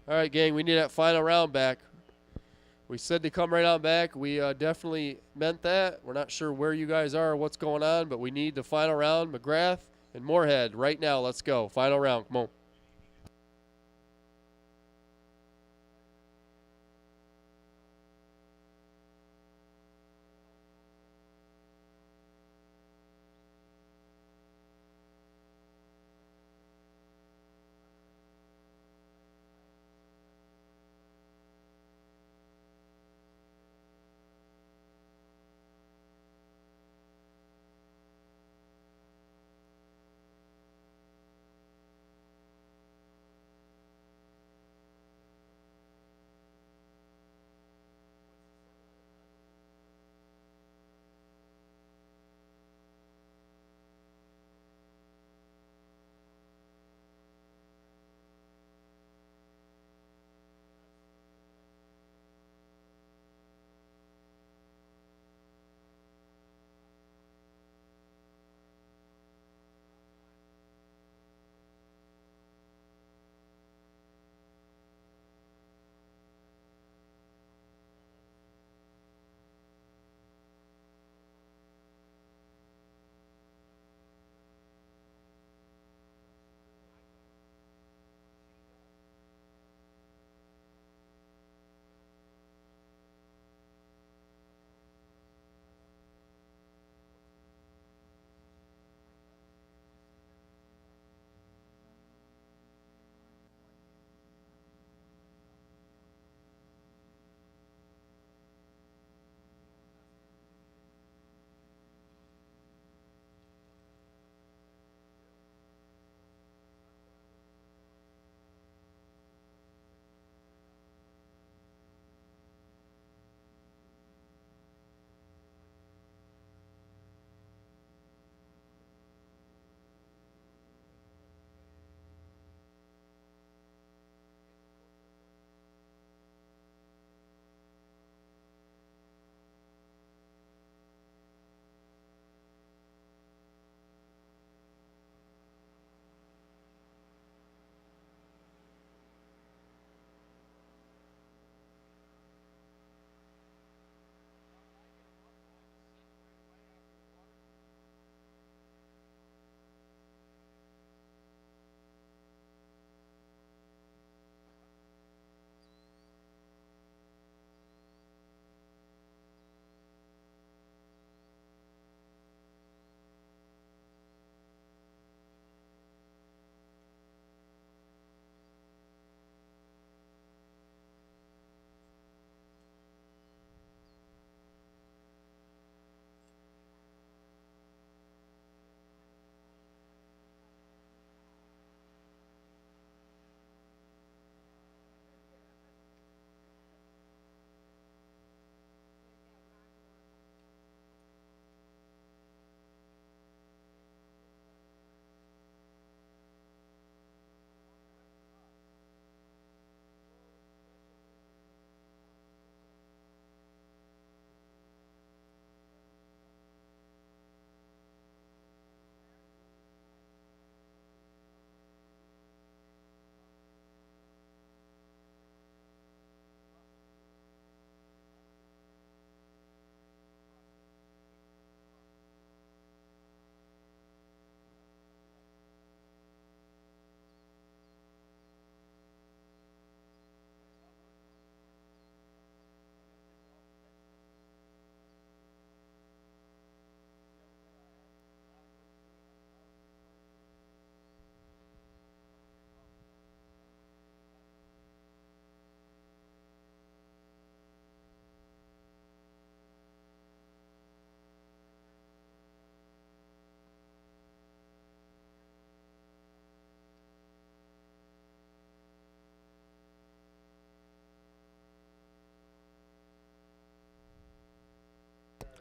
All right, gang, we need that final round back. We said to come right on back. We definitely meant that. We're not sure where you guys are or what's going on, but we need the final round. McGrath and Moorhead right now. Let's go. Final round. Come on.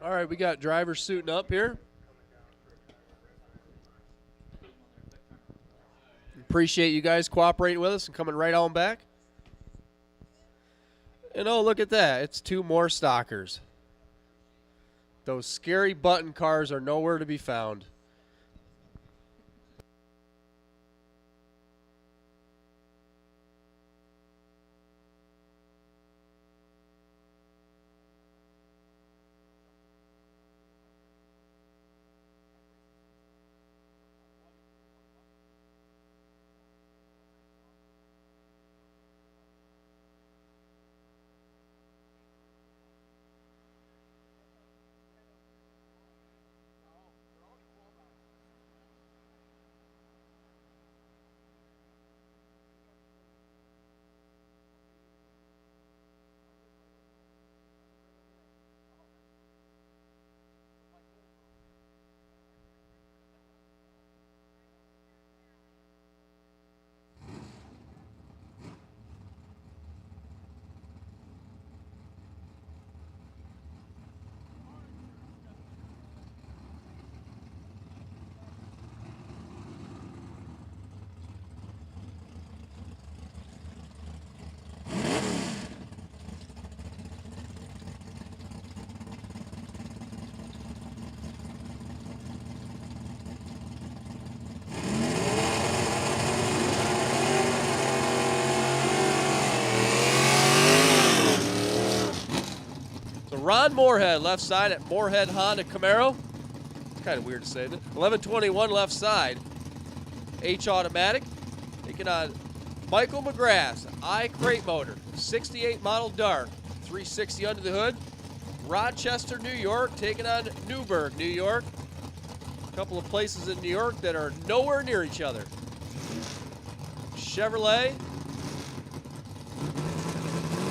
All right, we got drivers suiting up here. Appreciate you guys cooperating with us and coming right on back. And oh, look at that. It's two more stalkers. Those scary button cars are nowhere to be found. Ron Moorhead, left side at Moorhead Honda Camaro. Kind of weird to say, isn't it? 1121 left side. H automatic. Taking on Michael McGrath's I crate motor. 68 model dark. 360 under the hood. Rochester, New York, taking on Newburgh, New York. A couple of places in New York that are nowhere near each other. Chevrolet.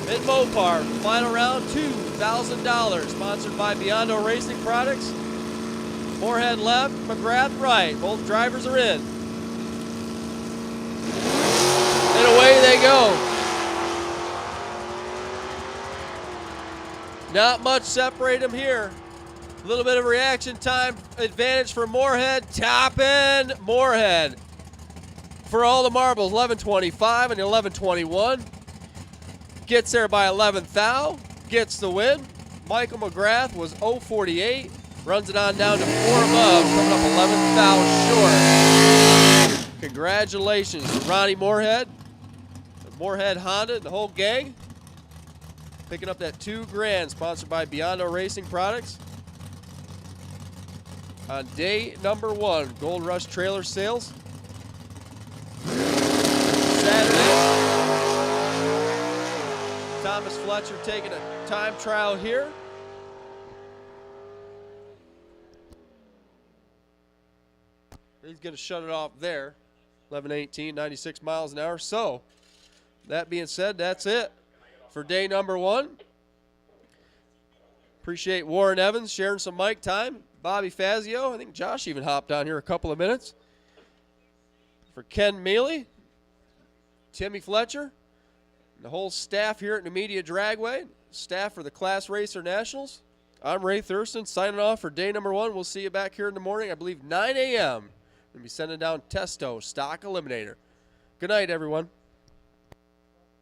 In Mopar, final round, $2,000. Sponsored by Biondo Racing Products. Moorhead left, McGrath right. Both drivers are in. And away they go. Not much separate them here. A little bit of reaction time advantage for Moorhead. Topping Moorhead for all the marbles. 11:25 and 11:21. Gets there by 11th thou. Gets the win. Michael McGrath was 0:48. Runs it on down to 4 above. Coming up 11th thou short. Congratulations to Ronnie Moorhead, the Moorhead Honda, and the whole gang. Picking up that $2,000 sponsored by Biondo Racing Products. On day number 1, Gold Rush trailer sales. Saturday. Thomas Fletcher taking a time trial here. He's going to shut it off there. 11:18, 96 miles an hour. So, that being said, that's it for day number 1. Appreciate Warren Evans sharing some mic time. Bobby Fazio. I think Josh even hopped on here a couple of minutes. For Ken Mealy, Timmy Fletcher, and the whole staff here at Numidia Dragway, staff for the Class Racer Nationals. I'm Ray Thurston signing off for day number 1. We'll see you back here in the morning, I believe 9 a.m. We'll be sending down Testo Stock Eliminator. Good night, everyone.